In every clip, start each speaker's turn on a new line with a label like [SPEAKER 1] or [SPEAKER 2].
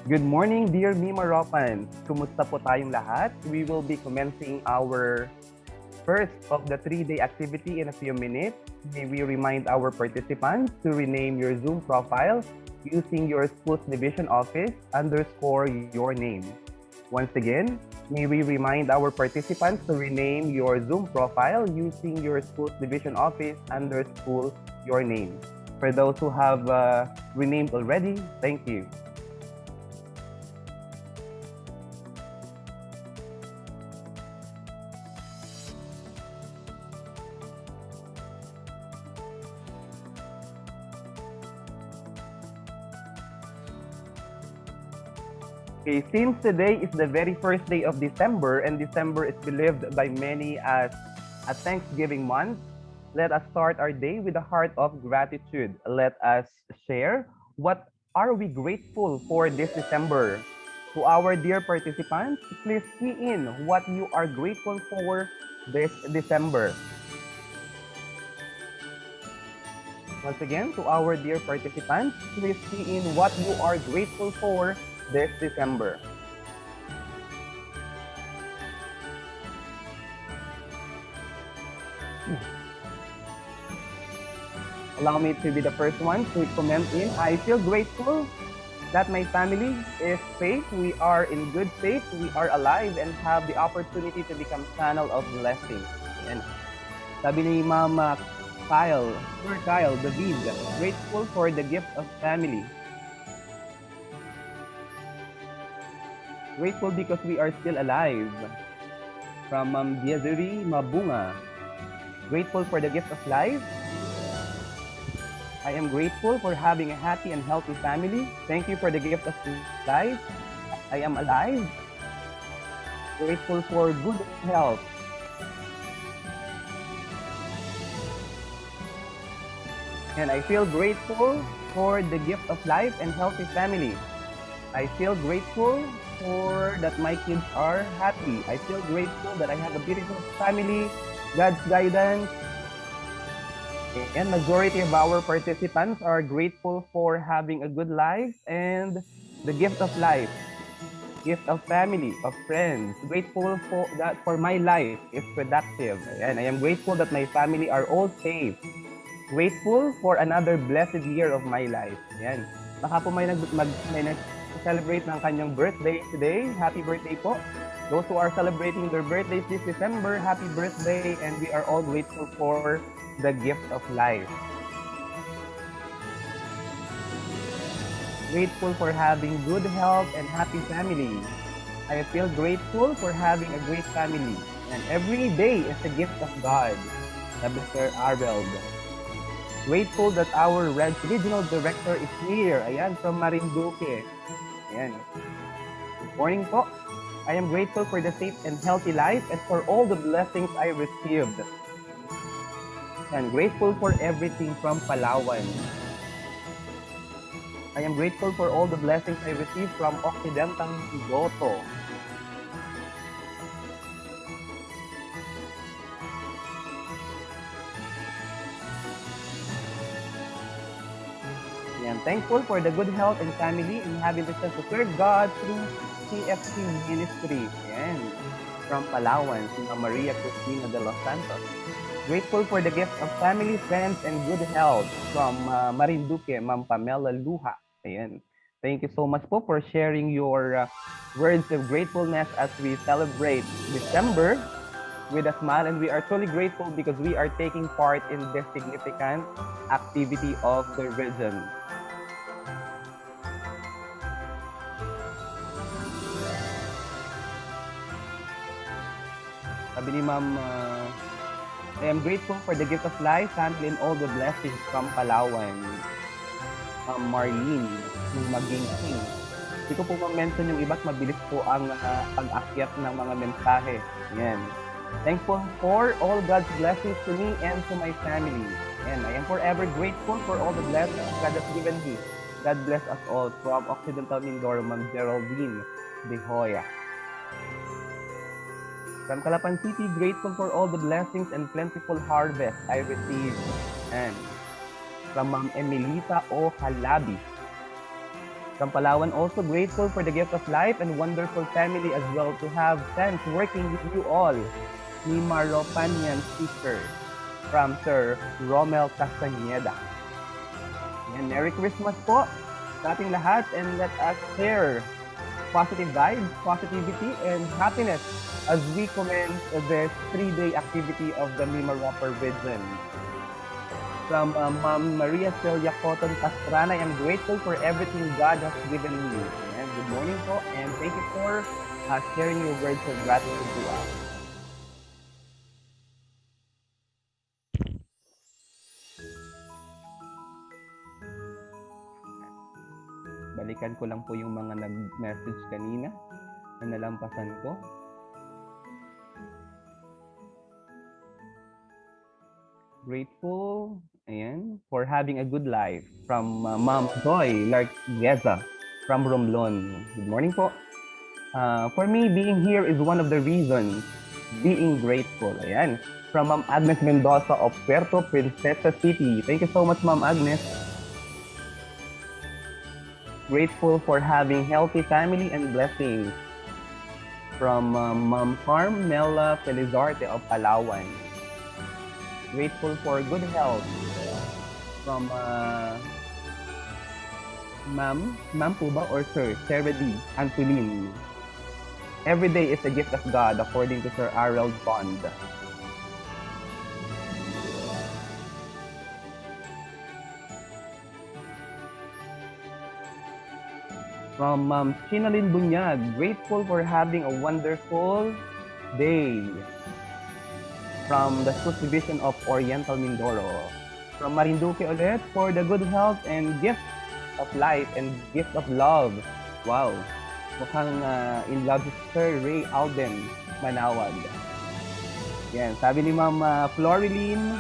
[SPEAKER 1] Good morning, dear MIMAROPans! Kumusta po tayong lahat? We will be commencing our first of the 3-day activity in a few minutes. May we remind our participants to rename your Zoom profile using your school's division office underscore your name. Once again, may we remind our participants to rename your Zoom profile using your school's division office underscore your name. For those who have renamed already, thank you. Okay, since today is the very first day of December, and December is believed by many as a Thanksgiving month, let us start our day with a heart of gratitude. Let us share what are we grateful for this December. To our dear participants, please key in what you are grateful for this December. Once again, to our dear participants, please key in what you are grateful for this December. Allow me to be the first one to comment in. I feel grateful that my family is safe. We are in good faith. We are alive and have the opportunity to become channel of blessing. And sabi ni Mama Kyle, Sir Kyle, David, grateful for the gift of family. Grateful because we are still alive. From Diazuri Mabunga. Grateful for the gift of life. I am grateful for having a happy and healthy family. Thank you for the gift of life. I am alive. Grateful for good health. And I feel grateful for the gift of life and healthy family. I feel grateful for that my kids are happy. I feel grateful that I have a beautiful family, God's guidance, and majority of our participants are grateful for having a good life and the gift of life, gift of family, of friends. Grateful for that for my life is productive. And I am grateful that my family are all safe. Grateful for another blessed year of my life. Yan. Baka po may nag-celebrate ng kanyang birthday today. Happy birthday po. Those who are celebrating their birthdays this December, happy birthday, and we are all grateful for the gift of life. Grateful for having good health and happy family. I feel grateful for having a great family. And every day is a gift of God. Mr. Arveld. Grateful that our regional director is here. Ayan, from Marinduque. Ayan. Good morning po. I am grateful for the safe and healthy life and for all the blessings I received. And grateful for everything from Palawan. I am grateful for all the blessings I received from Occidental Mindoro. I am thankful for the good health and family and having the chance to serve God through CFC ministry. Ayan. From Palawan, si Maria Cristina de los Santos. Grateful for the gift of family, friends, and good health from Marinduque, Ma'am Pamela Luha. Ayan. Thank you so much po for sharing your words of gratefulness as we celebrate December with a smile. And we are truly grateful because we are taking part in this significant activity of the region. Sabi ni Ma'am, I am grateful for the gift of life, family, and all the blessings from Palawan. Marlene, yung maging king. Hindi ko po ma-mention yung iba't mabilis po ang pag-akyat ng mga mensahe. Yan. Thankful for all God's blessings to me and to my family. And I am forever grateful for all the blessings God has given me. God bless us all. From Occidental Mindoro, Ma'am Geraldine De Hoya. From Calapan City, grateful for all the blessings and plentiful harvest I received. And from Ma'am Emilita O. Halabi. From Palawan, also grateful for the gift of life and wonderful family as well to have friends working with you all. MIMAROPANian speaker from Sir Romel Castañeda. And Merry Christmas po sa ating lahat, and let us share positive vibes, positivity, and happiness as we commence this 3-day activity of the MIMAROPA region. From Ma'am Maria Celia Cotton Pastrana, I am grateful for everything God has given me. And good morning po, and thank you for sharing your words of gratitude to us. Balikan ko lang po yung mga nag-message kanina na nalampasan ko. Grateful, ayan, for having a good life. From Ma'am Joy Largueza from Romblon. Good morning po. For me, being here is one of the reasons. Being grateful. Ayan. From Ma'am Agnes Mendoza of Puerto Princesa City. Thank you so much, Ma'am Agnes. Grateful for having healthy family and blessings. From Ma'am Carmela Felizarte of Palawan. Grateful for good health. From Ma'am po ba or Sir Sarah D. Antolin. Every day is a gift of God according to Sir Harold Bond. From Chinalyn Bunyag, grateful for having a wonderful day. From the School Division of Oriental Mindoro. From Marinduque ulit, for the good health and gift of life and gift of love. Wow! Mukhang in love si Sir Ray Alden Manawag. Yan, sabi ni Ma'am Floreline,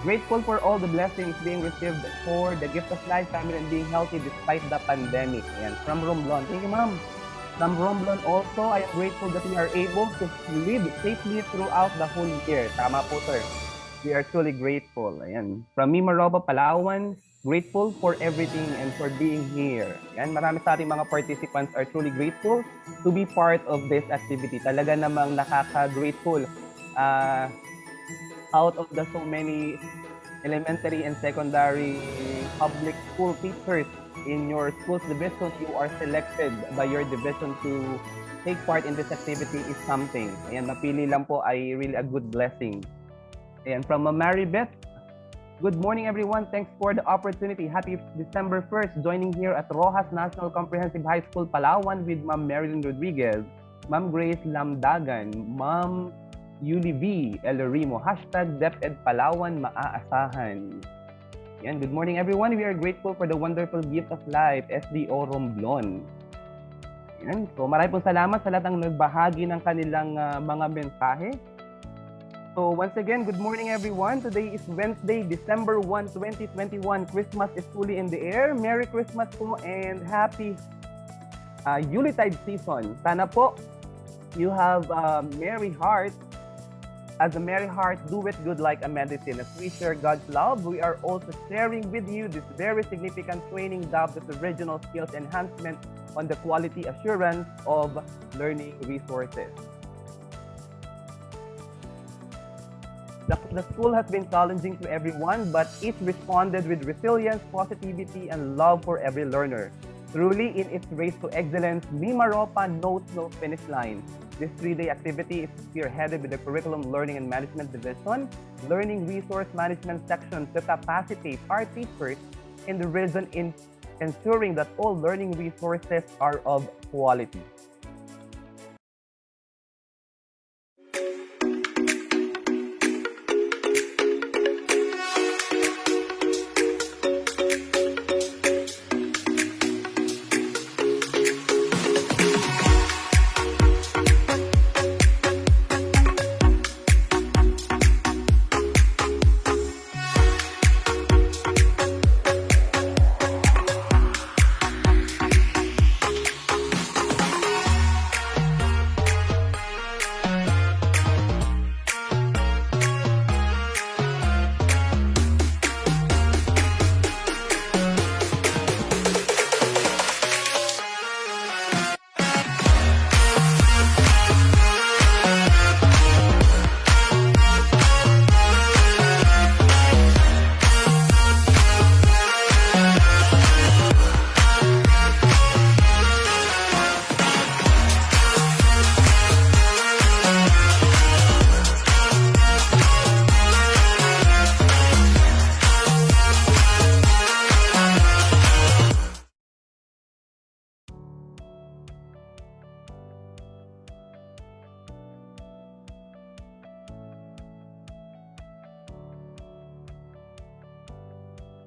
[SPEAKER 1] grateful for all the blessings being received for the gift of life, family, and being healthy despite the pandemic. Yan, from Romblon. Thank you, Ma'am. From Romblon also, I am grateful that we are able to live safely throughout the whole year. Tama po, sir. We are truly grateful. Ayan. From MIMAROPA, Palawan, grateful for everything and for being here. Ayan. Marami sa ating mga participants are truly grateful to be part of this activity. Talaga namang nakaka-grateful. Out of the so many elementary and secondary public school teachers in your school's division, you are selected by your division to take part in this activity is something. Ayan, napili lang po ay really a good blessing. Ayan, from Mary Beth, good morning everyone. Thanks for the opportunity. Happy December 1st, joining here at Rojas National Comprehensive High School, Palawan with Ma'am Marilyn Rodriguez, Ma'am Grace Lamdagan, Ma'am Yuli V. Elorimo, hashtag DepEd Palawan maaasahan. Yan, good morning everyone. We are grateful for the wonderful gift of life, SDO Romblon. Yan, so marami pong salamat sa lahat ng nagbahagi ng kanilang mga mensahe. So once again, good morning everyone. Today is Wednesday, December 1, 2021. Christmas is fully in the air. Merry Christmas po and happy Yuletide season. Sana po you have a merry heart. As a merry heart, do it good like a medicine. As we share God's love, we are also sharing with you this very significant training dubbed as Regional Skills Enhancement on the quality assurance of learning resources. The school has been challenging to everyone, but it responded with resilience, positivity, and love for every learner. Truly, in its race to excellence, MIMAROPA knows no finish line. This 3-day activity is spearheaded with the Curriculum Learning and Management Division, Learning Resource Management Section to capacitate our teachers in the region in ensuring that all learning resources are of quality.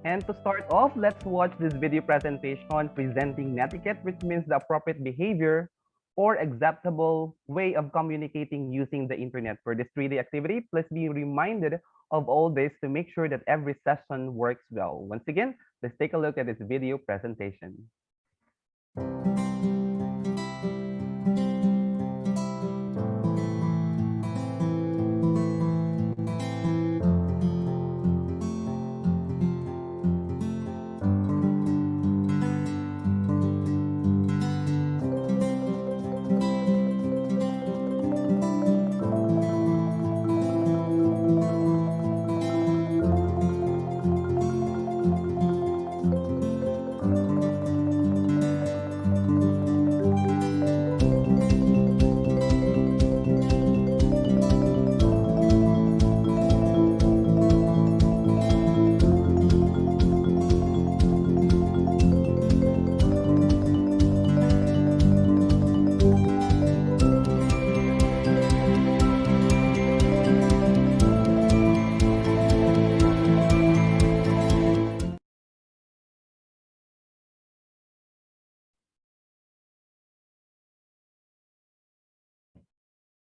[SPEAKER 1] And to start off, let's watch this video presentation presenting netiquette, which means the appropriate behavior or acceptable way of communicating using the internet. For this 3-day activity, please be reminded of all this to make sure that every session works well. Once again, let's take a look at this video presentation.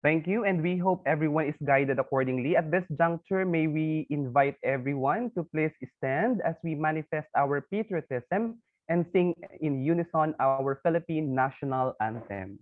[SPEAKER 1] Thank you, and we hope everyone is guided accordingly. At this juncture, may we invite everyone to please stand as we manifest our patriotism and sing in unison our Philippine national anthem.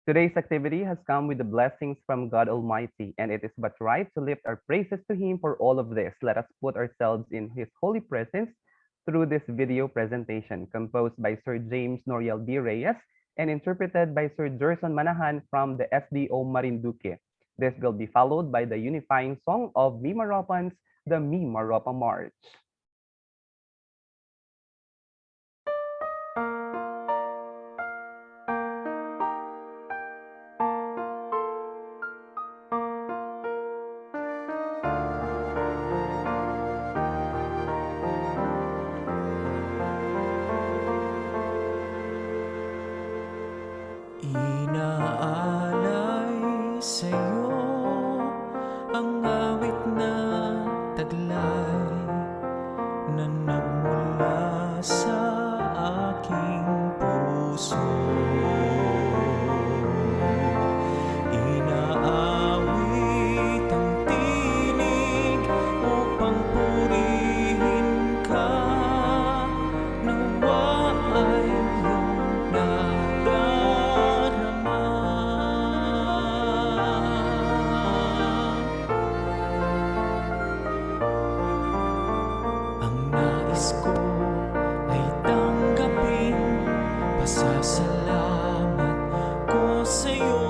[SPEAKER 1] Today's activity has come with the blessings from God Almighty, and it is but right to lift our praises to Him for all of this. Let us put ourselves in His holy presence through this video presentation, composed by Sir James Noriel B. Reyes and interpreted by Sir Gerson Manahan from the SDO Marinduque. This will be followed by the unifying song of MIMAROPAN's The MIMAROPA March.
[SPEAKER 2] Inaalay sa'yo ang awit na taglay na nagmula sa aking puso. Inaawit ang tinig upang purihin ka, nawa ay iyong nadarama. Ang nais ko ay tanggapin pasasalamat ko sa'yo,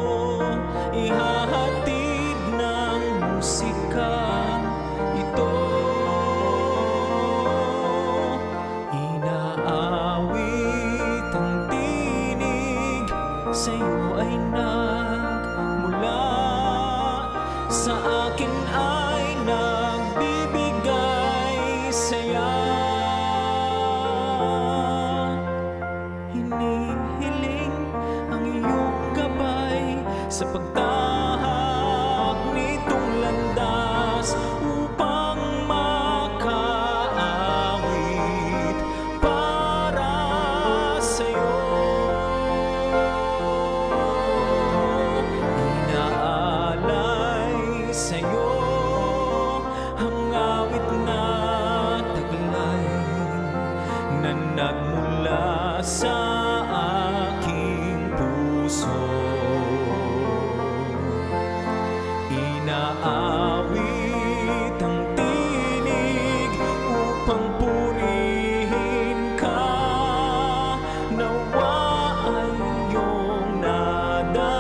[SPEAKER 2] ihahatid ng musika ito. Inaawit ang tinig sa'yo ay nagmula, sa akin ay nagbibigay saya. Hinihiling ang iyong gabay sa pagtahak nitong landas upang makaawit para sa'yo. Inaalay upang purihin ka. Nawa ay iyong nadarama.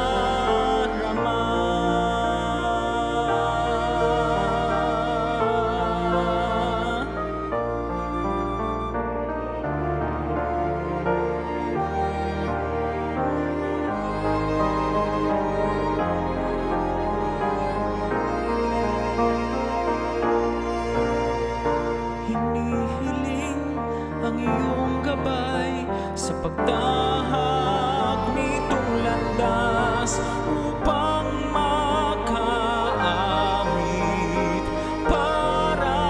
[SPEAKER 2] Hinihiling ang iyong gabay sa pagtahak nitong landas upang makaamit para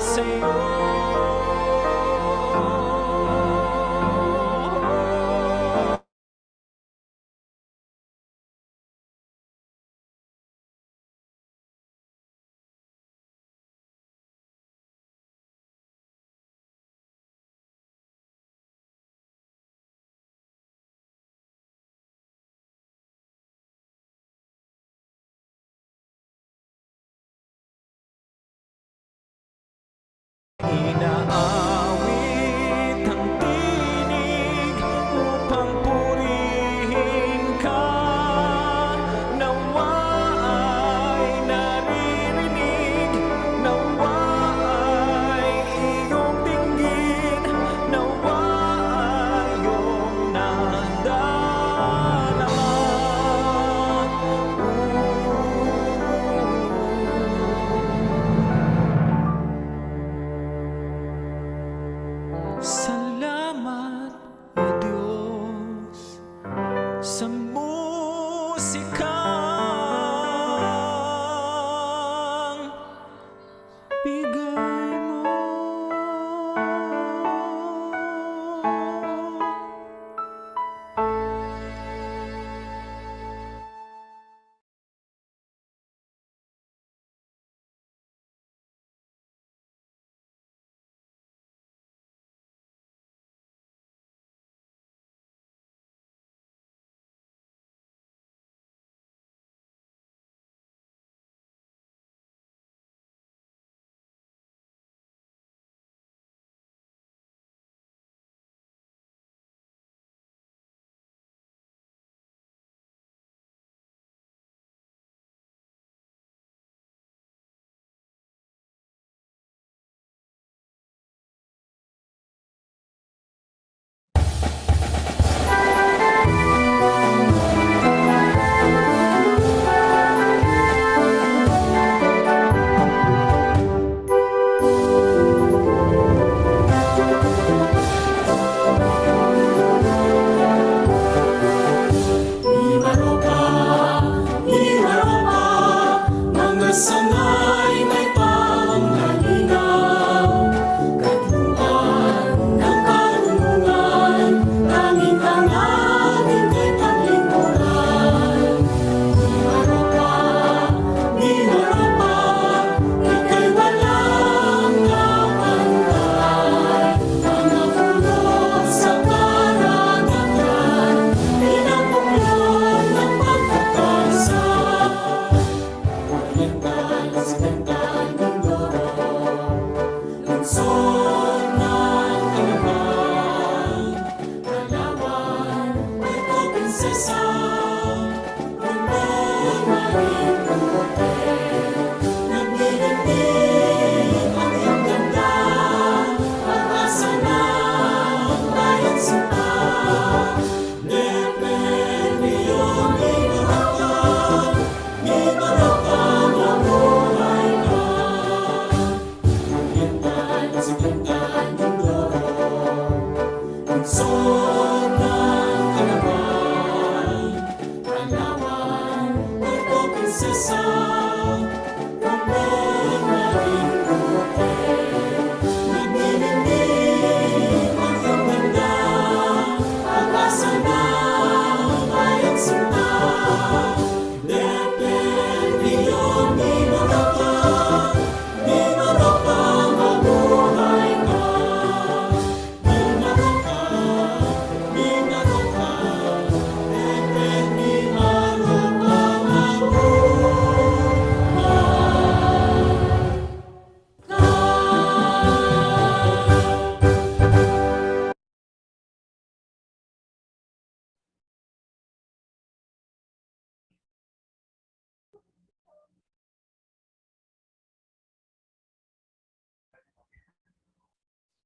[SPEAKER 2] sa'yo. Inaawit ang tinig upang purihin ka. Nawa ay naririnig, nawa ay iyong dinggin, nawa ay iyong nadarama.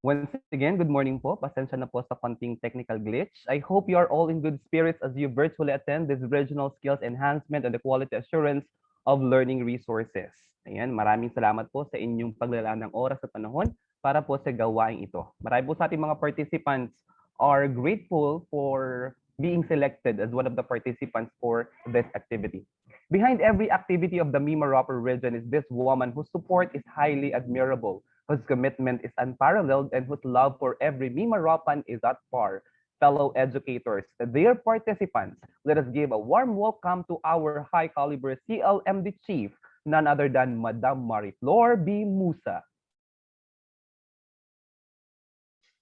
[SPEAKER 1] Once again, good morning po. Pasensya na po sa konting technical glitch. I hope you are all in good spirits as you virtually attend this regional skills enhancement and the quality assurance of learning resources. Ayan, maraming salamat po sa inyong paglalaan ng oras at panahon para po sa gawain ito. Marami po sa ating mga participants are grateful for being selected as one of the participants for this activity. Behind every activity of the MIMAROPA region is this woman whose support is highly admirable, whose commitment is unparalleled, and whose love for every MIMAROPAN is at par. Fellow educators, dear participants, let us give a warm welcome to our high caliber CLMD chief, none other than Madam Mariflor B. Musa.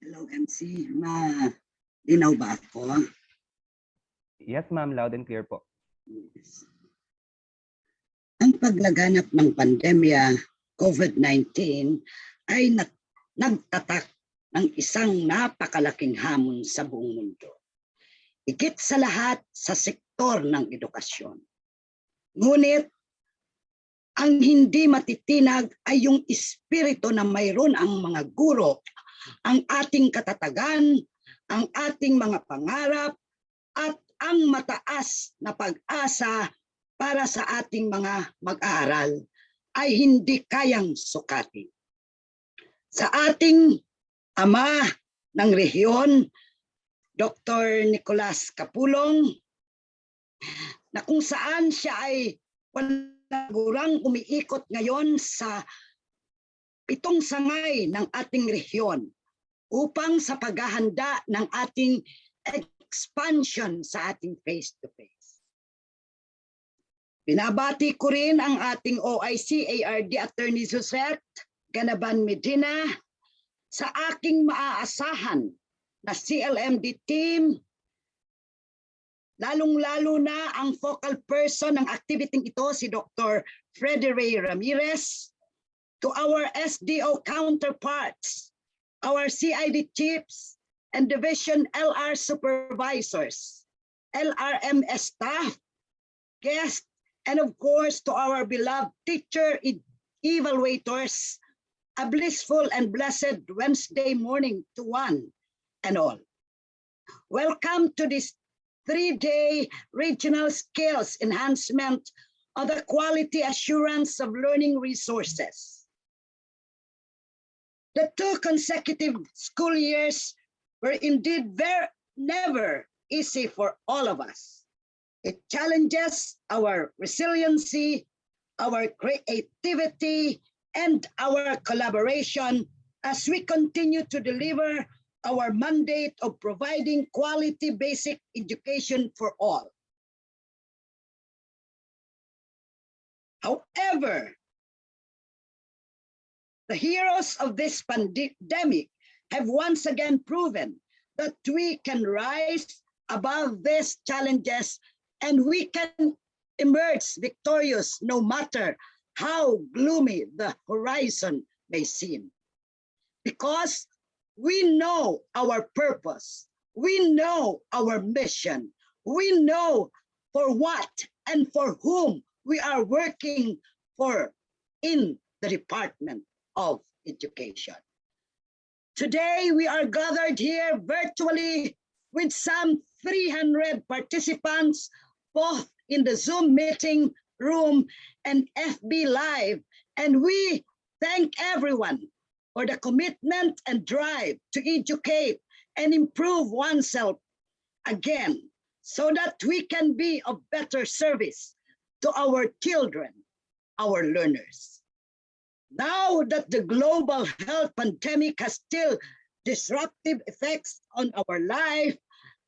[SPEAKER 3] Hello, MC. Linaw ba ako?
[SPEAKER 1] Yes, ma'am, loud and clear po.
[SPEAKER 3] Yes. Ang paglaganap ng pandemya COVID-19 ay nagtatak ng isang napakalaking hamon sa buong mundo. Higit sa lahat sa sektor ng edukasyon. Ngunit, ang hindi matitinag ay yung espiritu na mayroon ang mga guro, ang ating katatagan, ang ating mga pangarap, at ang mataas na pag-asa para sa ating mga mag-aaral ay hindi kayang sukatin. Sa ating ama ng rehiyon, Dr. Nicolas Capulong, na kung saan siya ay walang umiikot ngayon sa 7 sangay ng ating rehiyon upang sa paghahanda ng ating expansion sa ating face-to-face. Binabati ko rin ang ating OIC ARD Attorney Suzette Ganaban Medina sa aking maaasahan na CLMD team, lalong-lalo na ang focal person ng activity ito si Dr. Freddy Ray Ramirez, to our SDO counterparts, our CID chiefs and division LR supervisors, LRMS staff, guests, and of course to our beloved teacher evaluators, a blissful and blessed Wednesday morning to one and all. Welcome to this 3-day regional skills enhancement of the quality assurance of learning resources. The 2 consecutive school years were indeed never easy for all of us. It challenges our resiliency, our creativity, and our collaboration as we continue to deliver our mandate of providing quality basic education for all. However, the heroes of this pandemic have once again proven that we can rise above these challenges and we can emerge victorious no matter how gloomy the horizon may seem. Because we know our purpose, we know our mission, we know for what and for whom we are working for in the Department of Education. Today, we are gathered here virtually with some 300 participants, both in the Zoom meeting room and FB Live, and we thank everyone for the commitment and drive to educate and improve oneself again, so that we can be of better service to our children, our learners. Now that the global health pandemic has still disruptive effects on our life,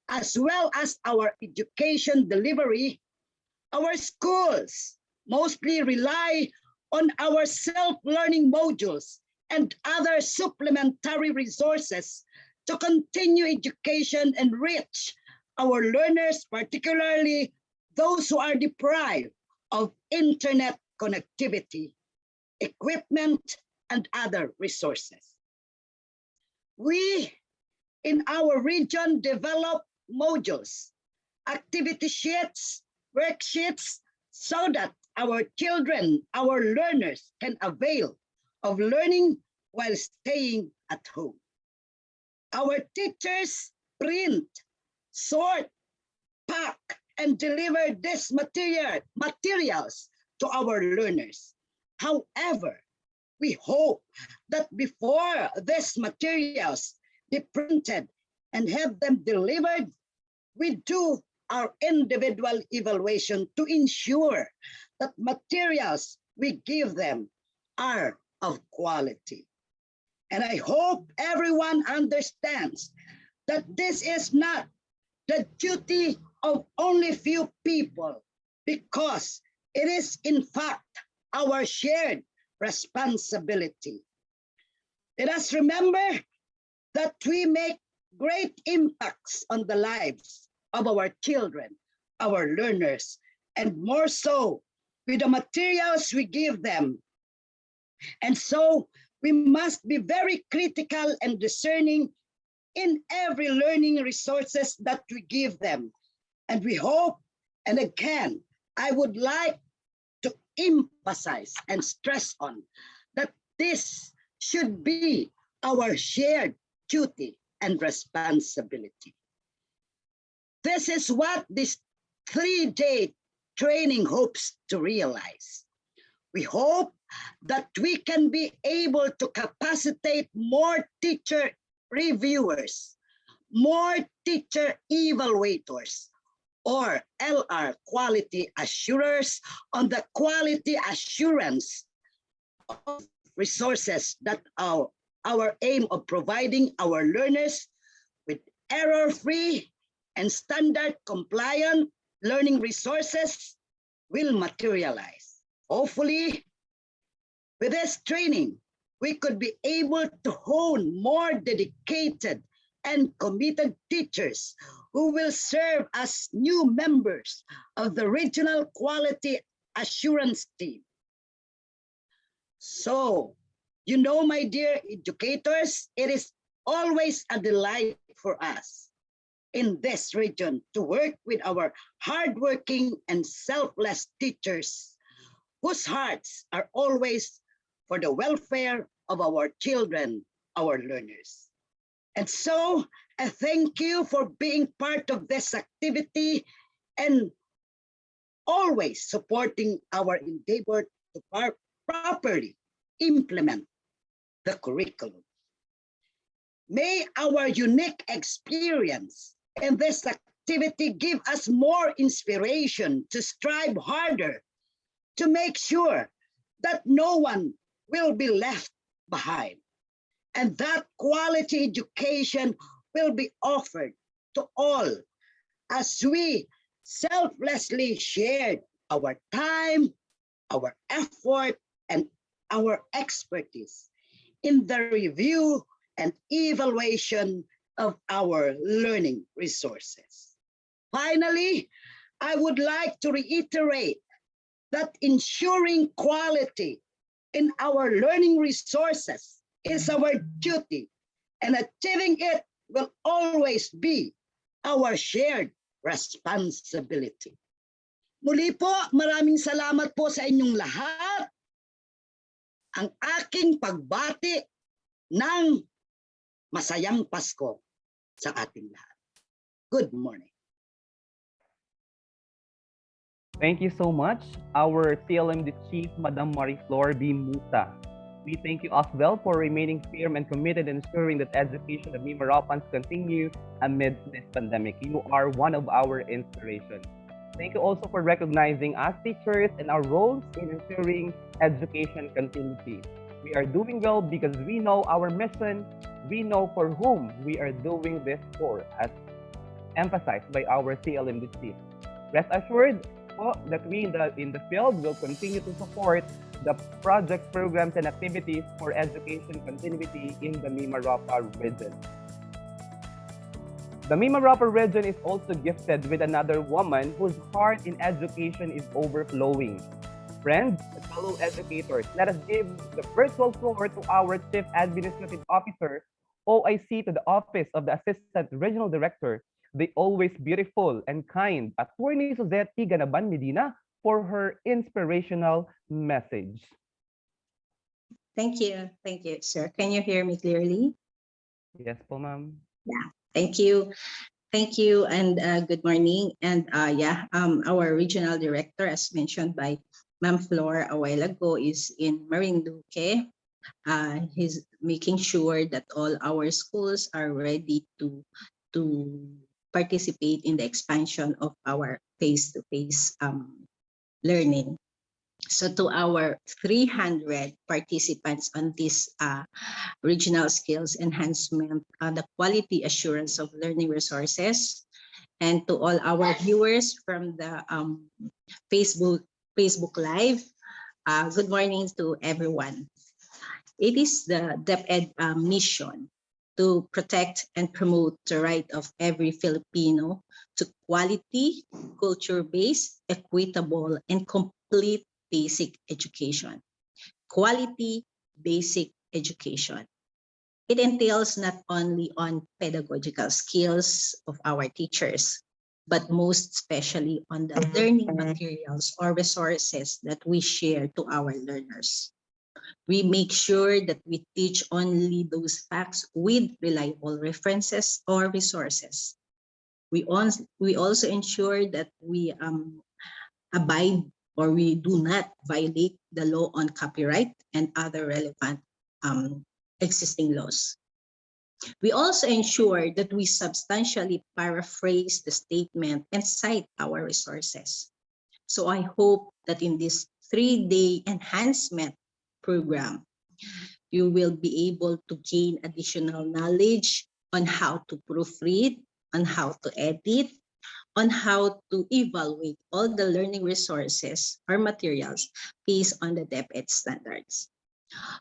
[SPEAKER 3] as well as our education delivery, our schools mostly rely on our self-learning modules and other supplementary resources to continue education and reach our learners, particularly those who are deprived of internet connectivity, equipment, and other resources. We in our region develop modules, activity sheets, worksheets, so that our children, our learners can avail of learning while staying at home. Our teachers print, sort, pack, and deliver these materials to our learners. However, we hope that before these materials be printed and have them delivered, we do our individual evaluation to ensure that materials we give them are of quality. And I hope everyone understands that this is not the duty of only few people, because it is in fact our shared responsibility. Let us remember that we make great impacts on the lives of our children, our learners, and more so with the materials we give them. And so we must be very critical and discerning in every learning resources that we give them. And we hope, and again, I would like to emphasize and stress on that this should be our shared duty and responsibility. This is what this 3-day training hopes to realize. We hope that we can be able to capacitate more teacher reviewers, more teacher evaluators, or LR quality assurers on the quality assurance of resources that our aim of providing our learners with error-free and standard compliant learning resources will materialize. Hopefully, with this training, we could be able to hone more dedicated and committed teachers who will serve as new members of the regional quality assurance team. So, you know, my dear educators, it is always a delight for us in this region to work with our hardworking and selfless teachers whose hearts are always for the welfare of our children, our learners. And so I thank you for being part of this activity and always supporting our endeavor to properly implement the curriculum. May our unique experience in this activity give us more inspiration to strive harder to make sure that no one will be left behind and that quality education will be offered to all as we selflessly shared our time, our effort, and our expertise in the review and evaluation of our learning resources. Finally, I would like to reiterate that ensuring quality in our learning resources is our duty, and achieving it will always be our shared responsibility. Muli po, maraming salamat po sa inyong lahat. Ang aking pagbati ng masayang Pasko sa ating lahat. Good morning.
[SPEAKER 1] Thank you so much, our CLMD Chief, Madam Mariflor B. Musa. We thank you as well for remaining firm and committed in ensuring that education of MIMAROPANs continue amid this pandemic. You are one of our inspirations. Thank you also for recognizing us teachers and our roles in ensuring education continuity. We are doing well because we know our mission, we know for whom we are doing this for, as emphasized by our CLMD Chief. Rest assured that we in the field will continue to support the projects, programs, and activities for education continuity in the MIMAROPA region. The MIMAROPA region is also gifted with another woman whose heart in education is overflowing. Friends, fellow educators, let us give the virtual floor to our Chief Administrative Officer, OIC to the Office of the Assistant Regional Director, the always beautiful and kind Attorney Suzette Ganaban Medina, for her inspirational message.
[SPEAKER 4] Thank you, sir. Can you hear me clearly?
[SPEAKER 1] Yes po, ma'am.
[SPEAKER 4] Yeah, thank you. Thank you and good morning. And our regional director, as mentioned by Ma'am Flor a while ago, is in Marinduque. He's making sure that all our schools are ready to participate in the expansion of our face-to-face learning. So to our 300 participants on this regional skills enhancement, the quality assurance of learning resources, and to all our viewers from the Facebook Live, good morning to everyone. It is the DepEd mission to protect and promote the right of every Filipino to quality, culture-based, equitable, and complete basic education. Quality basic education. It entails not only on pedagogical skills of our teachers, but most especially on the learning materials or resources that we share to our learners. We make sure that we teach only those facts with reliable references or resources. We also ensure that we abide or we do not violate the law on copyright and other relevant existing laws. We also ensure that we substantially paraphrase the statement and cite our resources. So I hope that in this 3-day enhancement program, you will be able to gain additional knowledge on how to proofread, on how to edit, on how to evaluate all the learning resources or materials based on the DepEd standards.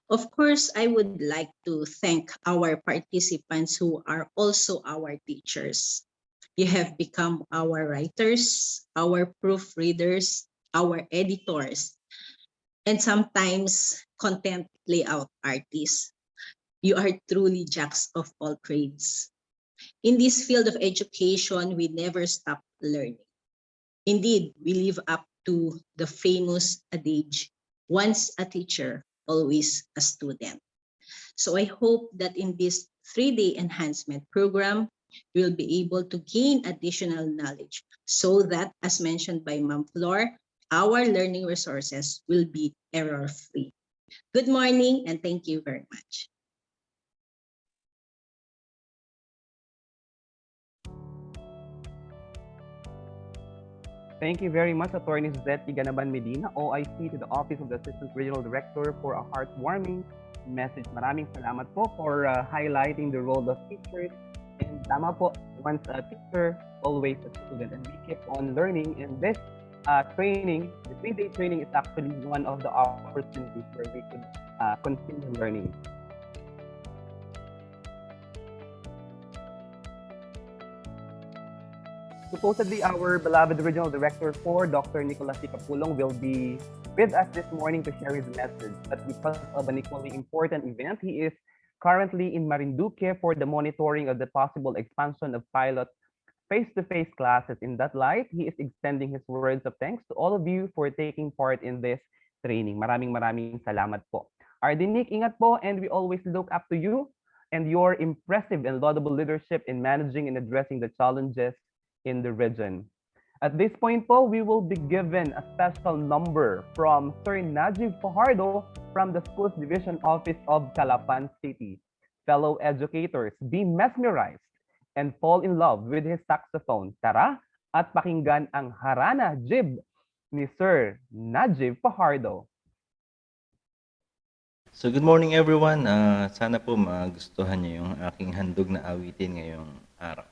[SPEAKER 4] Of course, I would like to thank our participants who are also our teachers. You have become our writers, our proofreaders, our editors, and sometimes content layout artists. You are truly jacks of all trades. In this field of education, we never stop learning. Indeed, we live up to the famous adage, once a teacher, always a student. So I hope that in this 3-day enhancement program, we'll be able to gain additional knowledge so that, as mentioned by Ma'am Flor, our learning resources will be error-free. Good morning and thank you very much.
[SPEAKER 1] Thank you very much, Attorney Suzette Ganaban Medina, OIC to the Office of the Assistant Regional Director for a heartwarming message. Maraming salamat po for highlighting the role of teachers. And tama po, once a teacher, always a student. And we keep on learning. And this training, the 3-day training is actually one of the opportunities where we could continue learning. Supposedly, our beloved regional director for Dr. Nicolas C. Capulong will be with us this morning to share his message. But because of an equally important event, he is currently in Marinduque for the monitoring of the possible expansion of pilot face-to-face classes. In that light, he is extending his words of thanks to all of you for taking part in this training. Maraming salamat po. Ardinik, ingat po, and we always look up to you and your impressive and laudable leadership in managing and addressing the challenges in the region. At this point po, we will be given a special number from Sir Najib Fajardo from the Schools Division Office of Calapan City. Fellow educators, be mesmerized and fall in love with his saxophone. Tara at pakinggan ang Harana Jib ni Sir Najib Fajardo.
[SPEAKER 5] So good morning everyone. Sana po magustuhan niyo yung aking handog na awitin ngayong araw.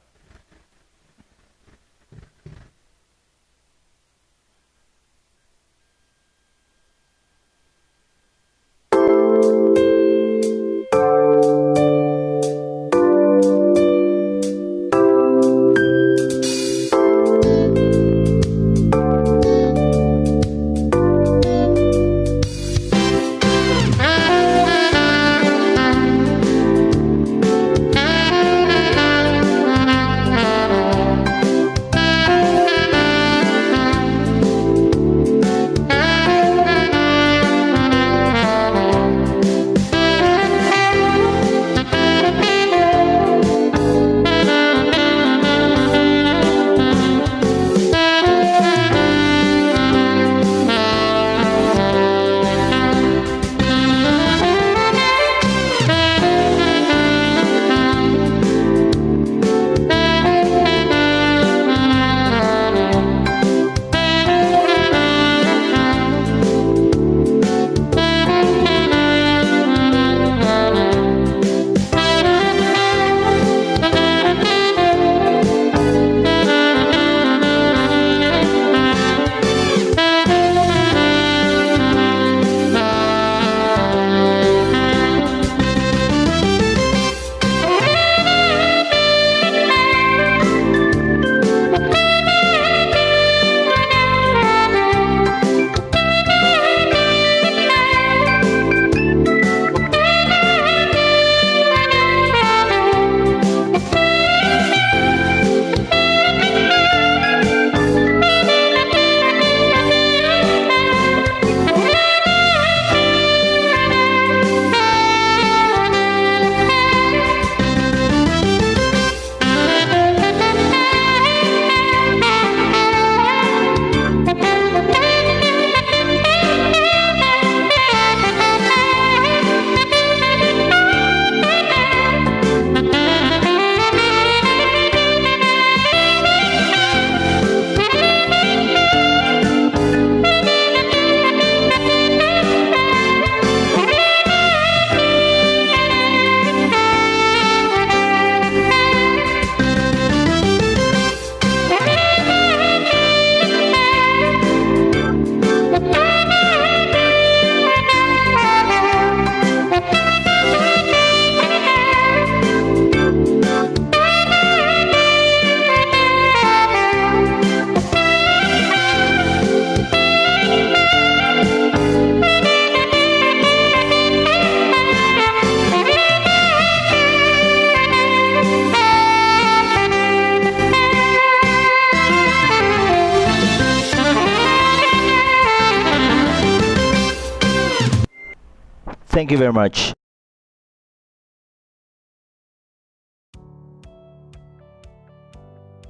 [SPEAKER 5] Thank you very much.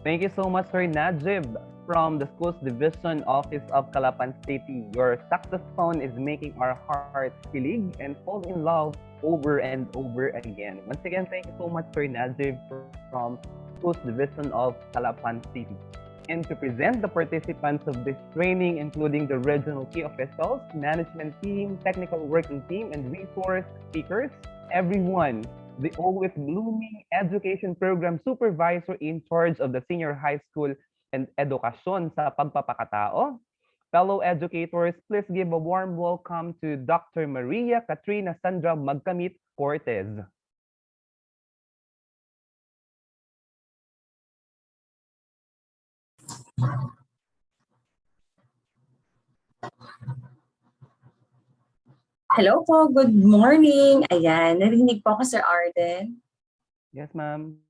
[SPEAKER 1] Thank you so much, Sir Najib, from the Schools Division Office of Calapan City. Your saxophone is making our hearts kilig and fall in love over and over again. Once again, thank you so much, Sir Najib, from Schools Division of Calapan City. And to present the participants of this training, including the regional key officials, management team, technical working team, and resource speakers, everyone, the always blooming education program supervisor in charge of the senior high school and edukasyon sa pagpapakatao. Fellow educators, please give a warm welcome to Dr. Maria Katrina Sandra Magkamit Cortez.
[SPEAKER 6] Hello po, good morning. Ayan, narinig po ako, Sir Arden.
[SPEAKER 1] Yes, ma'am.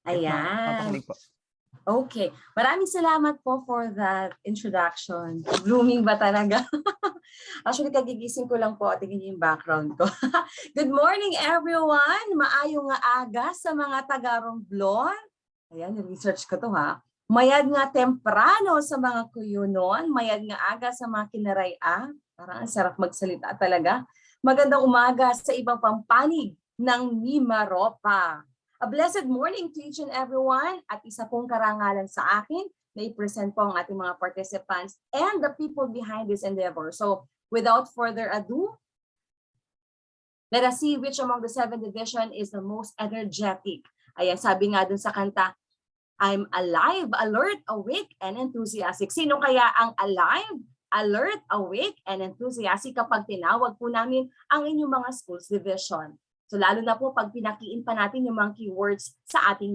[SPEAKER 6] Ayan.
[SPEAKER 1] Yes, po.
[SPEAKER 6] Okay, maraming salamat po for that introduction. Blooming ba talaga? Actually, kagigising ko lang po. Tingnan niyo yung background ko. Good morning, everyone. Maayong nga aga sa mga taga-Romblon. Ayan, research ko to ha. Mayad nga temprano sa mga kuyunon. Mayad nga aga sa mga kinaraya. Parang ang sarap magsalita talaga. Magandang umaga sa ibang pampanig ng MIMAROPA. A blessed morning to each and everyone at isa pong karangalan sa akin na i-present po ang ating mga participants and the people behind this endeavor. So without further ado, let us see which among the 7 division is the most energetic. Ayan, sabi nga dun sa kanta, I'm alive, alert, awake, and enthusiastic. Sino kaya ang alive, alert, awake, and enthusiastic kapag tinawag po namin ang inyong mga schools division? So lalo na po pag pinakiin pa natin yung mga keywords sa ating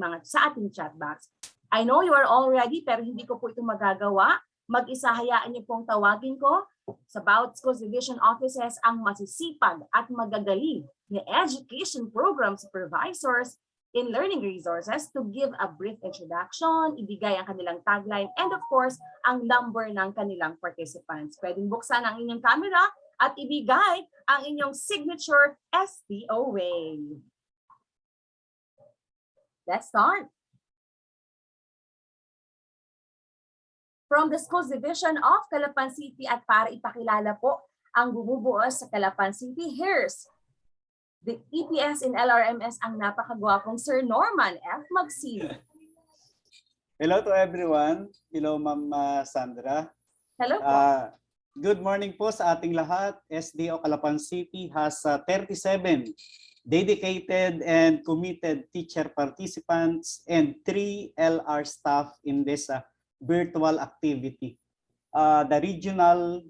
[SPEAKER 6] chat box. I know you are all ready pero hindi ko po ito magagawa. Mag-isa hayaan niyo pong tawagin ko sa bawat schools division offices ang masisipag at magagaling na education program supervisors in learning resources to give a brief introduction, ibigay ang kanilang tagline, and of course, ang number ng kanilang participants. Pwedeng buksan ang inyong camera at ibigay ang inyong signature STOA. Let's start. From the Schools Division of Calapan City at para ipakilala po ang bumubuo sa Calapan City, here's the EPS in LRMS ang napakagwapong Sir Norman F. Magsino.
[SPEAKER 7] Hello to everyone. Hello, Ma'am Sandra.
[SPEAKER 6] Hello po.
[SPEAKER 7] Good morning po sa ating lahat. SDO Calapan City has 37 dedicated and committed teacher participants and 3 LR staff in this virtual activity. The regional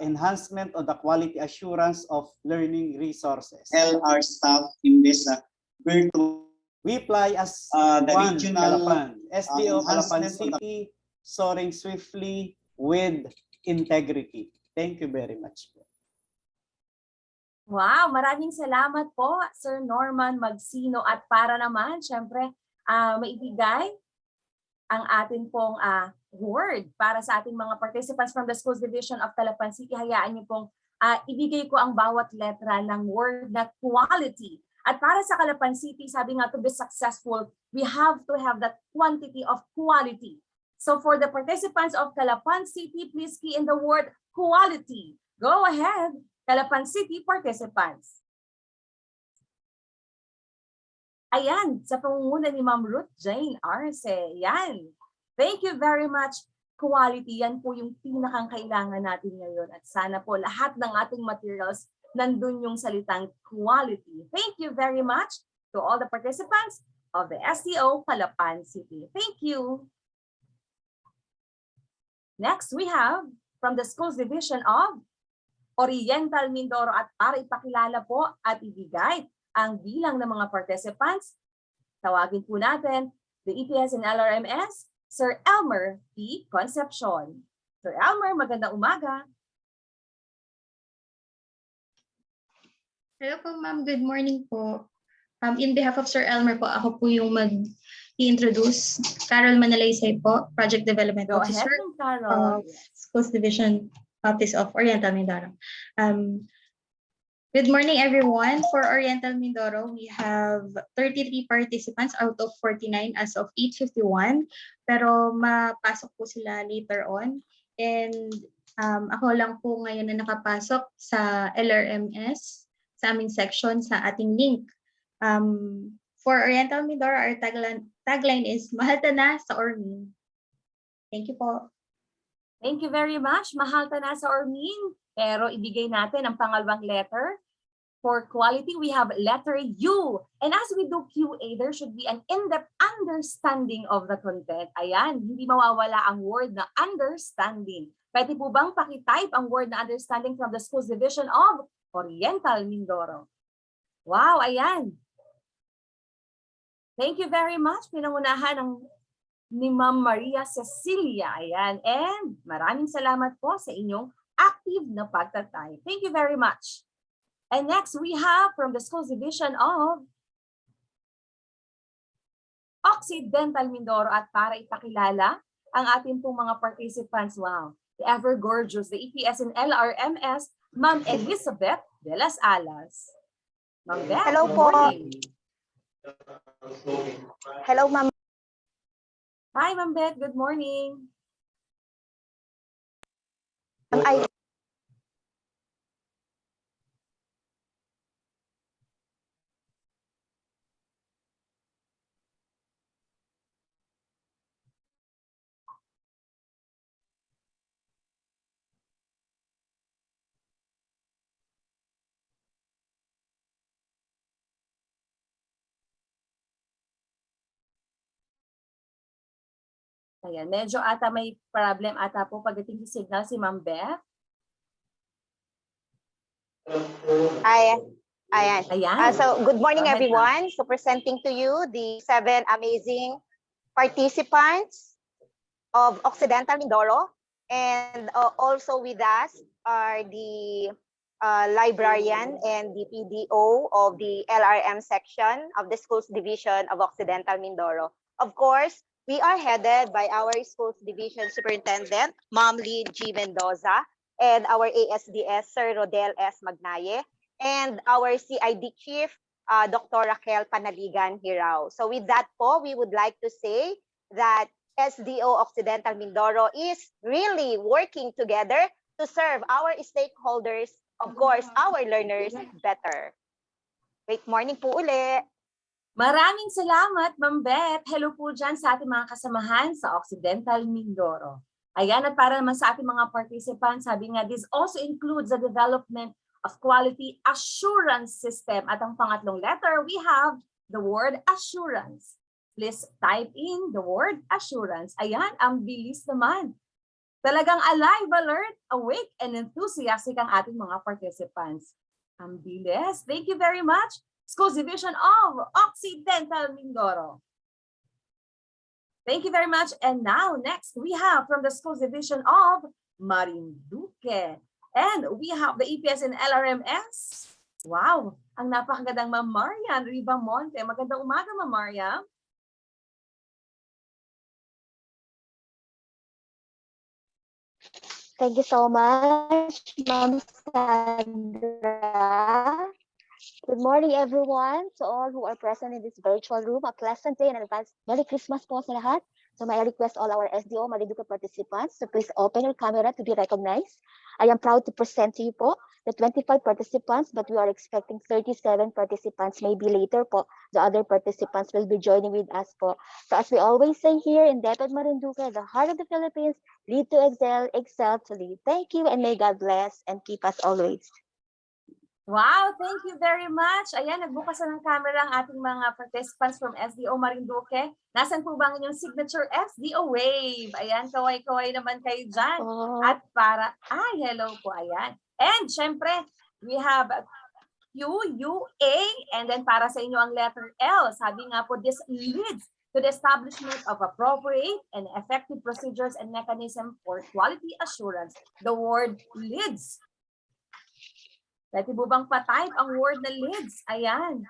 [SPEAKER 7] enhancement of the quality assurance of learning resources. LR staff in this virtual. We fly as the regional Calapan. SDO Calapan City, soaring swiftly with integrity. Thank you very much.
[SPEAKER 6] Wow, maraming salamat po, Sir Norman Magsino. At para naman, syempre, maibigay ang atin pong word para sa ating mga participants from the Schools Division of Calapan City. Hayaan niyo pong ibigay ko ang bawat letra ng word na quality. At para sa Calapan City, sabi nga to be successful, we have to have that quantity of quality. So for the participants of Calapan City, please key in the word quality. Go ahead, Calapan City participants. Ayan, sa pangunguna ni Ma'am Ruth Jane Arce. Yan. Thank you very much. Quality, yan po yung pinakang kailangan natin ngayon. At sana po lahat ng ating materials, nandun yung salitang quality. Thank you very much to all the participants of the STO Calapan City. Thank you. Next, we have from the Schools Division of Oriental Mindoro at para ipakilala po at ibigay ang bilang ng mga participants, tawagin po natin the EPS and LRMS, Sir Elmer P. Concepcion. Sir Elmer, magandang umaga.
[SPEAKER 8] Hello po ma'am, good morning po. In behalf of Sir Elmer po, ako po yung i-introduce. Carol Manalaysay po, Project Development
[SPEAKER 6] Go ahead,
[SPEAKER 8] Officer
[SPEAKER 6] Ma'am Carol.
[SPEAKER 8] of Schools Division Office of Oriental Mindoro. Good morning, everyone. For Oriental Mindoro, we have 33 participants out of 49 as of 8:51. Pero mapasok po sila later on. And ako lang po ngayon na nakapasok sa LRMS, sa aming section, sa ating link. For Oriental Mindoro, our tagline is, Mahal ta na sa Ormin. Thank you po.
[SPEAKER 6] Thank you very much. Mahal ta na sa Ormin. Pero ibigay natin ang pangalawang letter. For quality, we have letter U. And as we do QA, there should be an in-depth understanding of the content. Ayan, hindi mawawala ang word na understanding. Pwede po bang pakitype ang word na understanding from the Schools Division of Oriental Mindoro? Wow, ayan. Thank you very much. Pinangunahan ni Ma'am Maria Cecilia. Ayan. And maraming salamat po sa inyong active na pagtatay. Thank you very much. And next, we have from the Schools Division of Occidental Mindoro. At para ipakilala ang ating pong mga participants, wow, the ever-gorgeous, the EPS and LRMS, Ma'am Elizabeth de las Alas. Ma'am Beth,
[SPEAKER 9] Hello
[SPEAKER 6] good
[SPEAKER 9] po.
[SPEAKER 6] morning.
[SPEAKER 9] Hello, Ma'am.
[SPEAKER 6] Hi, Ma'am Beth, good morning. Ayan, medyo ata may problem ata po pagdating sa signal si Ma'am Beth.
[SPEAKER 9] Ayan.
[SPEAKER 6] Ayan.
[SPEAKER 9] So, good morning,
[SPEAKER 6] Go ahead,
[SPEAKER 9] everyone. So, presenting to you the 7 amazing participants of Occidental Mindoro. And also with us are the librarian and the PDO of the LRM section of the Schools Division of Occidental Mindoro. Of course, we are headed by our Schools Division Superintendent, Ma'am Lee G. Mendoza, and our ASDS, Sir Rodel S. Magnaye, and our CID Chief, Dr. Raquel Panaligan Hirao. So with that po, we would like to say that SDO Occidental Mindoro is really working together to serve our stakeholders, of course, our learners better. Great morning po uli.
[SPEAKER 6] Maraming salamat, Ma'am Beth. Hello po dyan sa ating mga kasamahan sa Occidental Mindoro. Ayan, at para naman sa ating mga participants, sabi nga, this also includes the development of quality assurance system. At ang pangatlong letter, we have the word assurance. Please type in the word assurance. Ayan, ang bilis naman. Talagang alive, alert, awake, and enthusiastic ang ating mga participants. Ang bilis. Thank you very much. Schools Division of Occidental Mindoro. Thank you very much. And now, next, we have from the Schools Division of Marinduque. And we have the EPS and LRMS. Wow, ang napakagandang Ma'am Marian Ribamonte. Magandang umaga, Ma'am Marian.
[SPEAKER 9] Thank you so much, Ma'am Sandra. Good morning, everyone. To all who are present in this virtual room, a pleasant day and advance Merry Christmas po sa lahat. So may I request all our SDO Marinduque participants to please open your camera to be recognized. I am proud to present to you po the 25 participants, but we are expecting 37 participants. Maybe later po, the other participants will be joining with us po. So as we always say here in DepEd Marinduque, the heart of the Philippines, lead to excel, excel to lead. Thank you and may God bless and keep us always.
[SPEAKER 6] Wow, thank you very much. Ayan, nagbukas na ng camera ang ating mga participants from SDO Marinduque. Nasaan po ba ang inyong signature SDO wave? Ayan, kaway-kaway naman kayo dyan. At para, hello po, ayan. And syempre, we have Q, U, A, and then para sa inyo ang letter L. Sabi nga po, this leads to the establishment of appropriate and effective procedures and mechanism for quality assurance. The word leads. Pwede po bang pa-type ang word na leads? Ayan.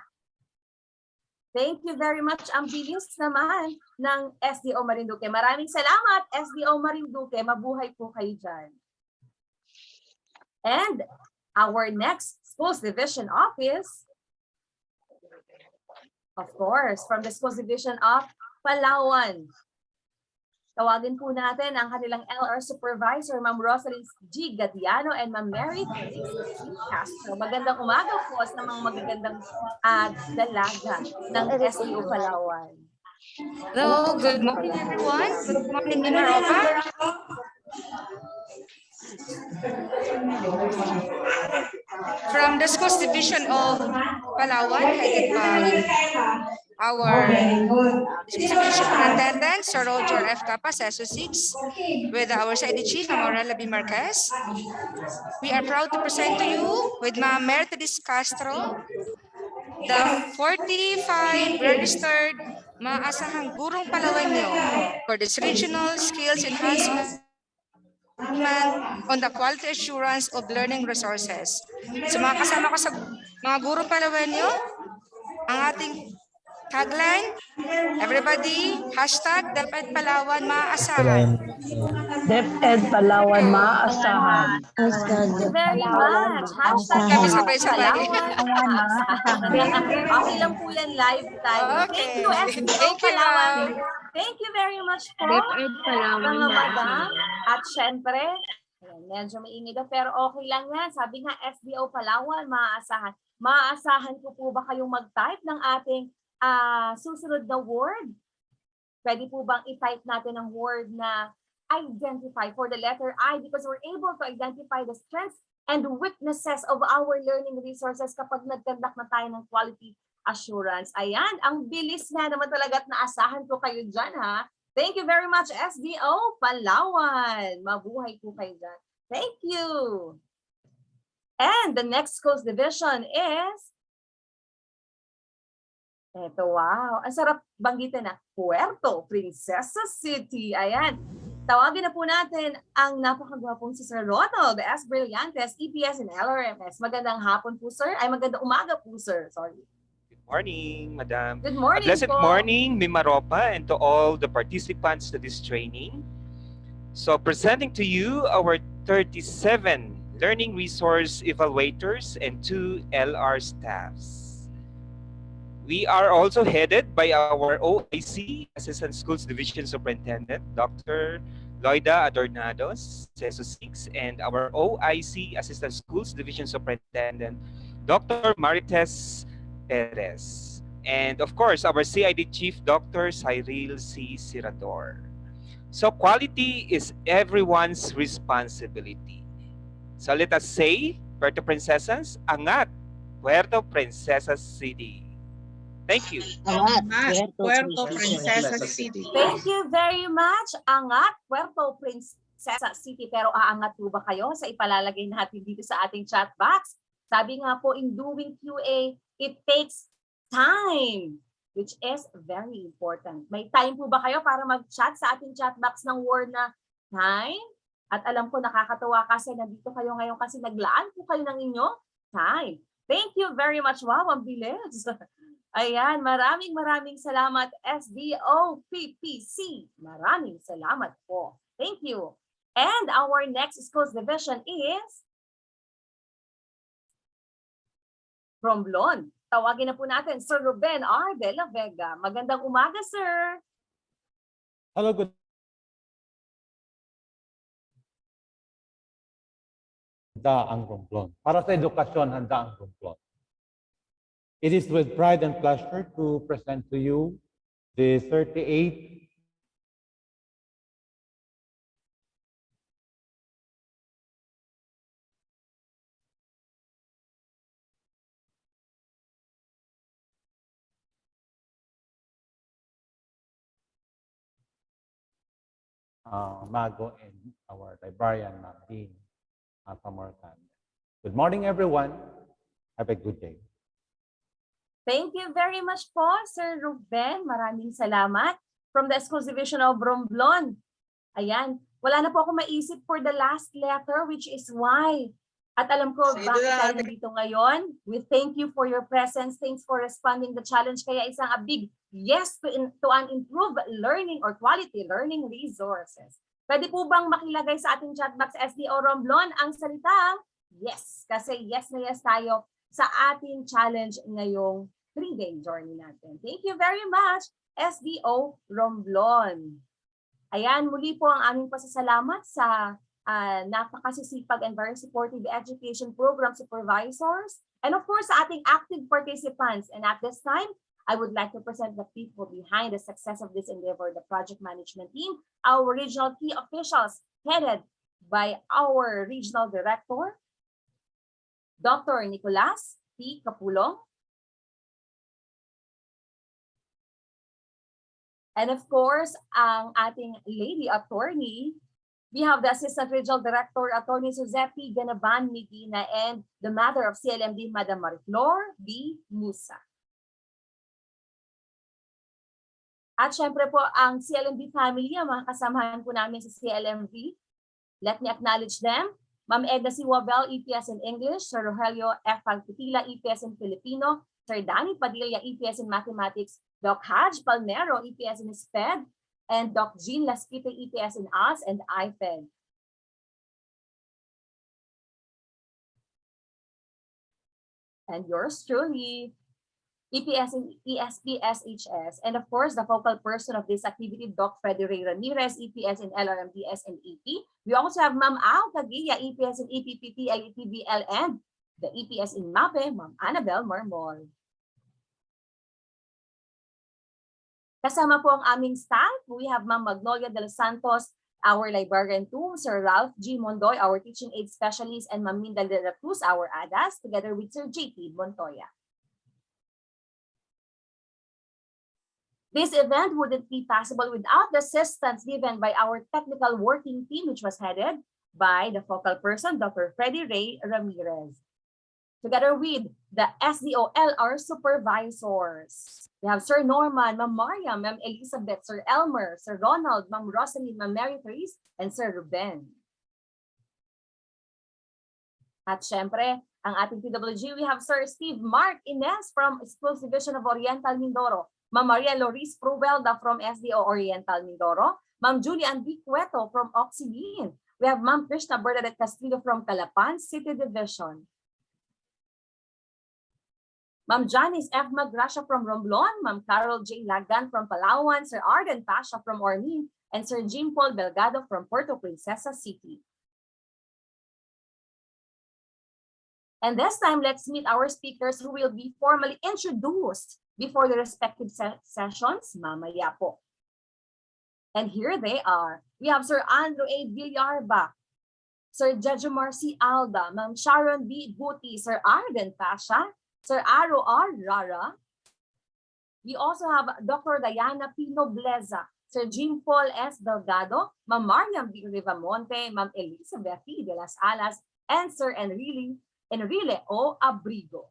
[SPEAKER 6] Thank you very much. Ang bilis naman ng SDO Marinduque. Maraming salamat, SDO Marinduque. Mabuhay po kayo dyan. And our next Schools Division Office, of course, from the Schools Division of Palawan. Tawagin po natin ang kanilang LR Supervisor, Ma'am Rosalyn G. Gadiano and Ma'am Mary C. Castro. Magandang umaga po sa mga magagandang dalaga ng SDO Palawan.
[SPEAKER 10] Hello, good morning everyone. Good morning, MIMAROPA. From the Schools Division of Palawan, headed by our Division Superintendent, Sir Roger F. Capas, SO6, with our Side Chief, Amorella B. Marquez. We are proud to present to you with Ma'am Mercedes Castro, the 45 registered maasahang gurong Palawenyo for this regional skills enhancement on the quality assurance of learning resources. So mga kasama ko sa mga gurong Palawenyo, ang ating tagline, everybody, hashtag DepEd Palawan maaasahan.
[SPEAKER 11] DepEd Palawan maaasahan.
[SPEAKER 6] Thank you very much. Hashtag
[SPEAKER 10] Sabay-sabay.
[SPEAKER 6] Palawan maaasahan. Okay lang po yan, live tayo. Thank you, SDO Palawan. Thank you very much po, mga madam. At syempre, medyo maingay daw, pero okay lang yan. Sabi nga, SDO Palawan maaasahan. Maaasahan ko po ba kayong mag-type ng ating susunod na word? Pwede po bang i-type natin ang word na identify for the letter I, because we're able to identify the strengths and weaknesses of our learning resources kapag nag-conduct na tayo ng quality assurance. Ayan, ang bilis nga naman talaga at naasahan ko kayo dyan, ha? Thank you very much, SDO Palawan. Mabuhay po kayo dyan. Thank you. And the next schools division is eto, wow. Ang sarap banggitin na Puerto Princesa City. Ayan. Tawagin na po natin ang napakagwapong si Sir Ronald S. Brillantes, EPS and LRMS. Magandang hapon po, sir. Ay, magandang umaga po, sir. Sorry.
[SPEAKER 12] Good morning, Madam.
[SPEAKER 6] Good morning
[SPEAKER 12] A blessed
[SPEAKER 6] po.
[SPEAKER 12] morning, MIMAROPA, and to all the participants to this training. So, presenting to you our 37 learning resource evaluators and 2 LR staffs. We are also headed by our OIC, Assistant Schools Division Superintendent, Dr. Loida Adornados, SESO6, and our OIC, Assistant Schools Division Superintendent, Dr. Marites Perez. And of course, our CID Chief, Dr. Cyril C. Cirador. So quality is everyone's responsibility. So let us say, Puerto Princesas, angat, Puerto Princesa City. Thank you.
[SPEAKER 10] Puerto Princesa City.
[SPEAKER 6] Thank you very much. Angat, Puerto Princesa City. Pero aangat po ba kayo sa ipalalagay natin dito sa ating chat box? Sabi nga po, in doing QA, it takes time, which is very important. May time po ba kayo para mag-chat sa ating chat box ng word na time? At alam ko nakakatawa kasi nandito kayo ngayon kasi naglaan po kayo ng inyong time. Thank you very much. Wow, ang bilis. Ayan, maraming salamat, SDO PPC. Maraming salamat po. Thank you. And our next schools division is Romblon. Tawagin na po natin, Sir Ruben R. De La Vega. Magandang umaga, sir.
[SPEAKER 13] Hello, good. Handa ang Romblon. Para sa edukasyon, handa ang Romblon. It is with pride and pleasure to present to you the 38 Mago and our librarian, Dean Pamorcan. Good morning, everyone. Have a good day.
[SPEAKER 6] Thank you very much po, Sir Ruben. Maraming salamat. From the Schools Division of Romblon. Ayan, wala na po ako maisip for the last letter, which is Y. At alam ko, bakit tayo nandito ngayon. We thank you for your presence. Thanks for responding the challenge. Kaya isang a big yes to an improved learning or quality learning resources. Pwede po bang makilagay sa ating chat box SDO Romblon ang salitang yes? Kasi yes na yes tayo sa ating challenge ngayong 3-day journey natin. Thank you very much, SDO Romblon. Ayan, muli po ang aming pasasalamat sa napakasisipag and very supportive education program supervisors, and of course, sa ating active participants. And at this time, I would like to present the people behind the success of this endeavor, the project management team, our regional key officials headed by our regional director, Dr. Nicolas P. Capulong, and of course, ang ating lady attorney. We have the Assistant Regional Director, Attorney Josepi Ganaban Medina, and the Mother of CLMD, Madam Mariflor B. Musa. At syempre po, ang CLMD family, ang mga kasamahan po namin sa CLMD. Let me acknowledge them. Ma'am Edna C. Wabel, EPS in English, Sir Rogelio F. Alcutila, EPS in Filipino, Sir Danny Padilla, EPS in Mathematics, Doc Haj Palmero, EPS in SPED, and Doc Jean Lasquite, EPS in US and IFED. And yours truly, EPS in ESP SHS. And of course, the focal person of this activity, Doc Freddy Ray Ramirez, EPS in LRMDS and EP. We also have Ma'am Al Taguilla, EPS in EPPP, LETBL, and the EPS in MAPE, Ma'am Annabel Marmol. Kasama po ang aming staff. We have Ma'am Magnolia de los Santos, our librarian too, Sir Ralph G. Mondoy, our teaching aid specialist, and Ma'am Minda de la Cruz, our ADAS, together with Sir JT Montoya. This event wouldn't be possible without the assistance given by our technical working team, which was headed by the focal person, Dr. Freddy Ray Ramirez, together with the SDO LR supervisors. We have Sir Norman, Ma'am Maria, Ma'am Elizabeth, Sir Elmer, Sir Ronald, Ma'am Rosalie, Ma'am Mary Therese, and Sir Ruben. At syempre, ang ating PWG, we have Sir Steve Mark Ines from Schools Division of Oriental Mindoro, Ma'am Maria Loris Pruvelda from SDO Oriental Mindoro, Ma'am Julian B. Cueto from Oxilin. We have Ma'am Krishna Bernadette Castillo from Calapan City Division. Ma'am Janice F. Magracia from Romblon, Ma'am Carol J. Lagan from Palawan, Sir Arden Pasha from Ormin, and Sir Jim Paul Belgado from Puerto Princesa City. And this time, let's meet our speakers who will be formally introduced before the respective sessions, mamaya po. And here they are. We have Sir Andrew A. Villarba, Sir Jejomar C. Alda, Ma'am Sharon B. Buti, Sir Arden Pasha, Sir Aro R. Rara. We also have Dr. Diana P. Nobleza, Sir Jim Paul S. Delgado, Ma'am Mariam B. Rivamonte, Ma'am Elizabeth P. de las Alas, and Sir Enrile O. Abrigo.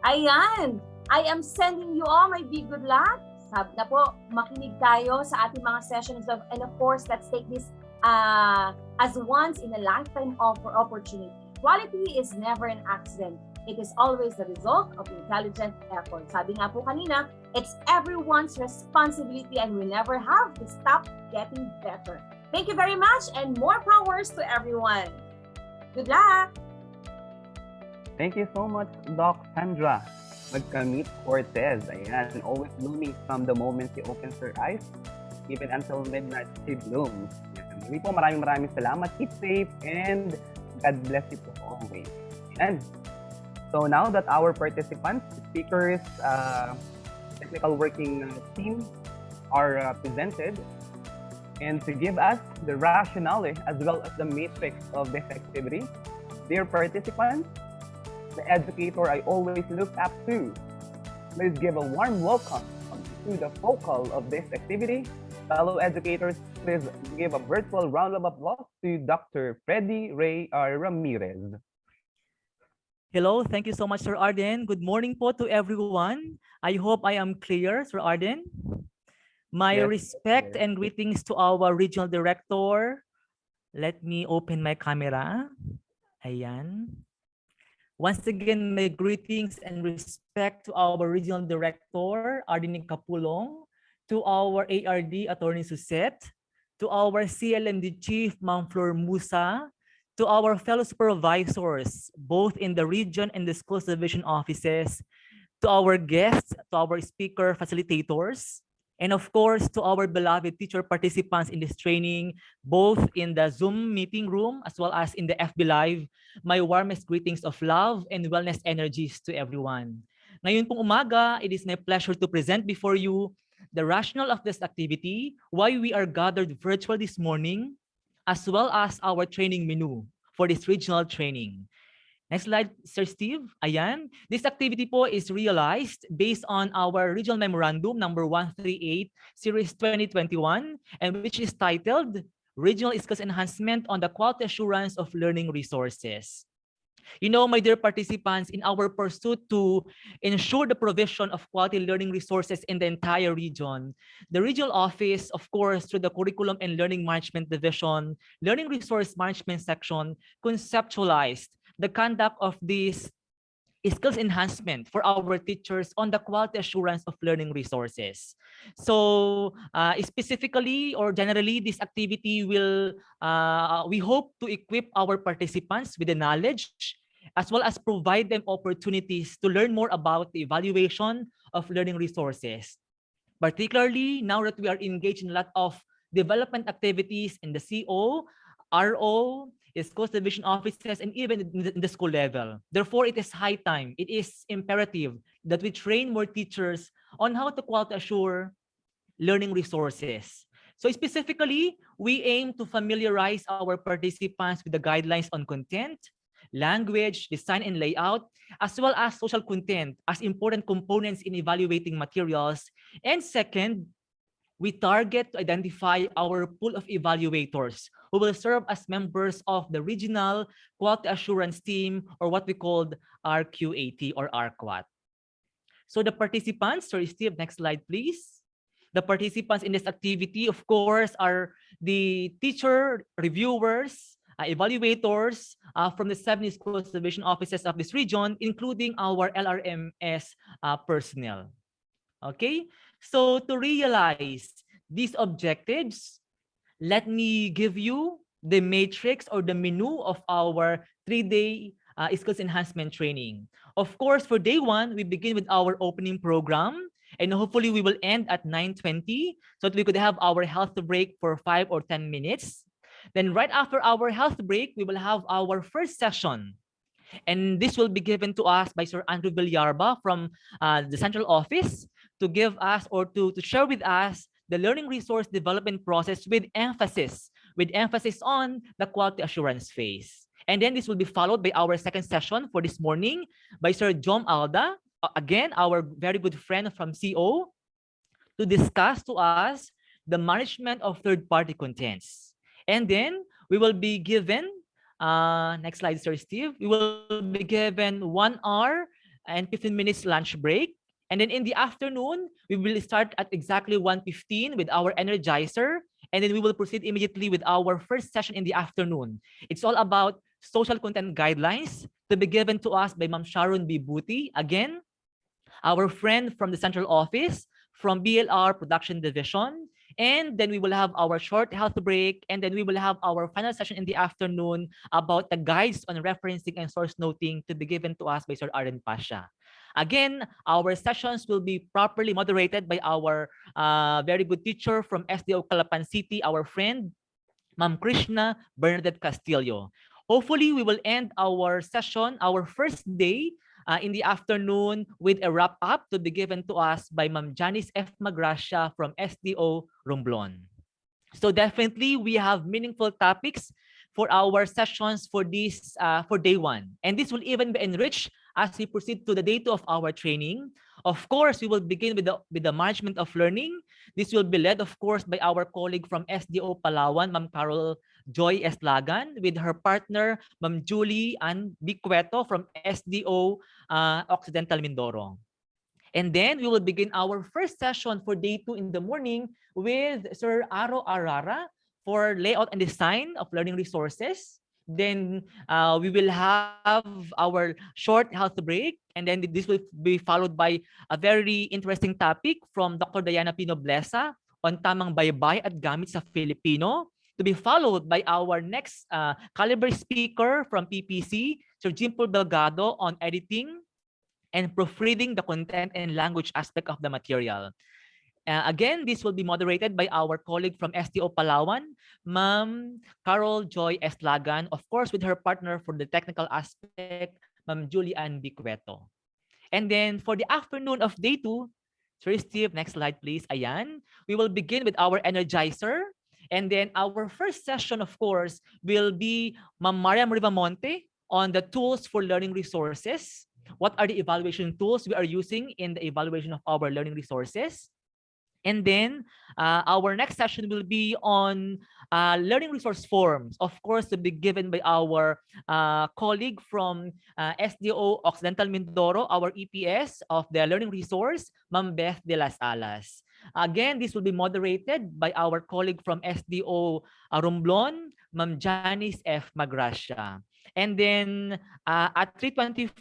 [SPEAKER 6] Ayan! I am sending you all my big good luck. Sabi na po, makinig tayo sa ating mga sessions and of course, let's take this as once in a lifetime opportunity. Quality is never an accident. It is always the result of intelligent effort. Sabi nga po kanina, it's everyone's responsibility and we never have to stop getting better. Thank you very much and more powers to everyone. Good luck!
[SPEAKER 1] Thank you so much, Doc Sandra Magkamit Cortez. Ayan, always blooming from the moment she opens her eyes, even until midnight she blooms. Muli po, maraming salamat. Keep safe and God bless you po always. And so now that our participants, speakers, technical working team are presented, and to give us the rationale as well as the matrix of this activity, dear participants, the educator I always look up to, please give a warm welcome to the focal of this activity. Fellow educators, please give a virtual round of applause to Dr. Freddy Ray R. Ramirez.
[SPEAKER 14] Hello, thank you so much, Sir Arden. Good morning po to everyone. I hope I am clear, Sir Arden. My respect and greetings to our regional director, Let me open my camera. Ayan. Once again, my greetings and respect to our Regional Director, Ardining Kapulong, to our ARD, Attorney Suset, to our CLMD Chief, Ma'am Flor Musa, to our fellow supervisors, both in the region and the schools division offices, to our guests, to our speaker facilitators, and of course, to our beloved teacher participants in this training, both in the Zoom meeting room as well as in the FB Live, my warmest greetings of love and wellness energies to everyone. Ngayon pong umaga, it is my pleasure to present before you the rationale of this activity, why we are gathered virtual this morning, as well as our training menu for this regional training. Next slide, Sir Steve. Ayan. This activity po is realized based on our Regional Memorandum number 138, Series 2021, and which is titled Regional Skills Enhancement on the Quality Assurance of Learning Resources. You know, my dear participants, in our pursuit to ensure the provision of quality learning resources in the entire region, the regional office, of course, through the Curriculum and Learning Management Division, Learning Resource Management Section, conceptualized the conduct of this skills enhancement for our teachers on the quality assurance of learning resources. So specifically or generally, this activity will, we hope to equip our participants with the knowledge as well as provide them opportunities to learn more about the evaluation of learning resources. Particularly now that we are engaged in a lot of development activities in the CO, RO, schools division offices, and even in the school level. Therefore, it is high time, it is imperative that we train more teachers on how to quality assure learning resources. So specifically, we aim to familiarize our participants with the guidelines on content, language, design, and layout, as well as social content as important components in evaluating materials. And second, we target to identify our pool of evaluators who will serve as members of the regional quality assurance team, or what we called RQAT or RQAT. So the participants, sorry Steve, next slide please. The participants in this activity, of course, are the teacher, reviewers, evaluators from the 7 schools division offices of this region, including our LRMS personnel. Okay, so to realize these objectives, let me give you the matrix or the menu of our 3-day skills enhancement training. Of course, for day 1, we begin with our opening program, and hopefully we will end at 9:20 so that we could have our health break for 5 or 10 minutes. Then right after our health break, we will have our first session. And this will be given to us by Sir Andrew Villarba from the central office to give us or to share with us the learning resource development process with emphasis on the quality assurance phase. And then this will be followed by our second session for this morning by Sir Jom Alda, again, our very good friend from CO, to discuss to us the management of third-party contents. And then we will be given, next slide, Sir Steve, we will be given 1 hour and 15 minutes lunch break. And then in the afternoon, we will start at exactly 1:15 with our energizer. And then we will proceed immediately with our first session in the afternoon. It's all about social content guidelines to be given to us by Ma'am Sharon B. Booty. Again, our friend from the central office, from BLR Production Division. And then we will have our short health break. And then we will have our final session in the afternoon about the guides on referencing and source noting to be given to us by Sir Aaron Pasha. Again, our sessions will be properly moderated by our very good teacher from SDO Calapan City, our friend, Ma'am Krishna Bernadette Castillo. Hopefully, we will end our session, our first day, in the afternoon with a wrap-up to be given to us by Ma'am Janice F. Magracia from SDO Romblon. So definitely, we have meaningful topics for our sessions for this for day 1. And this will even be enriched as we proceed to the day 2 of our training. Of course, we will begin with the management of learning. This will be led, of course, by our colleague from SDO Palawan, Ma'am Carol Joy Eslagan, with her partner, Ma'am Julie Ann Bicueto from SDO Occidental Mindoro. And then we will begin our first session for day 2 in the morning with Sir Aro Arara for layout and design of learning resources. Then we will have our short health break, and then this will be followed by a very interesting topic from Dr. Diana Pinoblesa on tamang baybay at gamit sa Filipino, to be followed by our next caliber speaker from PPC, Sir Jimple Delgado, on editing and proofreading the content and language aspect of the material. Again, this will be moderated by our colleague from STO Palawan, Ma'am Carol Joy Eslagan, of course, with her partner for the technical aspect, Ma'am Julian Bicueto. And then for the afternoon of day 2, Sir Steve, next slide, please. Ayan. We will begin with our energizer. And then our first session, of course, will be Ma'am Mariam Rivamonte on the tools for learning resources. What are the evaluation tools we are using in the evaluation of our learning resources? And then our next session will be on learning resource forms, of course, to be given by our colleague from SDO Occidental Mindoro, our EPS of the learning resource, Ma'am Beth de las Alas. Again, this will be moderated by our colleague from SDO Romblon, Ma'am Janice F. Magracia. And then at 3:25,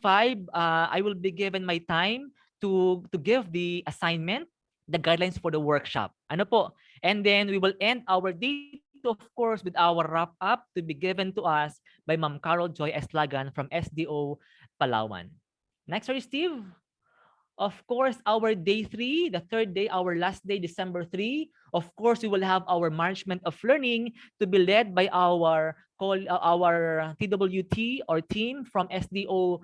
[SPEAKER 14] I will be given my time to give the assignment, the guidelines for the workshop. Ano po? And then we will end our day, of course, with our wrap-up to be given to us by Ma'am Carol Joy Eslagan from SDO Palawan. Next, Sir Steve. Of course, our day 3, the third day, our last day, December 3. Of course, we will have our management of learning to be led by our TWT or team from SDO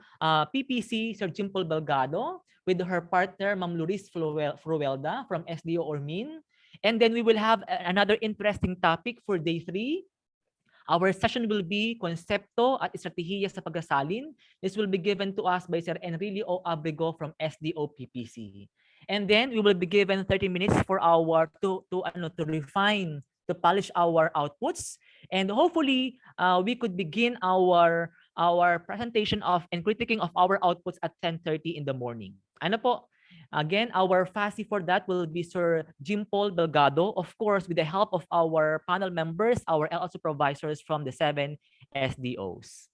[SPEAKER 14] PPC, Sir Jimple Belgado, with her partner, Ma'am Luris Fruelda from SDO Ormin. And then we will have another interesting topic for day 3. Our session will be Konsepto at Estratehiya sa Pagsasalin. This will be given to us by Sir Enrilio Abrego from SDO PPC. And then we will be given 30 minutes for to refine, to polish our outputs. And hopefully, we could begin our presentation of and critiquing of our outputs at 10:30 in the morning. Ano po? Again, our FASI for that will be Sir Jim Paul Delgado, of course, with the help of our panel members, our LL supervisors from the 7 SDOs.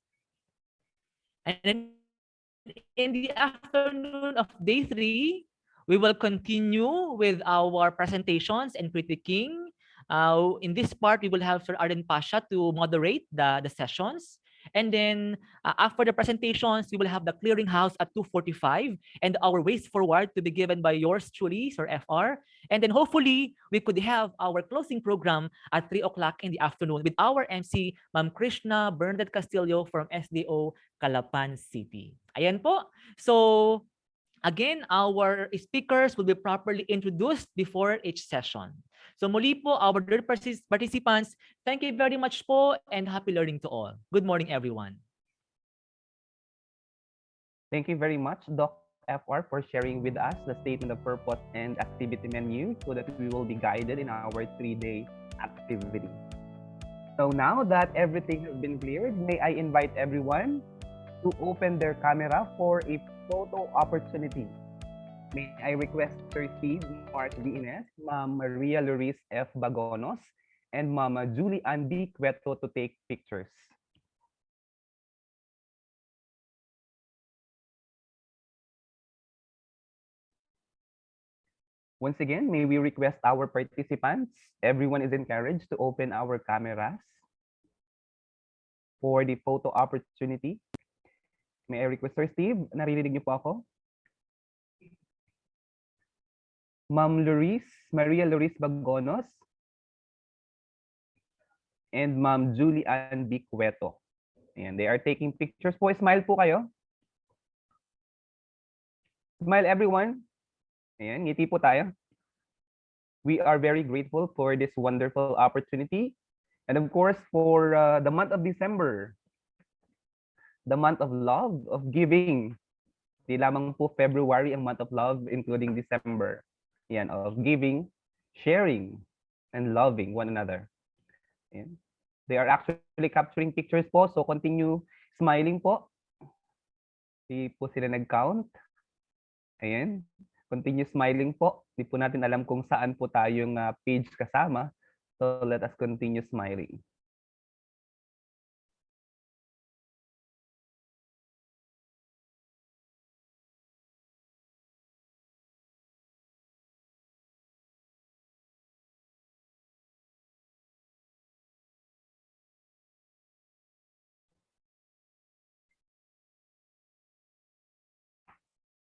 [SPEAKER 14] And then in the afternoon of day 3, we will continue with our presentations and critiquing. In this part, we will have Sir Arden Pasha to moderate the sessions. And then after the presentations, we will have the clearinghouse at 2:45 and our ways forward to be given by yours truly, Sir FR. And then hopefully we could have our closing program at 3 o'clock in the afternoon with our MC, Ma'am Krishna Bernadette Castillo from SDO Calapan City. Ayan po. So again, our speakers will be properly introduced before each session. So muli po, our dear participants, thank you very much po and happy learning to all. Good morning, everyone.
[SPEAKER 1] Thank you very much, Doc FR, for sharing with us the statement of purpose and activity menu so that we will be guided in our 3-day activity. So now that everything has been cleared, may I invite everyone to open their camera for a photo opportunity. May I request Sir Steve Mark Ines, Ma'am Maria Luris F. Bagonos, and Mama Julie Ann B. Cueto to take pictures. Once again, may we request our participants, everyone is encouraged to open our cameras for the photo opportunity. May I request Sir Steve, naririnig niyo po ako? Ma'am Maria Luris Bagonos, and Ma'am Julie Ann B. Cueto. And they are taking pictures po. Smile po kayo. Smile everyone. Ayan, ngiti po tayo. We are very grateful for this wonderful opportunity. And of course, for the month of December, the month of love, of giving. Di lamang po February ang month of love, including December. Yan, of giving, sharing, and loving one another. Yan. They are actually capturing pictures po, so continue smiling po. Di po sila nag-count. Ayan. Continue smiling po. Di po natin alam kung saan po tayong page kasama. So let us continue smiling.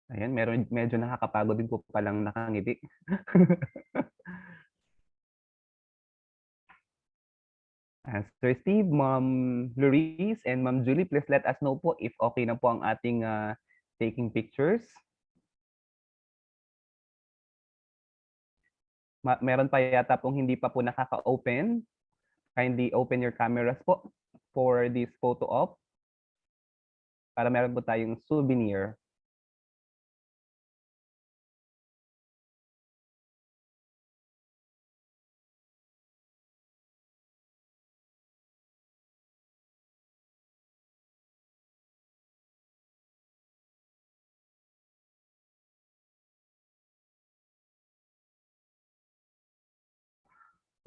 [SPEAKER 1] Ayan, medyo nakakapagod din po palang nakangiti. Sir Steve, Ma'am Luis, and Ma'am Julie, please let us know po if okay na po ang ating taking pictures. Meron pa yata pong hindi pa po nakaka-open. Kindly open your cameras po for this photo op. Para meron po tayong souvenir.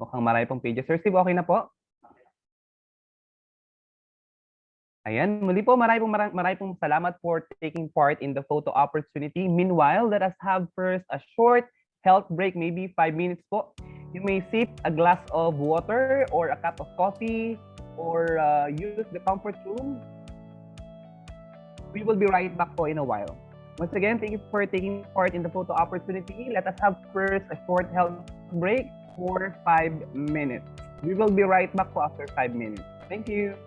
[SPEAKER 1] Mukhang marami pong pages. Sir Steve, okay na po? Ayan, muli po marami pong salamat for taking part in the photo opportunity. Meanwhile, let us have first a short health break, maybe 5 minutes po. You may sip a glass of water or a cup of coffee or use the comfort room. We will be right back po in a while. Once again, thank you for taking part in the photo opportunity. Let us have first a short health break for 5 minutes. We will be right back po after 5 minutes. Thank you.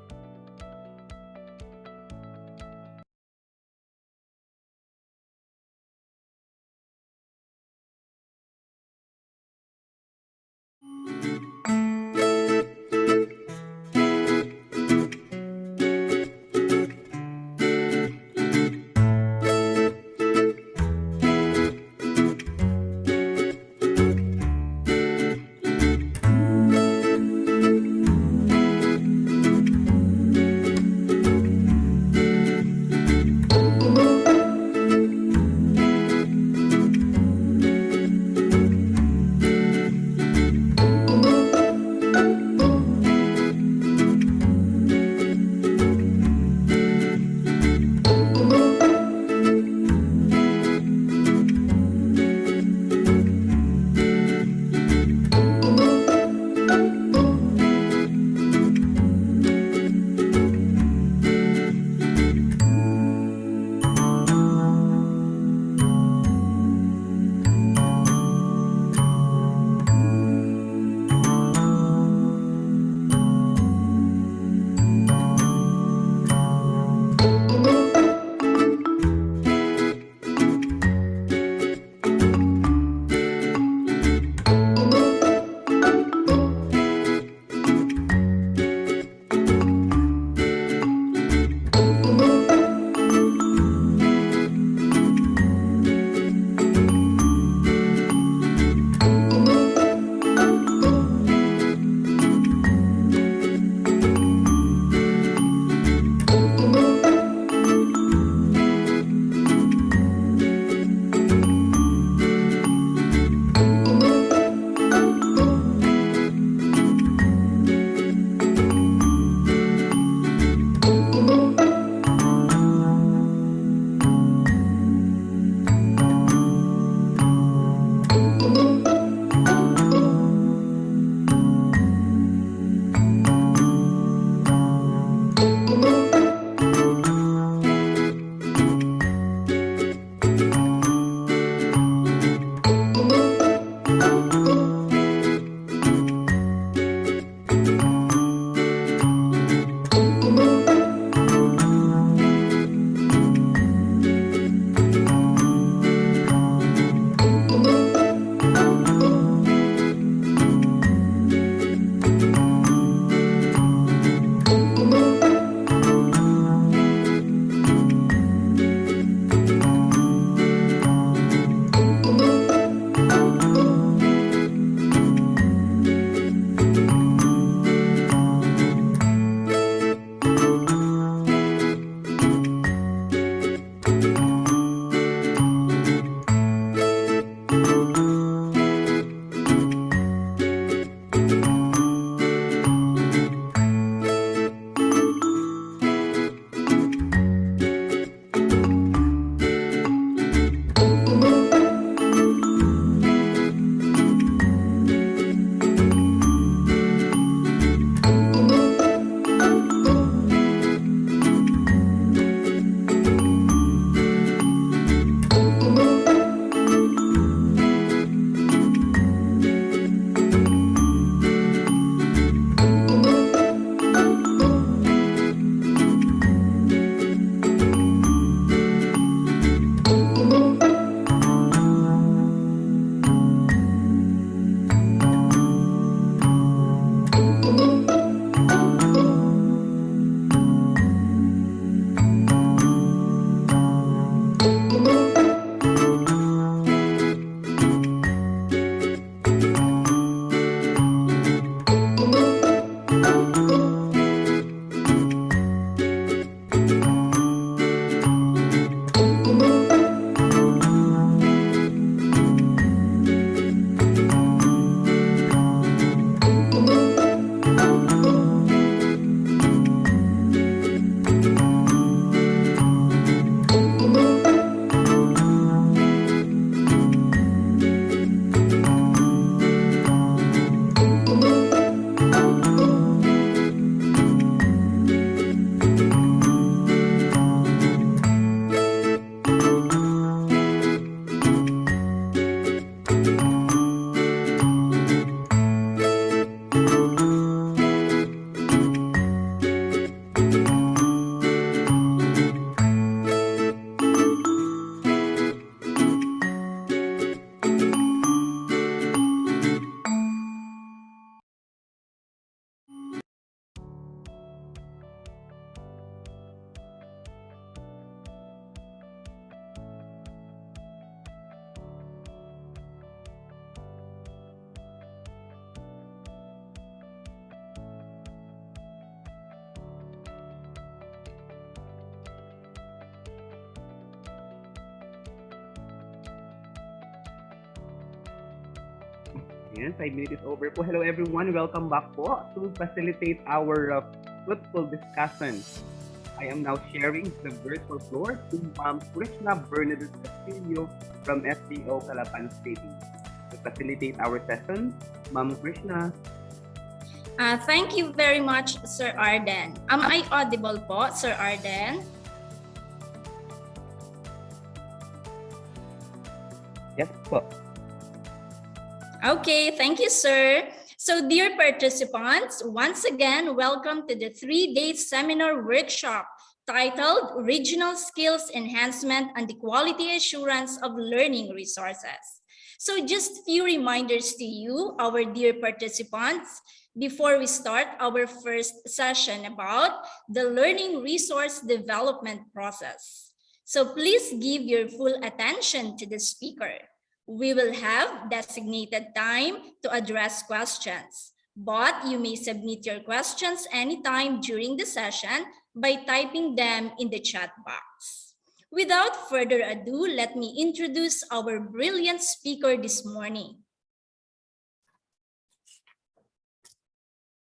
[SPEAKER 1] Ayan, 5 minutes is over po. Hello everyone, welcome back po to facilitate our fruitful discussion. I am now sharing the virtual floor to Ma'am Krishna Bernadette Castillo from SDO Calapan City. To facilitate our session, Ma'am Krishna.
[SPEAKER 15] Thank you very much, Sir Arden. Am I audible po, Sir Arden?
[SPEAKER 1] Yes po.
[SPEAKER 15] Okay, thank you, sir. So, dear participants, once again, welcome to the 3-day seminar workshop titled Regional Skills Enhancement and the Quality Assurance of Learning Resources. So, just few reminders to you, our dear participants, before we start our first session about the learning resource development process. So, please give your full attention to the speaker. We will have designated time to address questions, but you may submit your questions anytime during the session by typing them in the chat box. Without further ado, let me introduce our brilliant speaker this morning.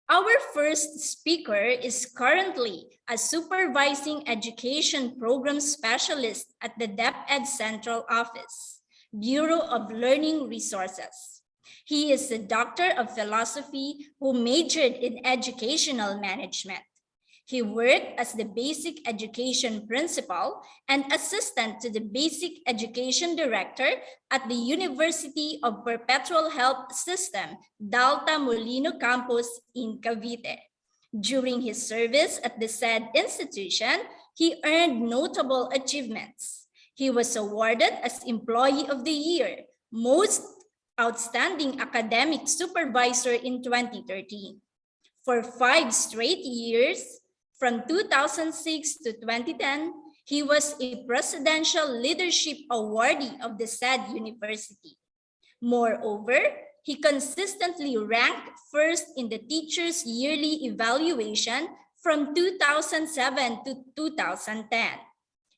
[SPEAKER 15] Our first speaker is currently a supervising education program specialist at the DepEd Central Office, Bureau of Learning Resources. He is a doctor of philosophy who majored in educational management. He worked as the basic education principal and assistant to the basic education director at the University of Perpetual Health System, Dalta Molino Campus in Cavite. During his service at the said institution, he earned notable achievements. He was awarded as Employee of the Year, Most Outstanding Academic Supervisor in 2013. For 5 straight years, from 2006 to 2010, he was a Presidential Leadership Awardee of the said university. Moreover, he consistently ranked first in the Teachers' Yearly Evaluation from 2007 to 2010.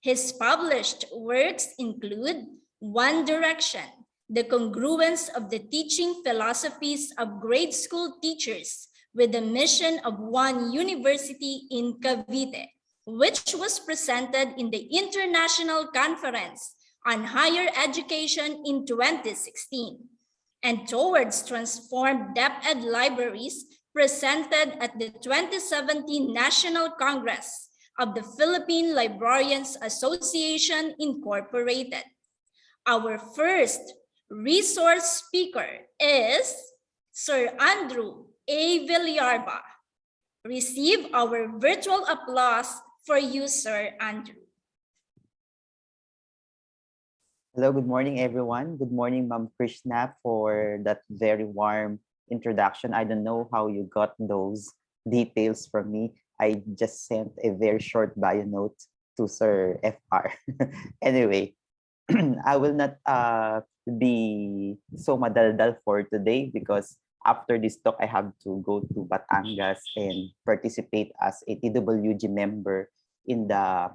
[SPEAKER 15] His published works include One Direction, The Congruence of the Teaching Philosophies of Grade School Teachers with the Mission of One University in Cavite, which was presented in the International Conference on Higher Education in 2016, and Towards Transformed DepEd Libraries, presented at the 2017 National Congress of the Philippine Librarians Association Incorporated. Our first resource speaker is Sir Andrew A. Villarba. Receive our virtual applause for you, Sir Andrew.
[SPEAKER 16] Hello, good morning, everyone. Good morning, Ma'am Krishna, for that very warm introduction. I don't know how you got those details from me. I just sent a very short bio note to Sir FR. Anyway, I will not be so madaldal for today because after this talk, I have to go to Batangas and participate as a TWG member in the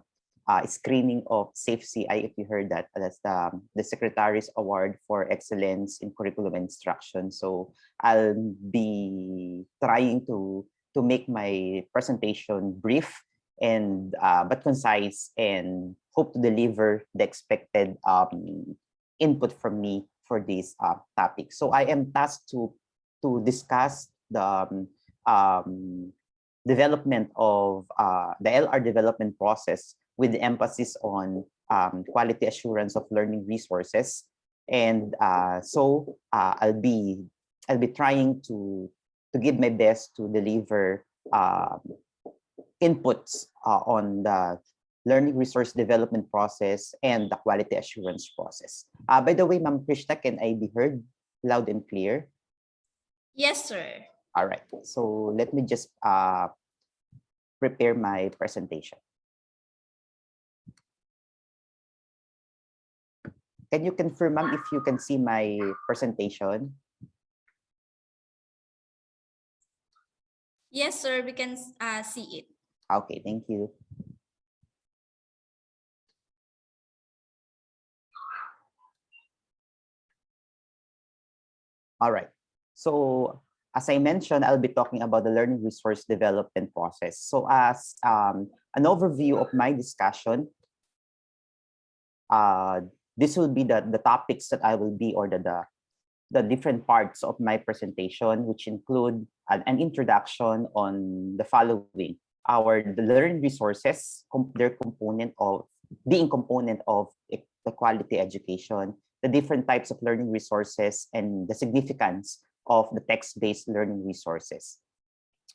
[SPEAKER 16] screening of Safe CI, if you heard that. That's the Secretary's Award for Excellence in Curriculum Instruction. So I'll be trying to make my presentation brief and but concise, and hope to deliver the expected input from me for this topic. So I am tasked to discuss the development of the LR development process with the emphasis on quality assurance of learning resources, and so I'll be trying to give my best to deliver inputs on the learning resource development process and the quality assurance process. By the way, Ma'am Krishna, can I be heard loud and clear?
[SPEAKER 15] Yes, sir.
[SPEAKER 16] All right. So let me just prepare my presentation. Can you confirm, ma'am, if you can see my presentation?
[SPEAKER 15] Yes, sir, we can see it.
[SPEAKER 16] Okay, thank you. All right. So as I mentioned, I'll be talking about the learning resource development process. So as an overview of my discussion, this will be the topics that I will be, or the different parts of my presentation, which include an introduction on the following: the learning resources, their component of being component of the quality education, the different types of learning resources, and the significance of the text-based learning resources.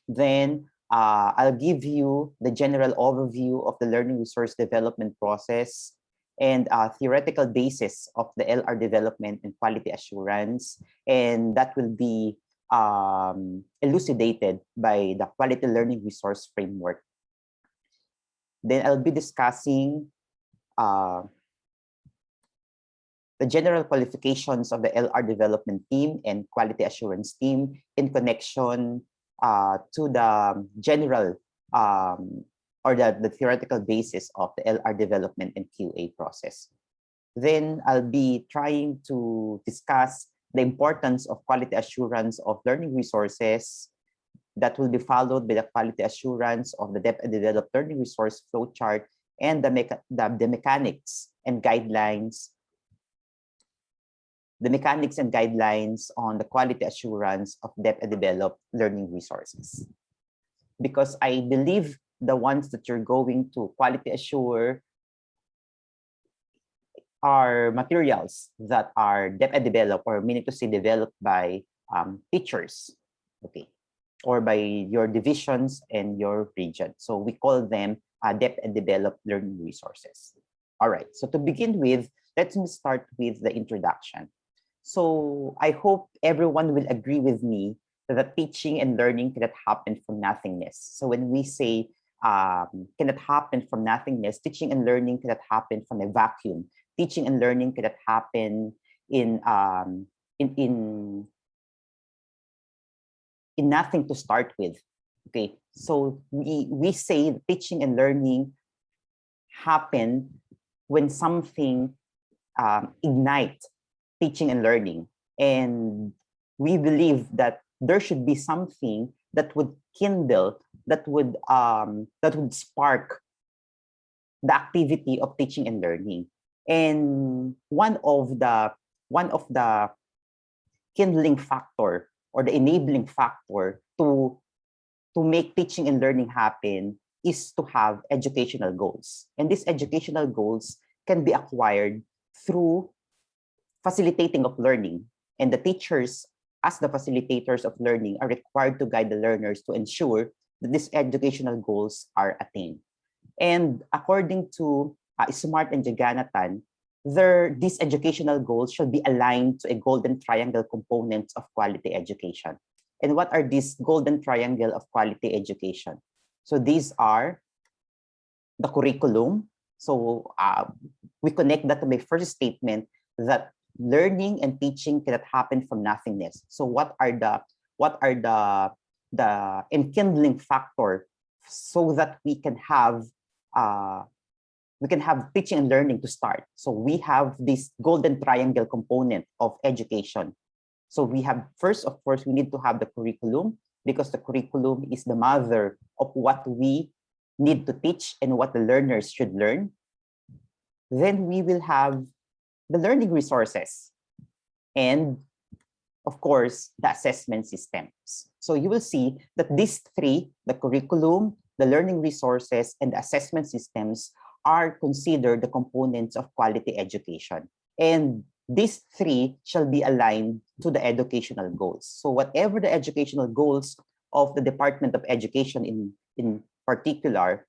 [SPEAKER 16] Then I'll give you the general overview of the learning resource development process and theoretical basis of the LR development and quality assurance. And that will be elucidated by the quality learning resource framework. Then I'll be discussing the general qualifications of the LR development team and quality assurance team in connection to the general or the theoretical basis of the LR development and QA process. Then I'll be trying to discuss the importance of quality assurance of learning resources. That will be followed by the quality assurance of the developed learning resource flowchart and the mechanics and guidelines. The mechanics and guidelines on the quality assurance of developed learning resources. Because I believe the ones that you're going to quality assure are materials that are developed, or meaning to say developed by teachers, okay, or by your divisions and your region. So we call them developed learning resources. All right, so to begin with, let me start with the introduction. So I hope everyone will agree with me that teaching and learning cannot happen from nothingness. So when we say cannot happen from nothingness, teaching and learning cannot happen from a vacuum. Teaching and learning cannot happen in nothing to start with. Okay, so we say teaching and learning happen when something ignites teaching and learning, and we believe that there should be something that would kindle, that would spark the activity of teaching and learning. And one of the kindling factor or the enabling factor to make teaching and learning happen is to have educational goals. And these educational goals can be acquired through facilitating of learning. And the teachers, as the facilitators of learning, are required to guide the learners to ensure that these educational goals are attained. And according to Smart and Jagannathan, these educational goals should be aligned to a golden triangle components of quality education. And what are these golden triangle of quality education? So these are the curriculum. So we connect that to my first statement that learning and teaching cannot happen from nothingness. So what are the enkindling factor so that we can have teaching and learning to start? So we have this golden triangle component of education. So we have, first, of course, we need to have the curriculum, because the curriculum is the mother of what we need to teach and what the learners should learn. Then we will have the learning resources and, of course, the assessment systems. So you will see that these three, the curriculum, the learning resources, and the assessment systems, are considered the components of quality education. And these three shall be aligned to the educational goals. So whatever the educational goals of the Department of Education in particular,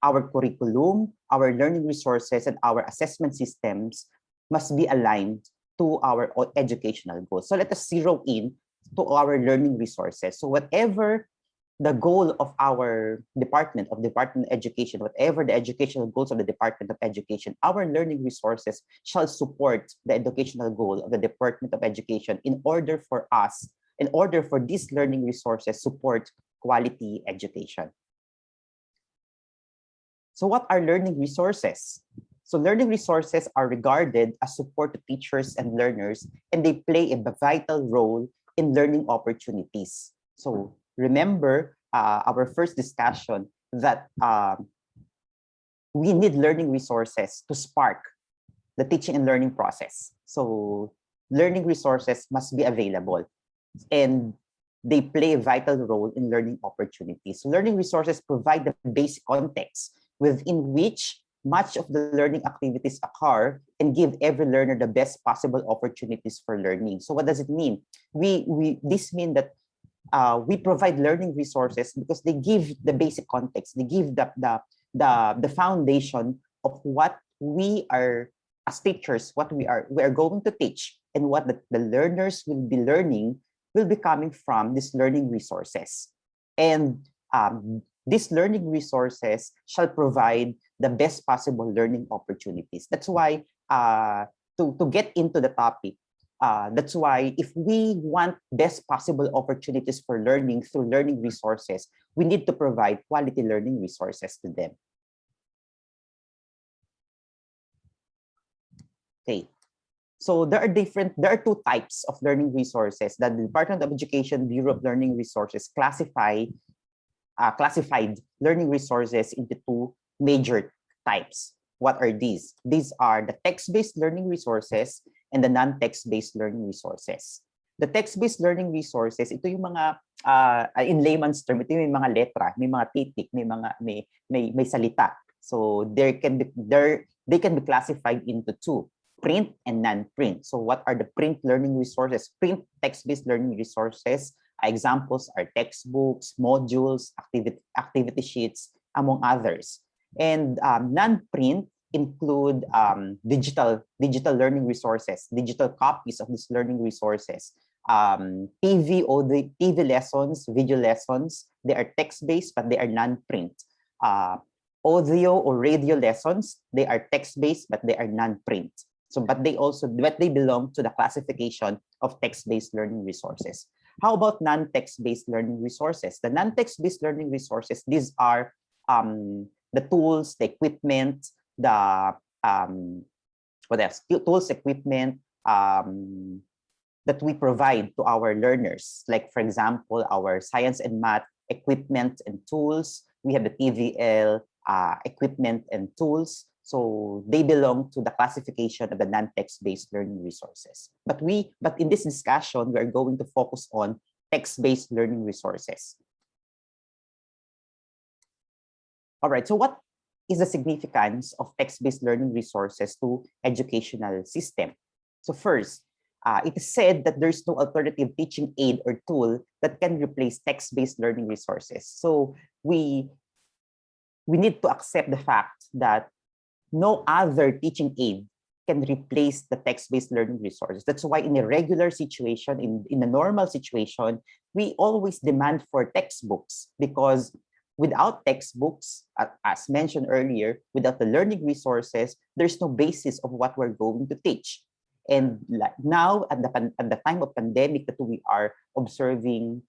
[SPEAKER 16] our curriculum, our learning resources, and our assessment systems must be aligned to our educational goals. So let us zero in to our learning resources. So whatever the goal of our Department of Education, whatever the educational goals of the Department of Education, our learning resources shall support the educational goal of the Department of Education in order for these learning resources support quality education. So what are learning resources? So learning resources are regarded as support to teachers and learners, and they play a vital role in learning opportunities. So remember our first discussion that we need learning resources to spark the teaching and learning process. So learning resources must be available, and they play a vital role in learning opportunities. So learning resources provide the basic context within which much of the learning activities occur and give every learner the best possible opportunities for learning. So what does it mean? This means that we provide learning resources because they give the basic context. They give the foundation of what we are as teachers, what we are going to teach, and what the learners will be learning will be coming from these learning resources. And these learning resources shall provide the best possible learning opportunities. That's why to get into the topic, that's why if we want best possible opportunities for learning through learning resources, we need to provide quality learning resources to them. Okay, so there are two types of learning resources that the Department of Education Bureau of Learning Resources classified learning resources into two major types. What are these? These are the text-based learning resources and the non-text-based learning resources. The text-based learning resources, ito yung mga in layman's term, ito yung mga letra, may mga titik, may salita. So they can be classified into two: print and non-print. So what are the print learning resources? Print text-based learning resources. Examples are textbooks, modules, activity sheets, among others. And non-print include digital learning resources, digital copies of these learning resources. TV lessons, video lessons, they are text-based, but they are non-print. Audio or radio lessons, they are text-based, but they are non-print. So, but they belong to the classification of text-based learning resources. How about non-text-based learning resources? The non-text-based learning resources, these are the tools, the equipment, the what else? Tools, equipment that we provide to our learners. Like, for example, our science and math equipment and tools. We have the TVL equipment and tools. So they belong to the classification of the non-text-based learning resources. But in this discussion, we are going to focus on text-based learning resources. All right, so what is the significance of text-based learning resources to educational system? So first, it is said that there's no alternative teaching aid or tool that can replace text-based learning resources. So we need to accept the fact that no other teaching aid can replace the text-based learning resources. That's why in a regular situation, in a normal situation, we always demand for textbooks, because without textbooks, as mentioned earlier, without the learning resources, there's no basis of what we're going to teach. And now, at the time of pandemic that we are observing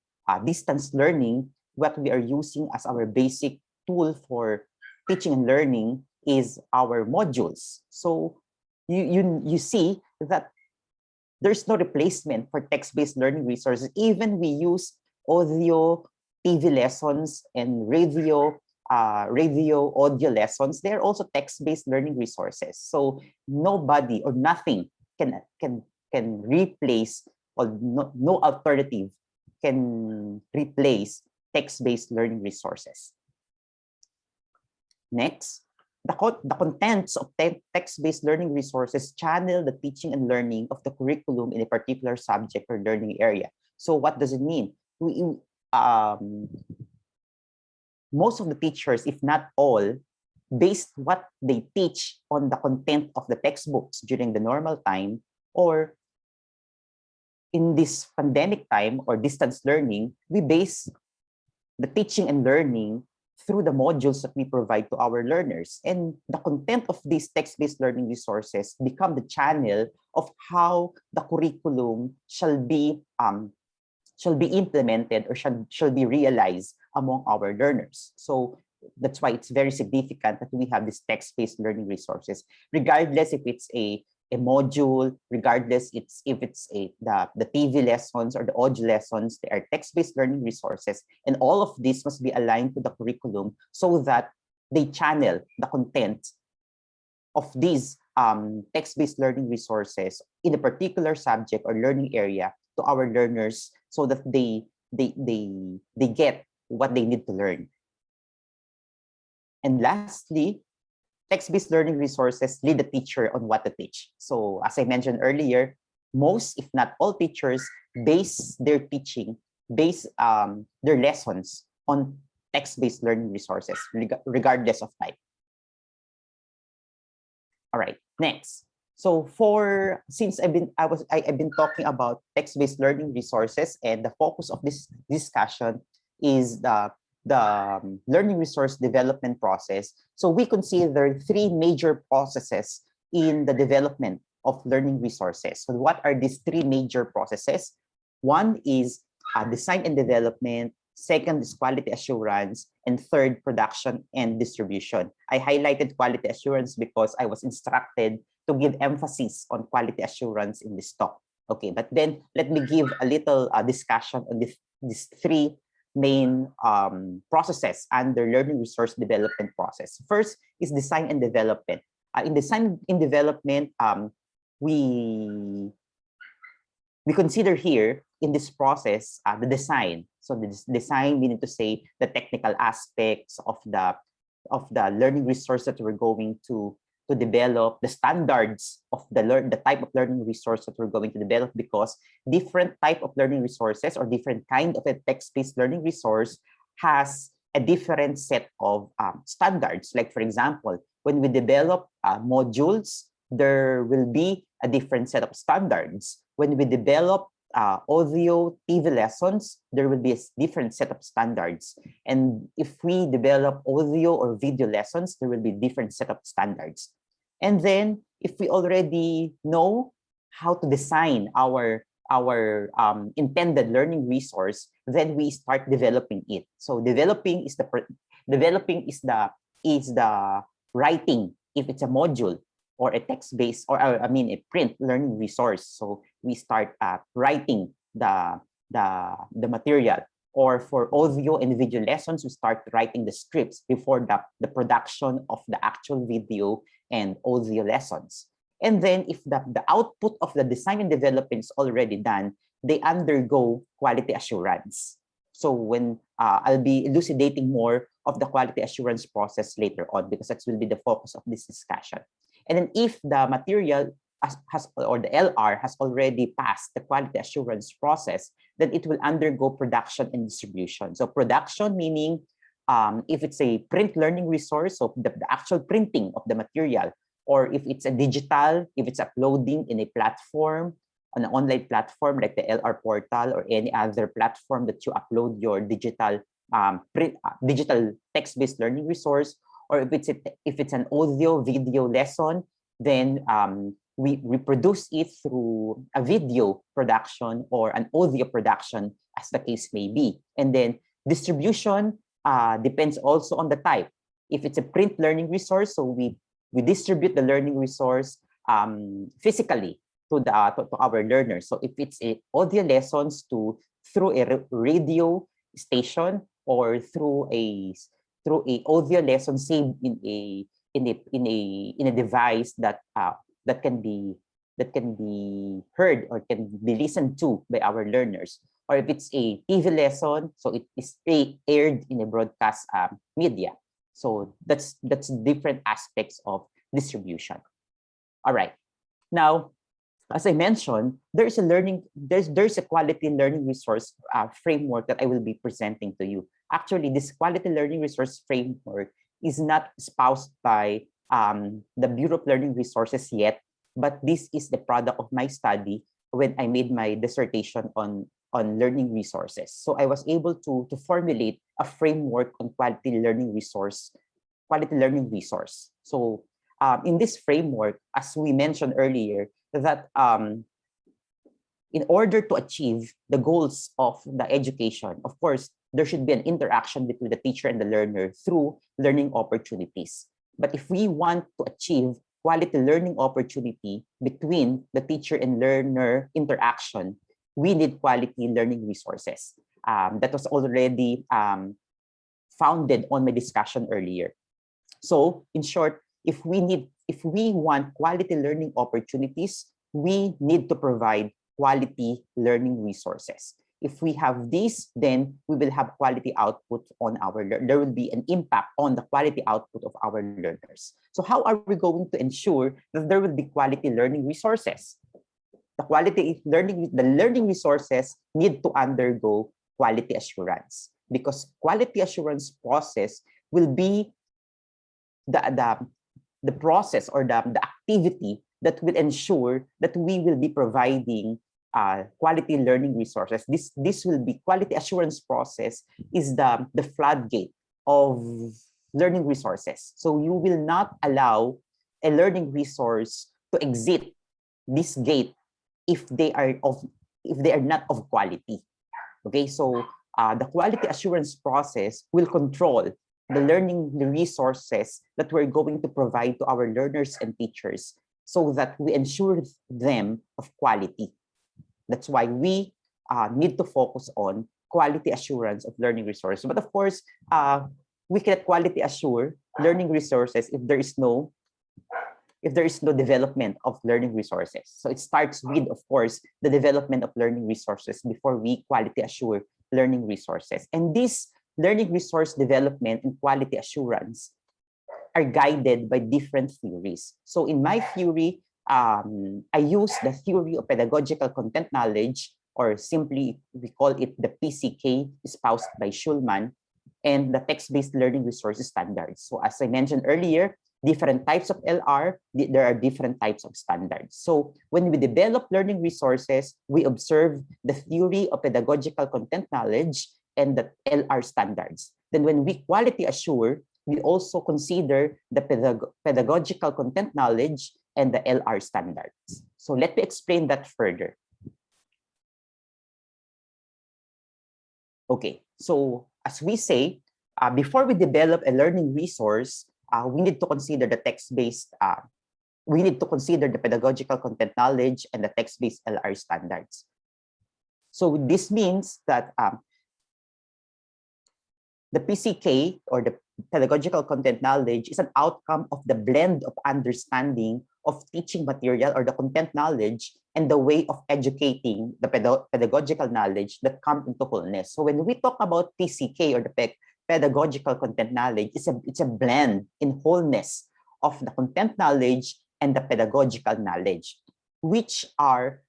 [SPEAKER 16] distance learning, what we are using as our basic tool for teaching and learning is our modules. So you see that there's no replacement for text-based learning resources. Even we use audio, TV lessons, and radio audio lessons. They're also text-based learning resources. So nobody or nothing can replace, or no alternative can replace text-based learning resources. Next, the contents of text-based learning resources channel the teaching and learning of the curriculum in a particular subject or learning area. So what does it mean? Most of the teachers, if not all, based what they teach on the content of the textbooks during the normal time, or in this pandemic time or distance learning, we base the teaching and learning through the modules that we provide to our learners. And the content of these text-based learning resources become the channel of how the curriculum shall be implemented or shall be realized among our learners. So that's why it's very significant that we have these text-based learning resources, regardless if it's a a module, regardless if it's the TV lessons or the audio lessons, they are text-based learning resources. And all of this must be aligned to the curriculum so that they channel the content of these text-based learning resources in a particular subject or learning area to our learners so that they get what they need to learn. And lastly, text-based learning resources lead the teacher on what to teach. So as I mentioned earlier, most, if not all teachers, base their teaching, their lessons on text-based learning resources, regardless of type. All right, next. So since I've been talking about text-based learning resources, and the focus of this discussion is the learning resource development process. So we consider three major processes in the development of learning resources. So what are these three major processes? One is design and development, second is quality assurance, and third, production and distribution. I highlighted quality assurance because I was instructed to give emphasis on quality assurance in this talk. Okay, but then let me give a little discussion on these three main processes under learning resource development process. First is design and development. In design and development, we consider here in this process the design. So the design, meaning to say the technical aspects of the learning resource that we're going to develop, the standards of the type of learning resource that we're going to develop, because different type of learning resources or different kind of a text-based learning resource has a different set of standards. Like for example, when we develop modules, there will be a different set of standards. When we develop audio TV lessons, there will be a different set of standards. And if we develop audio or video lessons, there will be different set of standards. And then if we already know how to design our intended learning resource, then we start developing it. So developing is the writing if it's a module, or a text-based, or a print learning resource. So we start writing the material. Or for audio and video lessons, we start writing the scripts before the production of the actual video and audio lessons. And then if the output of the design and development is already done, they undergo quality assurance. So when I'll be elucidating more of the quality assurance process later on, because that will be the focus of this discussion. And then if the material or the LR has already passed the quality assurance process, then it will undergo production and distribution. So production meaning if it's a print learning resource, so the actual printing of the material, or if it's a digital, if it's uploading in a platform, on an online platform like the LR portal or any other platform that you upload your digital digital text-based learning resource, or if it's an audio video lesson, then we reproduce it through a video production or an audio production, as the case may be. And then distribution depends also on the type. If it's a print learning resource, so we distribute the learning resource physically to our learners. So if it's a audio lessons through a radio station, or through a audio lesson saved in a device that can be heard or can be listened to by our learners, or if it's a TV lesson, so it is aired in a broadcast media. So that's different aspects of distribution. All right. Now, as I mentioned, there's a quality learning resource framework that I will be presenting to you. Actually, this quality learning resource framework is not espoused by the Bureau of Learning Resources yet, but this is the product of my study when I made my dissertation on learning resources. So I was able to formulate a framework on quality learning resource. So in this framework, as we mentioned earlier, that in order to achieve the goals of the education, of course, there should be an interaction between the teacher and the learner through learning opportunities. But if we want to achieve quality learning opportunity between the teacher and learner interaction, we need quality learning resources. That was already founded on my discussion earlier. So in short, if we want quality learning opportunities, we need to provide quality learning resources. If we have these, then we will have quality output on our there will be an impact on the quality output of our learners. So how are we going to ensure that there will be quality learning resources? The learning resources need to undergo quality assurance, because quality assurance process will be the process or the activity that will ensure that we will be providing quality learning resources. This will be quality assurance process is the floodgate of learning resources. So you will not allow a learning resource to exit this gate if they are not of quality. Okay, so the quality assurance process will control the learning resources that we're going to provide to our learners and teachers so that we ensure them of quality. That's why we need to focus on quality assurance of learning resources. But of course, we cannot quality assure learning resources if there is no development of learning resources. So it starts with, of course, the development of learning resources before we quality assure learning resources. And this learning resource development and quality assurance are guided by different theories. So in my theory, I use the theory of pedagogical content knowledge, or simply we call it the PCK, espoused by Schulman, and the text-based learning resources standards. So as I mentioned earlier, different types of LR, there are different types of standards. So when we develop learning resources, we observe the theory of pedagogical content knowledge and the LR standards. Then when we quality assure, we also consider the pedagogical content knowledge and the LR standards. So let me explain that further. Okay, so as we say, before we develop a learning resource, we need to consider the text-based, we need to consider the pedagogical content knowledge and the text-based LR standards. So this means that the PCK, or the pedagogical content knowledge, is an outcome of the blend of understanding of teaching material or the content knowledge and the way of educating the pedagogical knowledge that come into wholeness. So when we talk about PCK, or the pedagogical content knowledge, it's a blend in wholeness of the content knowledge and the pedagogical knowledge, which are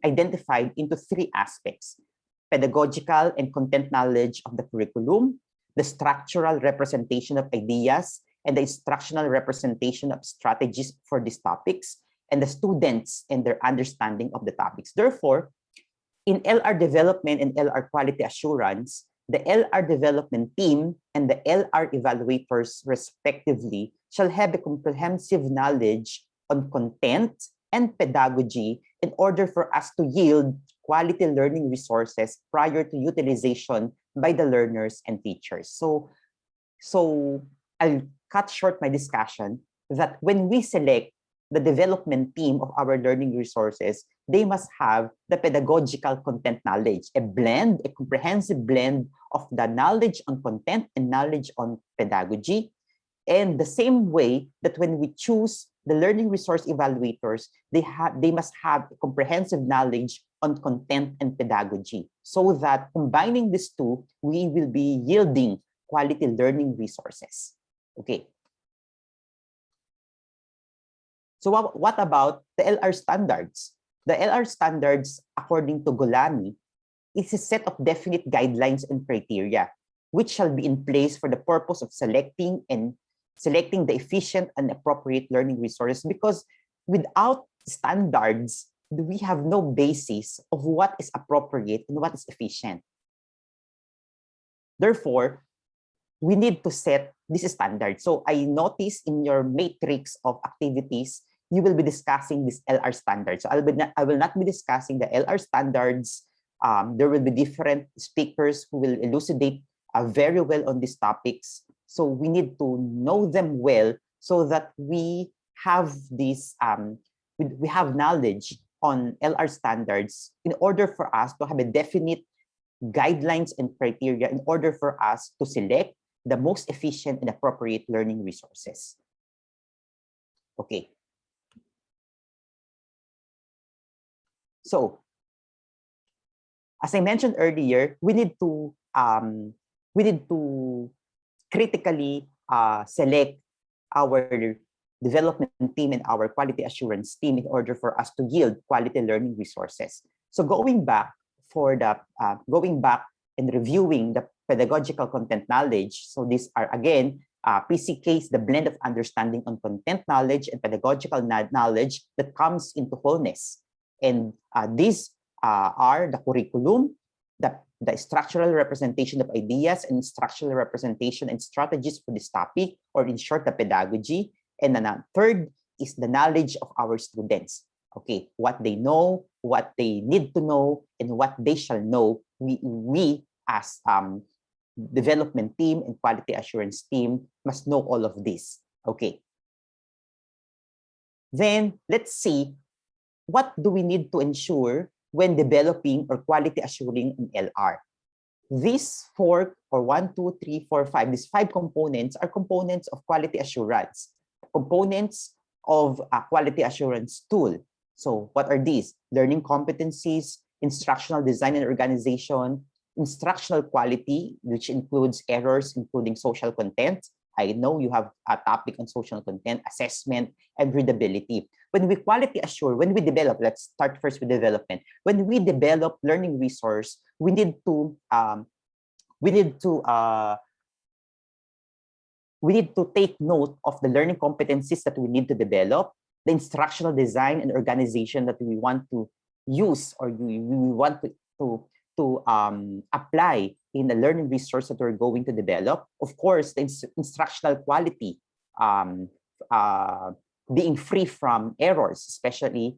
[SPEAKER 16] identified into three aspects: pedagogical and content knowledge of the curriculum, the structural representation of ideas, and the instructional representation of strategies for these topics, and the students and their understanding of the topics. Therefore, in LR development and LR quality assurance, the LR development team and the LR evaluators, respectively, shall have a comprehensive knowledge on content and pedagogy in order for us to yield quality learning resources prior to utilization by the learners and teachers. So I'll cut short my discussion that when we select the development team of our learning resources, they must have the pedagogical content knowledge, a comprehensive blend of the knowledge on content and knowledge on pedagogy. And the same way that when we choose the learning resource evaluators, they must have a comprehensive knowledge on content and pedagogy, so that combining these two, we will be yielding quality learning resources. Okay. So what about the LR standards? The LR standards, according to Golani, is a set of definite guidelines and criteria, which shall be in place for the purpose of selecting the efficient and appropriate learning resources, because without standards, we have no basis of what is appropriate and what is efficient. Therefore, we need to set this standard. So I notice in your matrix of activities, you will be discussing this LR standard. So I will not be discussing the LR standards. There will be different speakers who will elucidate very well on these topics. So we need to know them well so that we have this, we have knowledge on LR standards in order for us to have a definite guidelines and criteria in order for us to select the most efficient and appropriate learning resources. Okay. So, as I mentioned earlier, we need to critically select our development team and our quality assurance team in order for us to yield quality learning resources. So going back and reviewing the pedagogical content knowledge. So these are again PCKs, the blend of understanding on content knowledge and pedagogical knowledge that comes into wholeness. And these are the curriculum, the structural representation of ideas and structural representation and strategies for this topic, or in short, the pedagogy. And then third is the knowledge of our students. Okay, what they know, what they need to know, and what they shall know. We as development team and quality assurance team must know all of this. Okay. Then let's see, what do we need to ensure when developing or quality assuring an LR? These four, or 1, 2, 3, 4, 5, these 5 components are components of quality assurance, components of a quality assurance tool. So what are these? Learning competencies, instructional design and organization, instructional quality, which includes errors, including social content. I know you have a topic on social content, assessment, and readability. When we quality assure, when we develop, let's start first with development. When we develop learning resource, we need to take note of the learning competencies that we need to develop, the instructional design and organization that we want to use, or we want to apply in the learning resource that we're going to develop. Of course, the instructional quality, being free from errors, especially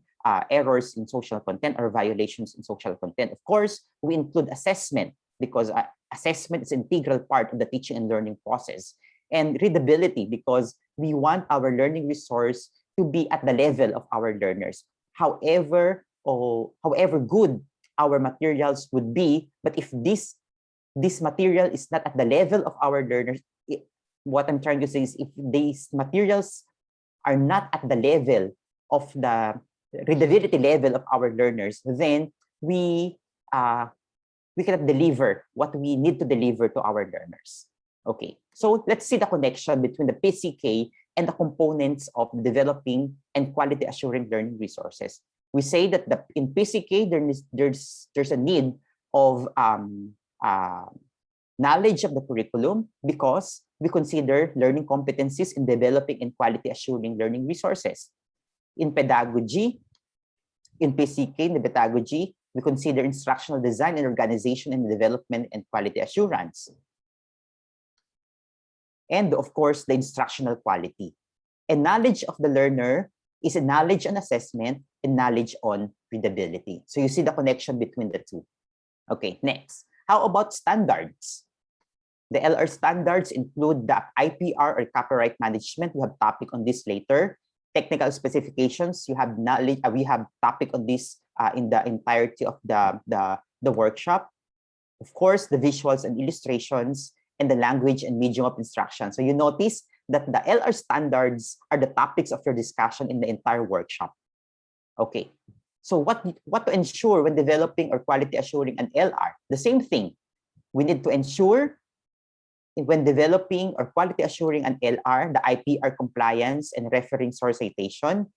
[SPEAKER 16] errors in social content or violations in social content. Of course, we include assessment, because assessment is an integral part of the teaching and learning process. And readability, because we want our learning resource to be at the level of our learners. However good our materials would be, but if this material is not at the level of our learners, what I'm trying to say is, if these materials are not at the level of the readability level of our learners, then we cannot deliver what we need to deliver to our learners. Okay, so let's see the connection between the PCK and the components of developing and quality assuring learning resources. We say that in PCK, there's a need of knowledge of the curriculum, because we consider learning competencies in developing and quality assuring learning resources. In pedagogy, in PCK, in the pedagogy, we consider instructional design and organization and development and quality assurance. And of course, the instructional quality. And knowledge of the learner is a knowledge on assessment and knowledge on readability. So you see the connection between the two. Okay, next. How about standards? The LR standards include the IPR, or copyright management. We have topic on this later. Technical specifications, you have knowledge. We have topic on this in the entirety of the workshop. Of course, the visuals and illustrations, and the language and medium of instruction. So you notice that the LR standards are the topics of your discussion in the entire workshop. Okay, so what to ensure when developing or quality assuring an LR? The same thing. We need to ensure when developing or quality assuring an LR, the IPR compliance and referring source citation,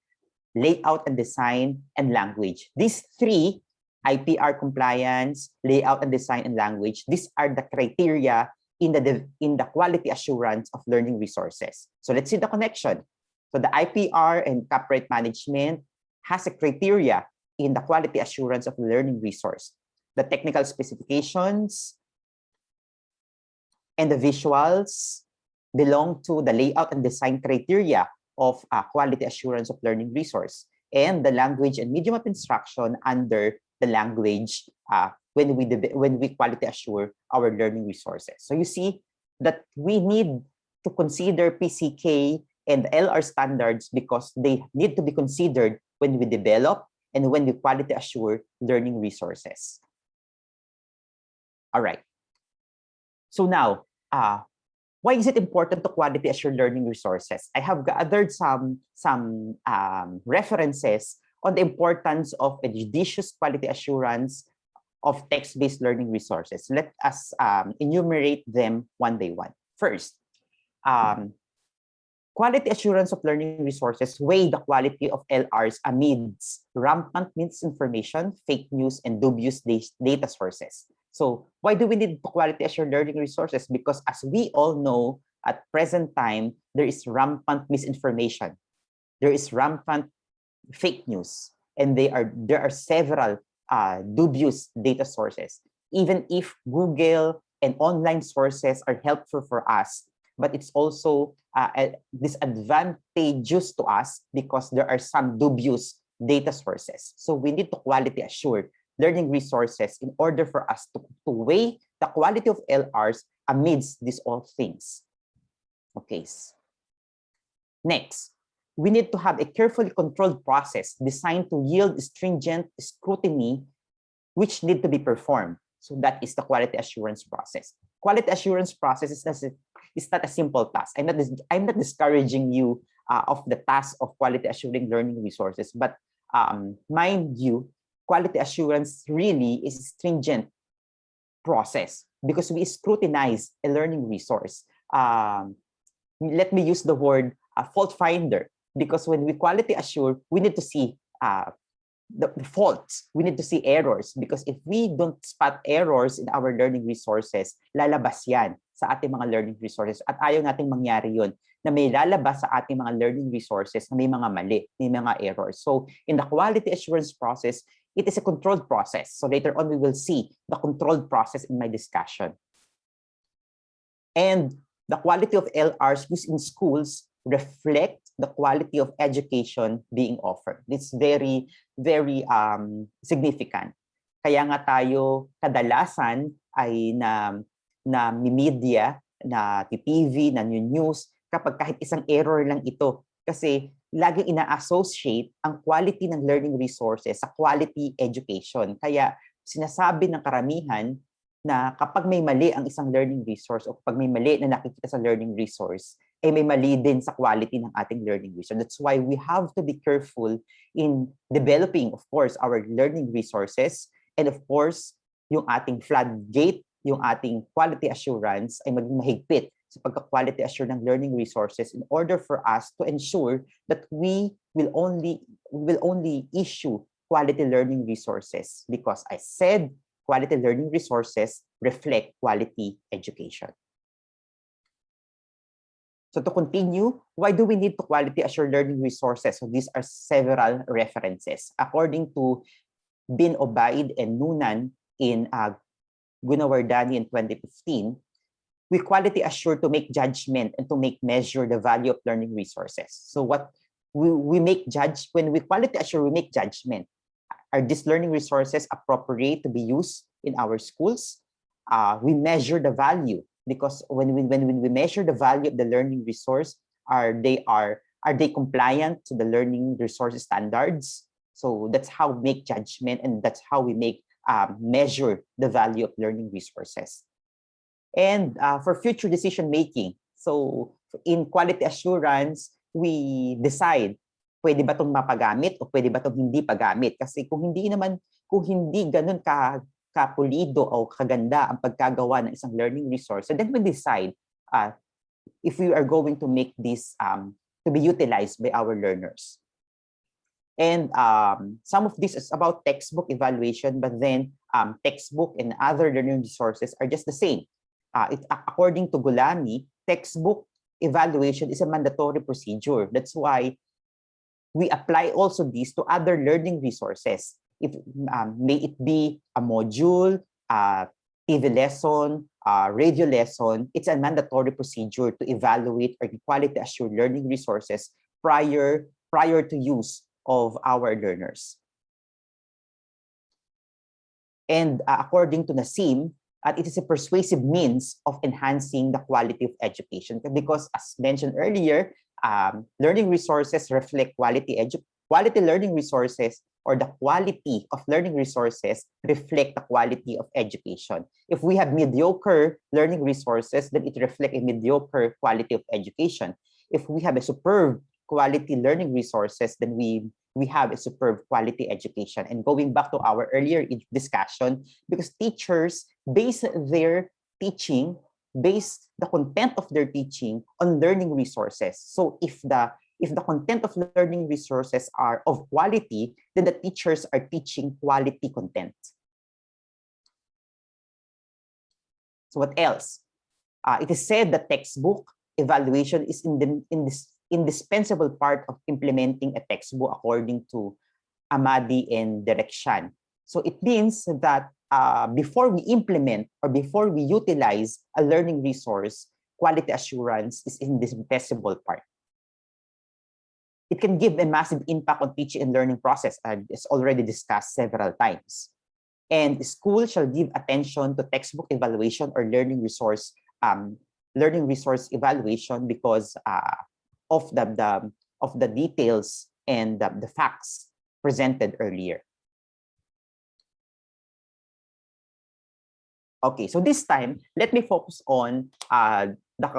[SPEAKER 16] layout and design, and language. These three, IPR compliance, layout and design, and language, these are the criteria in the quality assurance of learning resources. So let's see the connection. So the IPR and copyright management has a criteria in the quality assurance of the learning resource. The technical specifications and the visuals belong to the layout and design criteria of quality assurance of learning resource, and the language and medium of instruction under the language when we quality assure our learning resources. So you see that we need to consider PCK and LR standards because they need to be considered when we develop and when we quality assure learning resources. All right. So now, why is it important to quality assure learning resources? I have gathered some references on the importance of a judicious quality assurance of text-based learning resources. Let us enumerate them one by one. First, quality assurance of learning resources weigh the quality of LRs amidst rampant misinformation, fake news, and dubious data sources. So why do we need quality assured learning resources? Because as we all know, at present time, there is rampant misinformation. There is rampant fake news, and there are several dubious data sources. Even if Google and online sources are helpful for us, but it's also disadvantageous to us because there are some dubious data sources. So we need to quality assure learning resources in order for us to weigh the quality of LRs amidst these all things. Okay. Next, we need to have a carefully controlled process designed to yield stringent scrutiny which need to be performed. So that is the quality assurance process. Quality assurance process is not a simple task. I'm not discouraging you of the task of quality assuring learning resources, but mind you, quality assurance really is a stringent process because we scrutinize a learning resource. Let me use the word fault finder, because when we quality assure, we need to see the faults. We need to see errors, because if we don't spot errors in our learning resources, lalabas yan sa ating mga learning resources. At ayaw nating mangyari yun, na may lalabas sa ating mga learning resources na may mga mali, may mga errors. So in the quality assurance process, it is a controlled process. So later on, we will see the controlled process in my discussion. And the quality of LRs used in schools reflect the quality of education being offered. It's very, very significant. Kaya nga tayo kadalasan ay na media, na TV, na news, kapag kahit isang error lang ito. Kasi laging ina-associate ang quality ng learning resources sa quality education. Kaya sinasabi ng karamihan na kapag may mali ang isang learning resource o kapag may mali na nakikita sa learning resource, ay may mali din sa quality ng ating learning resource. That's why we have to be careful in developing, of course, our learning resources, and of course, yung ating floodgate, yung ating quality assurance ay maging mahigpit sa pagka-quality assure ng learning resources in order for us to ensure that we will only issue quality learning resources, because I said quality learning resources reflect quality education. So to continue, why do we need to quality assure learning resources? So these are several references. According to Bin Obaid and Noonan in Gunawardani in 2015, we quality assure to make judgment and to make measure the value of learning resources. So what we make judge, when we quality assure, we make judgment. Are these learning resources appropriate to be used in our schools? We measure the value, because when we measure the value of the learning resource, are they compliant to the learning resource standards? So that's how we make judgment, and that's how we make measure the value of learning resources. And for future decision making, so in quality assurance, we decide, pwede ba itong mapagamit o pwede ba itong hindi pagamit? Kasi kung hindi ganun kapulido o kaganda ang pagkagawa ng isang learning resource, so then we decide if we are going to make this to be utilized by our learners. And some of this is about textbook evaluation, but then textbook and other learning resources are just the same. According to Gulami, textbook evaluation is a mandatory procedure. That's why we apply also this to other learning resources. If may it be a module, TV lesson, radio lesson, it's a mandatory procedure to evaluate or quality assure learning resources prior to use of our learners. And according to Nassim, it is a persuasive means of enhancing the quality of education, because as mentioned earlier, learning resources reflect quality learning resources, or the quality of learning resources reflect the quality of education. If we have mediocre learning resources, then it reflects a mediocre quality of education. If we have a superb quality learning resources, then we have a superb quality education. And going back to our earlier discussion, because teachers base their teaching, base the content of their teaching on learning resources. So if the content of learning resources are of quality, then the teachers are teaching quality content. So what else? It is said that textbook evaluation is indispensable part of implementing a textbook according to Amadi and Direction. So it means that before we implement or before we utilize a learning resource, quality assurance is indispensable part. It can give a massive impact on teaching and learning process, as already discussed several times. And school shall give attention to textbook evaluation or learning resource evaluation because of the details and the facts presented earlier. Okay, so this time, let me focus on the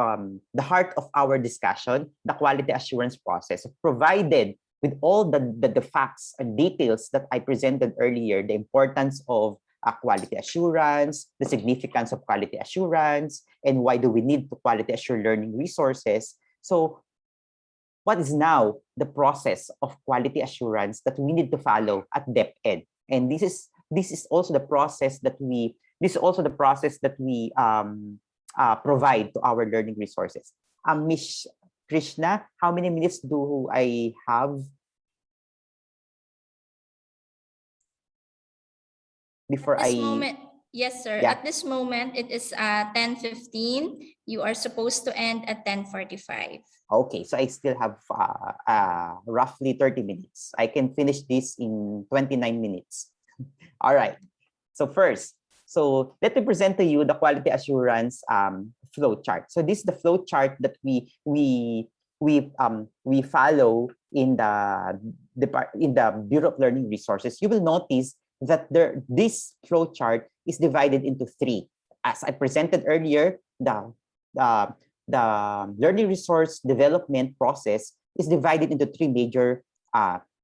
[SPEAKER 16] heart of our discussion, the quality assurance process, provided with all the facts and details that I presented earlier, the importance of quality assurance, the significance of quality assurance, and why do we need to quality assure learning resources. So what is now the process of quality assurance that we need to follow at DepEd? And this is also the process that we provide to our learning resources. Ms. Krishna, how many minutes do I have before
[SPEAKER 15] At this moment, yes, sir.
[SPEAKER 16] Yeah.
[SPEAKER 15] At this moment, it is 10:15. You are supposed to end at 10:45.
[SPEAKER 16] Okay, so I still have roughly 30 minutes. I can finish this in 29 minutes. All right. So first, let me present to you the quality assurance flow chart. So this is the flow chart that we follow in the Bureau of Learning Resources. You will notice that this flow chart is divided into three. As I presented earlier, the learning resource development process is divided into three major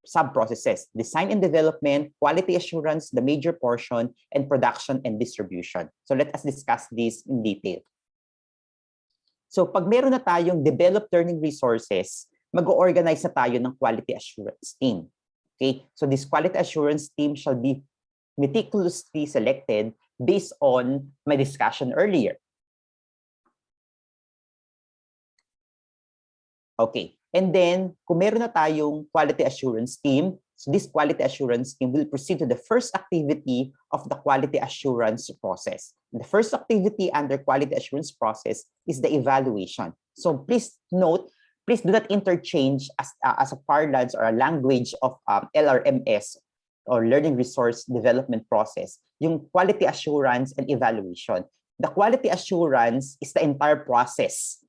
[SPEAKER 16] sub-processes: design and development, quality assurance, the major portion, and production and distribution. So let us discuss this in detail. So pag meron na tayong developed learning resources, mag-organize na tayo ng quality assurance team. Okay, so this quality assurance team shall be meticulously selected based on my discussion earlier. Okay, and then kung meron na tayong quality assurance team, so this quality assurance team will proceed to the first activity of the quality assurance process. The first activity under quality assurance process is the evaluation. So please note, please do not interchange as a parlance or a language of LRMS or learning resource development process, yung quality assurance and evaluation. The quality assurance is the entire process,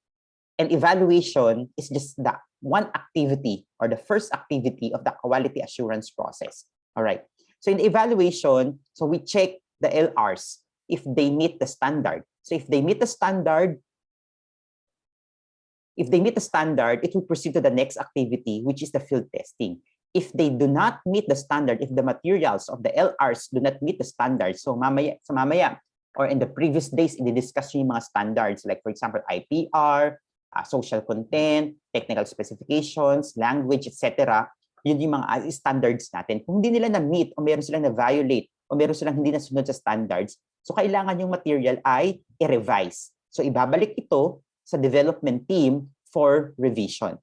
[SPEAKER 16] and evaluation is just the one activity or the first activity of the quality assurance process. All right. So in the evaluation, so we check the LRs if they meet the standard. So if they meet the standard, it will proceed to the next activity, which is the field testing. If they do not meet the standard, if the materials of the LRs do not meet the standard, so mamaya or in the previous days, i-discuss yung mga standards, like for example, IPR, social content, technical specifications, language, etc. Yun yung mga standards natin. Kung hindi nila na-meet o meron silang na-violate o meron silang hindi nasunod sa standards, so kailangan yung material ay i-revise. So ibabalik ito sa development team for revision.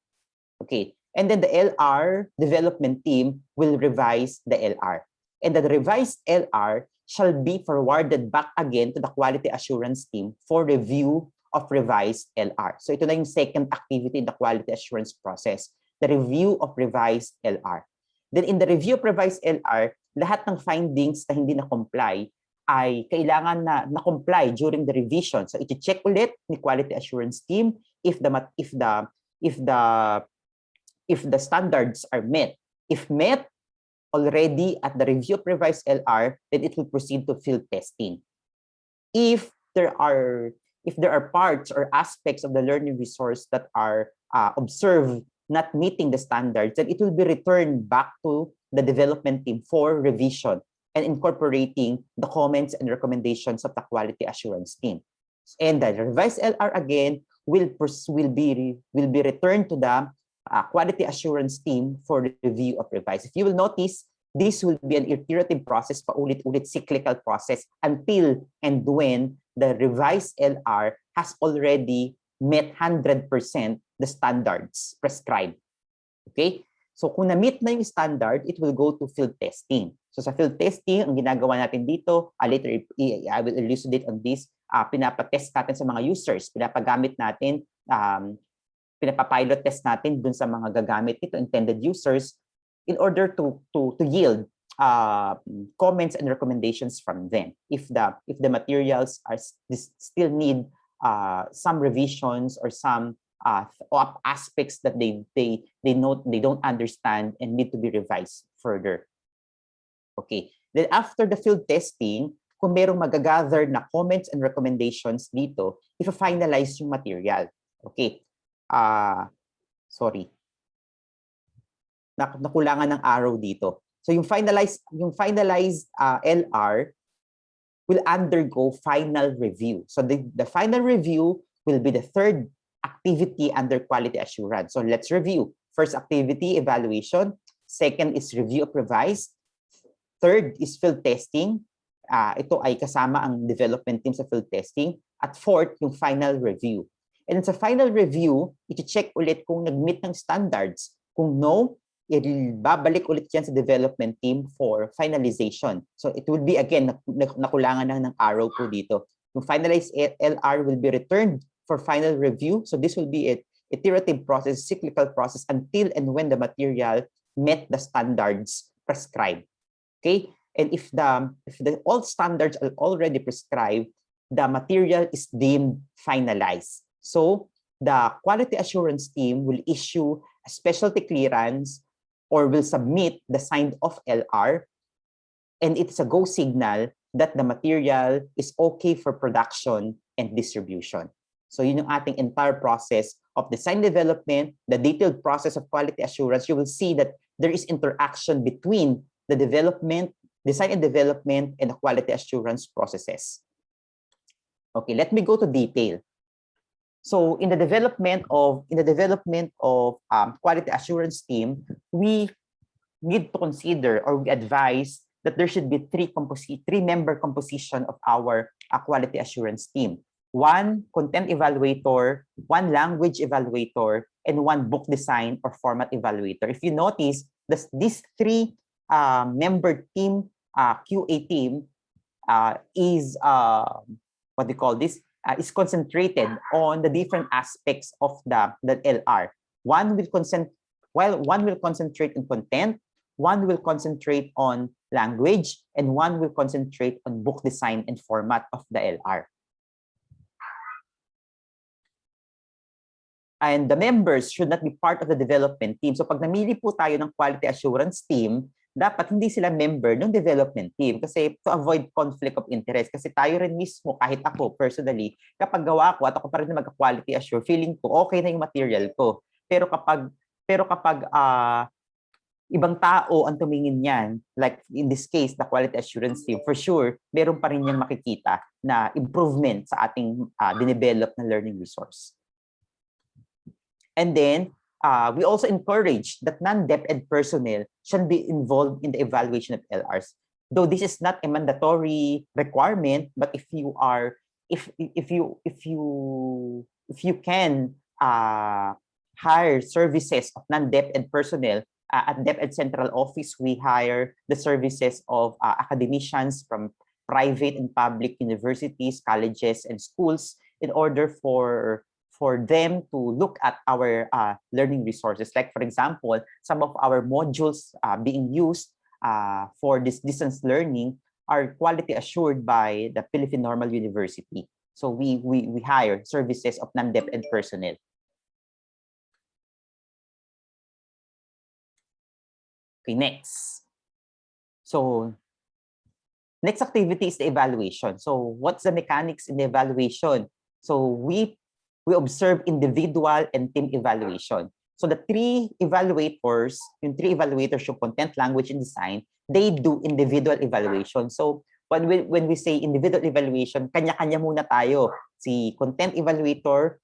[SPEAKER 16] Okay. And then the LR development team will revise the LR. And the revised LR shall be forwarded back again to the quality assurance team for review of revised LR. So ito na yung second activity in the quality assurance process, the review of revised LR. Then in the review of revised LR, lahat ng findings na hindi na-comply ay kailangan na comply during the revision. So i-check ulit ni quality assurance team if the if the standards are met. If met already at the review of revised LR, then it will proceed to field testing. If there are parts or aspects of the learning resource that are observed not meeting the standards, then it will be returned back to the development team for revision and incorporating the comments and recommendations of the quality assurance team. And the revised LR again will be returned to the quality assurance team for review of revise. If you will notice, this will be an iterative process, paulit-ulit cyclical process until and when the revised LR has already met 100% the standards prescribed. Okay? So kung na-meet na yung standard, it will go to field testing. So sa field testing, ang ginagawa natin dito, later I will elucidate on this, pinapatest natin sa mga users, pinapagamit natin, pinapapilot test natin dun sa mga gagamit nito, intended users, in order to yield comments and recommendations from them. If the materials are still need some revisions or some aspects that they don't understand and need to be revised further. Okay. Then after the field testing, kung merong magagather na comments and recommendations dito, ifa-finalize yung material. Okay. Sorry. Nakulangan ng arrow dito. So yung finalized LR will undergo final review. So the final review will be the third activity under quality assurance. So let's review. First activity, evaluation. Second is review of revised. Third is field testing. Ito ay kasama ang development team sa field testing. At fourth, yung final review. And sa final review, i-check ulit kung nag-meet ng standards. Kung no, babalik ulit yan sa development team for finalization. So it will be, again, nakulangan ng arrow po dito. Yung finalized LR will be returned for final review. So this will be an iterative process, cyclical process until and when the material met the standards prescribed. Okay? And if the all standards are already prescribed, the material is deemed finalized. So the quality assurance team will issue a specialty clearance or will submit the signed off LR, and it's a go signal that the material is okay for production and distribution. So yun yung ating entire process of design development, the detailed process of quality assurance. You will see that there is interaction between the design and development, and the quality assurance processes. Okay, let me go to detail. So in the development of quality assurance team, we need to consider or we advise that there should be three-member composition of our quality assurance team. One content evaluator, one language evaluator, and one book design or format evaluator. If you notice, these three member team, QA team, is what do you call this? Is concentrated on the different aspects of the LR. One will concentrate on content, one will concentrate on language, and one will concentrate on book design and format of the LR. And the members should not be part of the development team. So pag namili po tayo ng quality assurance team, dapat hindi sila member ng development team kasi to avoid conflict of interest. Kasi tayo rin mismo, kahit ako personally, kapag gawa ko at ako pa rin na mag-quality assure, feeling ko okay na yung material ko. Pero kapag ibang tao ang tumingin niyan, like in this case, the quality assurance team, for sure, meron pa rin niyang makikita na improvement sa ating dinevelop na learning resource. And then, we also encourage that non-DepEd personnel should be involved in the evaluation of LRs. Though this is not a mandatory requirement, but if you can hire services of non-DepEd personnel, at DepEd Central Office, we hire the services of academicians from private and public universities, colleges, and schools in order for them to look at our learning resources. Like, for example, some of our modules being used for this distance learning are quality assured by the Philippine Normal University. So we hire services of non-DepEd personnel. Okay, next. So, next activity is the evaluation. So, what's the mechanics in the evaluation? So, we observe individual and team evaluation. So, the three evaluators yung content, language, and design, they do individual evaluation. So, when we say individual evaluation, kanya-kanya muna tayo. Si content evaluator,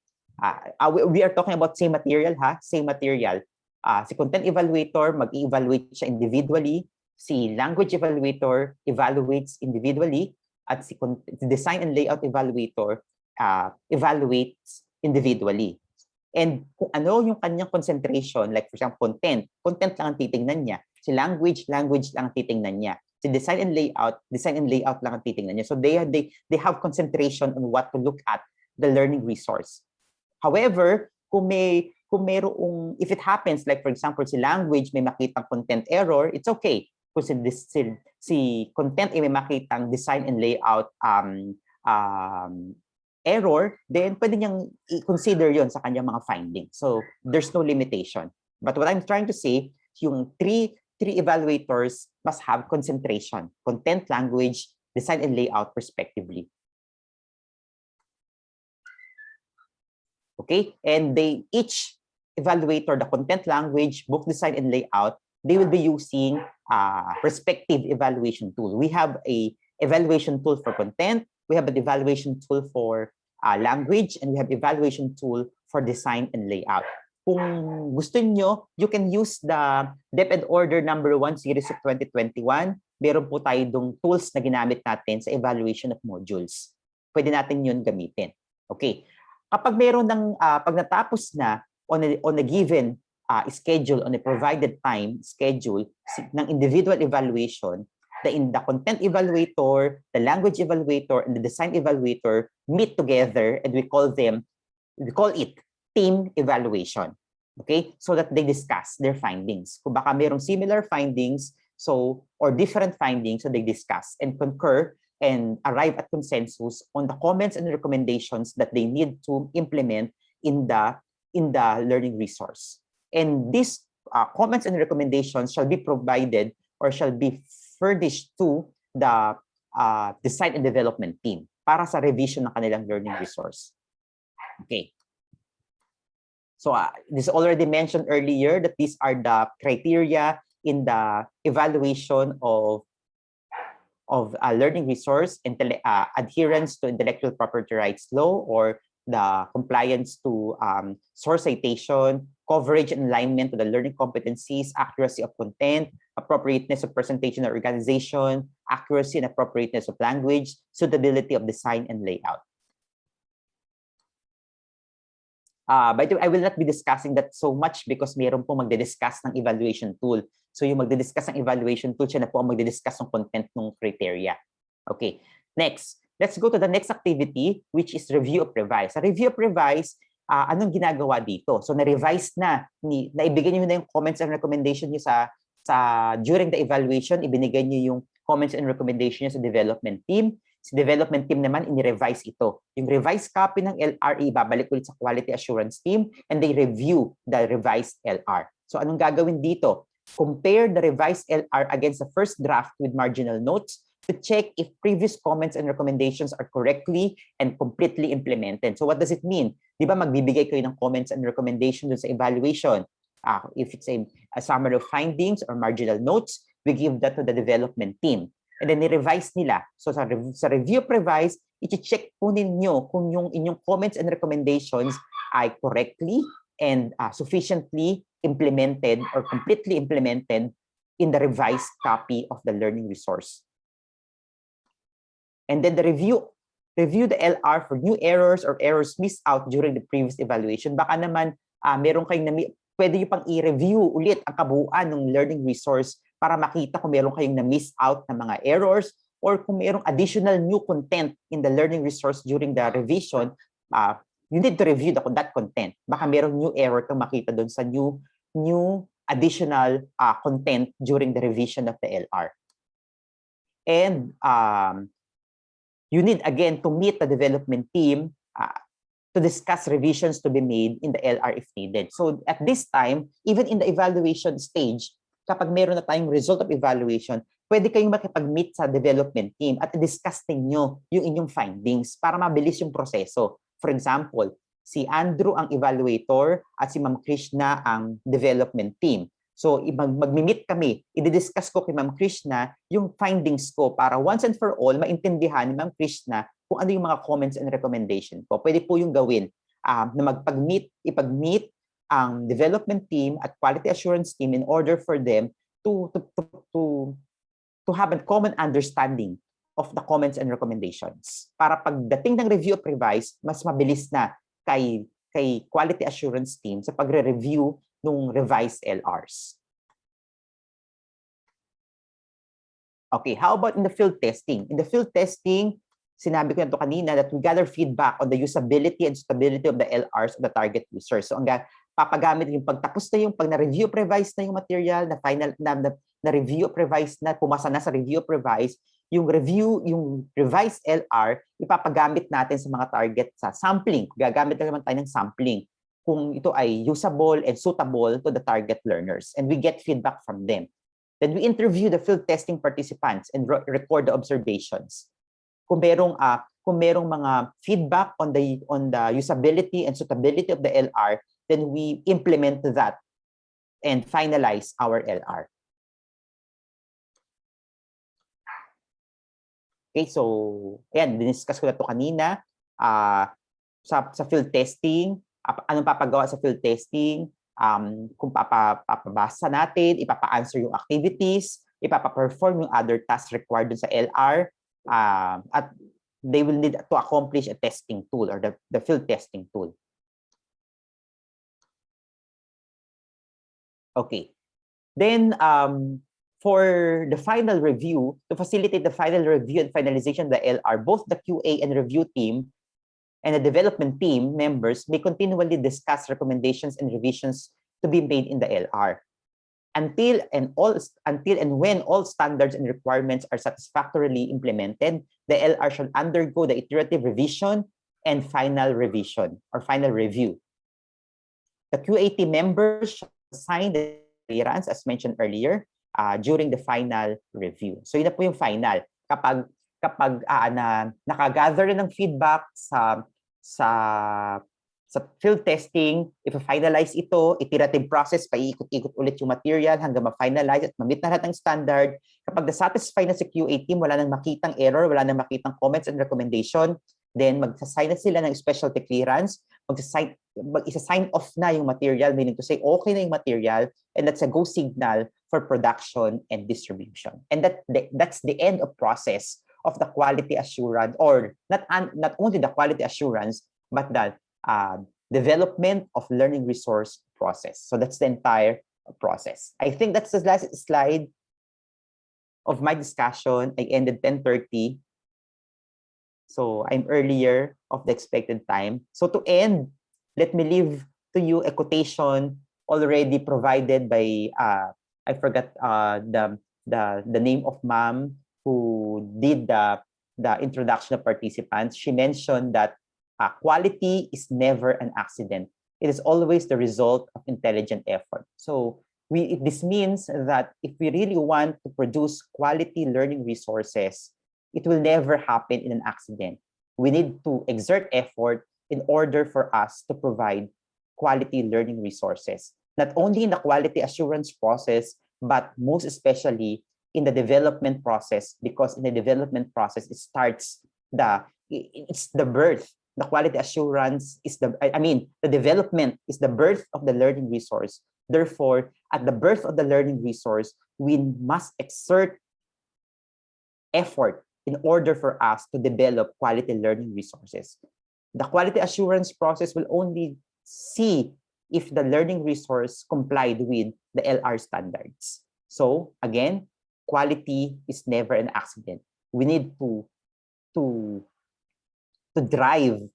[SPEAKER 16] we are talking about same material, ha? Same material. Si content evaluator, mag-evaluate siya individually. Si language evaluator evaluates individually. At si design and layout evaluator evaluates individually. And kung ano yung kanyang concentration, like for example, content lang ang titingnan niya. Si language lang ang titingnan niya. Si design and layout lang ang titingnan niya. So they have concentration on what to look at the learning resource. However, if it happens, like for example, si language may makitang content error, it's okay. Kung si content ay may makitang design and layout error, then pwede niyang i-consider yon sa kanyang mga findings. So there's no limitation. But what I'm trying to say, yung three evaluators must have concentration, content, language, design, and layout respectively. Okay, and each evaluator, the content, language, book design, and layout, they will be using respective evaluation tool. We have a evaluation tool for content, we have an evaluation tool for language, and we have evaluation tool for design and layout. Kung gusto niyo, you can use the DepEd Order number 1 series of 2021. Meron po tayo dong tools na ginamit natin sa evaluation of modules. Pwede natin yun gamitin. Okay. Kapag meron ng pag natapos na on a given schedule, on a provided time schedule ng individual evaluation, the content evaluator, the language evaluator, and the design evaluator meet together, and we call it team evaluation. Okay? So that they discuss their findings. Kung baka merong similar findings, or different findings, so they discuss and concur and arrive at consensus on the comments and recommendations that they need to implement in the learning resource. And these comments and recommendations shall be provided or shall be furnished to the design and development team para sa revision ng kanilang learning resource. Okay. So this already mentioned earlier that these are the criteria in the evaluation of learning resource, adherence to intellectual property rights law, or the compliance to source citation, coverage and alignment to the learning competencies, accuracy of content, appropriateness of presentation or organization, accuracy and appropriateness of language, suitability of design and layout. By the way, I will not be discussing that so much because mayroon po magdidiscuss ng evaluation tool. So yung magdidiscuss ng evaluation tool, siya na po ang magdidiscuss ng content ng criteria. Okay, next. Let's go to the next activity, which is review of revise. Sa review of revise, anong ginagawa dito? So na-revise naibigay niyo na yung comments and recommendation niyo during the evaluation, ibinigay niyo yung comments and recommendation niyo sa development team. Si development team naman, in-revise ito. Yung revised copy ng LR, babalik ulit sa quality assurance team and they review the revised LR. So anong gagawin dito? Compare the revised LR against the first draft with marginal notes to check if previous comments and recommendations are correctly and completely implemented. So what does it mean? Di ba magbibigay kayo ng comments and recommendations sa evaluation? If it's a summary of findings or marginal notes, we give that to the development team. And then i-revise nila. So sa review of revise, i-check po ninyo kung yung inyong comments and recommendations ay correctly and sufficiently implemented or completely implemented in the revised copy of the learning resource. And then the review the LR for new errors or errors missed out during the previous evaluation. Baka naman meron kayong pwede nyo pang i-review ulit ang kabuuan ng learning resource para makita kung meron kayong na-miss out na mga errors or kung merong additional new content in the learning resource during the revision, you need to review that content. Baka merong new error kang makita doon sa new additional content during the revision of the LR. And you need again to meet the development team to discuss revisions to be made in the LR if needed. So at this time, even in the evaluation stage, kapag meron na tayong result of evaluation, pwede kayong makipag-meet sa development team at discuss ninyo yung inyong findings para mabilis yung proseso. For example, si Andrew ang evaluator at si Ma'am Krishna ang development team. So mag-meet kami, i-discuss ko kay Ma'am Krishna yung findings ko para once and for all, maintindihan ni Ma'am Krishna kung ano yung mga comments and recommendation ko. Pwede po yung gawin na ipag-meet ang development team at quality assurance team in order for them to have a common understanding of the comments and recommendations. Para pagdating ng review of revise, mas mabilis na kay quality assurance team sa pagre-review ng revised LRs. Okay, how about in the field testing? In the field testing, sinabi ko na ito kanina that we gather feedback on the usability and stability of the LRs of the target users. So papagamit yung pagtapos na yung pag na-review revise na yung material, na final na review revise na, pumasa na sa review revise, yung revised LR, ipapagamit natin sa mga target sa sampling. Gagamit na naman tayo ng sampling kung ito ay usable and suitable to the target learners. And we get feedback from them. Then we interview the field testing participants and record the observations. Kung merong mga feedback on the usability and suitability of the LR, then we implement that and finalize our LR. Okay, so ayan, diniscuss ko na ito kanina sa field testing, anong papagawa sa field testing, kung papabasa natin, ipapa-answer yung activities, ipapa-perform yung other tasks required dun sa LR, at they will need to accomplish a testing tool or the field testing tool. Okay. Then for the final review, to facilitate the final review and finalization of the LR, both the QA and review team and the development team members may continually discuss recommendations and revisions to be made in the LR. Until and when all standards and requirements are satisfactorily implemented, the LR shall undergo the iterative revision and final revision or final review. The QA team members shall sign the clearance as mentioned earlier during the final review. So yun na po yung final. Kapag nakagather na ng feedback sa field testing, if-finalize ito, iterative process, paiikot-ikot ulit yung material hanggang ma-finalize at ma-meet na lahat ng standard. Kapag na-satisfy na si QA team, wala nang makitang error, wala nang makitang comments and recommendation, then magsasign na sila ng specialty clearance, isa-sign off na yung material, meaning to say, okay na yung material, and that's a go signal for production and distribution. And that's the end of process of the quality assurance, or not only the quality assurance, but the development of learning resource process. So that's the entire process. I think that's the last slide of my discussion. I ended 10:30. So I'm earlier of the expected time. So to end, let me leave to you a quotation already provided by, I forgot the name of ma'am who did the introduction of participants. She mentioned that quality is never an accident. It is always the result of intelligent effort. So this means that if we really want to produce quality learning resources, it will never happen in an accident. We need to exert effort in order for us to provide quality learning resources, not only in the quality assurance process, but most especially in the development process, because in the development process, it's the birth. The quality assurance is the development is the birth of the learning resource. Therefore, at the birth of the learning resource, we must exert effort in order for us to develop quality learning resources. The quality assurance process will only see if the learning resource complied with the LR standards. So again, quality is never an accident. We need to drive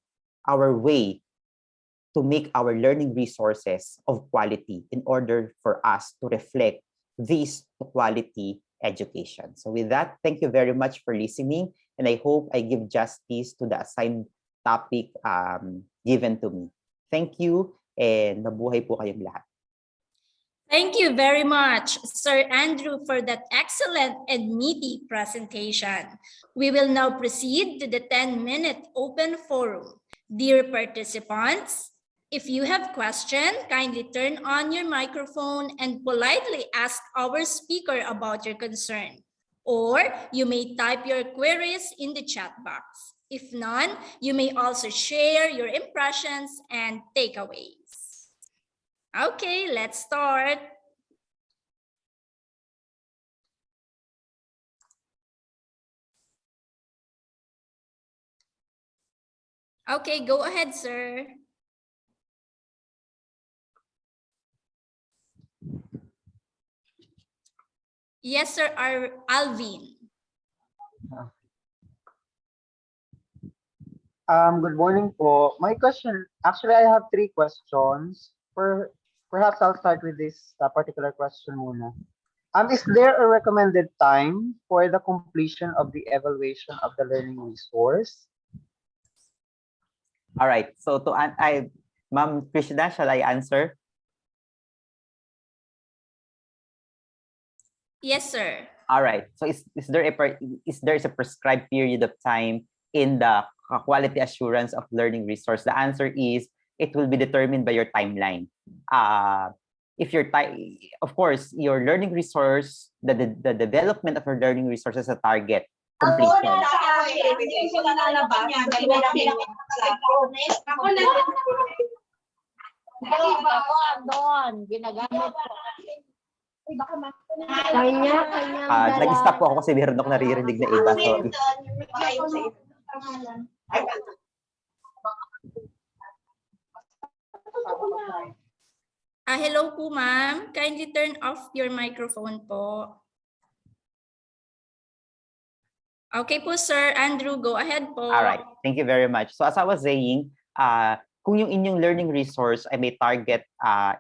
[SPEAKER 16] our way to make our learning resources of quality in order for us to reflect this quality education. So with that, thank you very much for listening, and I hope I give justice to the assigned topic given to me. Thank you, and mabuhay po kayong lahat.
[SPEAKER 15] Thank you very much, Sir Andrew, for that excellent and meaty presentation. We will now proceed to the 10-minute open forum. Dear participants, if you have questions, kindly turn on your microphone and politely ask our speaker about your concern. Or you may type your queries in the chat box. If none, you may also share your impressions and takeaways. Okay, let's start. Okay, go ahead, sir. Yes, sir, Alvin.
[SPEAKER 17] Good morning po. My question, actually, I have three questions. Perhaps I'll start with this particular question muna. Is there a recommended time for the completion of the evaluation of the learning resource?
[SPEAKER 16] All right. So Ma'am Krishna, shall I answer?
[SPEAKER 15] Yes, sir.
[SPEAKER 16] All right. So is there a prescribed period of time in the quality assurance of learning resource? The answer is it will be determined by your timeline. If your of course, your learning resource, the development of your learning resource is a target completion. Nag-stop po ako kasi meron ako naririnig na iba. Sorry.
[SPEAKER 15] Hello po, ma'am. Kindly turn off your microphone po. Okay po, Sir Andrew. Go ahead po.
[SPEAKER 16] All right. Thank you very much. So as I was saying, kung yung inyong learning resource ay may target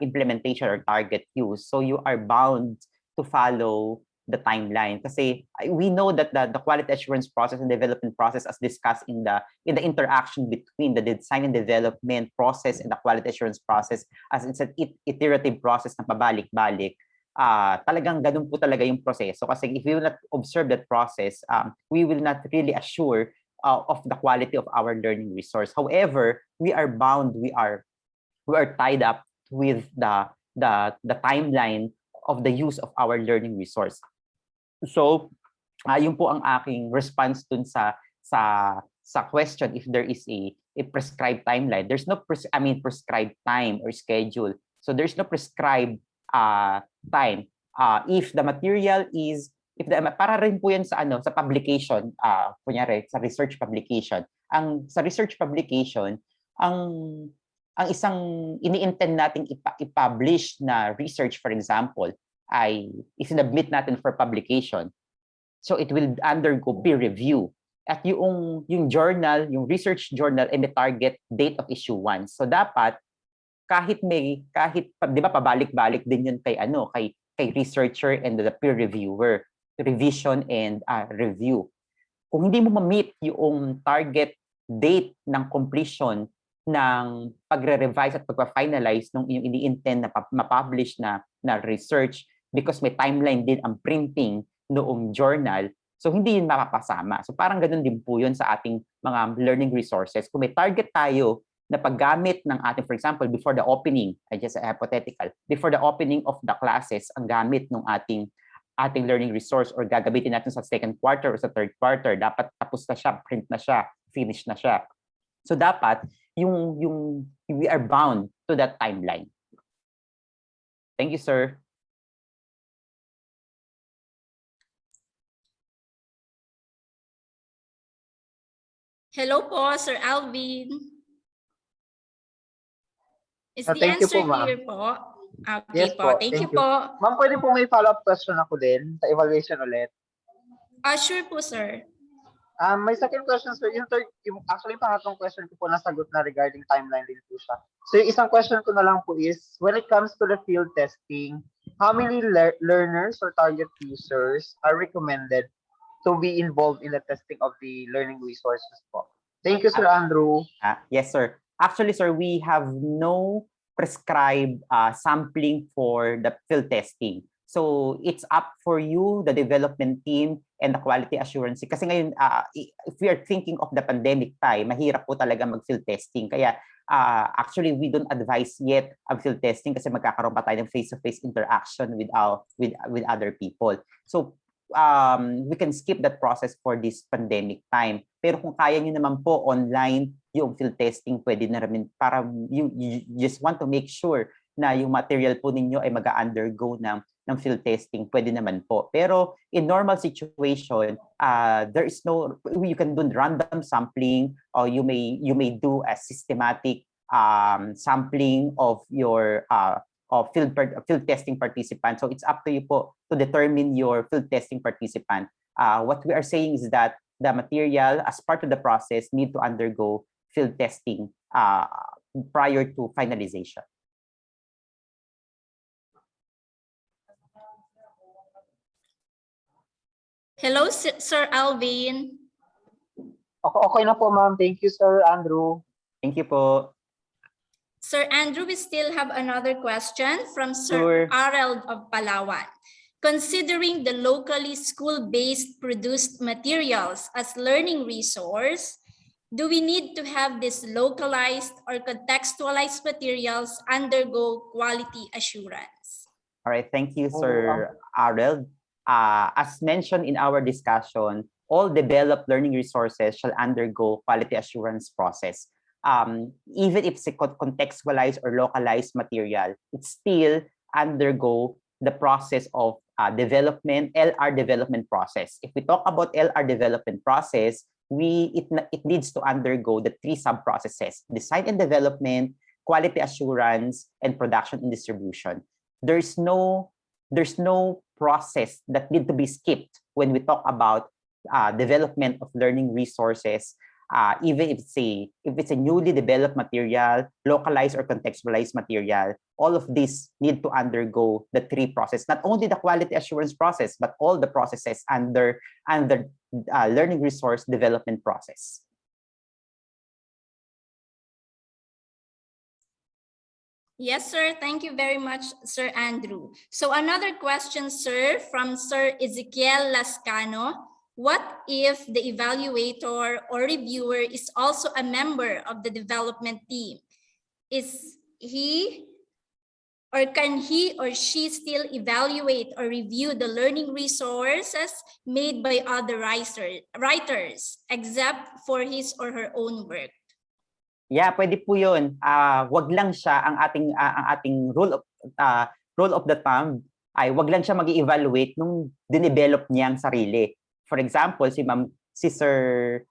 [SPEAKER 16] implementation or target use, so you are bound to follow the timeline. Kasi we know that the quality assurance process and development process, as discussed in the interaction between the design and development process and the quality assurance process, as it's an iterative process na pabalik-balik, talagang ganun po talaga yung proseso. Kasi if we will not observe that process, we will not really assure of the quality of our learning resource. However, we are bound, we are tied up with the timeline of the use of our learning resource. So, yun po ang aking response dun sa question if there is a prescribed timeline. There's no prescribed time or schedule. So there's no prescribed time. If the material is para rin po yan sa sa publication, kunyari sa research publication. Sa research publication, ang isang ini-intend nating i-publish na research, for example, ay isinubmit natin for publication. So it will undergo peer review. At yung journal, yung research journal, ay may target date of issuance. So dapat kahit 'di ba pabalik-balik din yun kay researcher and the peer reviewer, revision and review. Kung hindi mo ma-meet yung target date ng completion ng pagre-revise at pagpa-finalize ng iyong ini-intend na ma-publish na research, because may timeline din ang printing noong journal, so hindi yun mapapasama. So parang ganun din po yun sa ating mga learning resources. Kung may target tayo na paggamit ng ating, for example, before the opening, just hypothetical, before the opening of the classes, ang gamit ng ating learning resource or gagamitin natin sa second quarter or sa third quarter, dapat tapos na siya, print na siya, finish na siya. So dapat we are bound to that timeline. Thank you, sir.
[SPEAKER 15] Hello po, Sir Alvin. Is the
[SPEAKER 17] Thank you
[SPEAKER 15] answer
[SPEAKER 17] po, ma'am.
[SPEAKER 15] clear po? Okay
[SPEAKER 17] Yes
[SPEAKER 15] po.
[SPEAKER 17] po,
[SPEAKER 15] Thank you po.
[SPEAKER 17] Ma'am, pwede po may follow-up question ako din sa evaluation ulit.
[SPEAKER 15] Sure po, sir.
[SPEAKER 17] My second question, sir, yung actually pangatlong question ko po nasagot na regarding timeline din po siya. So yung isang question ko na lang po is, when it comes to the field testing, how many learners or target users are recommended to be involved in the testing of the learning resources po? Thank you, Sir Andrew.
[SPEAKER 16] Yes, sir. Actually, sir, we have no prescribe sampling for the field testing. So it's up for you, the development team, and the quality assurance. Kasi ngayon, if we are thinking of the pandemic time, mahirap po talaga mag-field testing. Kaya actually, we don't advise yet ang field testing kasi magkakaroon pa tayo ng face-to-face interaction with other people. So we can skip that process for this pandemic time. Pero kung kaya nyo naman po online yung field testing, pwede na rin para you just want to make sure na yung material po ninyo ay mag-undergo ng field testing, pwede naman po. Pero in normal situation, there is no, you can do random sampling, or you may do a systematic sampling of your field testing participant. So it's up to you po to determine your field testing participant. What we are saying is that the material, as part of the process, need to undergo field testing prior to finalization.
[SPEAKER 15] Hello, Sir Alvin.
[SPEAKER 17] Okay na po, ma'am. Thank you, Sir Andrew.
[SPEAKER 16] Thank you po.
[SPEAKER 15] Sir Andrew, we still have another question from
[SPEAKER 16] Sure.
[SPEAKER 15] Sir Areld of Palawan. Considering the locally school-based produced materials as learning resource, do we need to have these localized or contextualized materials undergo quality assurance?
[SPEAKER 16] All right, thank you, Sir Areld. As mentioned in our discussion, all developed learning resources shall undergo quality assurance process. Even if it's a contextualized or localized material, it still undergo the process of development, LR development process. If we talk about LR development process, it needs to undergo the 3 sub-processes: design and development, quality assurance, and production and distribution. There's no process that need to be skipped when we talk about development of learning resources, even if it's a newly developed material, localized or contextualized material. All of these need to undergo the 3 processes, not only the quality assurance process, but all the processes under learning resource development process.
[SPEAKER 15] Yes, sir. Thank you very much, Sir Andrew. So another question, sir, from Sir Ezekiel Lascano. What if the evaluator or reviewer is also a member of the development team? Is he or can he or she still evaluate or review the learning resources made by other writers, except for his or her own work?
[SPEAKER 16] Yeah, pwede po 'yun. Wag lang siya ang ating rule of the thumb ay wag lang siya magi-evaluate nung dinevelop niyang sarili. For example, si Sir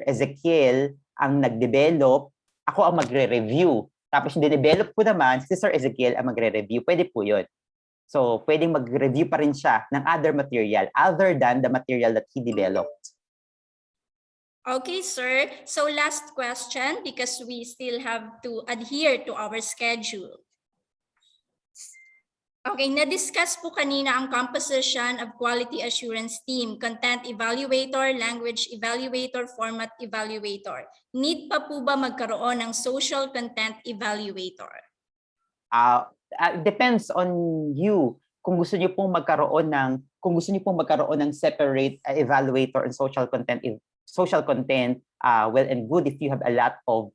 [SPEAKER 16] Ezekiel ang nag-develop, ako ang magre-review. Tapos yung dinevelop ko naman, si Sir Ezekiel ang magre-review. Pwede po 'yun. So, pwedeng mag-review pa rin siya ng other material other than the material that he developed.
[SPEAKER 15] Okay, sir. So last question, because we still have to adhere to our schedule. Okay, na-discuss po kanina ang composition of quality assurance team, content evaluator, language evaluator, format evaluator. Need pa po ba magkaroon ng social content evaluator?
[SPEAKER 16] Depends on you. Kung gusto niyo pong magkaroon ng separate evaluator and social content, well and good if you have a lot of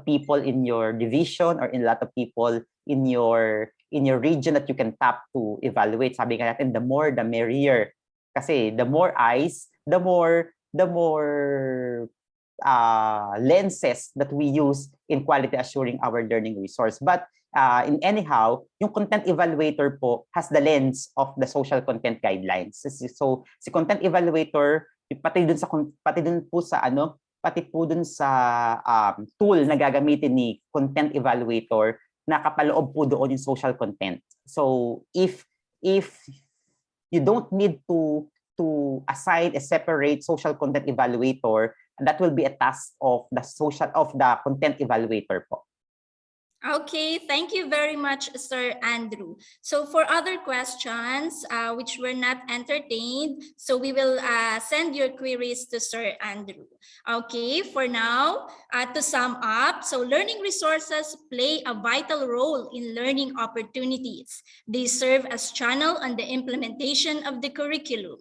[SPEAKER 16] people in your division or in a lot of people in your region that you can tap to evaluate. Sabi nga natin, the more the merrier. Kasi the more eyes, the more lenses that we use in quality assuring our learning resource. But anyhow, yung content evaluator po has the lens of the social content guidelines. So si content evaluator, pati po dun sa tool na gagamitin ni content evaluator, nakapaloob po doon yung social content. So if you don't need to assign a separate social content evaluator, that will be a task of the content evaluator po.
[SPEAKER 15] Okay, thank you very much, Sir Andrew. So for other questions which were not entertained, so we will send your queries to Sir Andrew. Okay, for now, to sum up, so learning resources play a vital role in learning opportunities. They serve as channel on the implementation of the curriculum.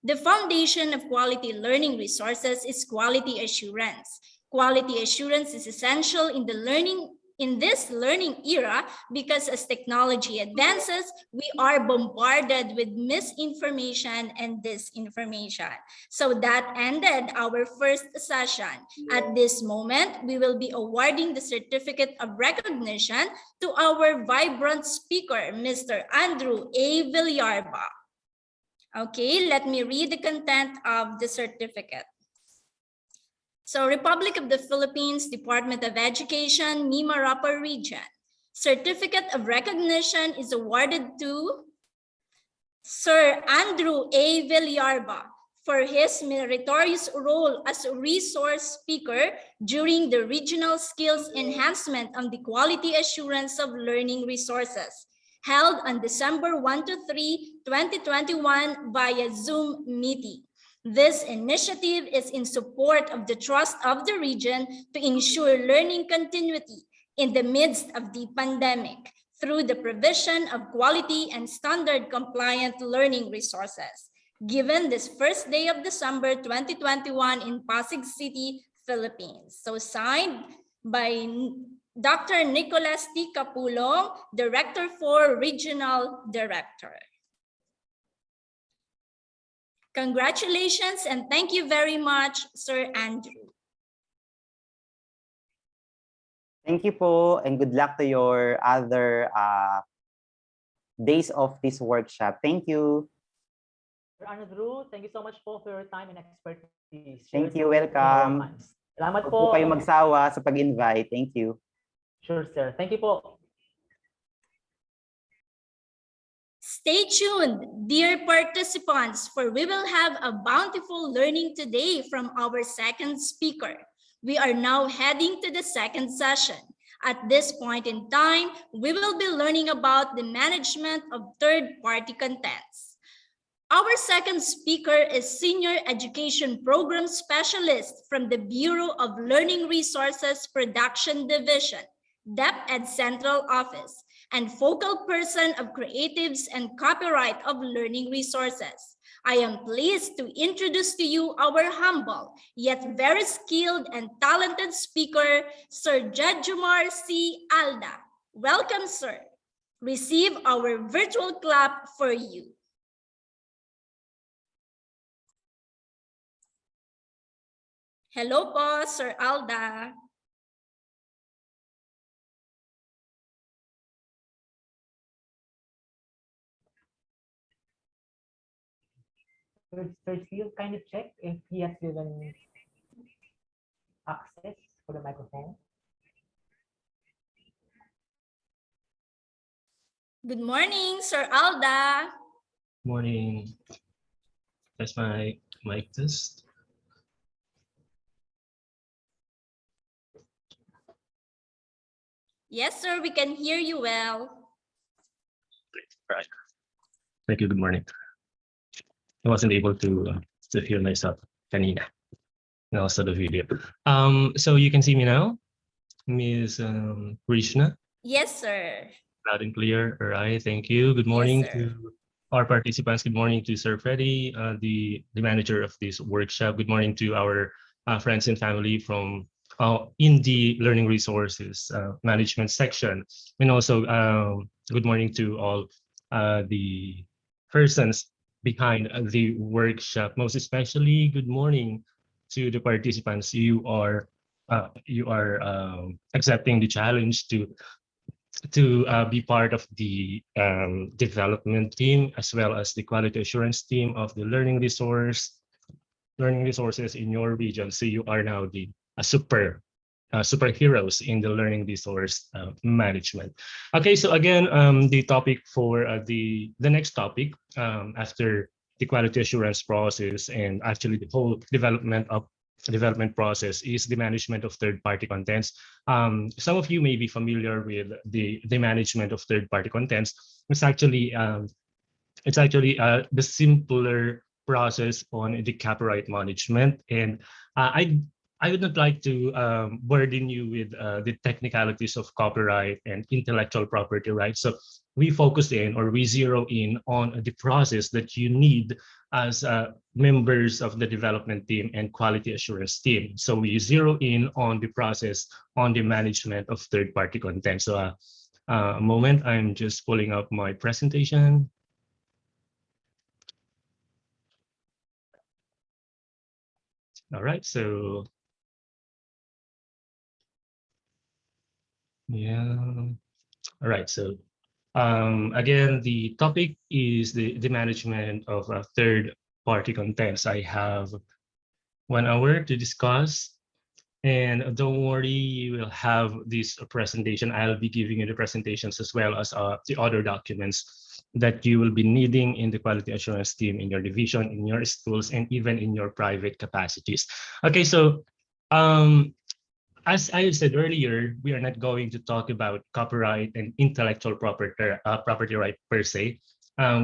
[SPEAKER 15] The foundation of quality learning resources is quality assurance. Quality assurance is essential in this learning era because as technology advances, we are bombarded with misinformation and disinformation. So that ended our first session. At this moment, we will be awarding the certificate of recognition to our vibrant speaker, Mr. Andrew A. Villarba. Okay, let me read the content of the certificate. So Republic of the Philippines, Department of Education, MIMAROPA region. Certificate of recognition is awarded to Sir Andrew A. Villarba for his meritorious role as a resource speaker during the regional skills enhancement on the quality assurance of learning resources, held on December 1 to 3, 2021 via Zoom meeting. This initiative is in support of the trust of the region to ensure learning continuity in the midst of the pandemic through the provision of quality and standard compliant learning resources, given this first day of December 2021 in Pasig City, Philippines. So signed by Dr. Nicolas T. Capulong, Director for Regional Director. Congratulations and thank you very much, Sir Andrew.
[SPEAKER 16] Thank you po, and good luck to your other days of this workshop. Thank you.
[SPEAKER 14] Sir Andrew, thank you so much po for your time and expertise.
[SPEAKER 16] Thank you, welcome.
[SPEAKER 14] Salamat
[SPEAKER 16] Huwag
[SPEAKER 14] po.
[SPEAKER 16] po kayo magsawa sa pag-invite. Thank you.
[SPEAKER 14] Sure, sir. Thank you po.
[SPEAKER 15] Stay tuned, dear participants, for we will have a bountiful learning today from our second speaker. We are now heading to the second session. At this point in time, we will be learning about the management of third-party contents. Our second speaker is Senior Education Program Specialist from the Bureau of Learning Resources Production Division, DepEd Central Office, and focal person of creatives and copyright of learning resources. I am pleased to introduce to you our humble yet very skilled and talented speaker, Sir Jejumar C. Alda. Welcome, sir. Receive our virtual clap for you. Hello po, Sir Alda.
[SPEAKER 14] Sir Steele, kind of check if he has given access for the microphone.
[SPEAKER 15] Good morning, Sir Alda.
[SPEAKER 18] Morning. That's my mic test.
[SPEAKER 15] Yes, sir, we can hear you well.
[SPEAKER 18] Right. Thank you. Good morning. I wasn't able to hear myself kanina. And also the video. So you can see me now, Ms. Krishna.
[SPEAKER 15] Yes, sir.
[SPEAKER 18] Loud and clear. All right. Thank you. Good morning to our participants. Good morning to Sir Freddy, the manager of this workshop. Good morning to our friends and family from in the learning resources management section. And also good morning to all the persons behind the workshop. Most especially, good morning to the participants. You are accepting the challenge to be part of the development team as well as the quality assurance team of the learning resources in your region. So you are now the superheroes in the learning resource management. Okay, so again, the topic for the next topic after the quality assurance process and actually the whole development of development process is the management of third-party contents. Some of you may be familiar with the management of third-party contents. It's actually the simpler process on the copyright management, and I would not like to burden you with the technicalities of copyright and intellectual property rights. So we focus in, or we zero in on the process that you need as members of the development team and quality assurance team. So we zero in on the process on the management of third-party content. So a moment, I'm just pulling up my presentation. All right, so yeah. All right, so again, the topic is the management of third-party contents. I have 1 hour to discuss, and don't worry, you will have this presentation. I'll be giving you the presentations as well as the other documents that you will be needing in the quality assurance team, in your division, in your schools, and even in your private capacities. Okay, so as I said earlier, we are not going to talk about copyright and intellectual property right per se.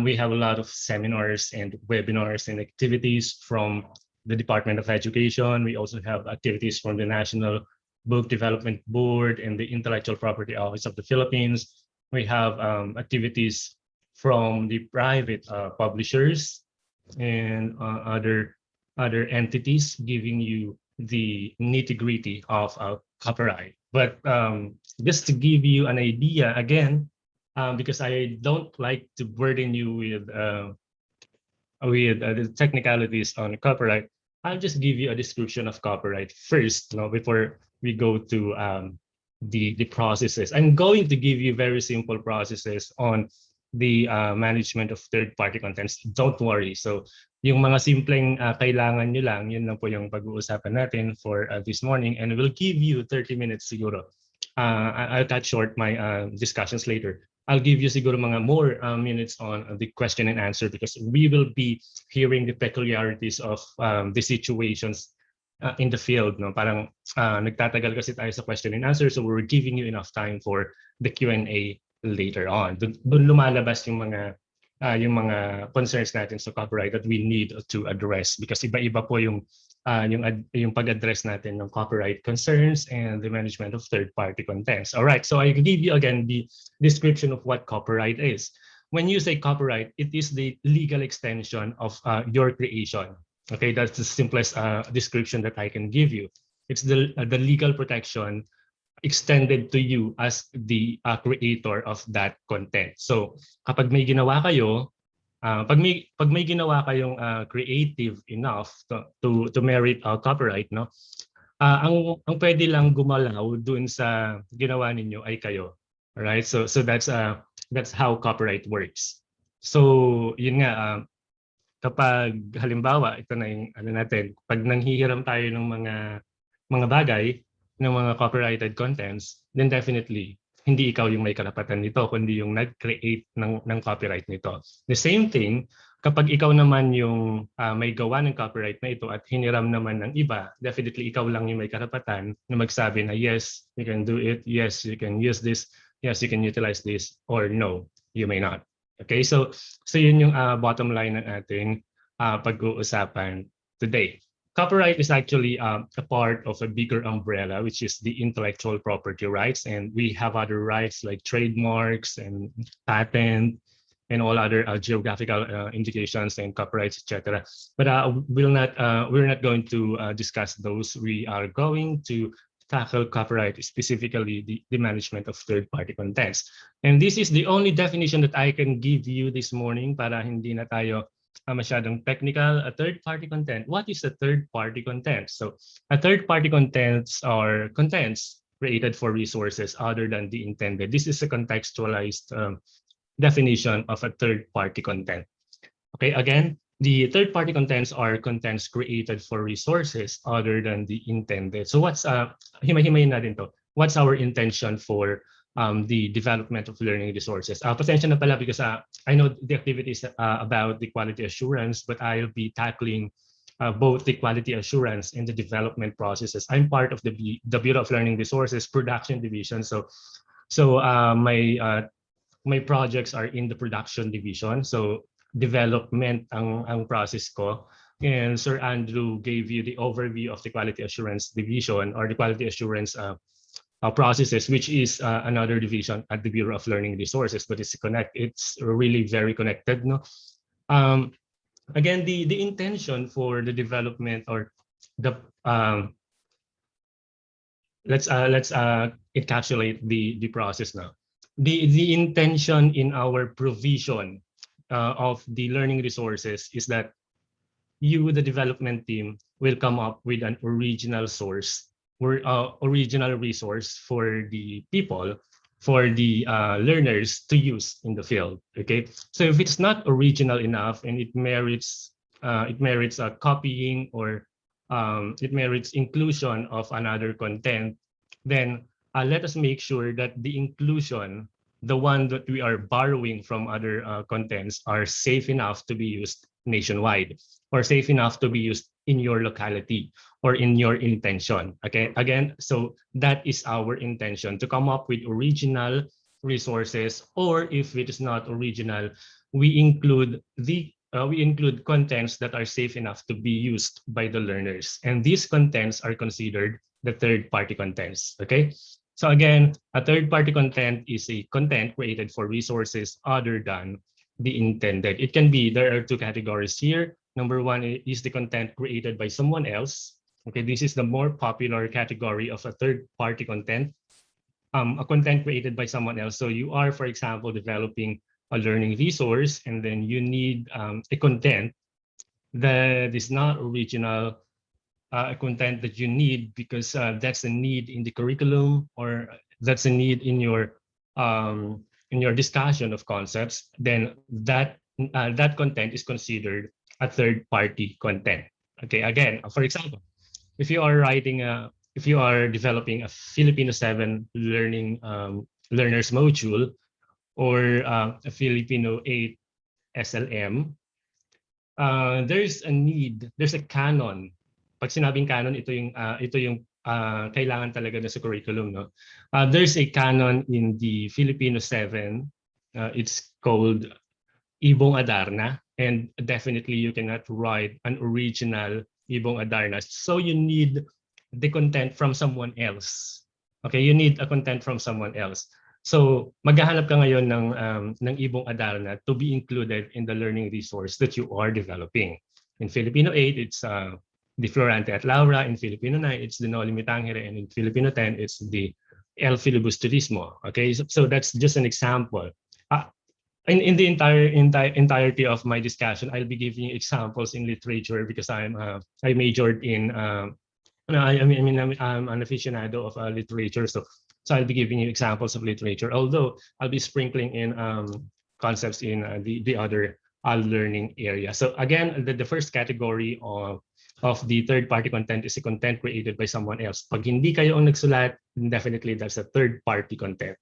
[SPEAKER 18] We have a lot of seminars and webinars and activities from the Department of Education. We also have activities from the National Book Development Board and the Intellectual Property Office of the Philippines. We have activities from the private publishers and other entities giving you the nitty-gritty of copyright. But just to give you an idea, again, because I don't like to burden you with the technicalities on copyright, I'll just give you a description of copyright first, before we go to the processes. I'm going to give you very simple processes on the management of third-party contents. Don't worry. So yung mga simpleng kailangan nyo lang, yun lang po yung pag-uusapan natin for this morning, and we'll give you 30 minutes siguro. I'll cut short my discussions later. I'll give you siguro mga more minutes on the question and answer, because we will be hearing the peculiarities of the situations in the field. No? Parang nagtatagal kasi tayo sa question and answer, so we're giving you enough time for the Q&A later on. Doon lumalabas yung mga concerns natin sa copyright that we need to address, because iba-iba po yung pag-address natin ng copyright concerns and the management of third-party contents. All right, so I give you again the description of what copyright is. When you say copyright, it is the legal extension of your creation. Okay, that's the simplest description that I can give you. It's the legal protection extended to you as the creator of that content. So kapag may ginawa kayo, pag may ginawa kayong creative enough to merit copyright, no? Ang pwede lang gumalaw dun sa ginawa ninyo ay kayo. All right? So that's how copyright works. So yun nga, kapag halimbawa ito na yung natin, pag nanghihiram tayo ng mga bagay, ng mga copyrighted contents, then definitely hindi ikaw yung may karapatan nito, kundi yung nag-create ng copyright nito. The same thing, kapag ikaw naman yung may gawa ng copyright na ito at hiniram naman ng iba, definitely ikaw lang yung may karapatan na magsabi na yes, you can do it, yes, you can use this, yes, you can utilize this, or no, you may not. Okay, so yun yung bottom line ng ating pag-uusapan today. Copyright is actually a part of a bigger umbrella, which is the intellectual property rights. And we have other rights like trademarks and patent and all other geographical indications and copyrights, etc. But we're not going to discuss those. We are going to tackle copyright, specifically the management of third-party contents. And this is the only definition that I can give you this morning para hindi na tayo masyadong technical. A third-party content. What is a third-party content? So a third-party contents are contents created for resources other than the intended. This is a contextualized definition of a third-party content. Okay, again, the third-party contents are contents created for resources other than the intended. So what's himay-himayin natin to? What's our intention for the development of learning resources? Pasensya na pala because I know the activities about the quality assurance, but I'll be tackling both the quality assurance and the development processes. I'm part of the Bureau of Learning Resources Production Division. My projects are in the production division. So development ang process ko. And Sir Andrew gave you the overview of the quality assurance division or the quality assurance processes, which is another division at the Bureau of Learning Resources, but it's really very connected. No? Again, the intention for the development or the let's encapsulate the process now. The intention in our provision of the learning resources is that you, the development team, will come up with an original source or original resource for the people, for the learners to use in the field. Okay, so if it's not original enough and it merits copying or it merits inclusion of another content, then let us make sure that the inclusion, the one that we are borrowing from other contents, are safe enough to be used nationwide or safe enough to be used in your locality or in your intention. Okay, again, so that is our intention, to come up with original resources, or if it is not original, we include contents that are safe enough to be used by the learners. And these contents are considered the third-party contents. Okay, so again, a third-party content is a content created for resources other than the intended. It can be, there are two categories here. Number one is the content created by someone else. Okay, this is the more popular category of a third-party content. A content created by someone else. So you are, for example, developing a learning resource, and then you need a content that is not original, a content that you need because that's a need in the curriculum, or that's a need in your discussion of concepts. Then that content is considered a third-party content. Okay, again, for example, if you are developing a Filipino 7 learners module, or a Filipino 8 SLM, there's a canon. Pag sinabing canon, ito yung kailangan talaga na sa curriculum, no? There's a canon in the Filipino 7. It's called Ibong Adarna, and definitely you cannot write an original Ibong Adarna. So you need the content from someone else. Okay, you need a content from someone else. So maghahanap ka ngayon ng Ibong Adarna to be included in the learning resource that you are developing. In Filipino 8, it's the Florante at Laura. In Filipino 9, it's the Noli Me Tangere. And in Filipino 10, it's the El Filibusterismo. Okay, so that's just an example. In the entirety of my discussion, I'll be giving you examples in literature because I majored in I'm an aficionado of literature, so I'll be giving you examples of literature. Although I'll be sprinkling in concepts in the other learning area. So again, the first category of the third-party content is a content created by someone else. Pag hindi kayo ang nagsulat, definitely that's a third-party content.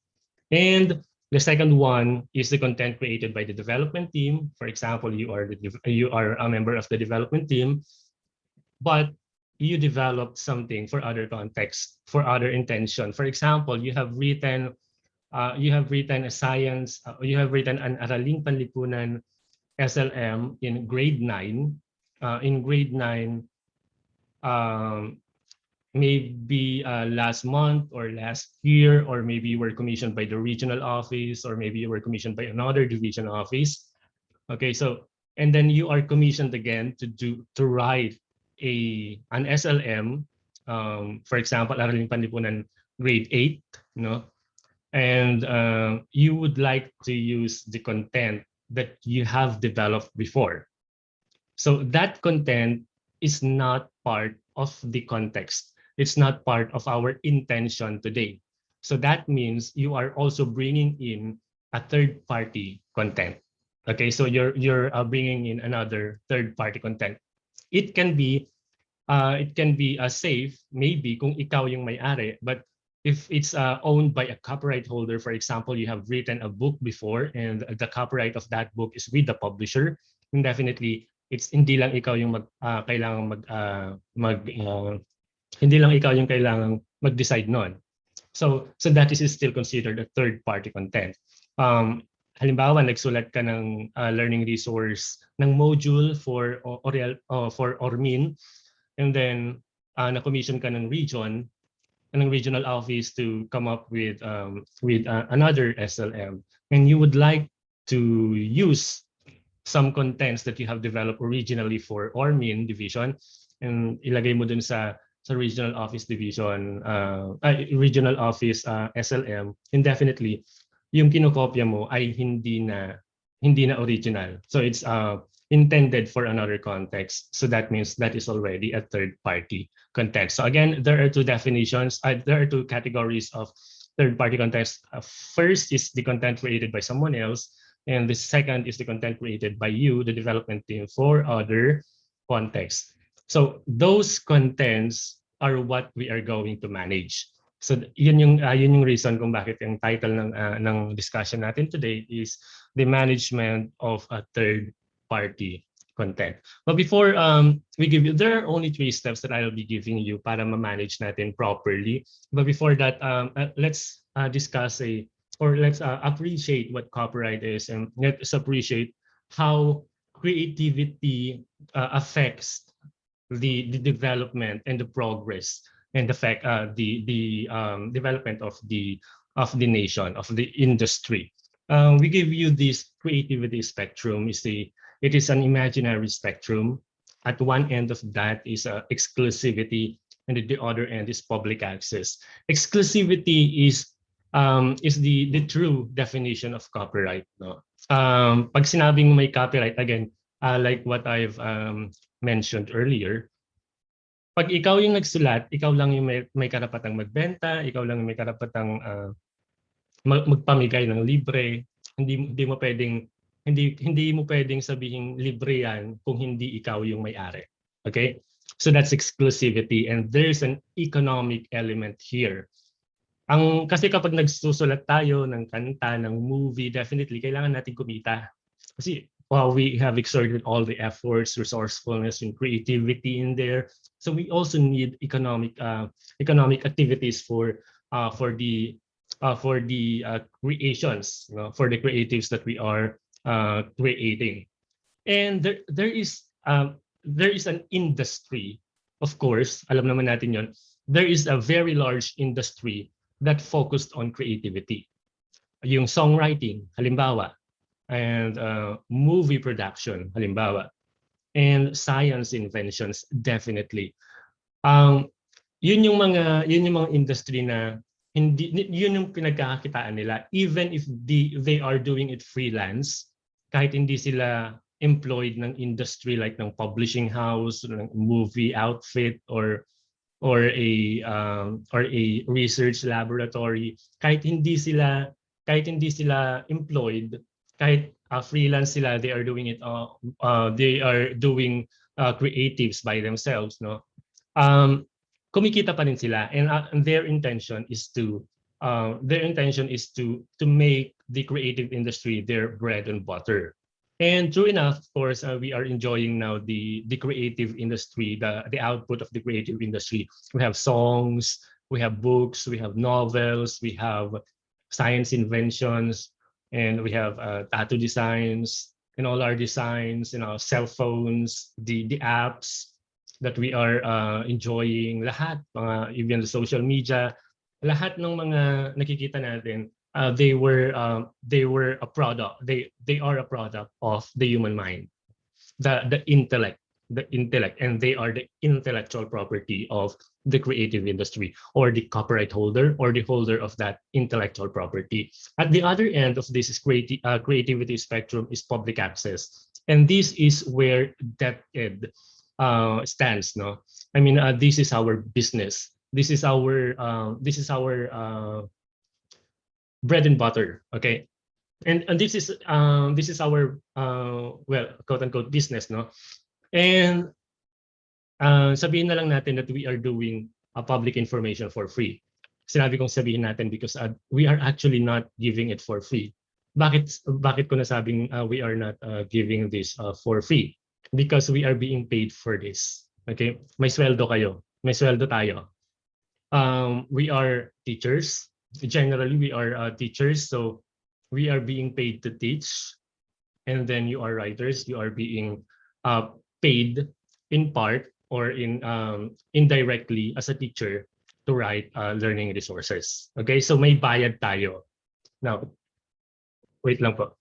[SPEAKER 18] And the second one is the content created by the development team. For example, you are a member of the development team, but you developed something for other context, for other intention. For example, you have written a science, you have written an Araling Panlipunan SLM in grade 9. In grade 9, maybe last month or last year, or maybe you were commissioned by the regional office, or maybe you were commissioned by another division office. Okay, so, and then you are commissioned again to write an SLM, for example, Araling Panlipunan grade 8, and you would like to use the content that you have developed before. So that content is not part of the context. It's not part of our intention today. So that means you are also bringing in a third-party content. Okay, so you're bringing in another third-party content. It can be safe, maybe kung ikaw yung may-ari, but if it's owned by a copyright holder, for example, you have written a book before and the copyright of that book is with the publisher, then definitely It's hindi lang ikaw yung kailangan hindi lang ikaw yung kailangan mag-decide noon. So that is still considered a third-party content. Halimbawa, nagsulat ka ng learning resource ng module for ORMIN, and then na-commission ka ng regional office to come up with another SLM, and you would like to use some contents that you have developed originally for ORMIN division and ilagay mo dun sa regional office division, regional office SLM, indefinitely, yung kinokopya mo ay hindi na original. So it's intended for another context. So that means that is already a third-party context. So again, there are two definitions. There are two categories of third-party context. First is the content created by someone else, and the second is the content created by you, the development team, for other contexts. So those contents are what we are going to manage. So yun yung reason kung bakit yung title ng discussion natin today is the management of a third-party content. But before we give you, there are only 3 steps that I'll be giving you para ma-manage natin properly. But before that, let's discuss let's appreciate what copyright is, and let's appreciate how creativity affects the development and the progress and the development of the nation, of the industry. We give you this creativity spectrum. It is an imaginary spectrum. At one end of that is exclusivity, and at the other end is public access. Exclusivity is the true definition of copyright. No? Pag sinabing may copyright, again, like what I've mentioned earlier, pag ikaw yung nagsulat, ikaw lang yung may karapatang magbenta, ikaw lang yung may karapatang magpamigay ng libre. Hindi mo pwedeng sabihin libre yan kung hindi ikaw yung may-ari. Okay? So that's exclusivity, and there's an economic element here. Kasi kapag nagsusulat tayo ng kanta, ng movie, definitely kailangan natin kumita. Kasi we have exerted all the efforts, resourcefulness, and creativity in there. So we also need economic activities for the creations, for the creatives that we are creating. And there is an industry, of course, alam naman natin yon. There is a very large industry that focused on creativity. Yung songwriting, halimbawa, and movie production, halimbawa, and science inventions, definitely. Yun yung mga industry na yun yung pinagkakakitaan nila, even if they are doing it freelance, kahit hindi sila employed ng industry like ng publishing house, ng movie outfit, or a research laboratory, kahit hindi sila employed, kahit freelance sila, they are doing it. They are doing creatives by themselves, no? Kumikita pa rin sila, and their intention is to make the creative industry their bread and butter. And true enough, of course, we are enjoying now the creative industry, the output of the creative industry. We have songs, we have books, we have novels, we have science inventions, and we have tattoo designs, and all our designs, cell phones, the apps that we are enjoying, lahat, even the social media, lahat ng mga nakikita natin, they were a product. They are a product of the human mind, the intellect, and they are the intellectual property of the creative industry, or the copyright holder, or the holder of that intellectual property. At the other end of this is creativity spectrum is public access, and this is where DepEd stands. No, I mean, this is our business. This is our bread and butter. Okay, and this is our quote unquote business, no? And sabihin na lang natin that we are doing public information for free. Sinabi kong sabihin natin because we are actually not giving it for free. Bakit ko nasabing we are not giving this for free? because we are being paid for this. Okay? May sweldo kayo. May sweldo tayo. We are teachers. Generally, we are teachers, so we are being paid to teach. And then you are writers. You are being paid in part or in indirectly as a teacher to write learning resources. Okay, so may bayad tayo. Now, wait lang po.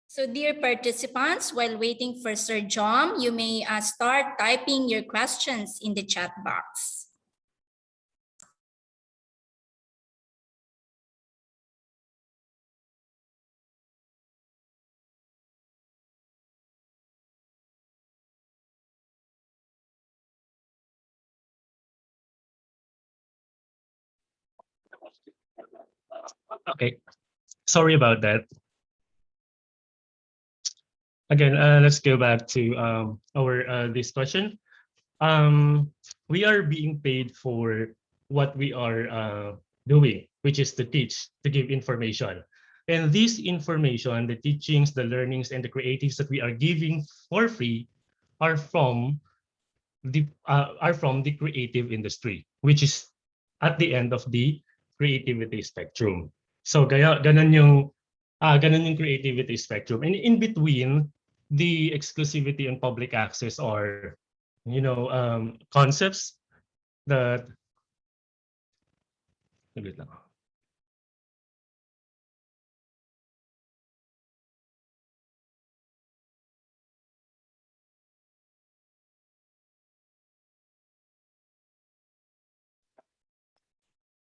[SPEAKER 15] So dear participants, while waiting for Sir John, you may start typing your questions in the chat box.
[SPEAKER 18] Okay, sorry about that. Again, let's go back to our discussion. We are being paid for what we are doing, which is to teach, to give information. And this information, the teachings, the learnings, and the creatives that we are giving for free are from the creative industry, which is at the end of the creativity spectrum. So ganun yung creativity spectrum. And in between, the exclusivity and public access are, concepts that wait lang.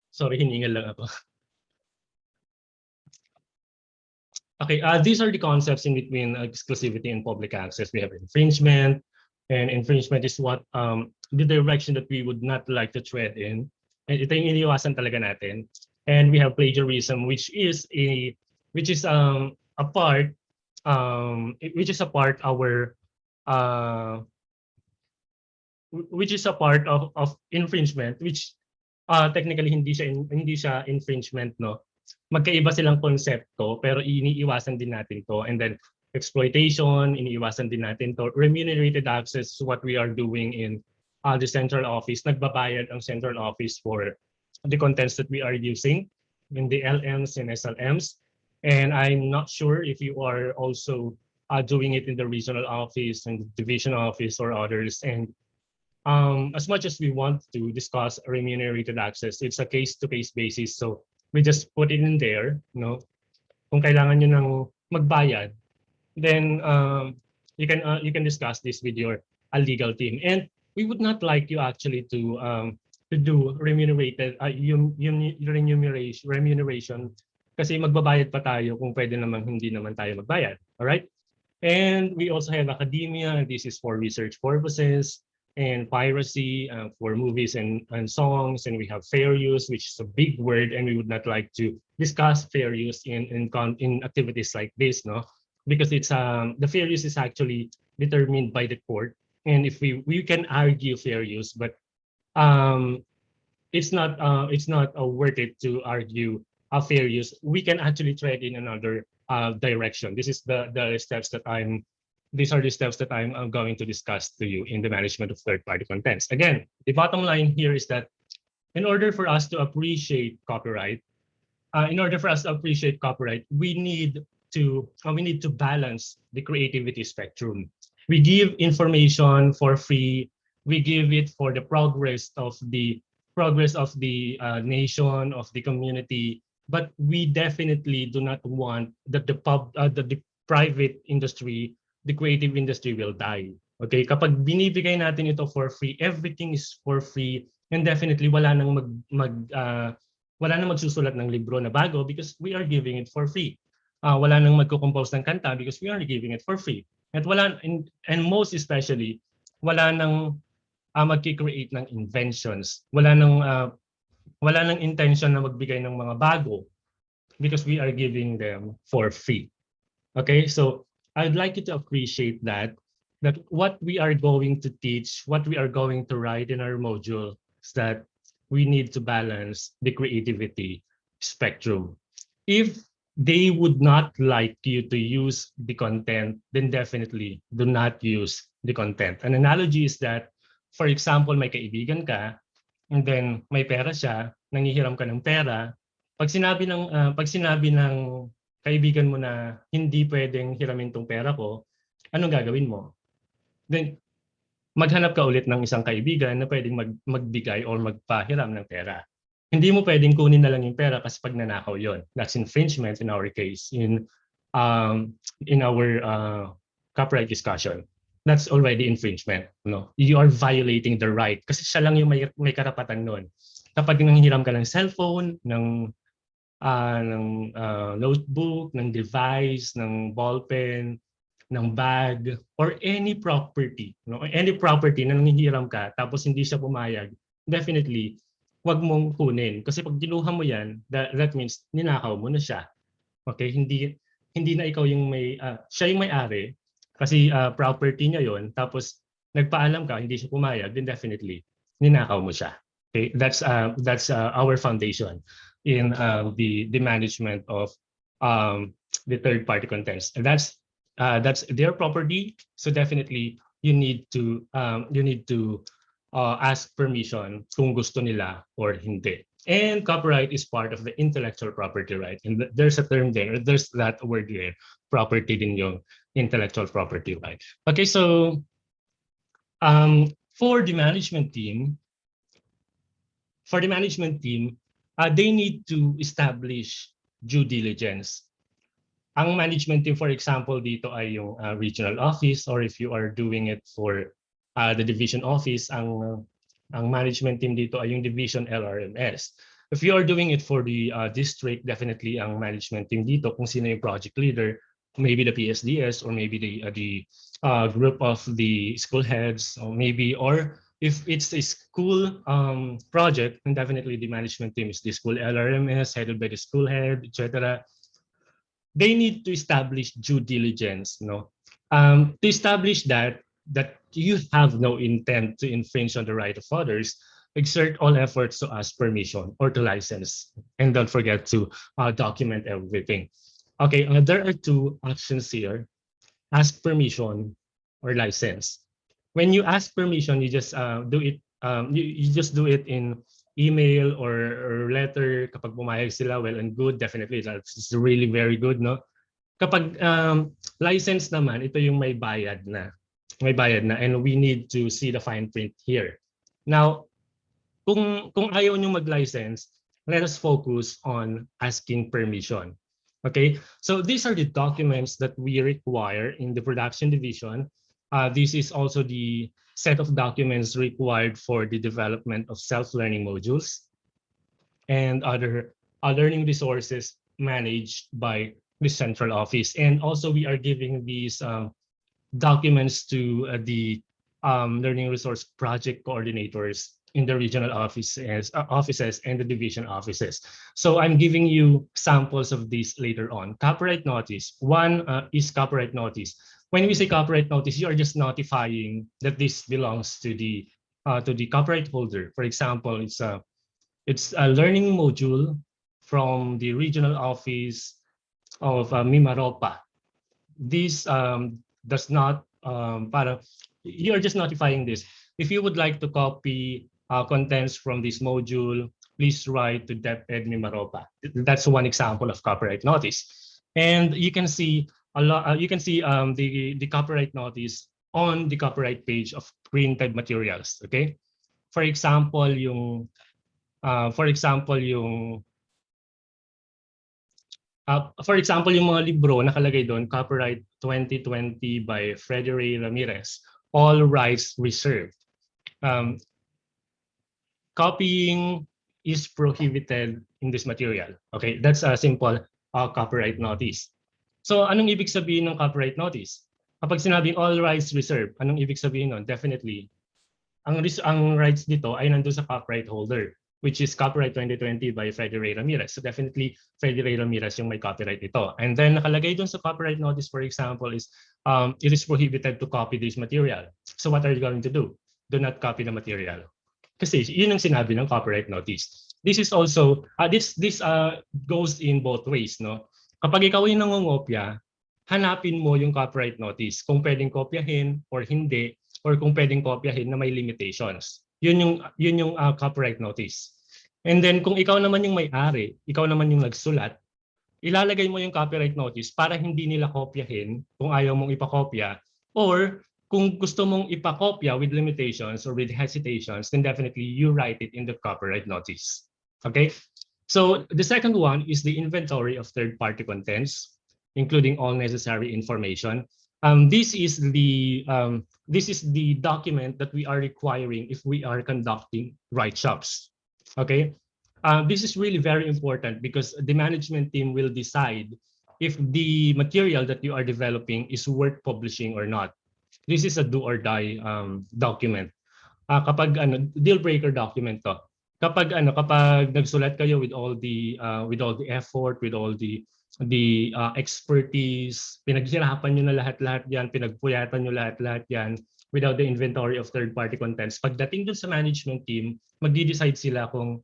[SPEAKER 18] Sorry, hiningal lang ako. Okay, these are the concepts in between exclusivity and public access. We have infringement, and infringement is what the direction that we would not like to tread in. And ito yung iniiwasan talaga natin. And we have plagiarism, which is a part of infringement, which technically hindi siya infringement, no. Magkaiba silang konsepto pero iniiwasan din natin to. And then exploitation, iniiwasan din natin to. Remunerated access is what we are doing in the central office. Nagbabayad ang central office for the contents that we are using in the LMs and SLMs. And I'm not sure if you are also doing it in the regional office and division office or others. And as much as we want to discuss remunerated access, it's a case-to-case basis. So we just put it in there, Kung kailangan nyo ng magbayad, then you can discuss this with your legal team. And we would not like you actually to do remunerated remuneration kasi magbabayad pa tayo kung pwede naman hindi naman tayo magbayad. All right? And we also have academia. This is for research purposes. And piracy for movies and songs, and we have fair use, which is a big word, and we would not like to discuss fair use in activities like this, no, because it's the fair use is actually determined by the court, and if we can argue fair use, but it's not worth it to argue a fair use. We can actually tread in another direction. These are the steps that I'm going to discuss to you in the management of third-party contents. Again, the bottom line here is that in order for us to appreciate copyright, we need to balance the creativity spectrum. We give information for free. We give it for the progress of the nation, of the community. But we definitely do not want that the private industry, the creative industry will die. Okay, kapag binibigay natin ito for free, everything is for free, and definitely wala nang wala nang magsusulat ng libro na bago because we are giving it for free. Wala nang magko-compose ng kanta because we are giving it for free. At and most especially, wala nang magki-create ng inventions. Wala nang intention na magbigay ng mga bago because we are giving them for free. Okay, so I'd like you to appreciate that what we are going to teach, what we are going to write in our module is that we need to balance the creativity spectrum. If they would not like you to use the content, then definitely do not use the content. An analogy is that, for example, may kaibigan ka, and then may pera siya, nanghihiram ka ng pera, pag sinabi ng kaibigan mo na hindi pwedeng hiramin tong pera ko, anong gagawin mo? Then maghanap ka ulit ng isang kaibigan na pwedeng magbigay or magpahiram ng pera. Hindi mo pwedeng kunin na lang yung pera kasi pag nanakaw yon. That's infringement in our case, in our copyright discussion. That's already infringement. No? You are violating the right kasi siya lang yung may karapatan nun. Kapag nanghiram ka ng cellphone, ng notebook, ng device, ng ballpen, ng bag, or any property, no? Any property na nanghihiram ka tapos hindi siya pumayag, definitely wag mong kunin kasi pag kinuha mo yan, that means ninakaw mo na siya. Okay, hindi na ikaw yung siya yung may-ari kasi property niya yon, tapos nagpaalam ka hindi siya pumayag, then definitely ninakaw mo siya. Okay, that's our foundation in the management of the third party contents, and that's their property. So definitely you need to ask permission kung gusto nila or hindi. And copyright is part of the intellectual property right. And there's a term there, there's that word there, property din yung intellectual property right. Okay, so for the management team, they need to establish due diligence. Ang management team, for example, dito ay yung regional office, or if you are doing it for the division office, ang management team dito ay yung division LRMS. If you are doing it for the district, definitely ang management team dito, kung sino yung project leader, maybe the PSDS, or maybe the group of the school heads, or if it's a school project, then definitely the management team is the school LRMS, headed by the school head, etc. They need to establish due diligence, no? To establish that you have no intent to infringe on the right of others, exert all efforts to ask permission or to license, and don't forget to document everything. Okay, there are two options here: ask permission or license. When you ask permission, you just do it. You just do it in email or letter. Kapag pumayag sila, well and good, definitely that's really very good, no? Kapag license naman, ito yung may bayad na, and we need to see the fine print here. Now, kung ayaw nyo mag-license, let us focus on asking permission. Okay, so these are the documents that we require in the production division. This is also the set of documents required for the development of self-learning modules and other learning resources managed by the central office. And also we are giving these documents to the learning resource project coordinators in the regional offices and the division offices. So I'm giving you samples of these later on. Copyright notice. One is copyright notice. When we say copyright notice, you are just notifying that this belongs to the copyright holder. For example, it's a learning module from the regional office of MIMAROPA. This does not you're just notifying this. If you would like to copy contents from this module, please write to DepEd MIMAROPA. That's one example of copyright notice. And you can see the copyright notice on the copyright page of printed materials. Okay, for example, yung mga libro nakalagay doon, copyright 2020 by Freddie Ramirez, all rights reserved. Copying is prohibited in this material. Okay, that's a simple copyright notice. So anong ibig sabihin ng copyright notice? Kapag sinabing all rights reserved, anong ibig sabihin nun? Definitely, ang rights dito ay nandun sa copyright holder, which is copyright 2020 by Freddie Ray Ramirez. So definitely, Freddie Ray Ramirez yung may copyright ito. And then nakalagay dun sa copyright notice, for example, is it is prohibited to copy this material. So what are you going to do? Do not copy the material. Kasi yun ang sinabi ng copyright notice. This is also, this goes in both ways, no? Kapag ikaw yung nangongopya, hanapin mo yung copyright notice kung pwedeng kopyahin or hindi, or kung pwedeng kopyahin na may limitations. Yun yung copyright notice. And then kung ikaw naman yung may-ari, ikaw naman yung nagsulat, ilalagay mo yung copyright notice para hindi nila kopyahin kung ayaw mong ipakopya, or kung gusto mong ipakopya with limitations or with hesitations, then definitely you write it in the copyright notice. Okay? So the second one is the inventory of third-party contents, including all necessary information. This is the document that we are requiring if we are conducting write-shops. Okay, this is really very important because the management team will decide if the material that you are developing is worth publishing or not. This is a do or die document. Kapag deal breaker document to. Kapag nagsulat kayo with all the effort, with all the expertise, pinaghirapan nyo na lahat-lahat yan, pinagpuyatan nyo lahat-lahat yan, without the inventory of third-party contents. Pagdating dun sa management team, magdi-decide sila kung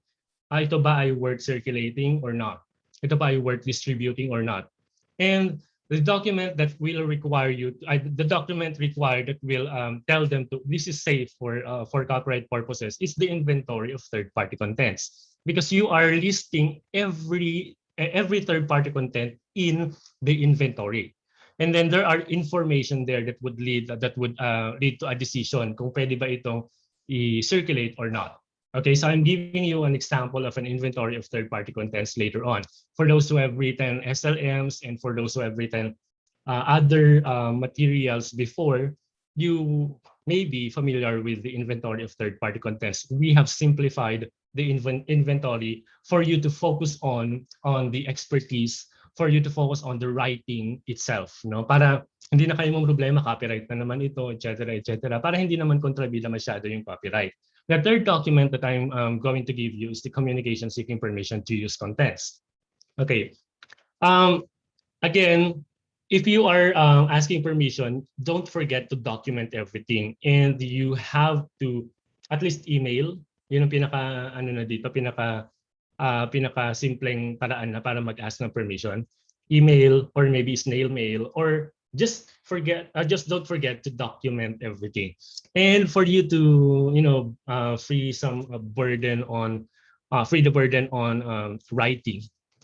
[SPEAKER 18] ito ba ay worth circulating or not? Ito ba ay worth distributing or not? And the document that will require you, the document required that will tell them to this is safe for copyright purposes is the inventory of third-party contents, because you are listing every third-party content in the inventory, and then there are information there that would lead to a decision kung pwede ba itong i-circulate or not. Okay, so I'm giving you an example of an inventory of third-party contents later on. For those who have written SLMs and for those who have written other materials before, you may be familiar with the inventory of third-party contents. We have simplified the inventory for you to focus on the expertise, for you to focus on the writing itself, no? Para hindi na kayo mong problema, copyright na naman ito, etc., etc. Para hindi naman kontrabida masyado yung copyright. The third document that I'm going to give you is the communication seeking permission to use contents. Okay. Again, if you are asking permission, don't forget to document everything, and you have to at least email. Yun ang pinaka simpleng paraan na para mag-ask ng permission. Email or maybe snail mail, or just don't forget to document everything. And for you to free the burden on writing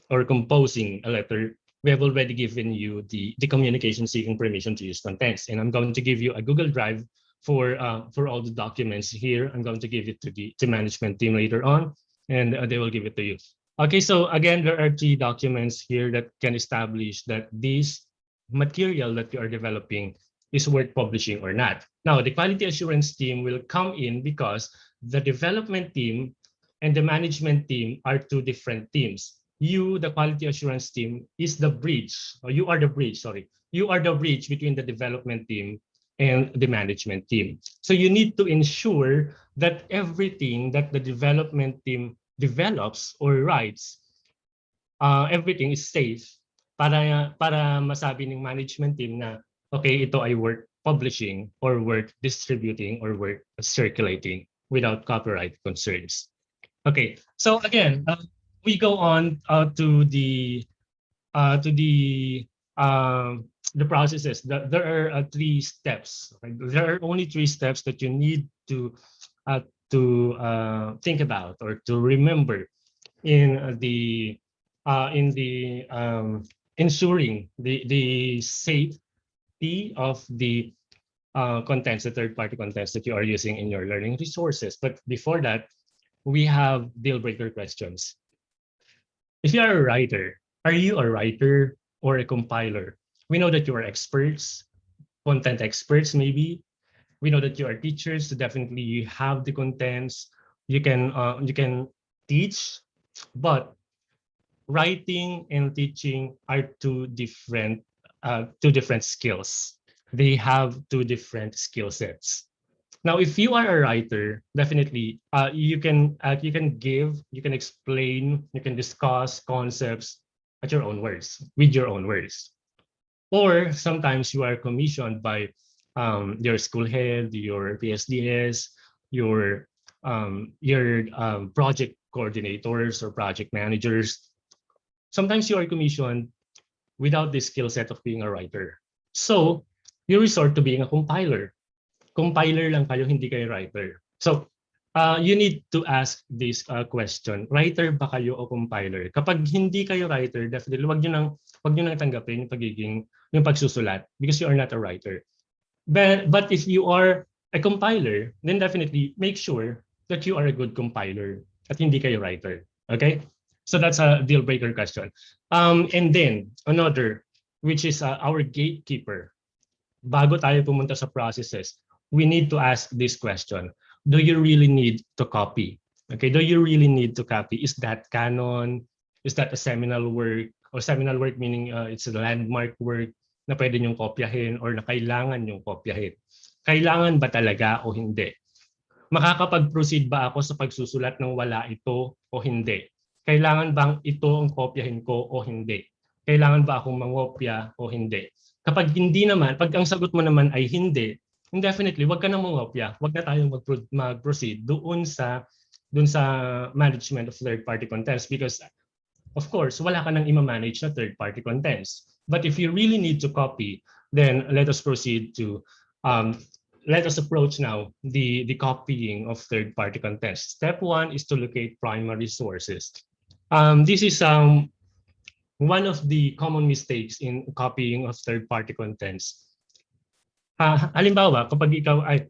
[SPEAKER 18] or composing a letter, we have already given you the communication seeking permission to use contents, and I'm going to give you a Google Drive for all the documents here. I'm going to give it to the management team later on, and they will give it to you. Okay, so again, there are 3 documents here that can establish that this material that you are developing is worth publishing or not. Now, the quality assurance team will come in because the development team and the management team are 2 different teams. You, the quality assurance team, is the bridge, or you are the bridge, sorry. You are the bridge between the development team and the management team. So you need to ensure that everything that the development team develops or writes, everything is safe, para masabi ng management team na okay, ito ay worth publishing or worth distributing or worth circulating without copyright concerns. Okay, so again, we go on to the processes. There are 3 steps. Right? There are only 3 steps that you need to think about or to remember in the ensuring the safety of the contents, the third-party contents that you are using in your learning resources. But before that, we have deal breaker questions. If you are a writer, are you a writer or a compiler? We know that you are experts, content experts maybe, We know that you are teachers, so definitely you have the contents. You can teach, but writing and teaching are two different skills. They have two different skill sets. Now, if you are a writer, definitely you can give, you can explain, you can discuss concepts at your own words, with your own words. Or sometimes you are commissioned by your school head, your PSDS, your project coordinators or project managers. Sometimes you are commissioned without the skill set of being a writer. So you resort to being a compiler. Compiler lang kayo, hindi kayo writer. So you need to ask this question. Writer ba kayo o compiler? Kapag hindi kayo writer, definitely wag niyo nang tanggapin yung pagsusulat because you are not a writer. But if you are a compiler, then definitely make sure that you are a good compiler at hindi kayo writer. Okay? So that's a deal breaker question. And then another, which is our gatekeeper. Bago tayo pumunta sa processes, we need to ask this question. Do you really need to copy? Okay, do you really need to copy? Is that canon? Is that a seminal work? Or seminal work meaning it's a landmark work na pwede niyong kopyahin or na kailangan niyong kopyahin? Kailangan ba talaga o hindi? Makakapag-proceed ba ako sa pagsusulat ng wala ito o hindi? Kailangan bang ito ang kopyahin ko o hindi? Kailangan ba akong mangopya o hindi? Kapag hindi naman, pag ang sagot mo naman ay hindi, definitely wag ka na mangopya. Wag na tayong mag-proceed doon sa management of third-party contents because of course, wala ka nang ima-manage na third-party contents. But if you really need to copy, then let us proceed to let us approach now the copying of third-party contents. Step one is to locate primary sources. This is one of the common mistakes in copying of third-party contents. Halimbawa, kapag ikaw ay,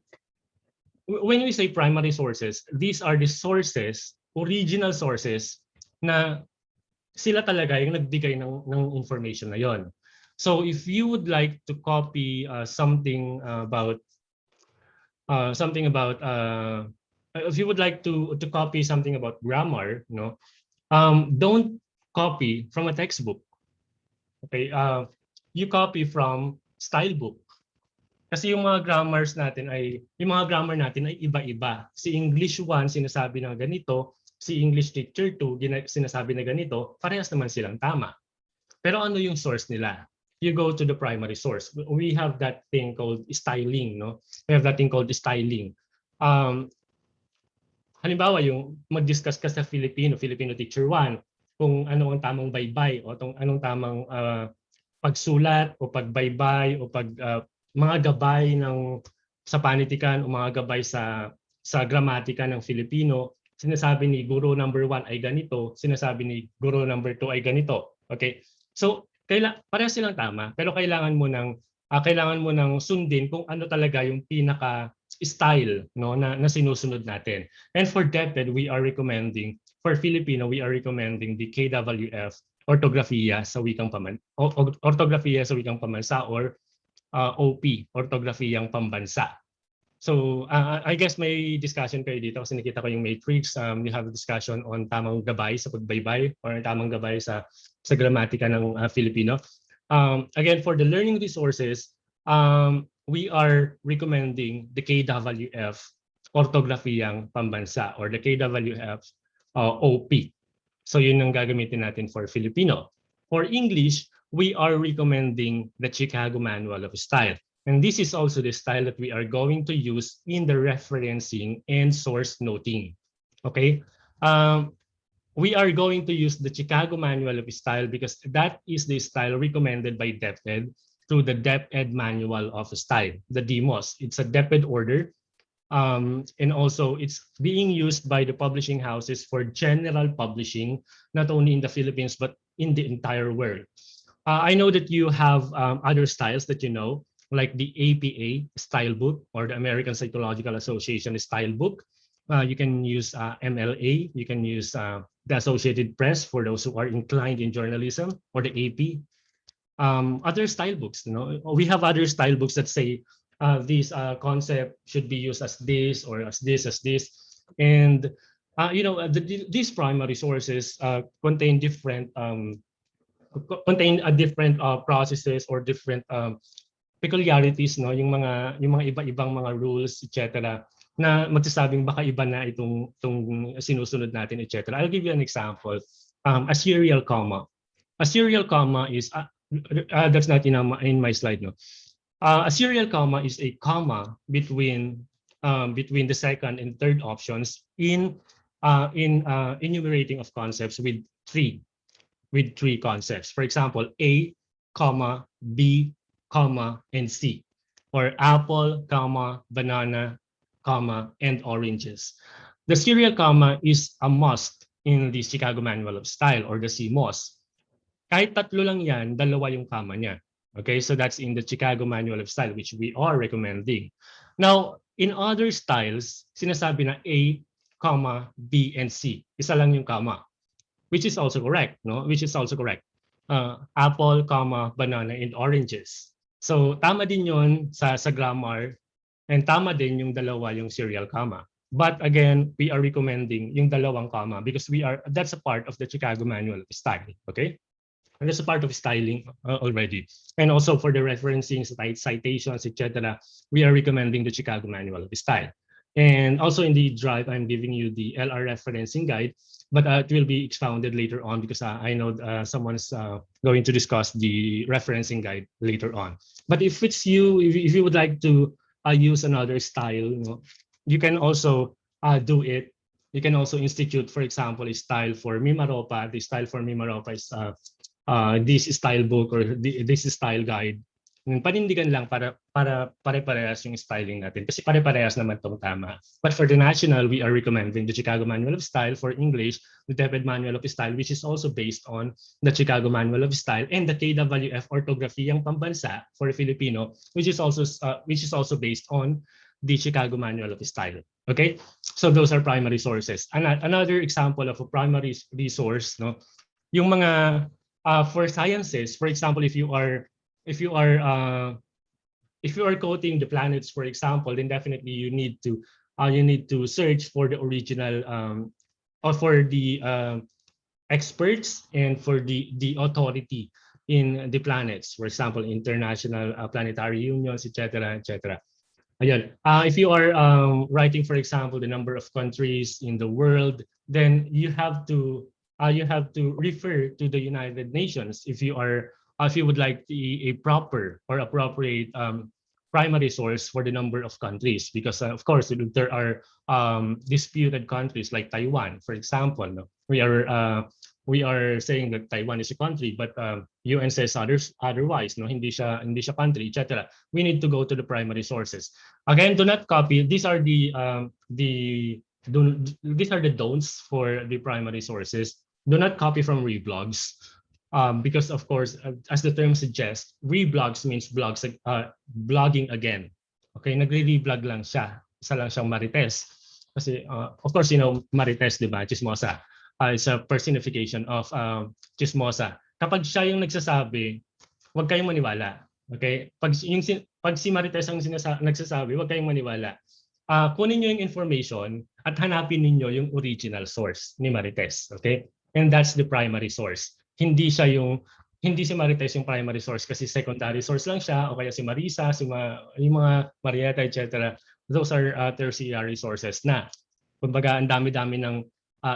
[SPEAKER 18] when we say primary sources, these are the sources, original sources, na sila talaga yung nagbigay ng information na yon. So if you would like to copy something about if you would like to copy something about grammar, don't copy from a textbook. Okay, you copy from style book. Kasi yung mga grammar natin ay iba-iba. Si English 1 sinasabi na ganito, si English teacher 2 sinasabi na ganito, parehas naman silang tama. Pero ano yung source nila? You go to the primary source. We have that thing called styling, no? We have that thing called styling. Halimbawa, yung mag-discuss ka sa Filipino teacher 1, kung ano ang tamang baybay o anong tamang pagsulat o pagbaybay o mga gabay sa panitikan o mga gabay sa gramatika ng Filipino, sinasabi ni guro number 1 ay ganito, sinasabi ni guro number 2 ay ganito. Okay? So, parehas silang tama, pero kailangan mo nang sundin kung ano talaga yung pinaka style na sinusunod natin. And for DepEd, for Filipino, we are recommending the KWF ortografiya sa wikang pambansa or OP, ortografiyang pambansa. So I guess may discussion kayo dito kasi nakita ko yung matrix. We have a discussion on tamang gabay sa pagbaybay or tamang gabay sa gramatika ng Filipino. Again, for the learning resources, we are recommending the KWF ortografiyang pambansa or the KWF OP. So yun ang gagamitin natin for Filipino. For English, we are recommending the Chicago Manual of Style. And this is also the style that we are going to use in the referencing and source noting. Okay? We are going to use the Chicago Manual of Style because that is the style recommended by DepEd through the DepEd Manual of Style, the DMOS. It's a DepEd order. And also it's being used by the publishing houses for general publishing, not only in the Philippines, but in the entire world. I know that you have other styles that you know, like the APA style book or the American Psychological Association style book. You can use MLA, you can use the Associated Press for those who are inclined in journalism, or the AP. Other style books, we have other style books that say this concept should be used as this or as this, and these primary sources contain different processes or different peculiarities, no, yung mga iba-ibang mga rules, etc., na magsasabing baka iba na itong sinusunod natin, etc. I'll give you an example. A serial comma. A serial comma is that's not in my slide, no. A serial comma is a comma between the second and third options in enumerating of concepts with three concepts. For example, A, comma, B, comma, and C, or apple, comma, banana, comma, and oranges. The serial comma is a must in the Chicago Manual of Style, or the CMOS. Kahit tatlo lang yan, dalawa yung comma niya. Okay, so that's in the Chicago Manual of Style, which we are recommending. Now, in other styles, sinasabi na A, comma, B, and C. Isa lang yung comma, which is also correct, no? Which is also correct. Apple, comma, banana, and oranges. So tama din yun sa grammar, and tama din yung dalawa yung serial comma. But again, we are recommending yung dalawang comma because that's a part of the Chicago Manual of Style, okay? And that's a part of styling already. And also for the referencing, citations, etc., we are recommending the Chicago Manual of Style. And also in the drive, I'm giving you the LR referencing guide, but it will be expounded later on because I know someone's going to discuss the referencing guide later on. But if it's you, if you would like to use another style, you can also do it. You can also institute, for example, a style for MIMAROPA. The style for MIMAROPA is this style book or this style guide. Panindigan lang para pare-parehas yung styling natin kasi pare-parehas naman tong tama. But for the national, we are recommending the Chicago Manual of Style. For English, the DepEd Manual of Style, which is also based on the Chicago Manual of Style, and the KWF Ortografiyang Pambansa for Filipino, which is also based on the Chicago Manual of Style. Okay, so those are primary sources. Another example of a primary resource, no, yung mga for sciences, for example, if you are quoting the planets, for example, then definitely you need to search for the original or for the experts and for the authority in the planets. For example, international planetary unions, etc., etc. Ayun. If you are writing, for example, the number of countries in the world, then you have to refer to the United Nations if you would like a proper or appropriate primary source for the number of countries, because of course there are disputed countries like Taiwan, for example. No? We are saying that Taiwan is a country, but UN says otherwise. No, hindi siya country, etc. We need to go to the primary sources. Again, do not copy. These are the don'ts for the primary sources. Do not copy from reblogs. Because of course, as the term suggests, reblogs means blogging again. Okay, nagre-reblog lang siya. Isa lang siyang marites. Kasi of course, marites, di ba? Chismosa. It's a personification of chismosa. Kapag siya yung nagsasabi, huwag kayong maniwala. Okay? Pag si marites ang nagsasabi, huwag kayong maniwala. Kunin niyo yung information at hanapin niyo yung original source ni marites. Okay? And that's the primary source. Hindi si Marites yung primary source kasi secondary source lang siya, o kaya si Marisa, yung mga Marieta, etc. Those are tertiary sources na. Kumbaga, ang dami-dami ng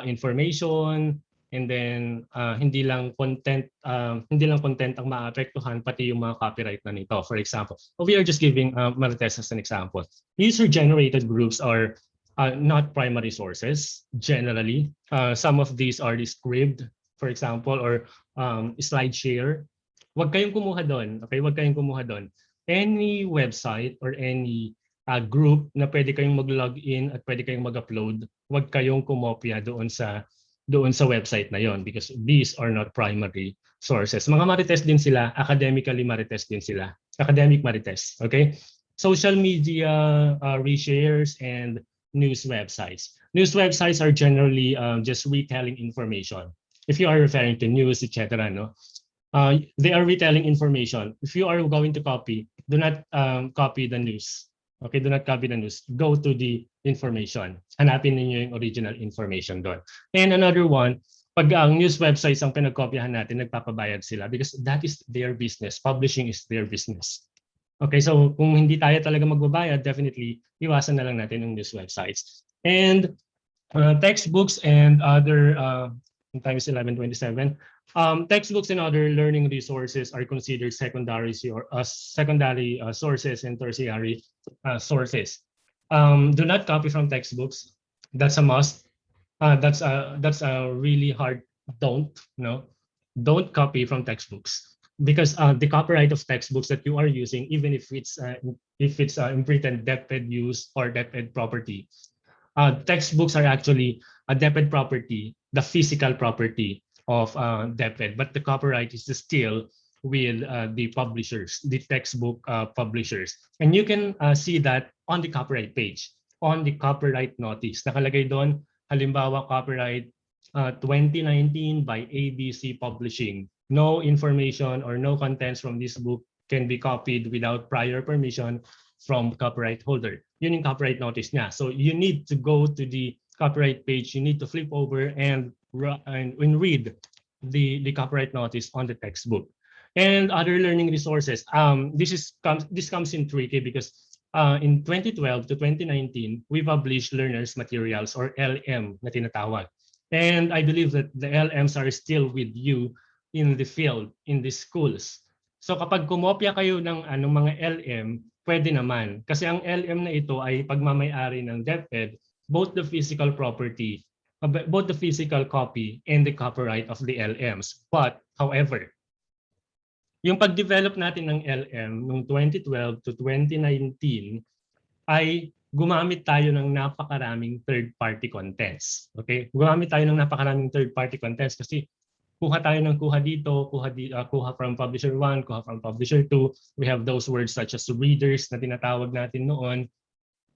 [SPEAKER 18] information, and then hindi lang content ang maapektuhan, pati yung mga copyright na nito. For example, we are just giving Marites as an example. User-generated groups are not primary sources generally. Some of these are described, for example, or SlideShare. Huwag kayong kumuha doon. Okay, huwag kayong kumuha doon. Any website or any group na pwede kayong mag-login at pwede kayong mag-upload, huwag kayong kumopya doon sa website na yon, because these are not primary sources. Mga Marites din sila, academically Marites din sila. Academic Marites, okay? Social media reshares and news websites. News websites are generally just retelling information. If you are referring to news, etc., no, they are retelling information. If you are going to copy, do not copy the news. Okay, do not copy the news. Go to the information. Hanapin ninyo yung original information doon. And another one, pag ang news websites ang pinagkopyahan natin, nagpapabayad sila because that is their business. Publishing is their business. Okay, so kung hindi tayo talaga magbabayad, definitely iwasan na lang natin yung news websites. And textbooks and other, time is 11:27. Textbooks and other learning resources are considered secondary sources and tertiary sources. Do not copy from textbooks. That's a must. That's a really hard don't. No, don't copy from textbooks because the copyright of textbooks that you are using, even if it's imprinted DepEd use or DepEd property, textbooks are actually a DepEd property, the physical property of DepEd, but the copyright is still with the publishers, the textbook publishers. And you can see that on the copyright page, on the copyright notice. Nakalagay doon, halimbawa copyright 2019 by ABC Publishing. No information or no contents from this book can be copied without prior permission from copyright holder. Yun yung copyright notice niya. So you need to go to the copyright page, you need to flip over and read the copyright notice on the textbook. And other learning resources. This comes in tricky because in 2012 to 2019, we published learners materials or LM na tinatawag. And I believe that the LMs are still with you in the field, in the schools. So kapag kumopya kayo ng mga LM, pwede naman. Kasi ang LM na ito ay pagmamay-ari ng DepEd, both the physical property, both the physical copy and the copyright of the LMs. But, however, yung pag-develop natin ng LM noong 2012 to 2019 ay gumamit tayo ng napakaraming third-party contents. Okay? Gumamit tayo ng napakaraming third-party contents kasi kuha tayo ng kuha dito, kuha from publisher 1, kuha from publisher 2. We have those words such as readers na tinatawag natin noon.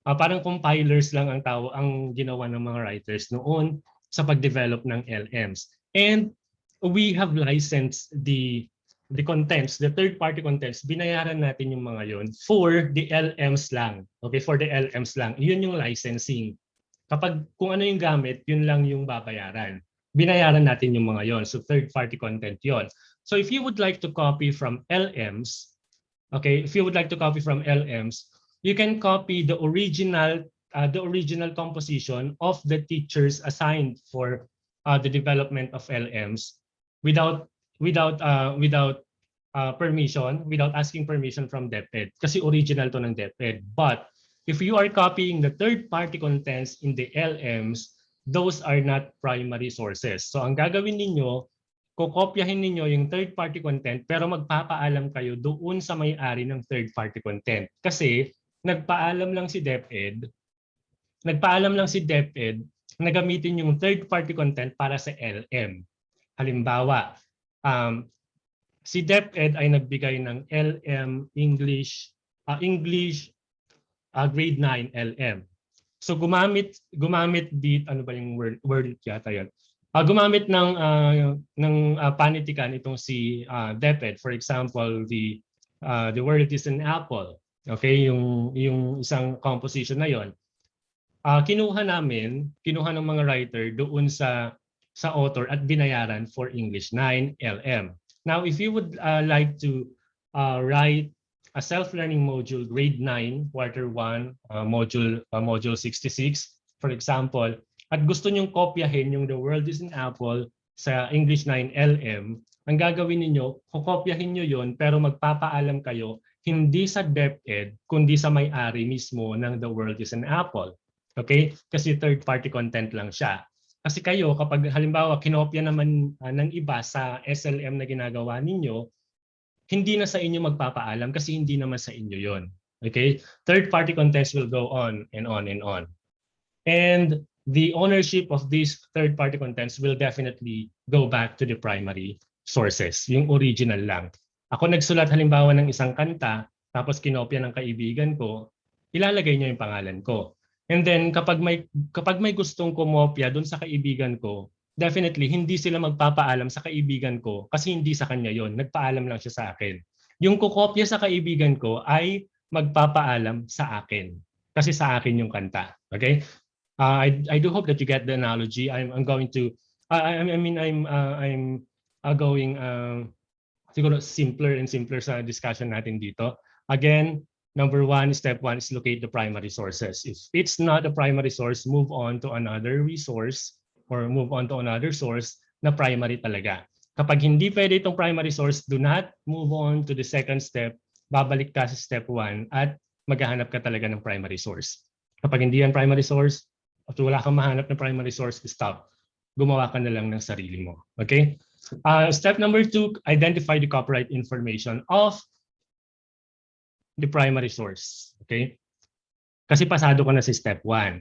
[SPEAKER 18] Parang compilers lang ang ginawa ng mga writers noon sa pag-develop ng LMs. And we have licensed the contents, the third-party contents, binayaran natin yung mga yon for the LMs lang. Okay, for the LMs lang. Yun yung licensing. Kapag kung ano yung gamit, yun lang yung babayaran. Binayaran natin yung mga yon. So third-party content yon. So if you would like to copy from LMs, okay, if you would like to copy from LMs, you can copy the original composition of the teachers assigned for the development of LMs without permission, without asking permission from DepEd. Kasi original to ng DepEd. But if you are copying the third-party contents in the LMs, those are not primary sources. So ang gagawin ninyo, kukopyahin ninyo yung third-party content pero magpapaalam kayo doon sa may-ari ng third-party content. Kasi nagpaalam lang si DepEd na gamitin yung third-party content para sa LM. Halimbawa, si DepEd ay nagbigay ng LM English grade 9 LM. So gumamit dito, ano ba yung word yata yun? Gumamit ng panitikan itong si DepEd. For example, the word is an apple. Okay, yung isang composition na yon. Kinuha ng mga writer doon sa author at binayaran for English 9 LM. Now, if you would like to write a self-learning module, grade 9, quarter 1, module 66, for example, at gusto nyong kopyahin yung The World is an Apple sa English 9 LM, ang gagawin niyo, kokopyahin nyo yon pero magpapaalam kayo hindi sa DepEd, kundi sa may-ari mismo ng The World is an Apple. Okay? Kasi third-party content lang siya. Kasi kayo, kapag halimbawa kinopya naman ng iba sa SLM na ginagawa ninyo, hindi na sa inyo magpapaalam kasi hindi naman sa inyo yon. Okay? Third-party contents will go on and on and on. And the ownership of these third-party contents will definitely go back to the primary sources, yung original lang. Ako nagsulat halimbawa ng isang kanta, tapos kinopya ng kaibigan ko, ilalagay niya yung pangalan ko. And then kapag may gustong kumopya doon sa kaibigan ko, definitely hindi sila magpapaalam sa kaibigan ko kasi hindi sa kanya yon. Nagpaalam lang siya sa akin. Yung kukopya sa kaibigan ko ay magpapaalam sa akin. Kasi sa akin yung kanta. Okay? I do hope that you get the analogy. I'm going to I'm going siguro simpler and simpler sa discussion natin dito. Again, step one is locate the primary sources. If it's not a primary source, move on to another resource or move on to another source na primary talaga. Kapag hindi pwede itong primary source, do not move on to the second step. Babalik ka sa step 1 at maghahanap ka talaga ng primary source. Kapag hindi yan primary source, at wala kang mahanap ng primary source, stop. Gumawa ka na lang ng sarili mo. Okay? Step number 2, identify the copyright information of the primary source. Okay? Kasi pasado ko na sa step 1.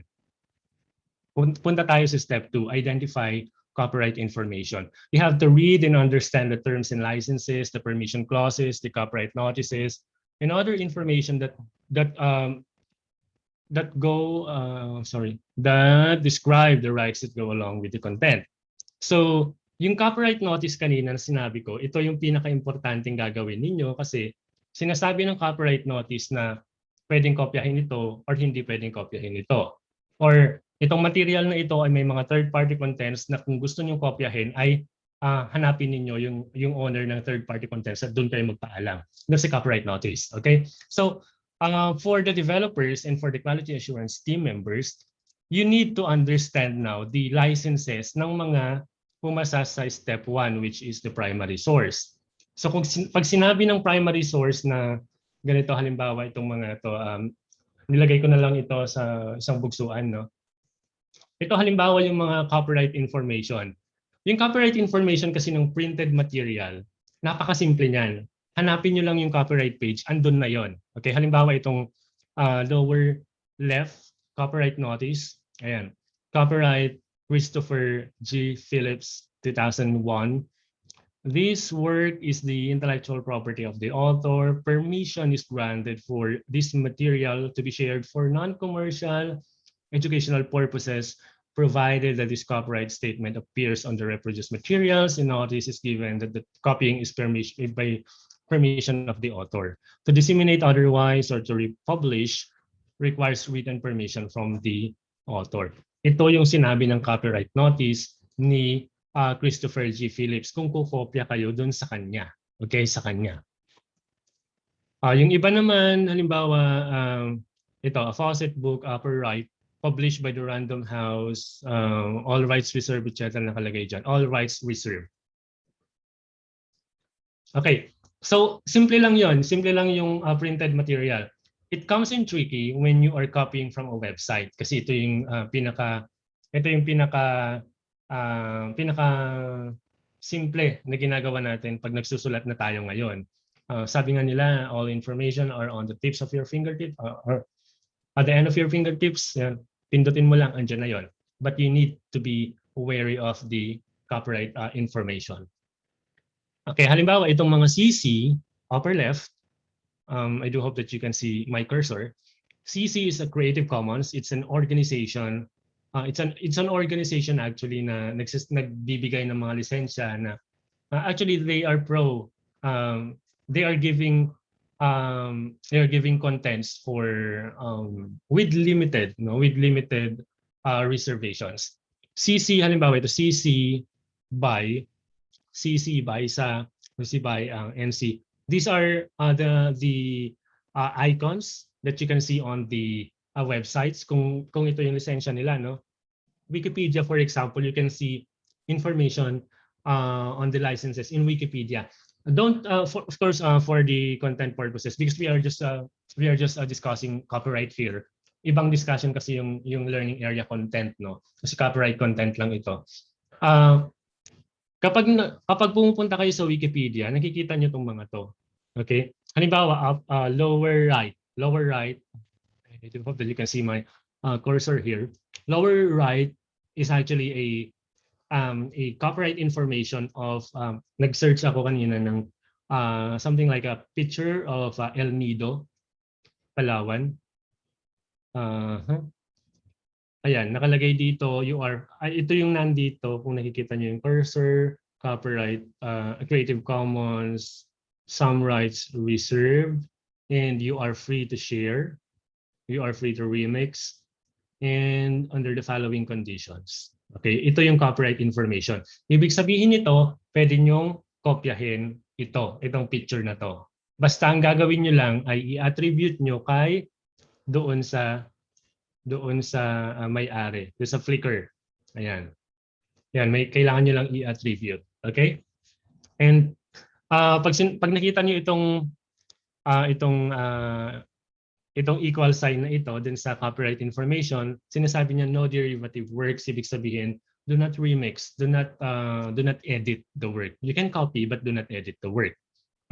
[SPEAKER 18] Punta tayo sa step 2, identify copyright information. You have to read and understand the terms and licenses, the permission clauses, the copyright notices, and other information that describe the rights that go along with the content. So, yung copyright notice kanina na sinabi ko, ito yung pinaka-importanting gagawin ninyo kasi sinasabi ng copyright notice na pwedeng kopyahin ito or hindi pwedeng kopyahin ito. Or itong material na ito ay may mga third-party contents na kung gusto niyo kopyahin ay hanapin ninyo yung owner ng third-party contents at doon kayo magpaalam. That's the copyright notice. Okay? So, for the developers and for the quality assurance team members, you need to understand now the licenses ng mga pumasa sa step 1, which is the primary source. So pag sinabi ng primary source na ganito, halimbawa itong mga ito, nilagay ko na lang ito sa isang bugsuan. No? Ito halimbawa yung mga copyright information. Yung copyright information kasi ng printed material, napakasimple niyan. Hanapin nyo lang yung copyright page, andun na yon. Okay, halimbawa itong lower left, copyright notice. Ayan. Copyright Christopher G. Phillips, 2001. This work is the intellectual property of the author. Permission is granted for this material to be shared for non-commercial educational purposes, provided that this copyright statement appears on the reproduced materials and notice is given that the copying is by permission of the author. To disseminate otherwise or to republish requires written permission from the author. Ito yung sinabi ng copyright notice ni Christopher G. Phillips kung kukopya kayo dun sa kanya. Okay, sa kanya. Yung iba naman, halimbawa, ito, a faucet book, upper right, published by the Random House, all rights reserved, etc. nakalagay dyan. All rights reserved. Okay, so simple lang yon, simple lang yung printed material. It comes in tricky when you are copying from a website kasi ito yung pinaka simple na ginagawa natin pag nagsusulat na tayo ngayon. Sabi nga nila, all information are on the tips of your fingertips or at the end of your fingertips. Yan, pindutin mo lang, andyan na yon. But you need to be wary of the copyright information. Okay, halimbawa itong mga CC, upper left, I do hope that you can see my cursor. CC is a Creative Commons. It's an organization. It's an organization actually na nagbibigay ng mga lisensya na actually they are they are giving contents for with limited reservations. CC halimbawa ito CC by NC. These are the icons that you can see on the websites kung ito yung lisensya nila, no? Wikipedia, for example, you can see information on the licenses in Wikipedia. Don't of course for the content purposes, because we are just discussing copyright here. Ibang discussion kasi yung learning area content, no? Kasi copyright content lang ito. Kapag pumupunta kayo sa Wikipedia, nakikita niyo tong mga to. Okay? Halimbawa, lower right. I hope that you can see my cursor here. Lower right is actually a copyright information of nag-search ako kanina ng something like a picture of El Nido, Palawan. Ayan, nakalagay dito, ito yung nandito, kung nakikita niyo yung cursor, copyright, Creative Commons, some rights reserved, and you are free to share, you are free to remix, and under the following conditions. Okay, ito yung copyright information. Ibig sabihin nito, pwede nyong kopyahin itong picture na to. Basta ang gagawin nyo lang ay i-attribute nyo doon sa may-ari, doon sa Flickr. Ayan. Yan, kailangan nyo lang i-attribute. Okay? And pag nakita nyo itong equal sign na ito din sa copyright information, sinasabi niya no derivative works, ibig sabihin do not remix, do not edit the work. You can copy but do not edit the work.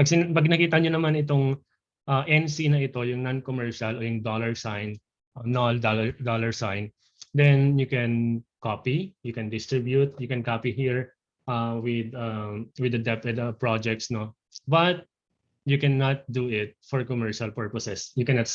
[SPEAKER 18] Pag nakita niyo naman itong NC na ito, yung non-commercial o yung dollar sign, null dollar sign, then you can copy, you can distribute, you can copy here with the DepEd projects, no. But you cannot do it for commercial purposes. You cannot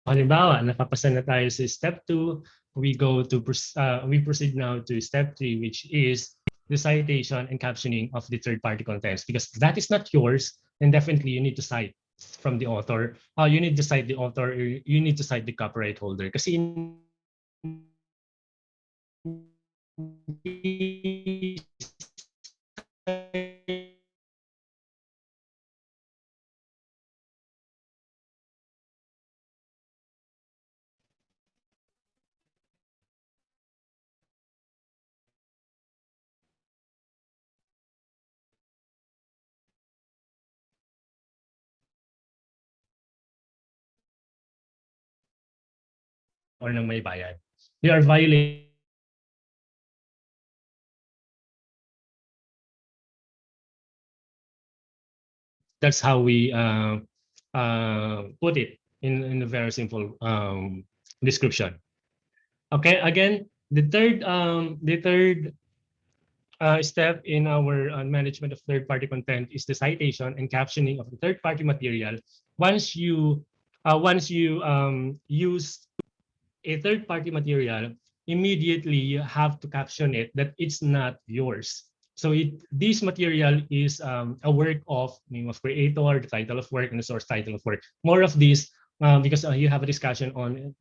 [SPEAKER 18] halimbawa, napapasa na tayo sa step 2, we proceed now to step 3, which is the citation and captioning of the third-party contents, because that is not yours, and definitely you need to cite from the author. You need to cite the author, or you need to cite the copyright holder. Kasi or ng may bayad. They are violating. That's how we put it in a very simple description. Okay, again, the third step in our management of third-party content is the citation and captioning of the third-party material. Once you use a third-party material, immediately you have to caption it that it's not yours. So this material is a work of name of creator, the title of work, and the source title of work. More of this because you have a discussion on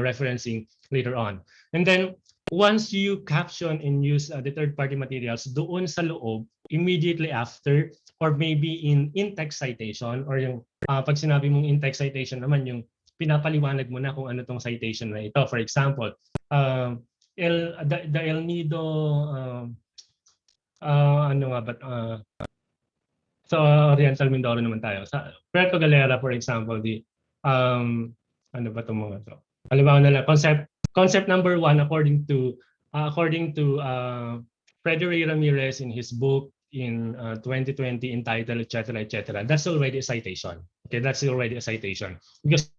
[SPEAKER 18] referencing later on. And then once you caption and use the third-party materials doon sa loob, immediately after, or maybe in text citation, or yung pag sinabi mong in text citation naman, yung pinapaliwanag mo na kung ano tong citation na ito. For example, the El Nido, ano nga ba, so Oriental Mindoro naman tayo. Sa Puerto Galera, for example, ano ba itong mga to? Halimbawa na lang, concept number 1 according to Frederick Ramirez in his book in 2020 entitled etc. etc. That's already a citation. Okay, that's already a citation because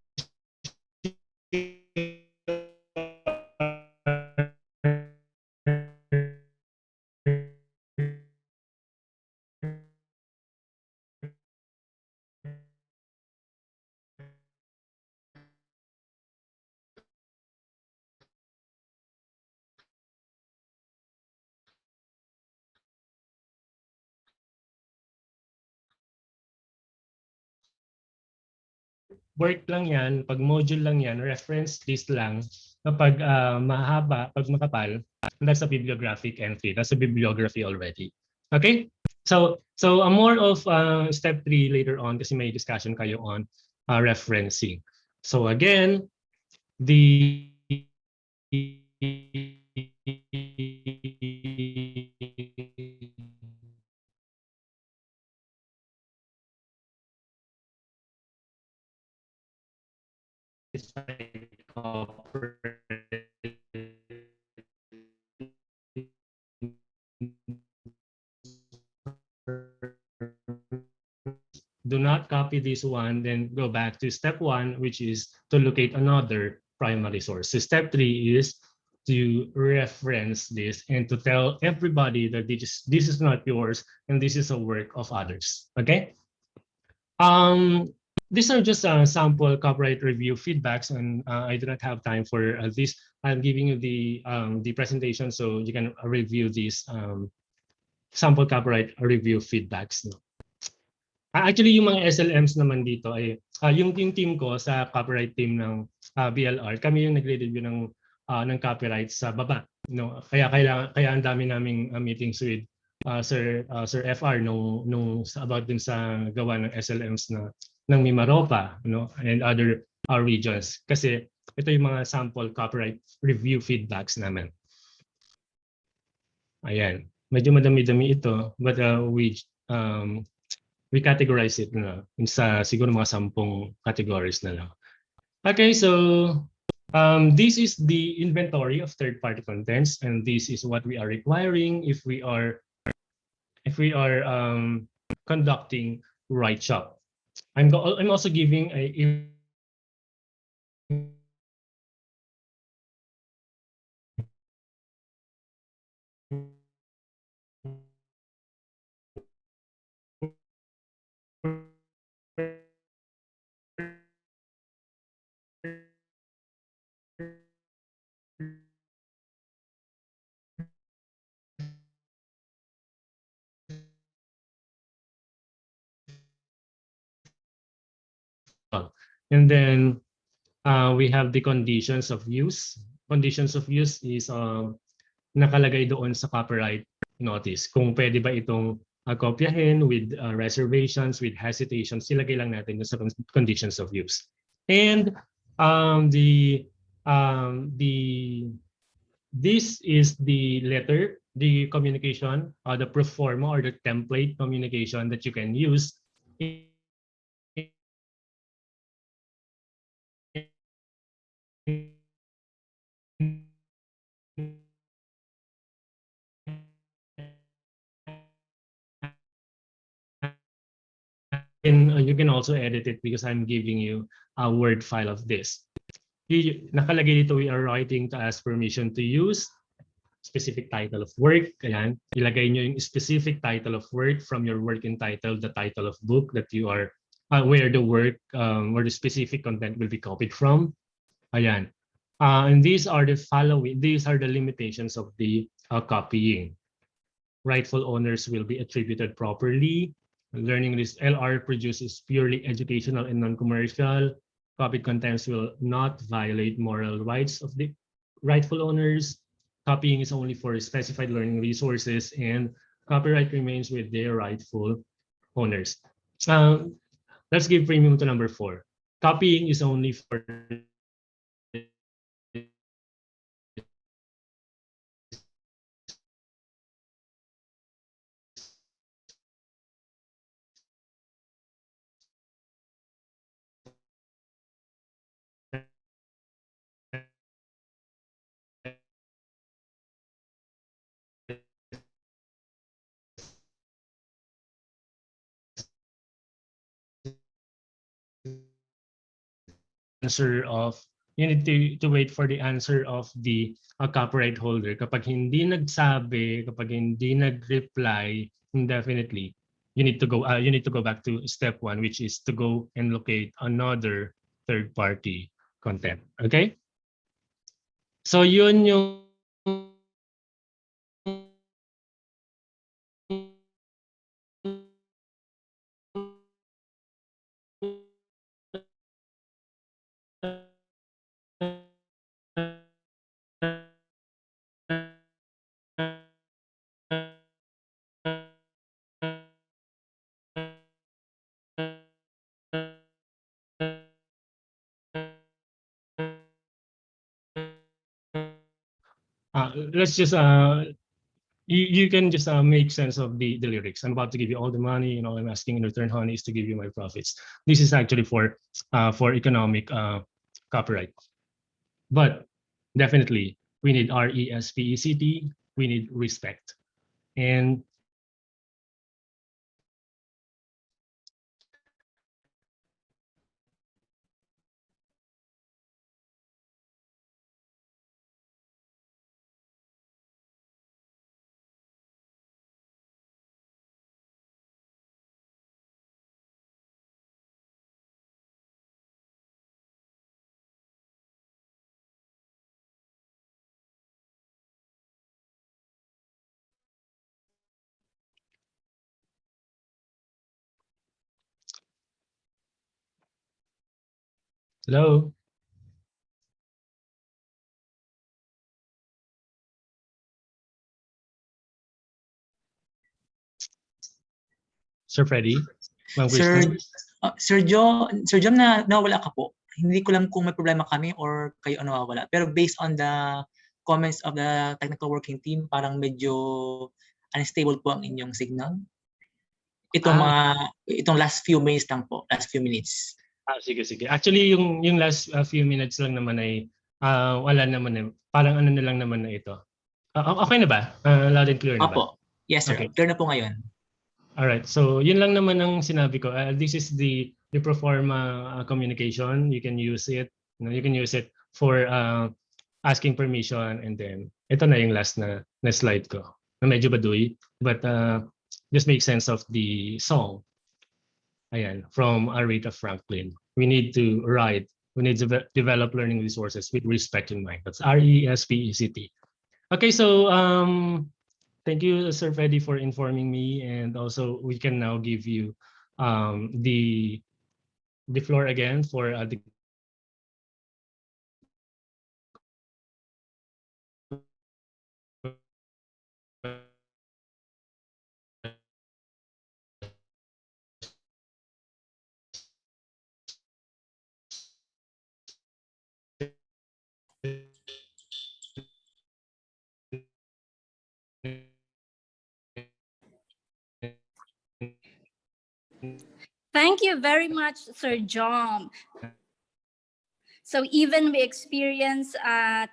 [SPEAKER 18] work lang yan, pag module lang yan, reference list lang. Kapag mahaba, pag makapal, that's a bibliographic entry. That's a bibliography already. Okay? So more of step 3 later on kasi may discussion kayo on referencing. So again, the do not copy this one, then go back to step 1, which is to locate another primary source. So step 3 is to reference this and to tell everybody that this is not yours and this is a work of others. Okay. These are just sample copyright review feedbacks, and I do not have time for this. I'm giving you the presentation so you can review these sample copyright review feedbacks. No? Actually, yung mga SLMs naman dito ay yung team ko sa copyright team ng BLR, kami yung nagre-review ng copyright sa baba. No? Kaya ang dami naming meetings with Sir FR nung about din sa gawa ng SLMs ng MIMAROPA, no, and other regions, kasi ito yung mga sample copyright review feedbacks namin. Ayan, medyo madami-dami ito, but we categorize it na sa siguro mga 10 categories na lang. Okay, so this is the inventory of third-party contents, and this is what we are requiring if we are conducting right shop. I'm also giving a and then we have the conditions of use. Conditions of use is nakalagay doon sa copyright notice. Kung pwede ba itong kopyahin with reservations, with hesitations, ilagay lang natin sa conditions of use. And this is the letter, the communication, the pro forma or the template communication that you can use and you can also edit it because I'm giving you a Word file of this. Nakalagay dito, we are writing to ask permission to use specific title of work. Ayan, ilagay nyo yung specific title of work from your work entitled, the title of book that you are, where the work, where the specific content will be copied from. Ayan. And these are the limitations of the copying. Rightful owners will be attributed properly. Learning this LR produces purely educational and non-commercial. Copied contents will not violate moral rights of the rightful owners. Copying is only for specified learning resources, and copyright remains with their rightful owners. Let's give premium to number 4. Copying is only for answer of, you need to wait for the answer of the copyright holder. Kapag hindi nagsabi, kapag hindi nag-reply, definitely you need to go back to step 1, which is to go and locate another third-party content. Okay? So yun yung let's just you can just make sense of the lyrics. I'm about to give you all the money, I'm asking in return, honey, is to give you my profits. This is actually for economic copyright. But definitely, we need RESPECT, we need respect. And Hello? Sir Freddy? Ma'am
[SPEAKER 19] Sir,
[SPEAKER 18] Krishna?
[SPEAKER 19] Sir John, nawawala ka po. Hindi ko alam kung may problema kami or kayo ang nawawala. Pero based on the comments of the technical working team, parang medyo unstable po ang inyong signal. Itong last few minutes lang po, last few minutes.
[SPEAKER 18] Sige. Actually, yung last few minutes lang naman ay wala naman eh. Parang ano na lang naman na ito. Okay na ba? Loud and clear na ba?
[SPEAKER 19] Opo. Yes, sir.
[SPEAKER 18] Okay.
[SPEAKER 19] Clear na po ngayon.
[SPEAKER 18] Alright, so yun lang naman ang sinabi ko. This is the pro forma communication. You can use it. You can use it for asking permission, and then ito na yung last na slide ko. Na medyo baduy, but just make sense of the song. Ayan, from Aretha Franklin. We need to develop learning resources with respect in mind. That's RESPECT. Okay, so thank you, Sir Freddy, for informing me, and also we can now give you the floor again for the
[SPEAKER 15] Thank you very much, Sir John. So even we experience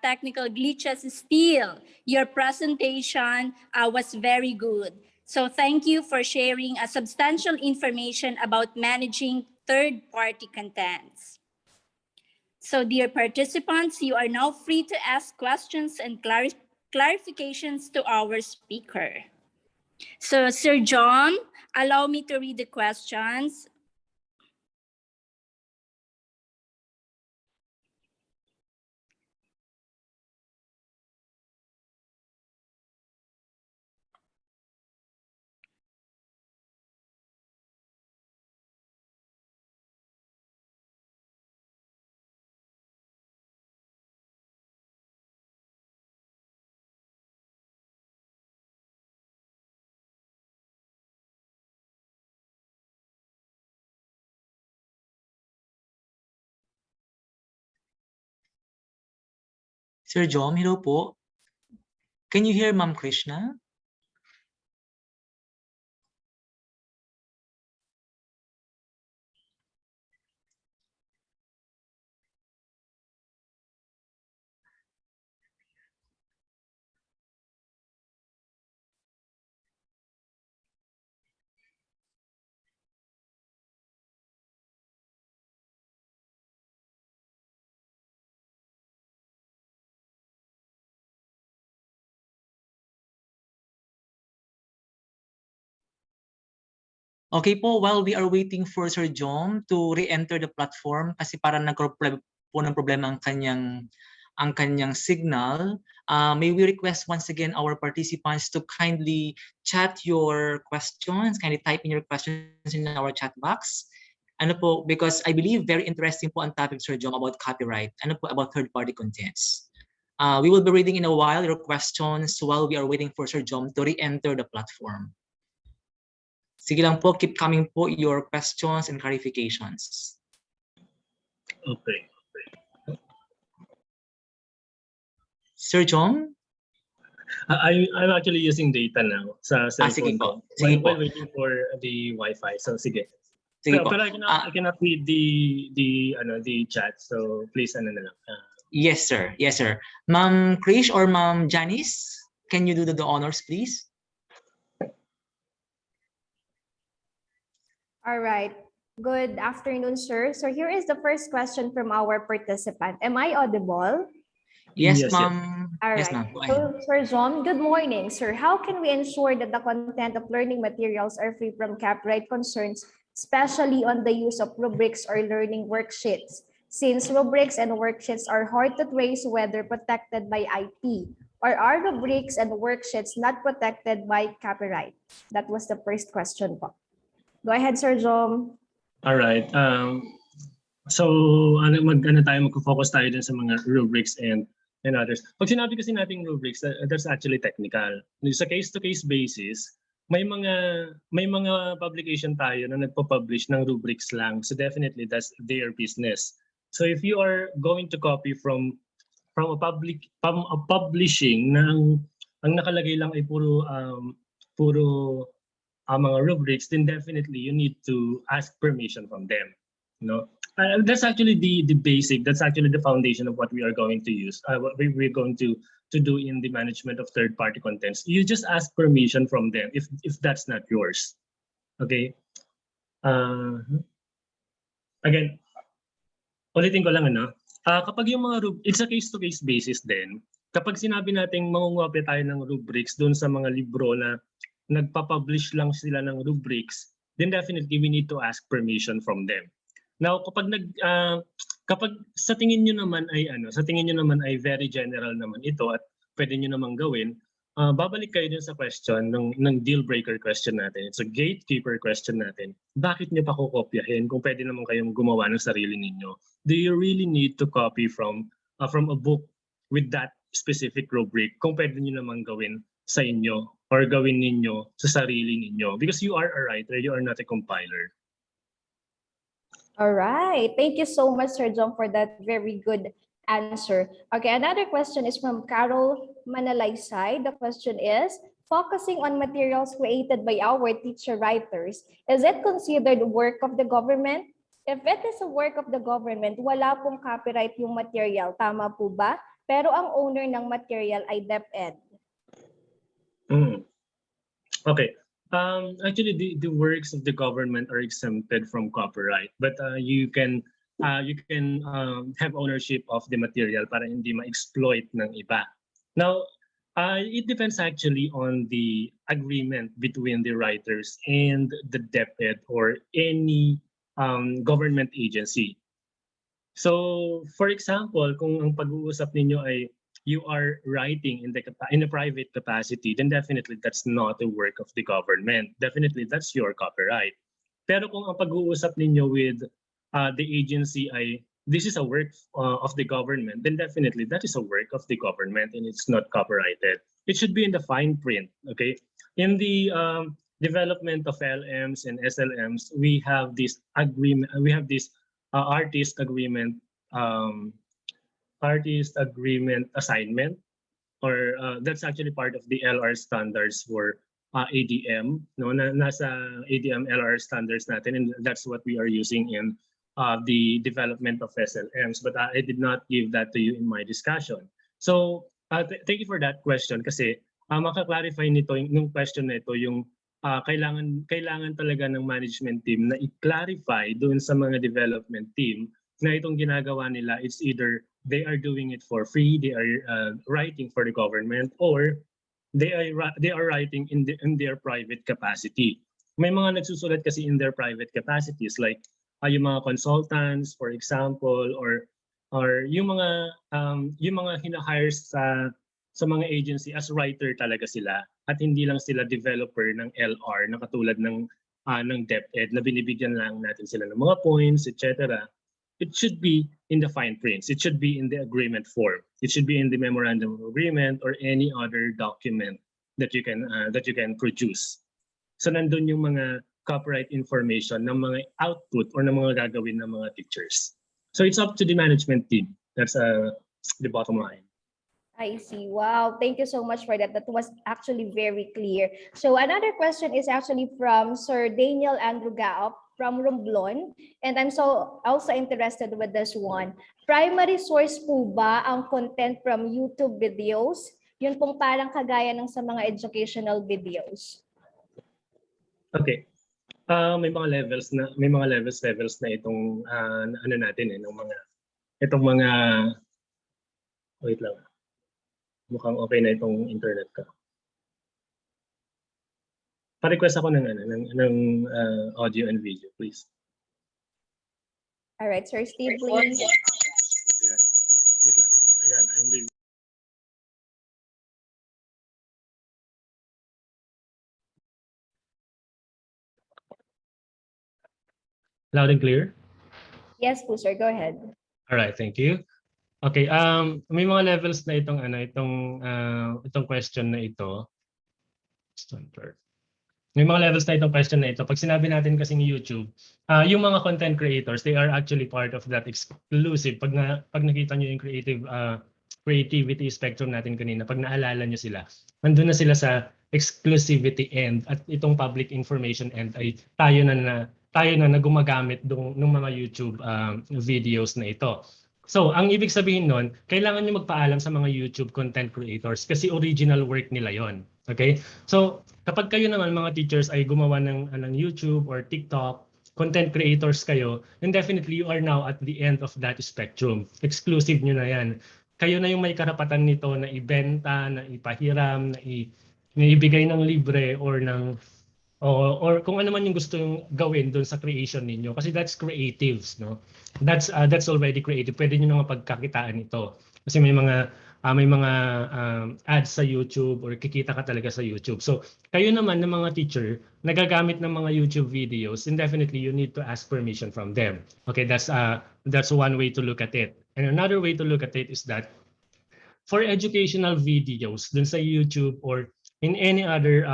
[SPEAKER 15] technical glitches still, your presentation was very good. So thank you for sharing a substantial information about managing third-party contents. So dear participants, you are now free to ask questions and clarifications to our speaker. So Sir John, allow me to read the questions.
[SPEAKER 19] Sir John, hello po. Can you hear Ma'am Krishna? Okay po, while we are waiting for Sir John to re-enter the platform kasi parang nagkaroon po ng problema ang kanyang signal, may we request once again our participants to kindly chat your questions, kindly type in your questions in our chat box. Ano po, because I believe very interesting po ang topic, Sir John, about copyright. Ano po about third-party contents. We will be reading in a while your questions while we are waiting for Sir John to re-enter the platform. Sige lang po, keep coming po your questions and clarifications.
[SPEAKER 18] Okay.
[SPEAKER 19] Sir John?
[SPEAKER 18] I'm actually using data now sa cellphone.
[SPEAKER 19] Sige po. Sige po.
[SPEAKER 18] While waiting for the Wi-Fi. So sige.
[SPEAKER 19] Sige po.
[SPEAKER 18] Pero I cannot read the chat. So please na lang.
[SPEAKER 19] Yes, sir. Yes, sir. Ma'am Krish or Ma'am Janice, can you do the honors, please?
[SPEAKER 20] All right. Good afternoon, sir. So here is the first question from our participant. Am I audible?
[SPEAKER 19] Yes, ma'am.
[SPEAKER 20] All right.
[SPEAKER 19] Yes, ma'am.
[SPEAKER 20] So, Sir John, good morning, sir. How can we ensure that the content of learning materials are free from copyright concerns, especially on the use of rubrics or learning worksheets? Since rubrics and worksheets are hard to trace whether protected by IP, or are rubrics and worksheets not protected by copyright? That was the first question po. Go ahead, Sir John.
[SPEAKER 18] All right. So magfo-focus tayo din sa mga rubrics and others. Pag sinabi kasi nating rubrics, that's actually technical. Sa case-to-case basis, may mga publication tayo na nagpo-publish ng rubrics lang. So definitely that's their business. So if you are going to copy from a publishing na ang nakalagay lang ay puro mga rubrics, then definitely you need to ask permission from them. No, that's actually the basic. That's actually the foundation of what we are going to use. What we're going to do in the management of third-party contents. You just ask permission from them if that's not yours. Okay. Again, ulitin ko lang kapag yung mga it's a case-to-case basis din. Kapag sinabi nating mangungopya tayo ng rubrics doon sa mga libro na nagpa-publish lang sila ng rubrics, then definitely we need to ask permission from them. Now, kapag sa tingin niyo naman ay very general naman ito at pwede niyo namang gawin, babalik kayo din sa question ng deal breaker question natin. It's a gatekeeper question natin. Bakit niyo pa kokopyahin kung pwede naman kayong gumawa ng sarili ninyo? Do you really need to copy from a book with that specific rubric kung pwede niyo namang gawin sa inyo or gawin ninyo sa sarili ninyo? Because you are a writer, you are not a compiler.
[SPEAKER 20] All right. Thank you so much, Sir John, for that very good answer. Okay, another question is from Carol Manalaysay. The question is, focusing on materials created by our teacher writers, is it considered work of the government? If it is a work of the government, wala pong copyright yung material. Tama po ba? Pero ang owner ng material ay DepEd.
[SPEAKER 18] Okay. Actually, the works of the government are exempted from copyright, but you can have ownership of the material para hindi ma-exploit ng iba. Now, it depends actually on the agreement between the writers and the DepEd or any government agency. So, for example, kung ang pag-uusap ninyo ay you are writing in a private capacity, then definitely that's not a work of the government. Definitely that's your copyright. Pero kung ang pag-uusap ninyo with the agency ay this is a work of the government, then definitely that is a work of the government and it's not copyrighted. It should be in the fine print, okay? In the development of LMs and SLMs, we have this agreement, we have this artist agreement assignment, or that's actually part of the LR standards for ADM. No, nasa ADM LR standards natin, and that's what we are using in the development of SLMs. But I did not give that to you in my discussion. So thank you for that question, kasi maka-clarify nito yung question na ito, yung kailangan talaga ng management team na i-clarify doon sa mga development team na itong ginagawa nila, it's either they are doing it for free, they are writing for the government, or they are writing in their private capacity. May mga nagsusulat kasi in their private capacities, like yung mga consultants, for example, or yung mga hina-hire sa mga agency as writer talaga sila, at hindi lang sila developer ng LR na katulad ng DepEd na binibigyan lang natin sila ng mga points, etc. It should be in the fine prints. It should be in the agreement form. It should be in the memorandum of agreement or any other document that you can produce. So nandun yung mga copyright information ng mga output or ng mga gagawin ng mga teachers. So it's up to the management team. That's the bottom line.
[SPEAKER 20] I see. Wow. Thank you so much for that. That was actually very clear. So another question is actually from Sir Daniel Andrew Gaop from Romblon. And I'm also interested with this one. Primary source po ba ang content from YouTube videos? Yun pong parang kagaya ng sa mga educational videos.
[SPEAKER 18] Okay. May mga levels na itong ano natin itong mga wait lang. Mukhang okay na itong internet ko. Pa-request ako ng audio and video, please.
[SPEAKER 20] All right, Sir Steve, please.
[SPEAKER 18] Ayan. Wait lang. Ayan, I'm leaving. Loud and clear?
[SPEAKER 20] Yes po, sir. Go ahead.
[SPEAKER 18] All right, thank you. Okay, may mga levels na itong itong question na ito. May mga levels na itong question na ito. Pag sinabi natin kasing YouTube, yung mga content creators, they are actually part of that exclusive. Pag nakita nyo yung creativity spectrum natin kanina, pag naalala nyo sila, nandun na sila sa exclusivity end at itong public information end ay tayo na gumagamit ng mga YouTube videos na ito. So, ang ibig sabihin nun, kailangan nyo magpaalam sa mga YouTube content creators kasi original work nila yon. Okay? So, kapag kayo naman mga teachers ay gumawa ng YouTube or TikTok, content creators kayo, then definitely you are now at the end of that spectrum. Exclusive nyo na yan. Kayo na yung may karapatan nito na ibenta, na ipahiram, na ibigay ng libre or kung ano man yung gusto yung gawin doon sa creation ninyo kasi that's creatives, no? That's already creative. Pwede niyo nang pagkakitaan ito kasi may mga ads sa YouTube or kikita ka talaga sa YouTube. So kayo naman ng mga teacher nagagamit ng mga YouTube videos, and definitely you need to ask permission from them. Okay, that's one way to look at it. And another way to look at it is that for educational videos dun sa YouTube or in any other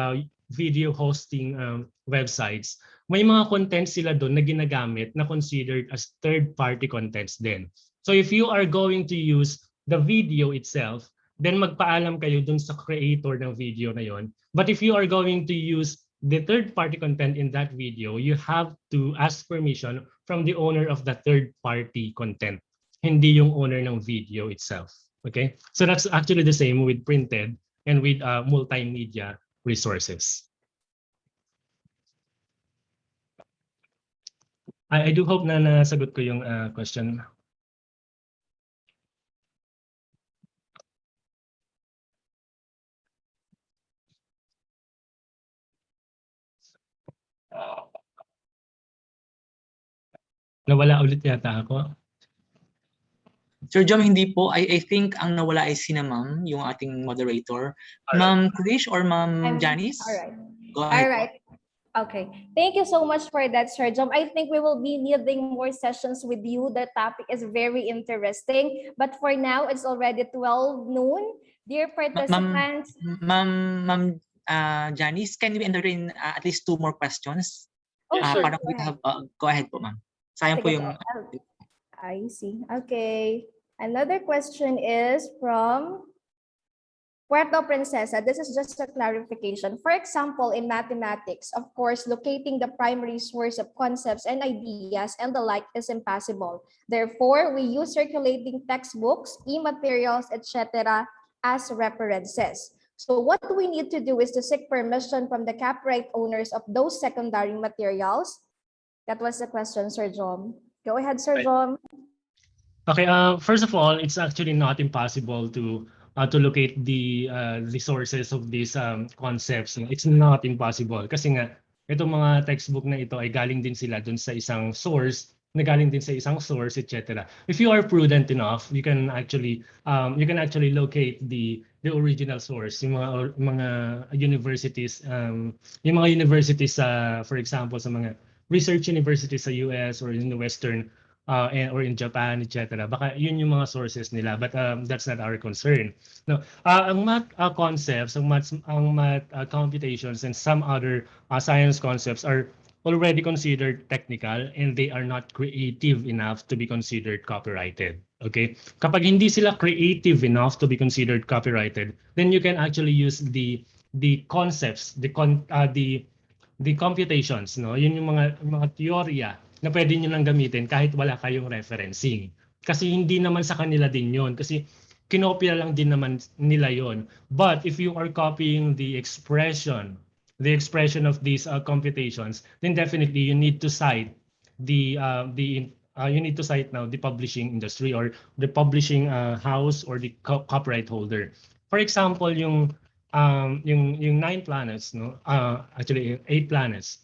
[SPEAKER 18] video hosting websites, may mga content sila doon na ginagamit na considered as third-party contents din. So if you are going to use the video itself, then magpaalam kayo doon sa creator ng video na yon. But if you are going to use the third-party content in that video, you have to ask permission from the owner of the third-party content, hindi yung owner ng video itself. Okay? So that's actually the same with printed and with multimedia resources. I do hope na nasagot ko yung question. Nawala ulit yata ako.
[SPEAKER 19] Sir Jom, hindi po. I think ang nawala ay si Ma'am, yung ating moderator. Ma'am Krish or Ma'am Janice?
[SPEAKER 20] All right.
[SPEAKER 19] Go ahead.
[SPEAKER 20] All right. Okay. Thank you so much for that, Sir Jom. I think we will be needing more sessions with you. The topic is very interesting. But for now, it's already 12 noon. Dear participants.
[SPEAKER 19] Ma'am Janice, can we entertain at least 2 more questions?
[SPEAKER 20] Oh, sure.
[SPEAKER 19] Parang we have, go ahead po, ma'am. Sayang po yung...
[SPEAKER 20] I see. Okay. Another question is from Puerto Princesa. This is just a clarification. For example, in mathematics, of course, locating the primary source of concepts and ideas and the like is impossible. Therefore, we use circulating textbooks, e-materials, etc. as references. So what we need to do is to seek permission from the copyright owners of those secondary materials. That was the question, Sir Jom. Go ahead, Sir Jom.
[SPEAKER 18] Okay, first of all, it's actually not impossible to locate the sources of these concepts. It's not impossible kasi nga itong mga textbook na ito ay galing din sila dun sa isang source, nagaling din sa isang source, etc. If you are prudent enough, you can actually locate the original source. Yung mga universities, yung mga universities for example sa mga research universities sa US or in the Western or in Japan, etc. Baka yun yung mga sources nila, but that's not our concern. No, ang math concepts, ang math computations, and some other science concepts are already considered technical and they are not creative enough to be considered copyrighted. Okay? Kapag hindi sila creative enough to be considered copyrighted, then you can actually use the concepts, the computations, no? Yun yung mga teorya na pwede nyo lang gamitin kahit wala kayong referencing. Kasi hindi naman sa kanila din yon. Kasi kinopya lang din naman nila yon. But if you are copying the expression of these computations, then definitely you need to cite you need to cite now the publishing industry or the publishing house or the copyright holder. For example, yung 9 planets, no? Actually 8 planets.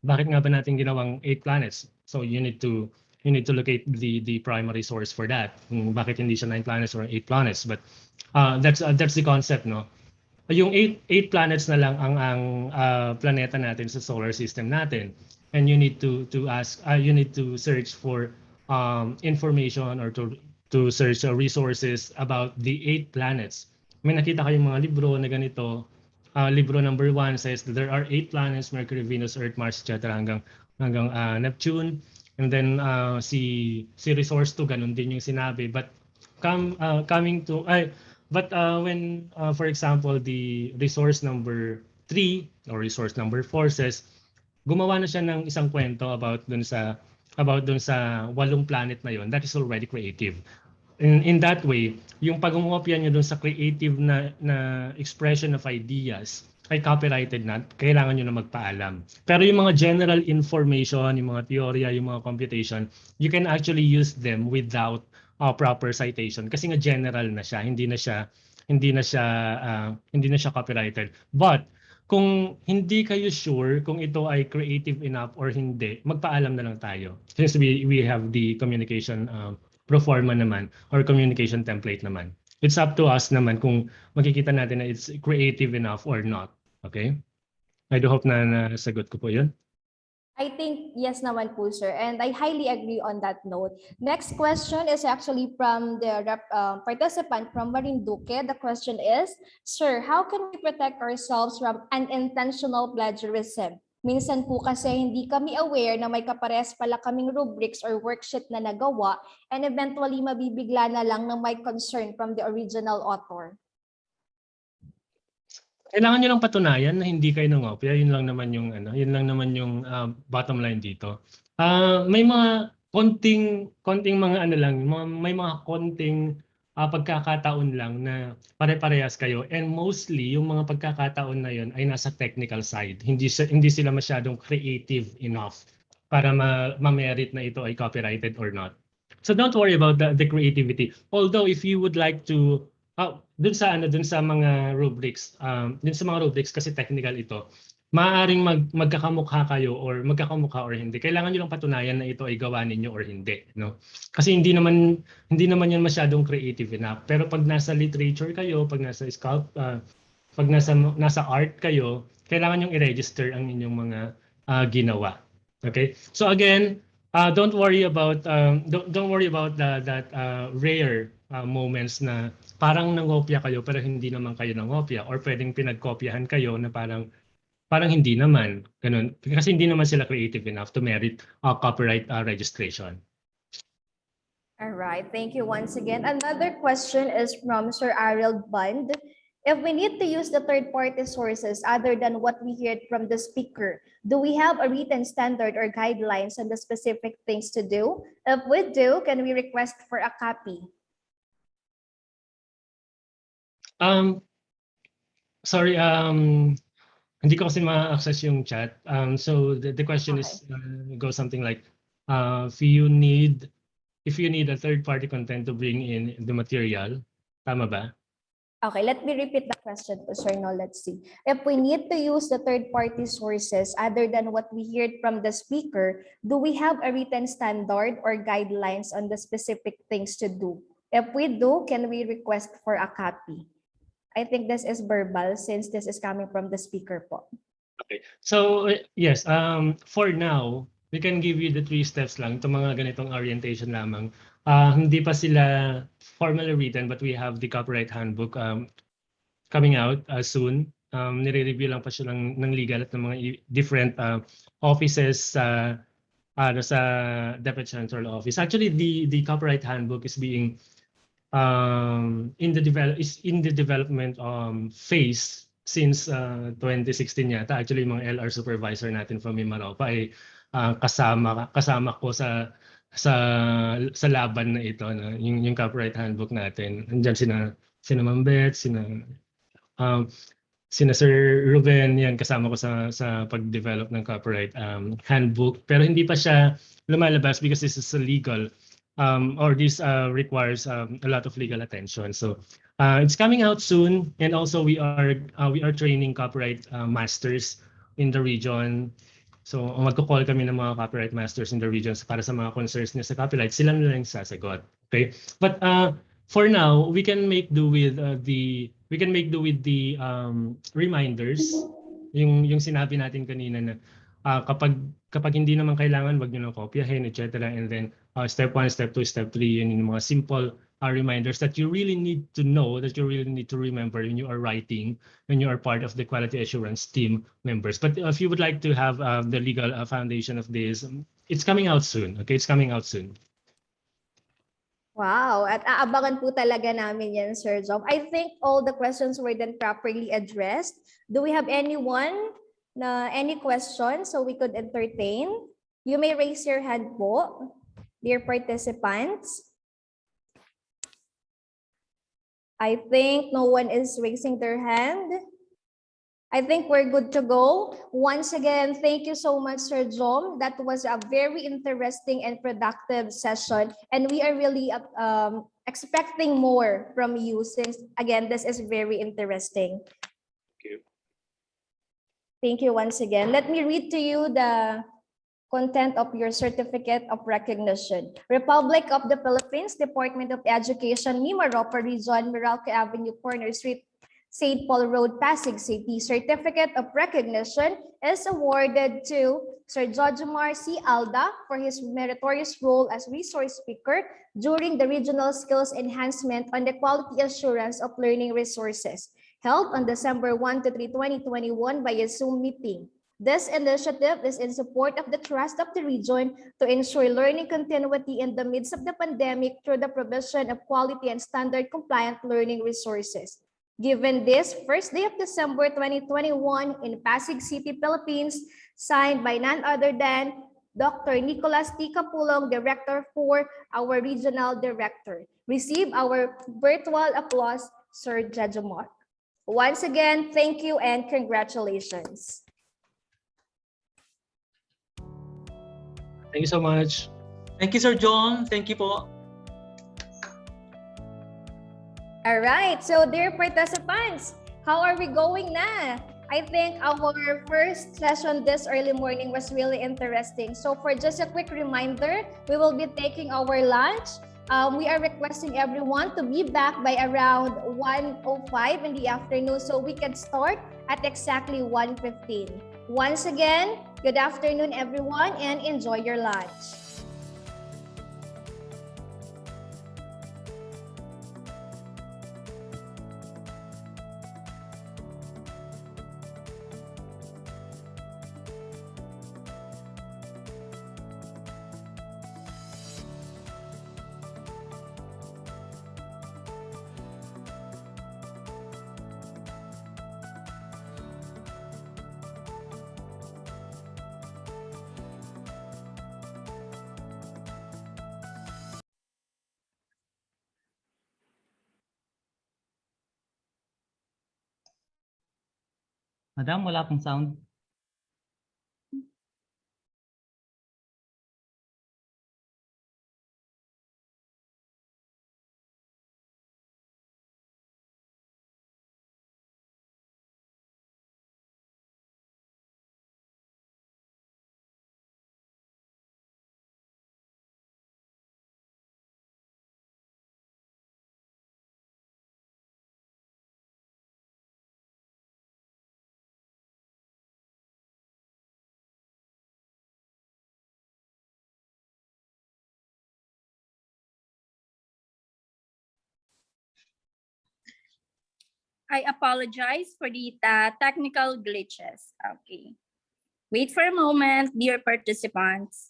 [SPEAKER 18] Bakit nga ba natin ginawang 8 planets? So you need to locate the primary source for that. Bakit hindi siya 9 planets or 8 planets? But that's the concept, no? Yung 8 planets na lang ang planeta natin sa solar system natin. And you need to search for information or to search resources about the 8 planets. May nakita kayong mga libro na ganito. Libro number 1 says that there are 8 planets: Mercury, Venus, Earth, Mars, etc. hanggang Neptune. And then si resource 2 ganun din yung sinabi. But when for example the resource number 3 or resource number 4 says gumawa na siya ng isang kwento about dun sa 8 planet na yon, that is already creative. In that way, yung pag-ngopya niyo dun sa creative na expression of ideas ay copyrighted na, kailangan niyo na magpaalam. Pero yung mga general information, yung mga teorya, yung mga computation, you can actually use them without proper citation kasi nga general na siya, hindi na siya copyrighted. But kung hindi kayo sure kung ito ay creative enough or hindi, magpaalam na lang tayo. Since we have the communication pro forma naman or communication template naman. It's up to us naman kung makikita natin na it's creative enough or not. Okay? I do hope na nasagot ko po yun.
[SPEAKER 20] I think yes naman po, sir. And I highly agree on that note. Next question is actually from the participant from Marinduque. The question is, sir, how can we protect ourselves from unintentional plagiarism? Minsan po kasi hindi kami aware na may kapares pala kaming rubrics or worksheet na nagawa and eventually mabibigla na lang na may concern from the original author.
[SPEAKER 18] Kailangan niyo lang patunayan na hindi kayo nangopya. Yun lang naman yung bottom line dito. May mga konting mga may mga konting pagkakataon lang na pare-parehas kayo, and mostly yung mga pagkakataon na yun ay nasa technical side. Hindi sila masyadong creative enough para ma-merit na ito ay copyrighted or not. So don't worry about the creativity. Although if you would like to dun sa mga rubrics, kasi technical ito, maaaring magkakamukha kayo or magkakamukha or hindi. Kailangan niyo lang patunayan na ito ay gawa ninyo or hindi, no? Kasi hindi naman yan masyadong creative enough. Pero pag nasa literature kayo, pag nasa pag nasa art kayo, kailangan yung i-register ang inyong mga ginawa. Okay? So again, don't worry about that rare moments na parang nangopya kayo pero hindi naman kayo nangopya, or pwedeng pinagkopyahan kayo na parang hindi naman ganun kasi hindi naman sila creative enough to merit copyright registration.
[SPEAKER 20] All right, thank you once again. Another question is from Sir Ariel Bund. If we need to use the third-party sources other than what we heard from the speaker, do we have a written standard or guidelines on the specific things to do? If we do, can we request for a copy?
[SPEAKER 18] Sorry, hindi ko kasi ma-access yung chat. So the question is goes something like, if you need a third-party content to bring in the material, tama ba?
[SPEAKER 20] Okay, let me repeat the question po, sir. Now, let's see. If we need to use the third-party sources other than what we heard from the speaker, do we have a written standard or guidelines on the specific things to do? If we do, can we request for a copy? I think this is verbal since this is coming from the speaker po.
[SPEAKER 18] Okay. So, yes, for now, we can give you the 3 steps lang. Ito mga ganitong orientation lamang. Hindi pa sila formally written, but we have the copyright handbook coming out soon. Nire-review lang pa siya ng legal at ng mga different offices sa DepEd Central Office. Actually, the copyright handbook is being in the development phase since 2016 yata. Actually, yung mga LR supervisor natin from MIMAROPA ay kasama ko sa laban na ito, na yung copyright handbook natin. Nandiyan sina Mambet, sina Sir Ruben, yan kasama ko sa pag-develop ng copyright handbook. Pero hindi pa siya lumalabas because this is a legal or this requires a lot of legal attention. So it's coming out soon, and also we are training copyright masters in the region. So magko-call kami ng mga copyright masters in the regions para sa mga concerns niya sa copyright. Sila na lang sasagot. Okay? But for now, we can make do with the reminders. Yung sinabi natin kanina na kapag hindi naman kailangan, wag niyo nang kopyahin, etc. And then step 1, step 2, step 3, and yung mga simple reminders that you really need to know, that you really need to remember when you are writing, when you are part of the quality assurance team members. But if you would like to have the legal foundation of this, it's coming out soon. Okay, it's coming out soon.
[SPEAKER 20] Wow, at aabangan po talaga namin yan, Sir Jom. I think all the questions were then properly addressed. Do we have anyone na any questions so we could entertain? You may raise your hand po, dear participants. I think no one is raising their hand. I think we're good to go. Once again, thank you so much, Sir Jom. That was a very interesting and productive session. And we are really expecting more from you since, again, this is very interesting.
[SPEAKER 18] Thank you.
[SPEAKER 20] Thank you once again. Let me read to you the content of your certificate of recognition. Republic of the Philippines, Department of Education, MIMAROPA Region, Meralco Avenue, Corner Street, St. Paul Road, Pasig City. Certificate of recognition is awarded to Sir Jojomar C. Alda for his meritorious role as resource speaker during the Regional Skills Enhancement on the Quality Assurance of Learning Resources, held on December 1 to 3, 2021 by a Zoom meeting. This initiative is in support of the trust of the region to ensure learning continuity in the midst of the pandemic through the provision of quality and standard compliant learning resources. Given this first day of December 2021 in Pasig City, Philippines, signed by none other than Dr. Nicolas T. Capulong, Director for our Regional Director. Receive our virtual applause, Sir Jejomar. Once again, thank you and congratulations.
[SPEAKER 18] Thank you so much.
[SPEAKER 19] Thank you, Sir John. Thank you po.
[SPEAKER 20] All right, so dear participants, how are we going na? I think our first session this early morning was really interesting. So for just a quick reminder, we will be taking our lunch. We are requesting everyone to be back by around 1:05 in the afternoon so we can start at exactly 1:15. Once again, good afternoon everyone and enjoy your lunch.
[SPEAKER 14] Madam, wala pong sound.
[SPEAKER 15] I apologize for the technical glitches. Okay. Wait for a moment, dear participants.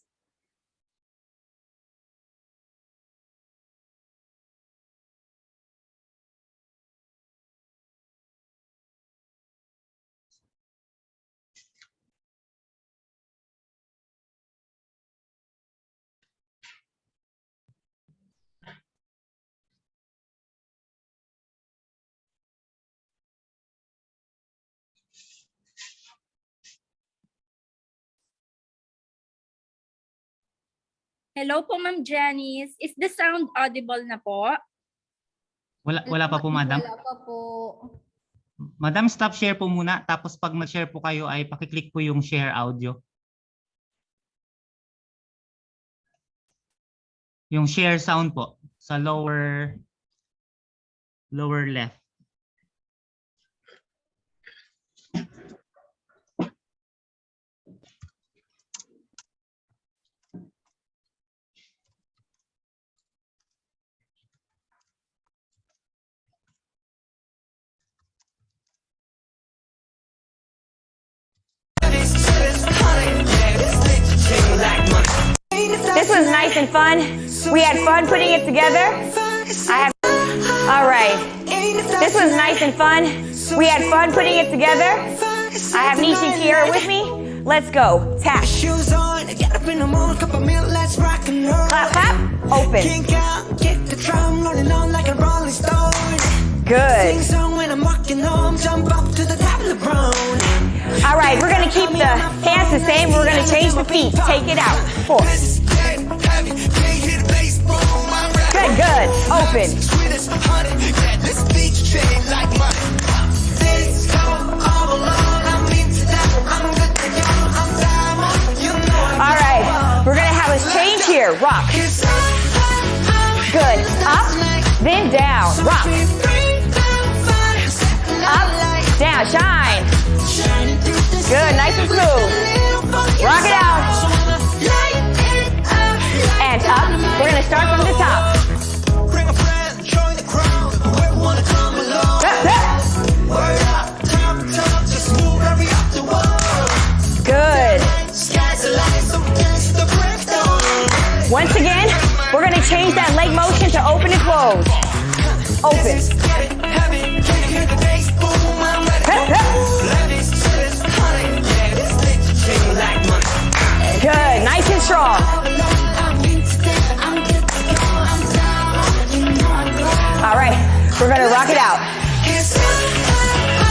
[SPEAKER 15] Hello po, Ma'am Janice. Is the sound audible na po?
[SPEAKER 14] Wala pa po, madam.
[SPEAKER 20] Wala pa po.
[SPEAKER 14] Madam, stop share po muna. Tapos pag mag-share po kayo ay pakiclick po yung share audio. Yung share sound po sa lower left.
[SPEAKER 21] This was nice and fun. We had fun putting it together. All right. This was nice and fun. We had fun putting it together. I have Nishi and Kiara with me. Let's go. Tap. Clap, clap. Open. Good. All right, we're going to keep the hands the same. We're going to change the feet. Take it out. 4. Good, good. Open. All right, we're going to have us change here. Rock. Good. Up, then down. Rock. Up, down. Shine. Good, nice and smooth. Rock it out. And up. We're going to start from the top. Good. Once again, we're going to change that leg motion to open and close. Open. Good, nice and strong. All right, we're going to rock it out.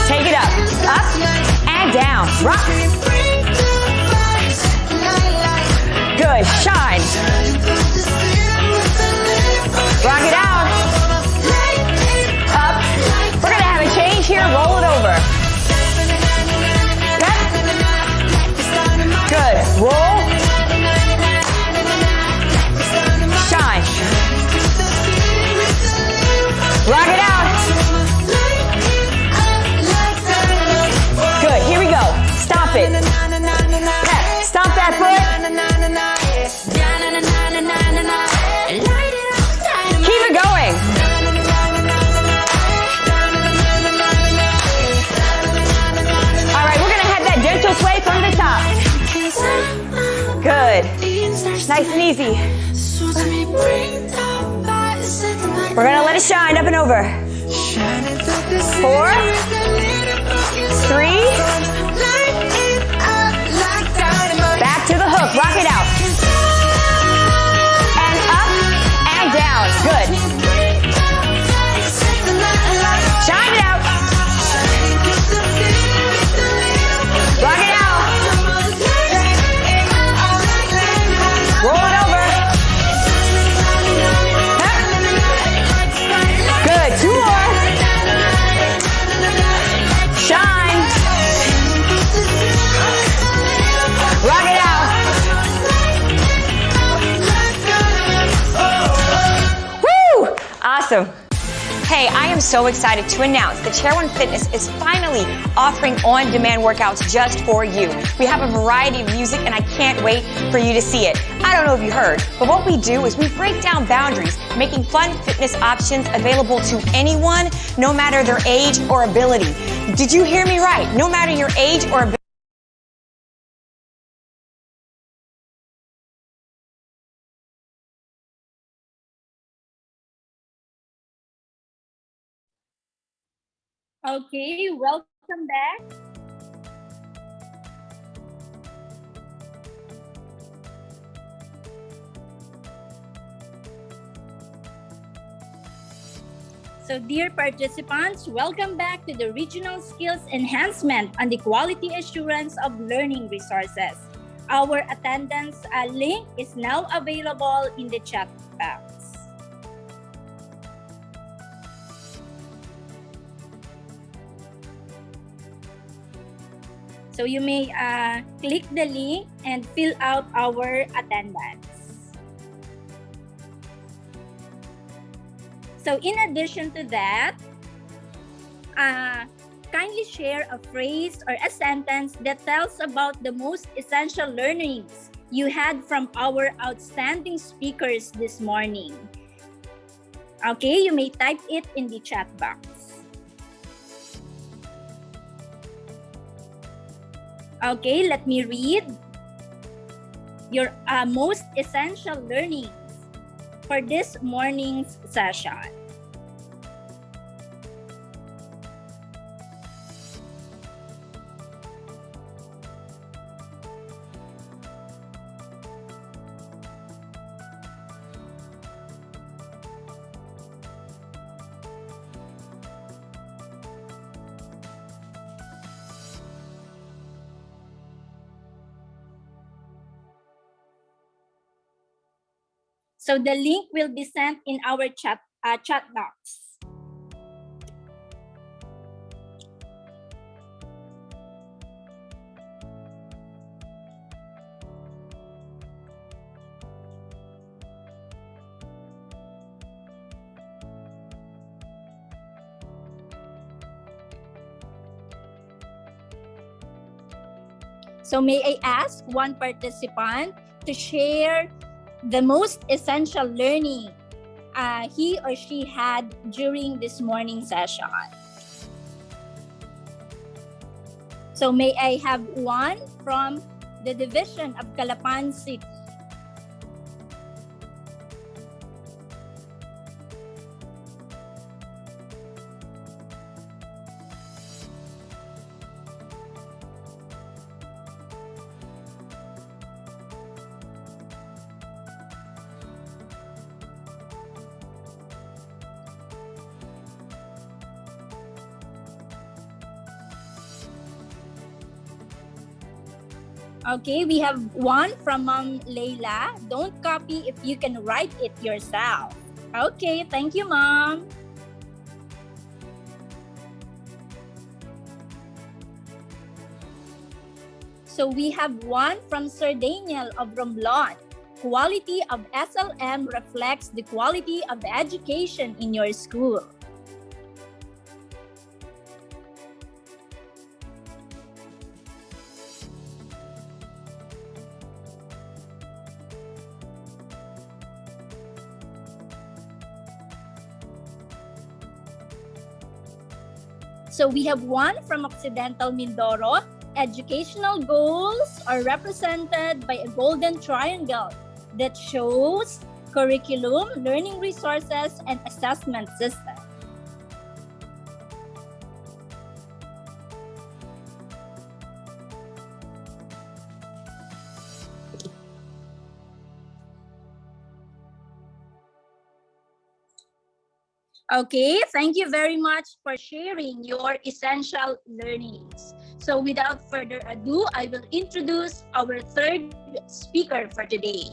[SPEAKER 21] Take it up, and down. Rock. Good, shine. Rock it out. Up. We're going to have a change here. Roll it over. Good. Roll. Shine. Rock it out. Good. Here we go. Stomp it. Stomp that foot. Keep it going. All right, we're going to have that gentle sway from the top. Good. Nice and easy. We're going to let it shine up and over. 4, 3. Back to the hook. Rock it out. And up and down. Good. Shine it out. Rock it out. Roll it over. Good. 2 more. Shine. Rock it out. Woo! Awesome. Hey, I am so excited to announce that Chair One Fitness is finally offering on-demand workouts just for you. We have a variety of music and I can't wait for you to see it. I don't know if you heard, but what we do is we break down boundaries, making fun fitness options available to anyone, no matter their age or ability. Did you hear me right? No matter your age or ability.
[SPEAKER 15] Okay, welcome back. So dear participants, welcome back to the Regional Skills Enhancement on the Quality Assurance of Learning Resources. Our attendance link is now available in the chat box. So you may click the link and fill out our attendance. So in addition to that, kindly share a phrase or a sentence that tells about the most essential learnings you had from our outstanding speakers this morning. Okay, you may type it in the chat box. Okay, let me read. your most essential learnings for this morning's session. So the link will be sent in our chat box. So may I ask one participant to share the most essential learning he or she had during this morning session. So may I have one from the division of Calapan City? Okay, we have one from Mom Layla. Don't copy if you can write it yourself. Okay, thank you, Mom. So we have one from Sir Daniel of Romblon. Quality of SLM reflects the quality of the education in your school. So we have one from Occidental Mindoro. Educational goals are represented by a golden triangle that shows curriculum, learning resources, and assessment system. Okay, thank you very much for sharing your essential learnings. So without further ado, I will introduce our third speaker for today.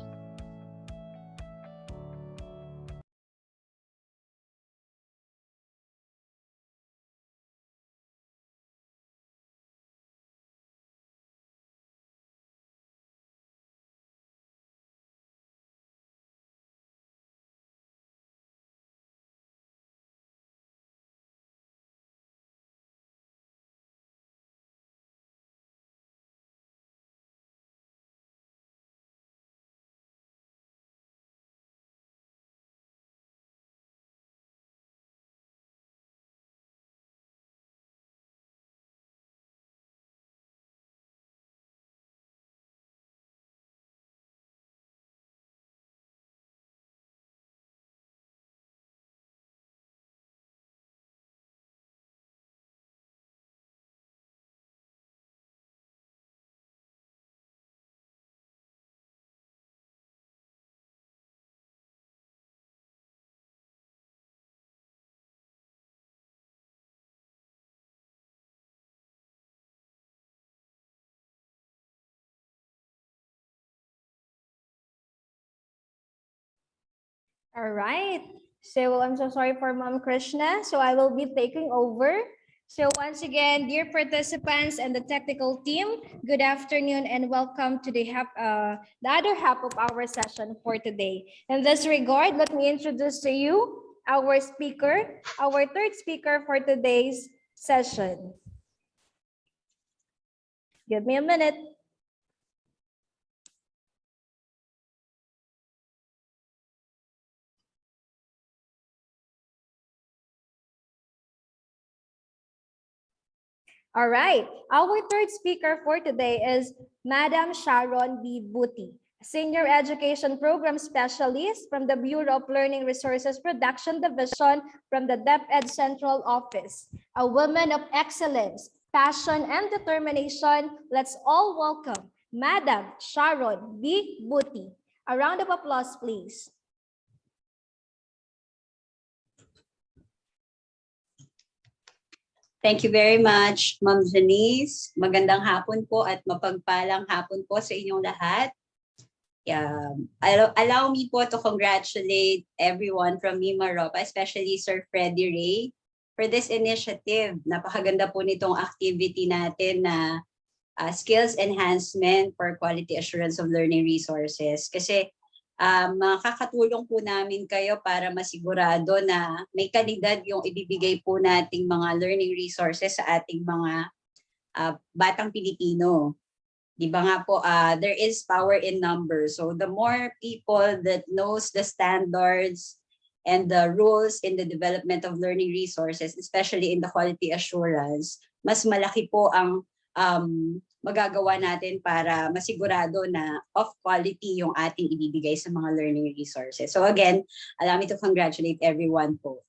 [SPEAKER 20] All right. So I'm so sorry for Mom Krishna. So I will be taking over. So once again, dear participants and the technical team, good afternoon and welcome to the other half of our session for today. In this regard, let me introduce to you our speaker, our third speaker for today's session. Give me a minute. All right, our third speaker for today is Madam Sharon B. Buti. Senior Education Program Specialist from the Bureau of Learning Resources Production Division from the DepEd Central Office. A woman of excellence, passion, and determination. Let's all welcome Madam Sharon B. Buti. A round of applause, please.
[SPEAKER 2] Thank you very much, Ma'am Janice. Magandang hapon po at mapagpalang hapon po sa inyong lahat. Allow me po to congratulate everyone from MIMAROPA, especially Sir Freddy Ray, for this initiative. Napakaganda po nitong activity natin na skills enhancement for quality assurance of learning resources. Kasi makakatulong po namin kayo para masigurado na may kalidad yung ibibigay po nating mga learning resources sa ating mga batang Pilipino. Di ba nga po, there is power in numbers. So the more people that knows the standards and the rules in the development of learning resources, especially in the quality assurance, mas malaki po ang magagawa natin para masigurado na of quality yung ating ibibigay sa mga learning resources. So again, allow me to congratulate everyone po.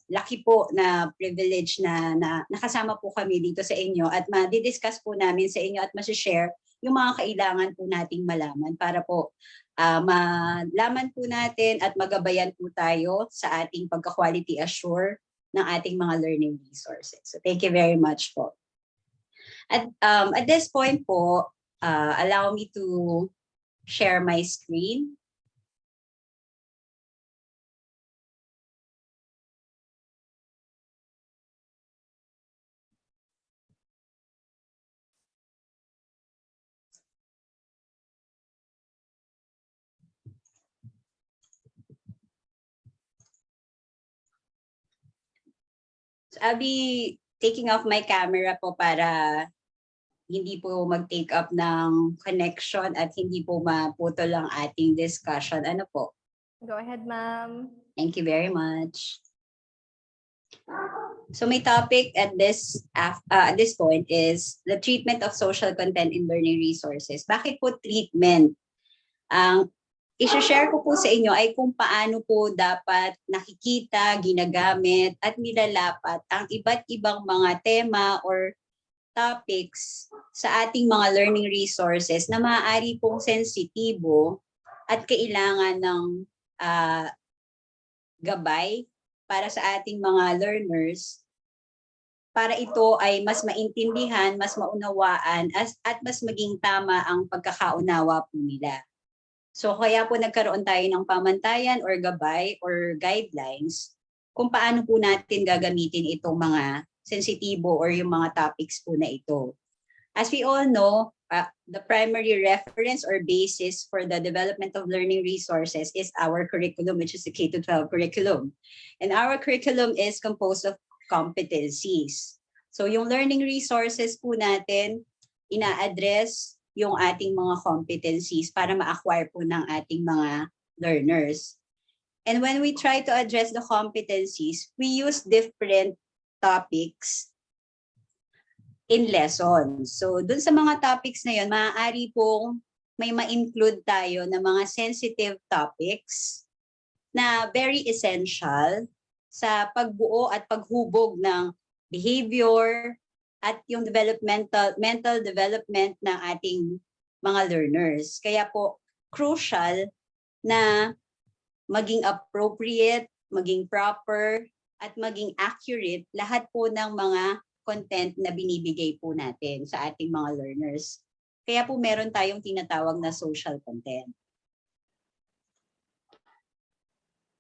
[SPEAKER 2] Lucky po na privilege na nakasama po kami dito sa inyo at ma-discuss po namin sa inyo at ma-share yung mga kailangan po nating malaman para po malaman po natin at magabayan po tayo sa ating pagka-quality assure ng ating mga learning resources. So thank you very much po. At this point po, allow me to share my screen. So I'll be taking off my camera po para hindi po mag-take up ng connection at hindi po maputol ang ating discussion. Ano po?
[SPEAKER 20] Go ahead, ma'am.
[SPEAKER 2] Thank you very much. So my topic at this point is the treatment of social content in learning resources. Bakit po treatment? Ang i-share ko po sa inyo ay kung paano po dapat nakikita, ginagamit, at nilalapat ang iba't ibang mga tema or topics sa ating mga learning resources na maaari pong sensitibo at kailangan ng gabay para sa ating mga learners para ito ay mas maintindihan, mas maunawaan at mas maging tama ang pagkakaunawa po nila. So kaya po nagkaroon tayo ng pamantayan or gabay or guidelines kung paano po natin gagamitin itong mga sensitibo or yung mga topics po na ito. As we all know, the primary reference or basis for the development of learning resources is our curriculum, which is the K-12 curriculum. And our curriculum is composed of competencies. So yung learning resources po natin, ina-address yung ating mga competencies para ma-acquire po ng ating mga learners. And when we try to address the competencies, we use different topics in lessons. So dun sa mga topics na yun, maaari pong may ma-include tayo na mga sensitive topics na very essential sa pagbuo at paghubog ng behavior at yung mental development ng ating mga learners. Kaya po, crucial na maging appropriate, maging proper, at maging accurate lahat po ng mga content na binibigay po natin sa ating mga learners. Kaya po meron tayong tinatawag na social content.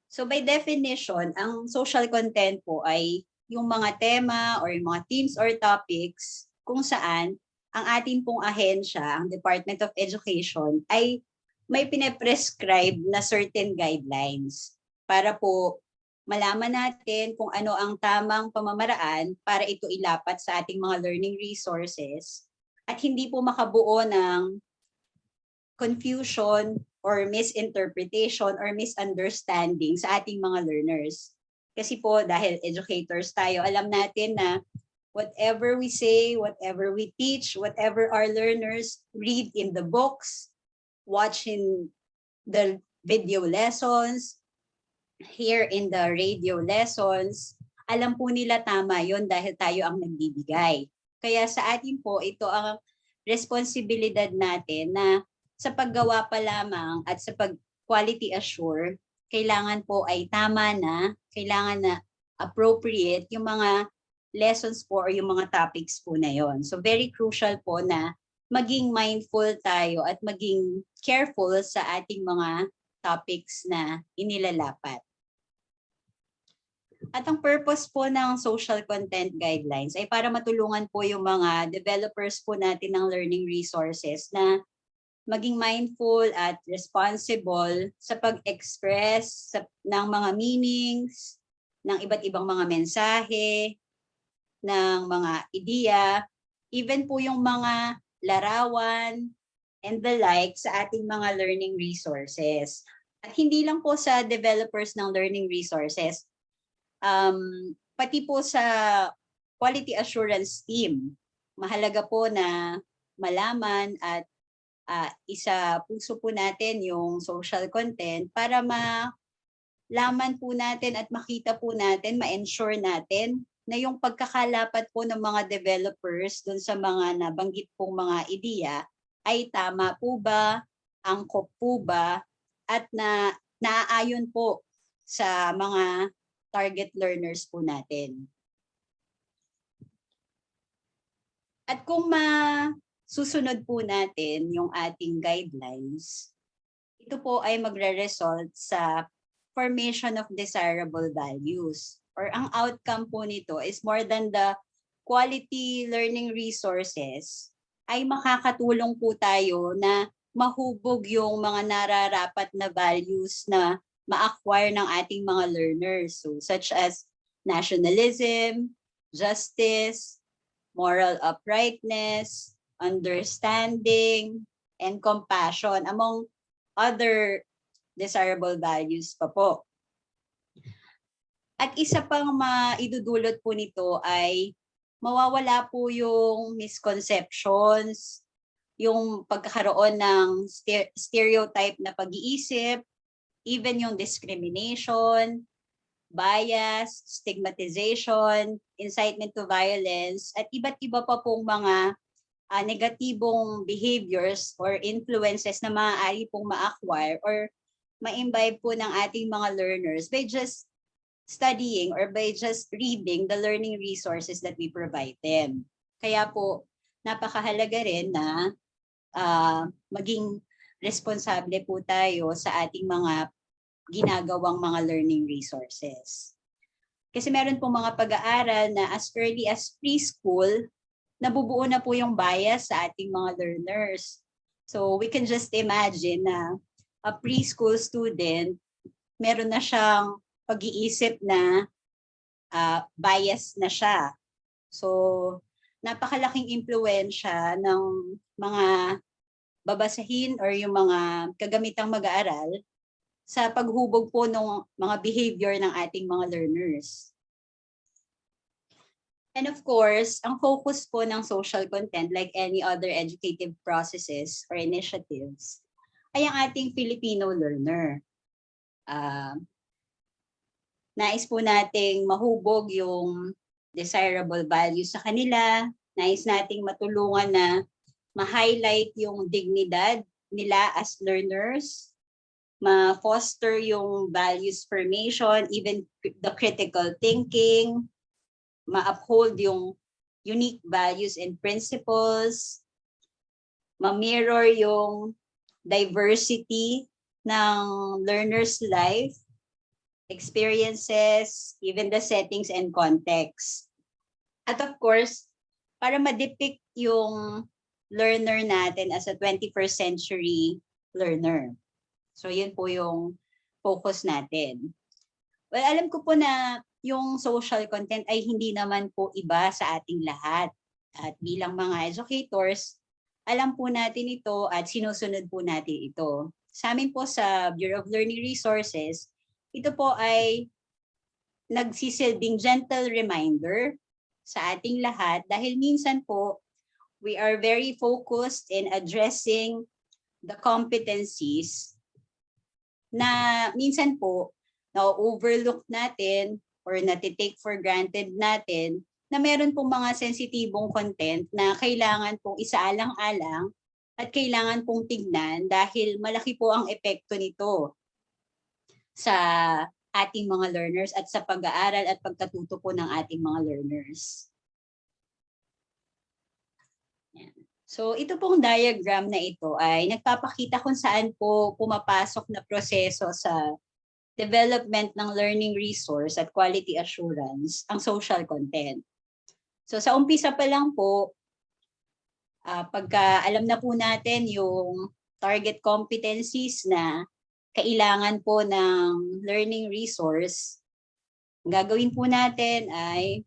[SPEAKER 2] So by definition, ang social content po ay yung mga tema or yung mga themes or topics kung saan ang ating pong ahensya, ang Department of Education, ay may pine-prescribe na certain guidelines para po malaman natin kung ano ang tamang pamamaraan para ito ilapat sa ating mga learning resources at hindi po makabuo ng confusion or misinterpretation or misunderstanding sa ating mga learners. Kasi po dahil educators tayo, alam natin na whatever we say, whatever we teach, whatever our learners read in the books, watch in the video lessons, hear in the radio lessons, alam po nila tama yon dahil tayo ang nagbibigay. Kaya sa atin po, ito ang responsibilidad natin na sa paggawa pa lamang at sa pag-quality assure, kailangan po ay tama na, kailangan na appropriate yung mga lessons po or yung mga topics po na yon. So very crucial po na maging mindful tayo at maging careful sa ating mga topics na inilalapat. At ang purpose po ng social content guidelines ay para matulungan po yung mga developers po natin ng learning resources na maging mindful at responsible sa pag-express ng mga meanings, ng iba't ibang mga mensahe, ng mga ideya, even po yung mga larawan and the like sa ating mga learning resources. At hindi lang po sa developers ng learning resources, pati po sa quality assurance team, mahalaga po na malaman at isa puso po natin yung social content para malaman po natin at makita po natin, ma-ensure natin na yung pagkakalapat po ng mga developers dun sa mga nabanggit pong mga ideya ay tama po ba, angkop po ba, at naaayon po sa mga target learners po natin. At kung masusunod po natin yung ating guidelines, ito po ay magre-result sa formation of desirable values. Or ang outcome po nito is more than the quality learning resources, ay makakatulong po tayo na mahubog yung mga nararapat na values na ma-acquire ng ating mga learners. So, such as nationalism, justice, moral uprightness, understanding, and compassion, among other desirable values pa po. At isa pang maidudulot po nito ay mawawala po yung misconceptions, yung pagkakaroon ng stereotype na pag-iisip, even yung discrimination, bias, stigmatization, incitement to violence, at iba't iba pa pong mga negatibong behaviors or influences na maaari pong ma-acquire or ma-imbibe po ng ating mga learners by just studying or by just reading the learning resources that we provide them. Kaya po, napakahalaga rin na maging responsable po tayo sa ating mga ginagawang mga learning resources. Kasi meron pong mga pag-aaral na as early as preschool, nabubuo na po yung bias sa ating mga learners. So we can just imagine na a preschool student, meron na siyang pag-iisip na bias na siya. So napakalaking impluwensya ng mga babasahin or yung mga kagamitang mag-aaral sa paghubog po ng mga behavior ng ating mga learners. And of course, ang focus po ng social content, like any other educative processes or initiatives, ay ang ating Filipino learner. Nais po nating mahubog yung desirable values sa kanila. Nais nating matulungan na ma-highlight yung dignidad nila as learners, ma-foster yung values formation, even the critical thinking, ma-uphold yung unique values and principles, ma-mirror yung diversity ng learners' life, experiences, even the settings and context. At of course, para ma-depict yung learner natin as a 21st century learner. So yun po yung focus natin. Well, alam ko po na yung social content ay hindi naman po iba sa ating lahat. At bilang mga educators, alam po natin ito at sinusunod po natin ito. Sa amin po sa Bureau of Learning Resources, ito po ay nagsisilbing gentle reminder sa ating lahat dahil minsan po we are very focused in addressing the competencies na minsan po na-overlook natin or natitake for granted natin na meron pong mga sensitibong content na kailangan pong isaalang-alang at kailangan pong tignan dahil malaki po ang epekto nito sa ating mga learners at sa pag-aaral at pagkatuto po ng ating mga learners. So ito pong diagram na ito ay nagpapakita kung saan po pumapasok na proseso sa development ng learning resource at quality assurance ang social content. So sa umpisa pa lang po, pagka alam na po natin yung target competencies na kailangan po ng learning resource, ang gagawin po natin ay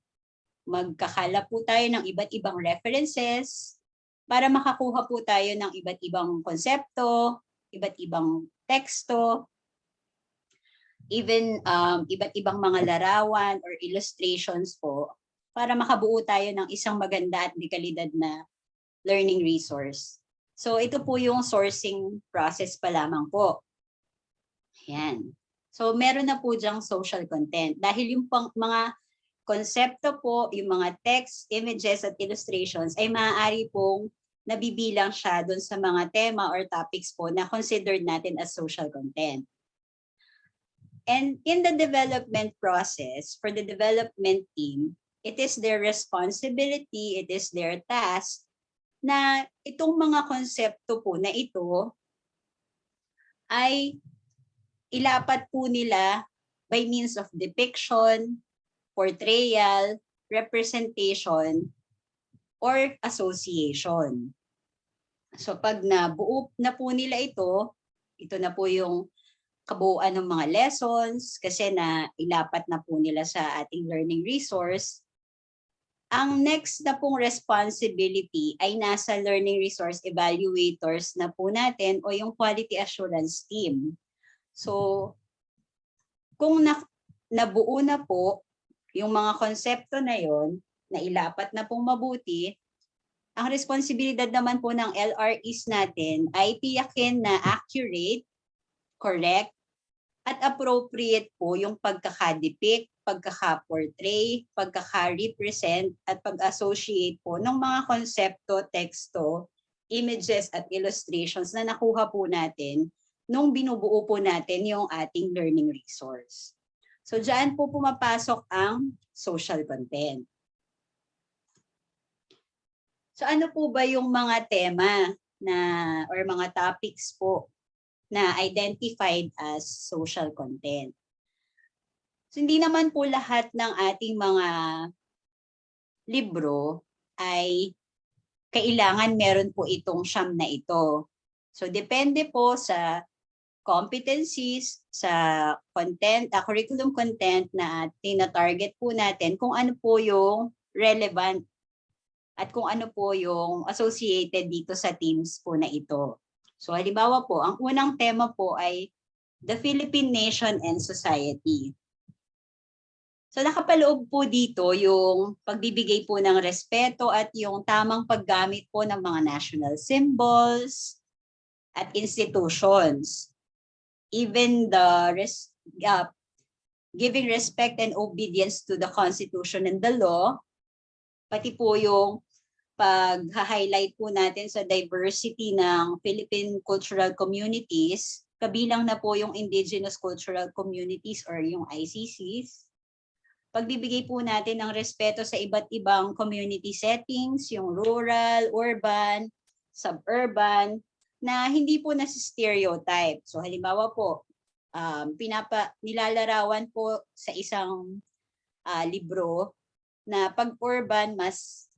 [SPEAKER 2] magkakala po tayo ng iba't ibang references para makakuha po tayo ng iba't ibang konsepto, iba't ibang teksto, even iba't ibang mga larawan or illustrations po para makabuo tayo ng isang maganda at dekalidad na learning resource. So ito po yung sourcing process pa lamang po. Ayan. So meron na po dyang social content dahil yung mga konsepto po, yung mga text, images at illustrations ay maaari pong nabibilang siya doon sa mga tema or topics po na considered natin as social content. And in the development process, for the development team, it is their responsibility, it is their task na itong mga konsepto po na ito ay ilapat po nila by means of depiction, portrayal, representation, or association. So pag nabuo na po nila ito na po yung kabuuan ng mga lessons kasi na ilapat na po nila sa ating learning resource. Ang next na pong responsibility ay nasa learning resource evaluators na po natin o yung quality assurance team. So kung nabuo na po yung mga konsepto na yon, na ilapat na pong mabuti, ang responsibilidad naman po ng LREs natin ay tiyakin na accurate, correct, at appropriate po yung pagkaka-depict, pagkaka-portray, pagkaka-represent, at pag-associate po ng mga konsepto, teksto, images, at illustrations na nakuha po natin nung binubuo po natin yung ating learning resource. So dyan po pumapasok ang social content. So ano po ba yung mga tema na or mga topics po na identified as social content? So hindi naman po lahat ng ating mga libro ay kailangan meron po itong siyam na ito. So depende po sa competencies, sa content, curriculum content na tina-target po natin kung ano po yung relevant at kung ano po yung associated dito sa teams po na ito. So halimbawa po, ang unang tema po ay the Philippine Nation and Society. So nakapaloob po dito yung pagbibigay po ng respeto at yung tamang paggamit po ng mga national symbols at institutions. Even the giving respect and obedience to the Constitution and the law, pati po yung pag-highlight po natin sa diversity ng Philippine cultural communities, kabilang na po yung indigenous cultural communities or yung ICCs. Pagbibigay po natin ng respeto sa iba't ibang community settings, yung rural, urban, suburban, na hindi po nasi-stereotype. So halimbawa po, nilalarawan po sa isang libro na pag urban mas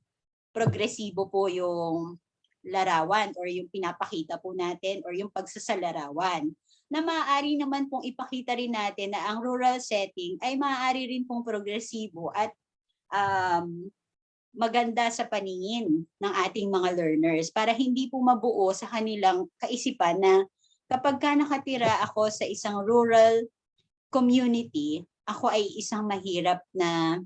[SPEAKER 2] progresibo po yung larawan or yung pinapakita po natin or yung pagsasalarawan, na maaari naman pong ipakita rin natin na ang rural setting ay maaari rin pong progresibo at maganda sa paningin ng ating mga learners para hindi po mabuo sa kanilang kaisipan na kapag ka nakatira ako sa isang rural community, ako ay isang mahirap na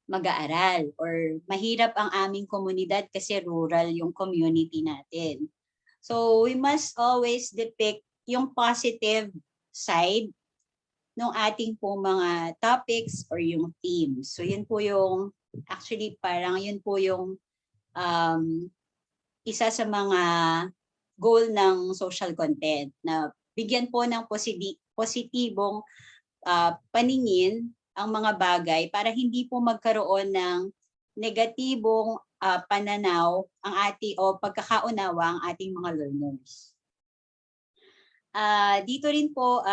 [SPEAKER 2] mag-aaral or mahirap ang aming komunidad kasi rural yung community natin. So we must always depict yung positive side ng ating po mga topics or yung themes. So yun po yung, actually parang yun po yung isa sa mga goal ng social content na bigyan po ng positibong paningin ang mga bagay para hindi po magkaroon ng negatibong pananaw ang o pagkakaunawa ang ating mga learners. Dito rin po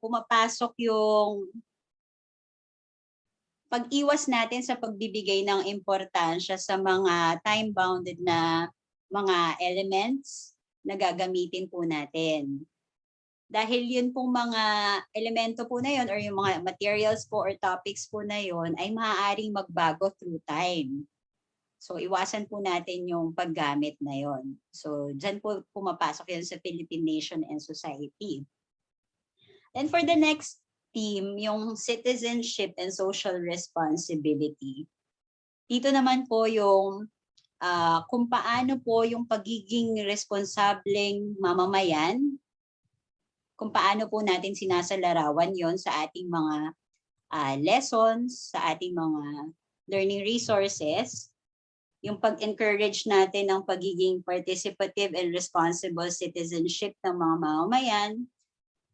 [SPEAKER 2] pumapasok yung pag-iwas natin sa pagbibigay ng importansya sa mga time-bounded na mga elements na gagamitin po natin. Dahil yun pong mga elemento po na yun or yung mga materials po or topics po na yun ay maaaring magbago through time. So iwasan po natin yung paggamit na yun. So dyan po pumapasok yun sa Philippine Nation and Society. And for the next theme, yung citizenship and social responsibility. Dito naman po yung kung paano po yung pagiging responsableng mamamayan, kung paano po natin sinasalarawan yon sa ating mga lessons, sa ating mga learning resources, yung pag-encourage natin ng pagiging participative and responsible citizenship ng mga mamamayan,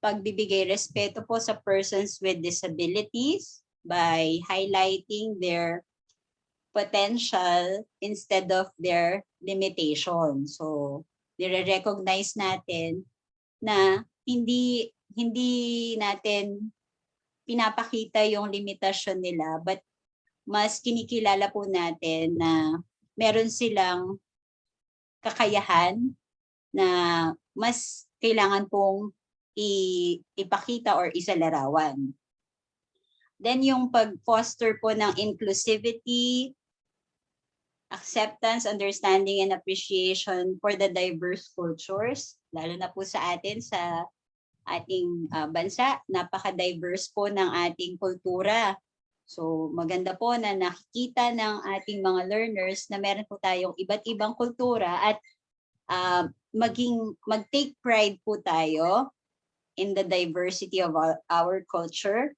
[SPEAKER 2] pagbibigay respeto po sa persons with disabilities by highlighting their potential instead of their limitation. So, nire-recognize natin na hindi natin pinapakita yung limitasyon nila, but mas kinikilala po natin na meron silang kakayahan na mas kailangan pong ipakita or isalarawan. Then yung pag-foster po ng inclusivity, acceptance, understanding, and appreciation for the diverse cultures, lalo na po sa atin sa ating bansa, napaka-diverse po ng ating kultura. So maganda po na nakikita ng ating mga learners na meron po tayong iba't ibang kultura at mag-take pride po tayo in the diversity of our culture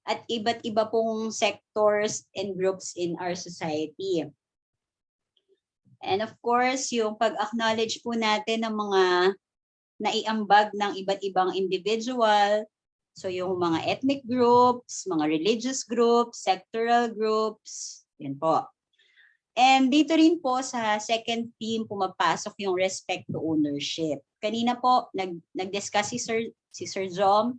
[SPEAKER 2] at iba't iba pong sectors and groups in our society. And of course, yung pag-acknowledge po natin ng mga naiambag ng iba't ibang individual. So yung mga ethnic groups, mga religious groups, sectoral groups, yun po. And dito rin po sa second theme pumapasok yung respect to ownership. Kanina po nag-discuss si Sir Jom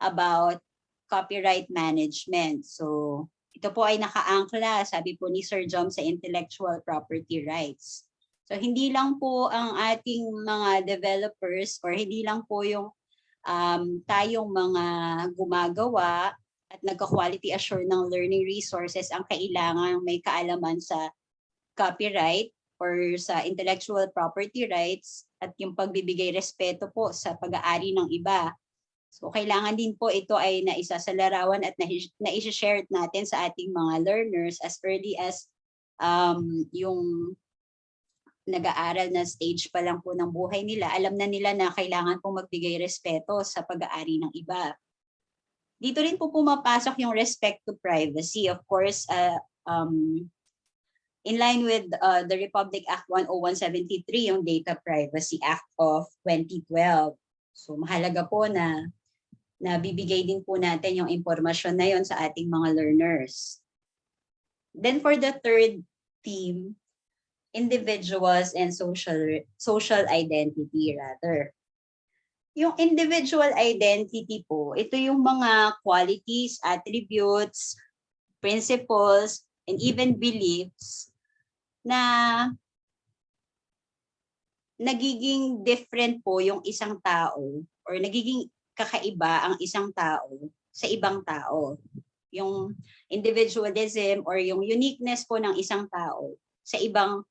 [SPEAKER 2] about copyright management. So ito po ay nakaangkla, sabi po ni Sir Jom, sa intellectual property rights. So hindi lang po ang ating mga developers or hindi lang po yung tayong mga gumagawa at nagka-quality assure ng learning resources ang kailangan may kaalaman sa copyright or sa intellectual property rights at yung pagbibigay respeto po sa pag-aari ng iba. So kailangan din po ito ay naisasalarawan at na-share natin sa ating mga learners as early as yung nag-aaral na stage pa lang po ng buhay nila. Alam na nila na kailangan pong magbigay respeto sa pag-aari ng iba. Dito rin po pumapasok yung respect to privacy. Of course, in line with the Republic Act 10173, yung Data Privacy Act of 2012. So mahalaga po na bibigay din po natin yung impormasyon na yon sa ating mga learners. Then for the third theme, individuals and social identity rather. Yung individual identity po, ito yung mga qualities, attributes, principles, and even beliefs na nagiging different po yung isang tao or nagiging kakaiba ang isang tao sa ibang tao. Yung individualism or yung uniqueness po ng isang tao sa ibang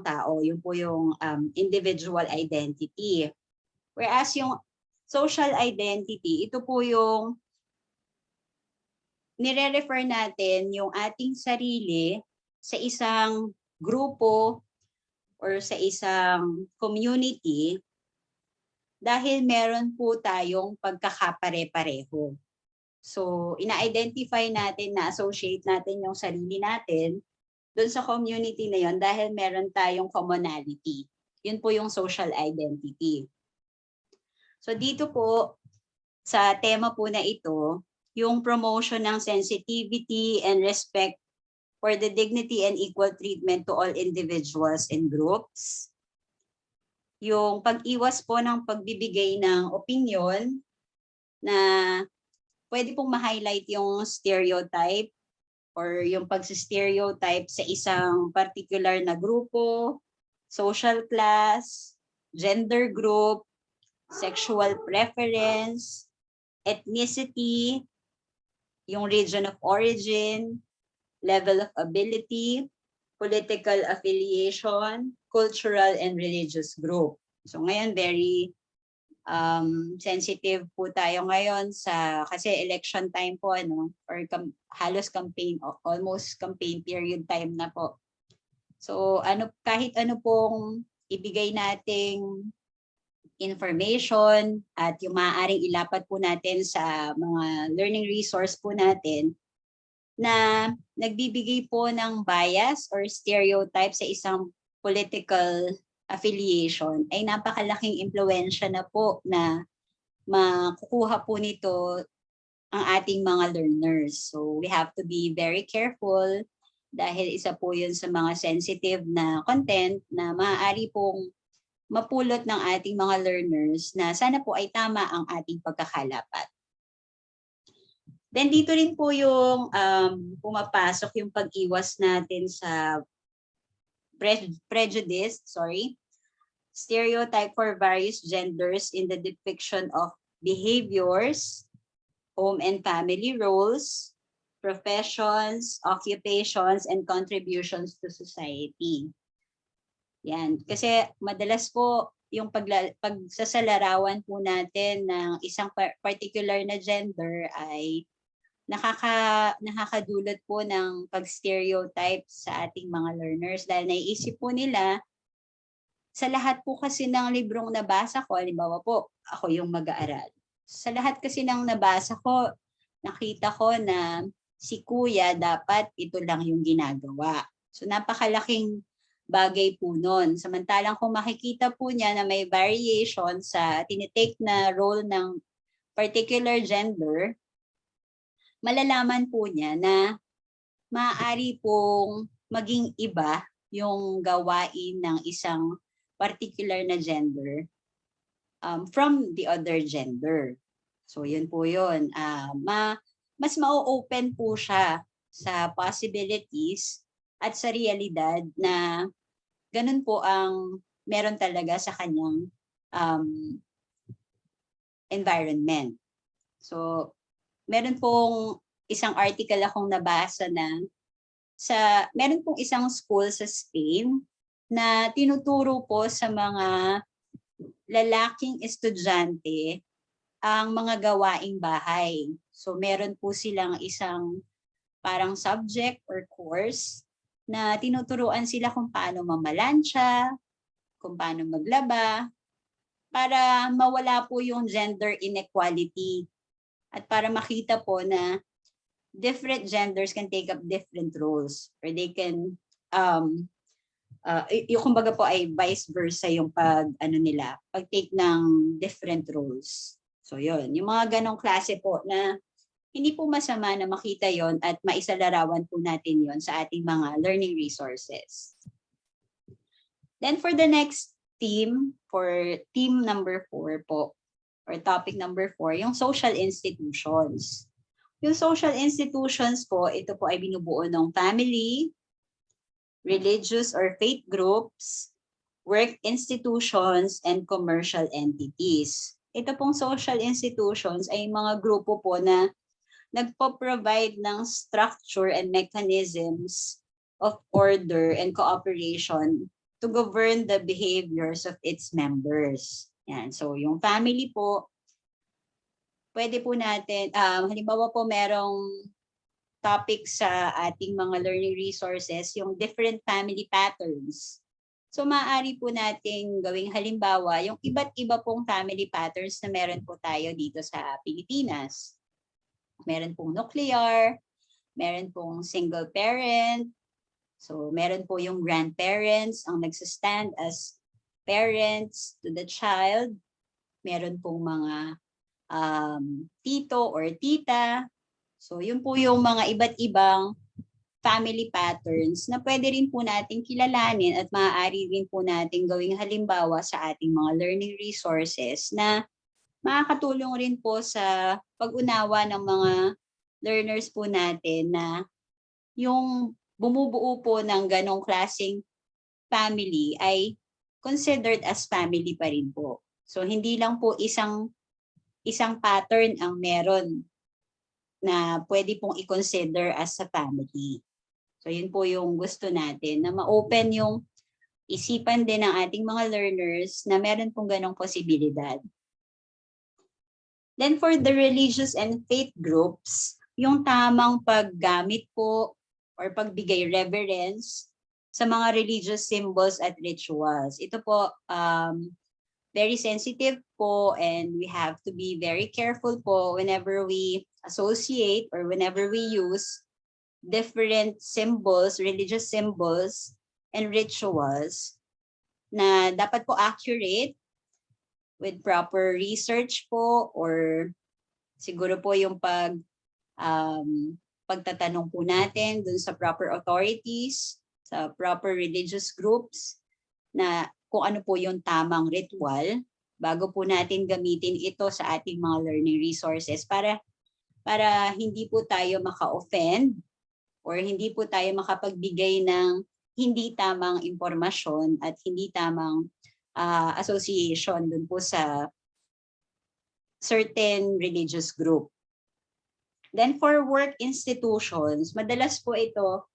[SPEAKER 2] tao. Yun po yung individual identity. Whereas yung social identity, ito po yung nire-refer natin yung ating sarili sa isang grupo or sa isang community dahil meron po tayong pagkakapare-pareho. So, ina-identify natin, na-associate natin yung sarili natin doon sa community na yon dahil meron tayong commonality. Yun po yung social identity. So, dito po, sa tema po na ito, yung promotion ng sensitivity and respect for the dignity and equal treatment to all individuals and groups. Yung pag-iwas po ng pagbibigay ng opinion na pwede pong ma-highlight yung stereotype or yung pag-stereotype sa isang particular na grupo, social class, gender group, sexual preference, ethnicity, yung region of origin, level of ability, political affiliation, cultural and religious group. So ngayon very sensitive po tayo ngayon kasi election time po or halos campaign, almost campaign period time na po. So kahit ano pong ibigay nating information at yung maaaring ilapat po natin sa mga learning resource po natin na nagbibigay po ng bias or stereotype sa isang political affiliation ay napakalaking impluwensya na po na makukuha po nito ang ating mga learners. So we have to be very careful dahil isa po yun sa mga sensitive na content na maaari pong mapulot ng ating mga learners na sana po ay tama ang ating pagkakalapat. Then dito rin po yung pumapasok yung pag-iwas natin sa prejudice, stereotype for various genders in the depiction of behaviors, home and family roles, professions, occupations, and contributions to society. Yan. Kasi madalas po yung pagsasalarawan po natin ng isang particular na gender ay nakakadulot po ng pag-stereotype sa ating mga learners dahil naiisip po nila sa lahat po kasi ng librong nabasa ko, halimbawa po, ako yung mag-aaral. Sa lahat kasi ng nabasa ko, nakita ko na si kuya dapat ito lang yung ginagawa. So napakalaking bagay po nun. Samantalang kung makikita po niya na may variation sa tinitake na role ng particular gender, malalaman po niya na maaari pong maging iba yung gawain ng isang particular na gender from the other gender. So yun po yun. Mas ma-open po siya sa possibilities at sa realidad na ganun po ang meron talaga sa kanyang environment. So, meron pong isang article akong nabasa na meron pong isang school sa Spain na tinuturo po sa mga lalaking estudyante ang mga gawaing bahay. So, meron po silang isang parang subject or course na tinuturuan sila kung paano mamalansya, kung paano maglaba, para mawala po yung gender inequality at para makita po na different genders can take up different roles or they can, yung kumbaga po ay vice versa yung pag-take ng different roles. So yun, yung mga ganong klase po na hindi po masama na makita yon at maisalarawan po natin yon sa ating mga learning resources. Then for the next theme, for theme number 4 po, or topic number 4, yung social institutions. Yung social institutions po, ito po ay binubuo ng family, religious or faith groups, work institutions, and commercial entities. Ito pong social institutions ay mga grupo po na nagpo-provide ng structure and mechanisms of order and cooperation to govern the behaviors of its members. Yan. So yung family po, pwede po natin, halimbawa po merong topic sa ating mga learning resources, yung different family patterns. So maaari po nating gawing halimbawa yung iba't iba pong family patterns na meron po tayo dito sa Pilipinas. Meron pong nuclear, meron pong single parent, so meron po yung grandparents ang nagsistand as parents to the child, meron pong mga tito or tita. So yun po yung mga iba't ibang family patterns na pwede rin po nating kilalanin at maaari rin po nating gawing halimbawa sa ating mga learning resources na makakatulong rin po sa pag-unawa ng mga learners po natin na yung bumubuo po ng ganong klaseng family ay considered as family pa rin po. So hindi lang po isang pattern ang meron na pwede pong i-consider as a family. So yun po yung gusto natin, na ma-open yung isipan din ng ating mga learners na meron pong ganong posibilidad. Then for the religious and faith groups, yung tamang paggamit po or pagbigay reverence sa mga religious symbols at rituals. Ito po, very sensitive po, and we have to be very careful po whenever we associate or whenever we use different symbols, religious symbols and rituals na dapat po accurate with proper research po, or siguro po yung pagtatanong po natin dun sa proper authorities, sa proper religious groups na kung ano po yung tamang ritual bago po natin gamitin ito sa ating mga learning resources para hindi po tayo maka-offend or hindi po tayo makapagbigay ng hindi tamang impormasyon at hindi tamang association dun po sa certain religious group. Then for work institutions, madalas po ito,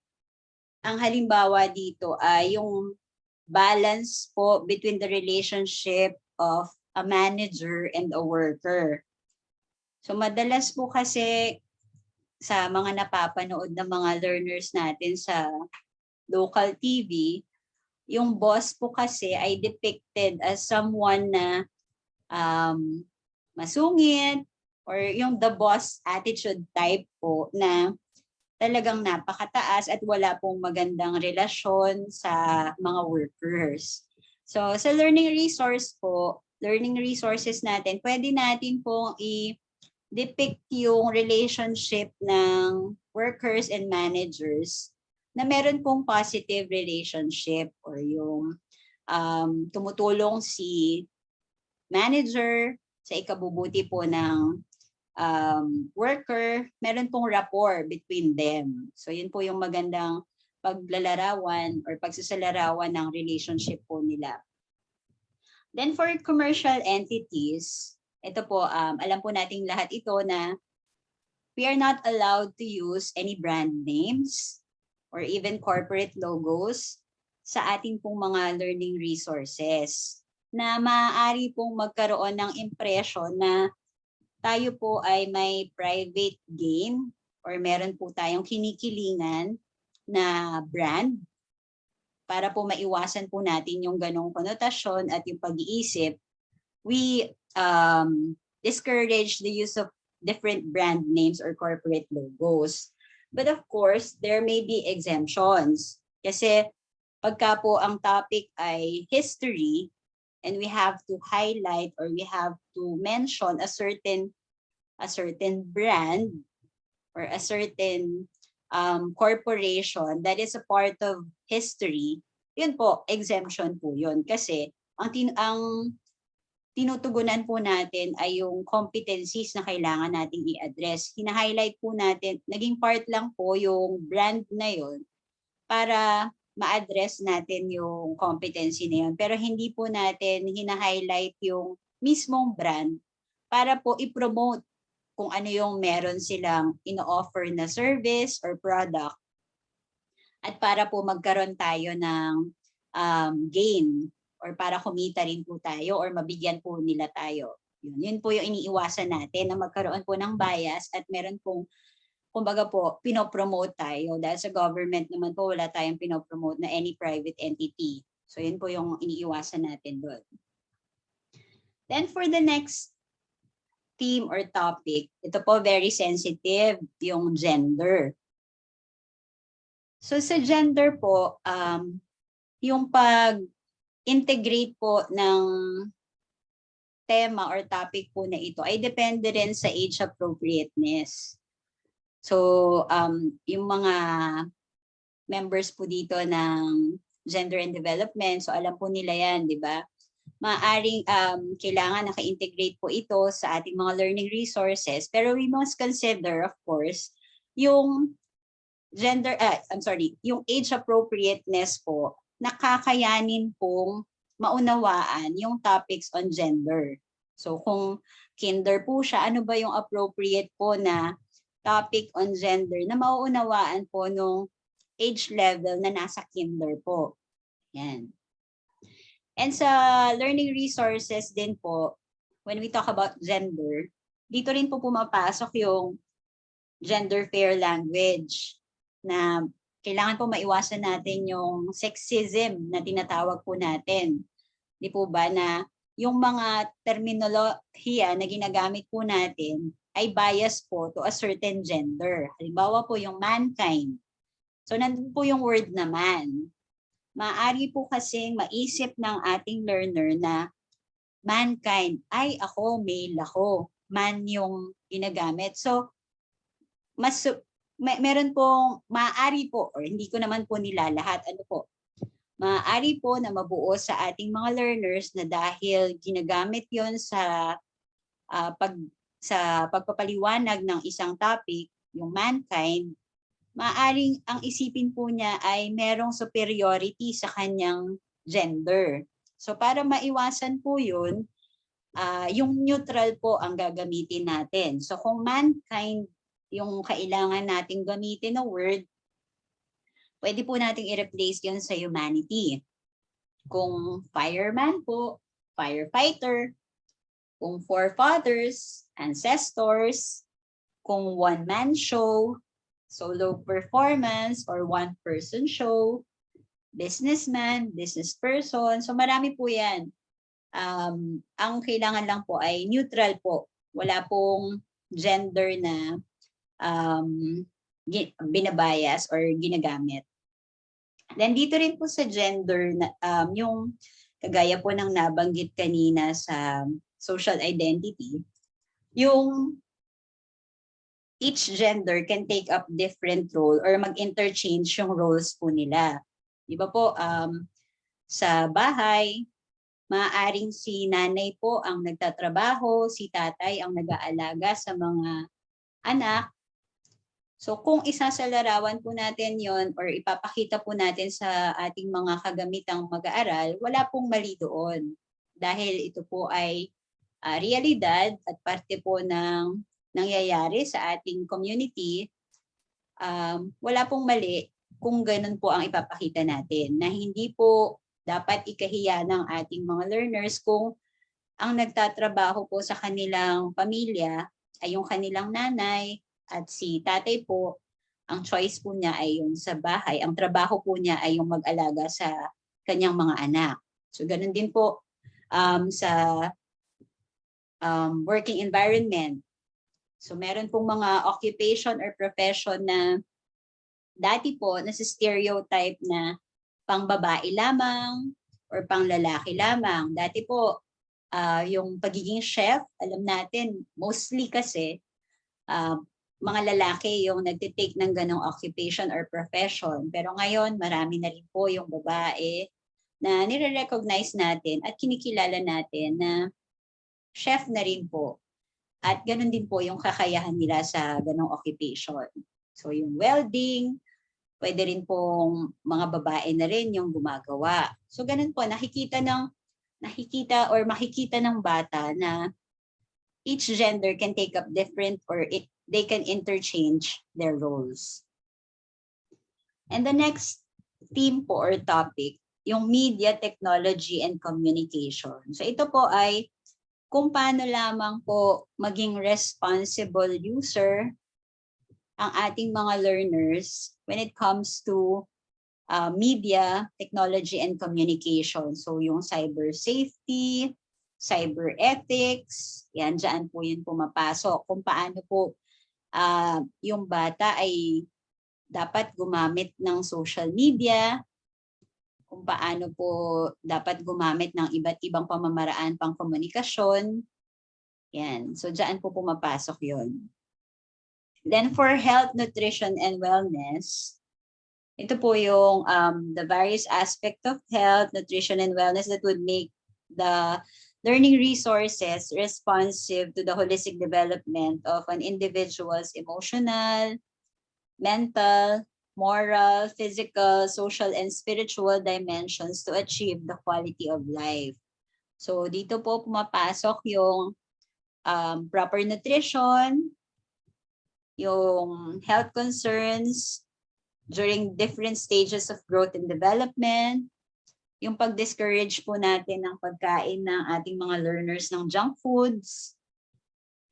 [SPEAKER 2] ang halimbawa dito ay yung balance po between the relationship of a manager and a worker. So madalas po kasi sa mga napapanood ng mga learners natin sa local TV, yung boss po kasi ay depicted as someone na masungit, or yung the boss attitude type po na talagang napakataas at wala pong magandang relasyon sa mga workers. So sa learning resource po, learning resources natin, pwede natin pong i-depict yung relationship ng workers and managers na meron pong positive relationship, or yung tumutulong si manager sa ikabubuti po ng worker, meron pong rapport between them. So yun po yung magandang paglalarawan or pagsasalarawan ng relationship po nila. Then for commercial entities, ito po, alam po nating lahat ito na we are not allowed to use any brand names or even corporate logos sa ating pong mga learning resources na maaari pong magkaroon ng impression na tayo po ay may private gain or meron po tayong kinikilingan na brand para po maiwasan po natin yung ganong konotasyon at yung pag-iisip. We discourage the use of different brand names or corporate logos. But of course, there may be exemptions. Kasi pagka po ang topic ay history, and we have to highlight or we have to mention a certain brand or a certain corporation that is a part of history, yun po, exemption po yun. Kasi ang tinutugunan po natin ay yung competencies na kailangan nating i-address. Hina-highlight po natin, naging part lang po yung brand na yun para ma-address natin yung competency na yun. Pero hindi po natin hina-highlight yung mismong brand para po i-promote kung ano yung meron silang ino-offer na service or product at para po magkaroon tayo ng gain or para kumita rin po tayo or mabigyan po nila tayo. Yun po yung iniiwasan natin, na magkaroon po ng bias at meron pong kumbaga po, pinopromote tayo. Dahil sa government naman po, wala tayong pinopromote na any private entity. So yun po yung iniiwasan natin doon. Then for the next theme or topic, ito po very sensitive, yung gender. So sa gender po, yung pag-integrate po ng tema or topic po na ito ay depende rin sa age appropriateness. So yung mga members po dito ng Gender and Development, so alam po nila yan, di ba? Maaring kailangan naka-integrate po ito sa ating mga learning resources, pero we must consider, of course, yung yung age appropriateness po, nakakayanin pong maunawaan yung topics on gender. So kung kinder po siya, ano ba yung appropriate po na topic on gender na mauunawaan po nung age level na nasa kinder po. Yan. And sa learning resources din po, when we talk about gender, dito rin po pumapasok yung gender fair language na kailangan po maiwasan natin yung sexism na tinatawag po natin. Di po ba na yung mga terminolohiya na ginagamit po natin ay bias po to a certain gender. Halimbawa po yung mankind. So nandun po yung word naman. Maaari po kasing maisip ng ating learner na mankind, ay ako, male ako. Man yung ginagamit. So meron pong maaari po, or hindi ko naman po nilalahat, maaari po na mabuo sa ating mga learners na dahil ginagamit yon sa pagpapaliwanag ng isang topic, yung mankind, maaaring ang isipin po niya ay merong superiority sa kanyang gender. So para maiwasan po yun, yung neutral po ang gagamitin natin. So kung mankind yung kailangan nating gamitin na word, pwede po nating i-replace yun sa humanity. Kung fireman po, firefighter. Kung forefathers, ancestors. Kung one-man show, solo performance or one-person show, businessman, business person. So marami po yan. Ang kailangan lang po ay neutral po. Wala pong gender na binabias or ginagamit. Then dito rin po sa gender, yung kagaya po ng nabanggit kanina sa social identity, yung each gender can take up different role or mag-interchange yung roles po nila. Di ba po, sa bahay, maaaring si nanay po ang nagtatrabaho, si tatay ang nag-aalaga sa mga anak. So kung isasalarawan po natin yon or ipapakita po natin sa ating mga kagamitang mag-aaral, wala pong mali doon. Dahil ito po ay realidad at parte po ng nangyayari sa ating community, wala pong mali kung ganun po ang ipapakita natin. Na hindi po dapat ikahiya ng ating mga learners kung ang nagtatrabaho po sa kanilang pamilya ay yung kanilang nanay, at si tatay po, ang choice po niya ay yung sa bahay. Ang trabaho po niya ay yung mag-alaga sa kanyang mga anak. So ganun din po sa working environment. So meron pong mga occupation or profession na dati po nasa stereotype na pang babae lamang or pang lalaki lamang. Dati po yung pagiging chef, alam natin, mostly kasi mga lalaki yung nagtitake ng ganong occupation or profession. Pero ngayon, marami na rin po yung babae na nire-recognize natin at kinikilala natin na chef na rin po. At ganun din po yung kakayahan nila sa ganong occupation. So yung welding, pwede rin pong mga babae na rin yung gumagawa. So ganun po, makikita ng bata na each gender can take up different or they can interchange their roles. And the next theme po or topic, yung media, technology, and communication. So ito po ay kung paano lamang po maging responsible user ang ating mga learners when it comes to media, technology, and communication. So yung cyber safety, cyber ethics, yan, dyan po yun pumapasok. Kung paano po yung bata ay dapat gumamit ng social media, kung paano po dapat gumamit ng iba't ibang pamamaraan pang komunikasyon. Yan. So, dyan po pumapasok yun. Then, for health, nutrition, and wellness, ito po yung the various aspect of health, nutrition, and wellness that would make the learning resources responsive to the holistic development of an individual's emotional, mental, moral, physical, social, and spiritual dimensions to achieve the quality of life. So dito po pumapasok yung proper nutrition, yung health concerns during different stages of growth and development, yung pag-discourage po natin ng pagkain ng ating mga learners ng junk foods,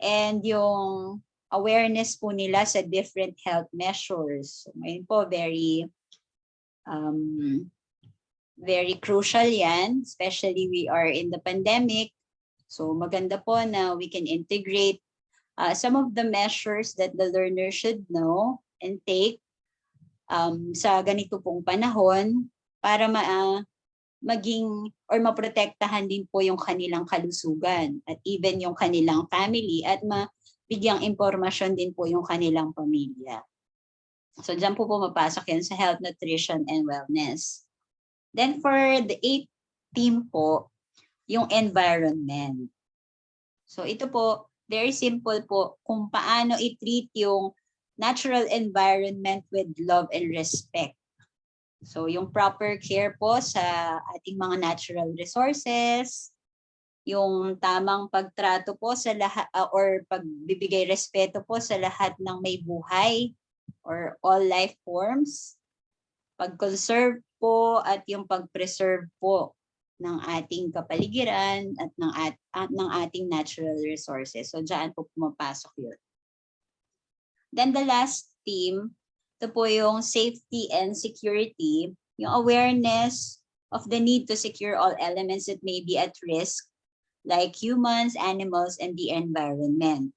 [SPEAKER 2] and yung awareness po nila sa different health measures. So, ngayon po, very crucial yan, especially we are in the pandemic. So maganda po na we can integrate some of the measures that the learner should know and take sa ganito pong panahon para maging or maprotektahan din po yung kanilang kalusugan at even yung kanilang family at bigyang impormasyon din po yung kanilang pamilya. So dyan po pumapasok yan sa health, nutrition, and wellness. Then for the 8th theme po, yung environment. So ito po, very simple po kung paano i-treat yung natural environment with love and respect. So yung proper care po sa ating mga natural resources, yung tamang pagtrato po sa lahat or pagbibigay respeto po sa lahat ng may buhay or all life forms, pag-conserve po at yung pag-preserve po ng ating kapaligiran at ng ating natural resources. So diyan po pumapasok yun. Then the last theme, ito po yung safety and security, yung awareness of the need to secure all elements that may be at risk like humans, animals, and the environment.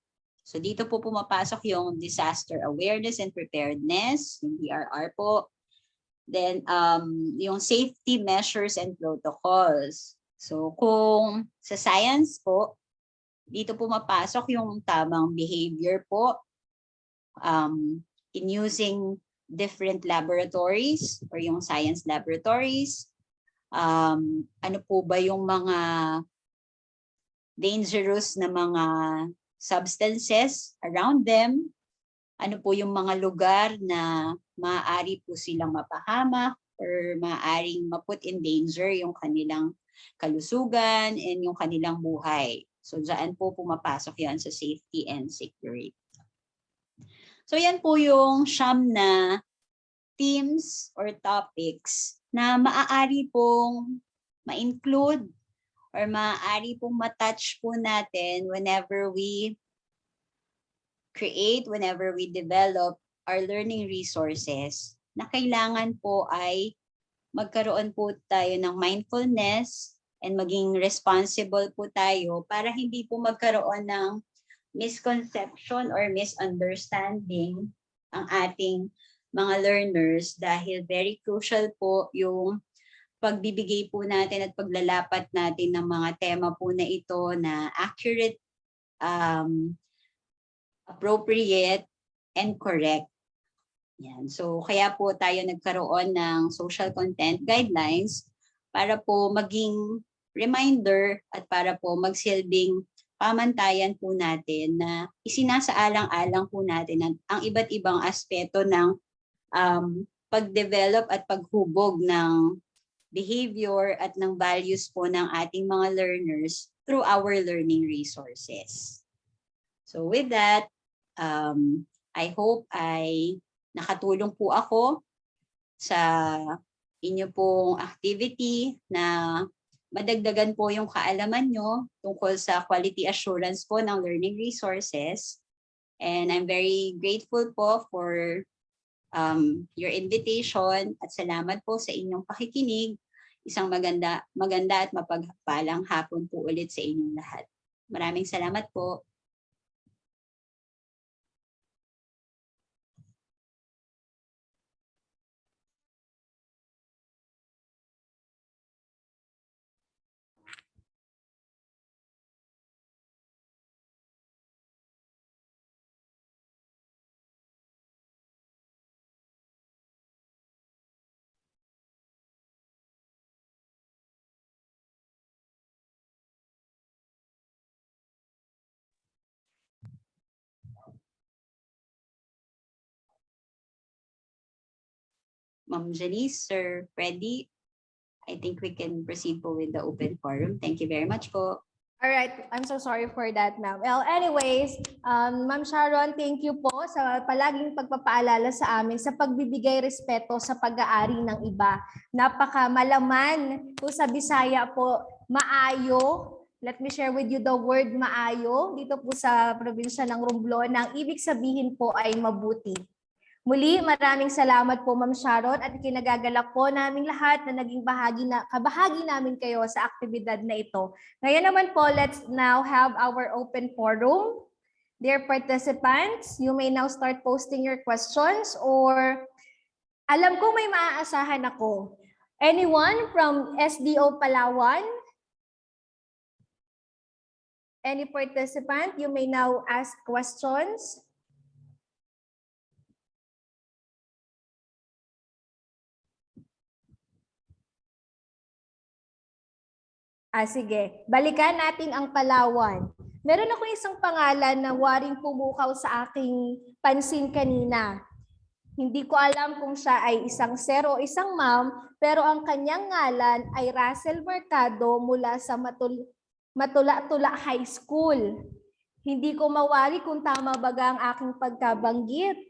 [SPEAKER 2] So dito po pumapasok yung disaster awareness and preparedness, yung DRR po. Then yung safety measures and protocols. So kung sa science po, dito pumapasok yung tamang behavior po in using different laboratories or yung science laboratories. Ano po ba yung mga dangerous na mga substances around them? Ano po yung mga lugar na maaari po silang mapahamak or maaaring ma-put in danger yung kanilang kalusugan and yung kanilang buhay. So dyan po pumapasok yan sa safety and security. So yan po yung siyam na themes or topics na maaari pong ma-include or maaari pong matouch po natin whenever we create, whenever we develop our learning resources, na kailangan po ay magkaroon po tayo ng mindfulness and maging responsible po tayo para hindi po magkaroon ng misconception or misunderstanding ang ating mga learners dahil very crucial po yung pagbibigay po natin at paglalapat natin ng mga tema po na ito na accurate, appropriate, and correct. Yan. So kaya po tayo nagkaroon ng social content guidelines para po maging reminder at para po magsilbing pamantayan po natin na isinasaalang-alang po natin ang iba't ibang aspeto ng pag-develop at paghubog ng behavior at ng values po ng ating mga learners through our learning resources. So with that, I hope ay nakatulong po ako sa inyo pong activity na madagdagan po yung kaalaman nyo tungkol sa quality assurance po ng learning resources And I'm very grateful po for your invitation at salamat po sa inyong pakikinig. Isang maganda at mapagpalang hapon po ulit sa inyong lahat. Maraming salamat po. Ma'am Janice, Sir Freddy, I think we can proceed po with the open forum. Thank you very much po.
[SPEAKER 20] All right, I'm so sorry for that, ma'am. Well, anyways, Ma'am Sharon, thank you po sa palaging pagpapaalala sa amin sa pagbibigay respeto sa pag-aari ng iba. Napaka malaman po sa Bisaya po, maayo. Let me share with you the word maayo dito po sa probinsya ng Romblon. Ang ibig sabihin po ay mabuti. Muli, maraming salamat po Ma'am Sharon at kinagagalak po naming lahat na naging kabahagi namin kayo sa aktibidad na ito. Ngayon naman po, let's now have our open forum. Dear participants, you may now start posting your questions or alam ko may maaasahan ako. Anyone from SDO Palawan? Any participant, you may now ask questions. Sige. Balikan natin ang Palawan. Meron ako isang pangalan na waring pumukaw sa aking pansin kanina. Hindi ko alam kung siya ay isang sir o isang ma'am, pero ang kanyang ngalan ay Russell Mercado mula sa Matula-Tula High School. Hindi ko mawari kung tama baga ang aking pagkabanggit.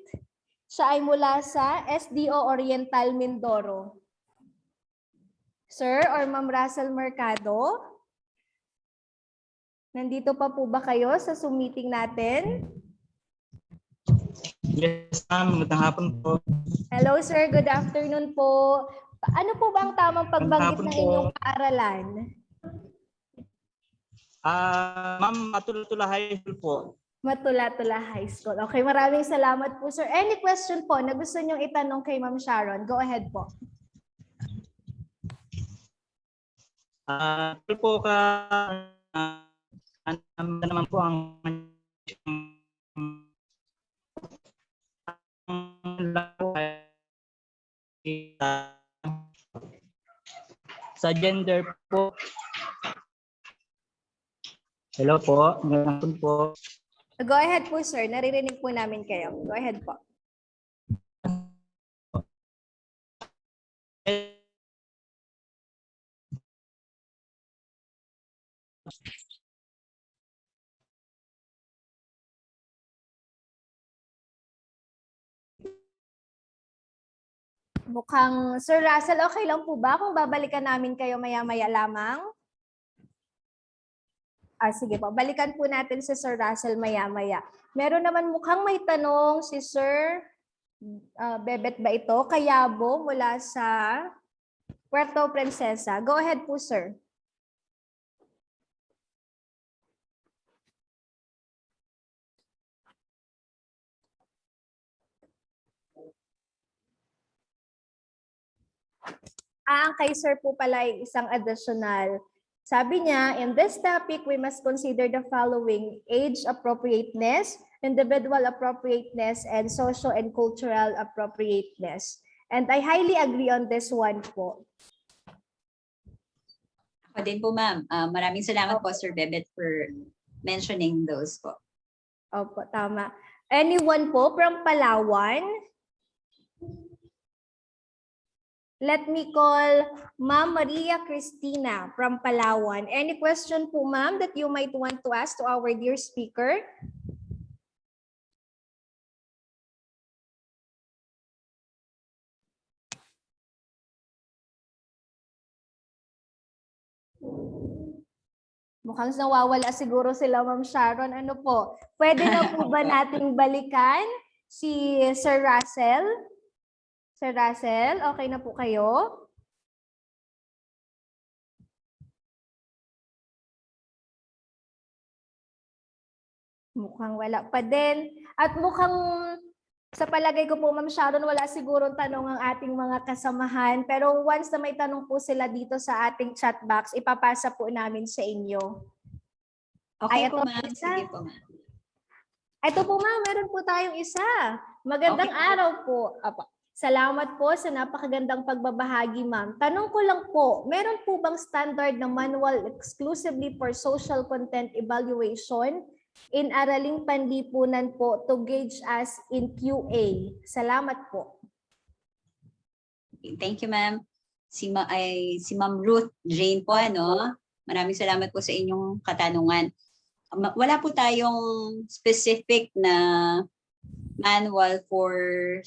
[SPEAKER 20] Siya ay mula sa SDO Oriental Mindoro. Sir or Ma'am Russell Mercado? Nandito pa po ba kayo sa Zoom meeting natin?
[SPEAKER 3] Yes, ma'am. Magandang hapon po.
[SPEAKER 20] Hello, sir. Good afternoon po. Ano po ba ang tamang pagbanggit ng inyong paaralan?
[SPEAKER 3] Ma'am, Matula-Tula High School po.
[SPEAKER 20] Matula-Tula High School. Okay, maraming salamat po, sir. Any question po na gusto niyong itanong kay Ma'am Sharon? Go ahead po.
[SPEAKER 3] Po naman po ang sa gender po. Hello po, magandang po.
[SPEAKER 20] Go ahead po, sir. Naririnig po namin kayo. Go ahead po. Mukhang, Sir Russell, okay lang po ba kung babalikan namin kayo maya-maya lamang? Sige po, balikan po natin si Sir Russell maya-maya. Meron naman mukhang may tanong si Sir Bebet ba ito? Kayabo mula sa Puerto Princesa. Go ahead po, sir. Ang kay sir po pala ay isang additional. Sabi niya, in this topic, we must consider the following: age appropriateness, individual appropriateness, and social and cultural appropriateness. And I highly agree on this one po.
[SPEAKER 2] Ako din po, ma'am. Maraming salamat po, Sir Bebet, for mentioning those po.
[SPEAKER 20] Opo, tama. Anyone po from Palawan? Let me call Ma'am Maria Cristina from Palawan. Any question po, ma'am, that you might want to ask to our dear speaker? Mukhang nawawala siguro sila, Ma'am Sharon. Ano po? Pwede na po ba nating balikan si Sir Russell? Sir Russell, okay na po kayo? Mukhang wala pa din. At mukhang sa palagay ko po, Ma'am Sharon, wala sigurong tanong ang ating mga kasamahan. Pero once na may tanong po sila dito sa ating chat box, ipapasa po namin sa inyo.
[SPEAKER 2] Okay
[SPEAKER 20] Ay,
[SPEAKER 2] po,
[SPEAKER 20] ito
[SPEAKER 2] ma'am.
[SPEAKER 20] isa.
[SPEAKER 2] Sige po, ma'am.
[SPEAKER 20] Ito po, ma'am, meron po tayong isa. Magandang
[SPEAKER 2] Okay.
[SPEAKER 20] araw po. Apa. Salamat po sa napakagandang pagbabahagi, ma'am. Tanong ko lang po, meron po bang standard na manual exclusively for social content evaluation in Araling Panlipunan po to gauge us in QA? Salamat po.
[SPEAKER 2] Thank you, ma'am. Si Ma'am Ruth Jane po, ano? Maraming salamat po sa inyong katanungan. Wala po tayong specific na manual for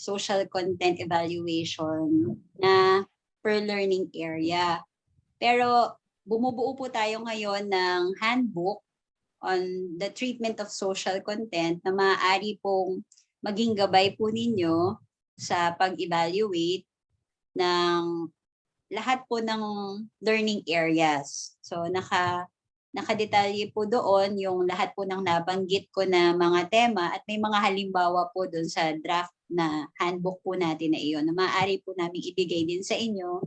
[SPEAKER 2] social content evaluation na per learning area. Pero bumubuo po tayo ngayon ng handbook on the treatment of social content na maaari pong maging gabay po ninyo sa pag-evaluate ng lahat po ng learning areas. So nakadetalye po doon yung lahat po ng nabanggit ko na mga tema at may mga halimbawa po doon sa draft na handbook po natin na iyon na maaari po namin ibigay din sa inyo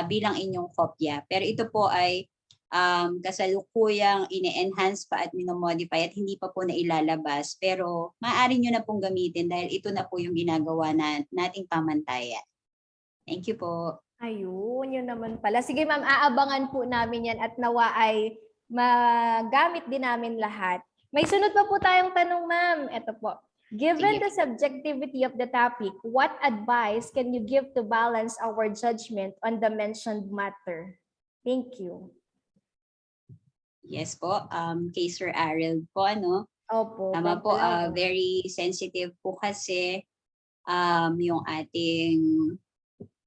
[SPEAKER 2] bilang inyong kopya. Pero ito po ay kasalukuyang ine-enhance pa at minomodify at hindi pa po nailalabas. Pero maaari nyo na pong gamitin dahil ito na po yung ginagawa nating pamantayan. Thank you po.
[SPEAKER 20] Ayun, yun naman pala. Sige ma'am, aabangan po namin yan at nawa ay magamit din namin lahat. May sunod pa po tayong tanong, ma'am. Ito po. Given the subjectivity of the topic, what advice can you give to balance our judgment on the mentioned matter? Thank you.
[SPEAKER 2] Yes po, kay Sir Ariel po, ano?
[SPEAKER 20] Opo.
[SPEAKER 2] Tama po, very sensitive po kasi yung ating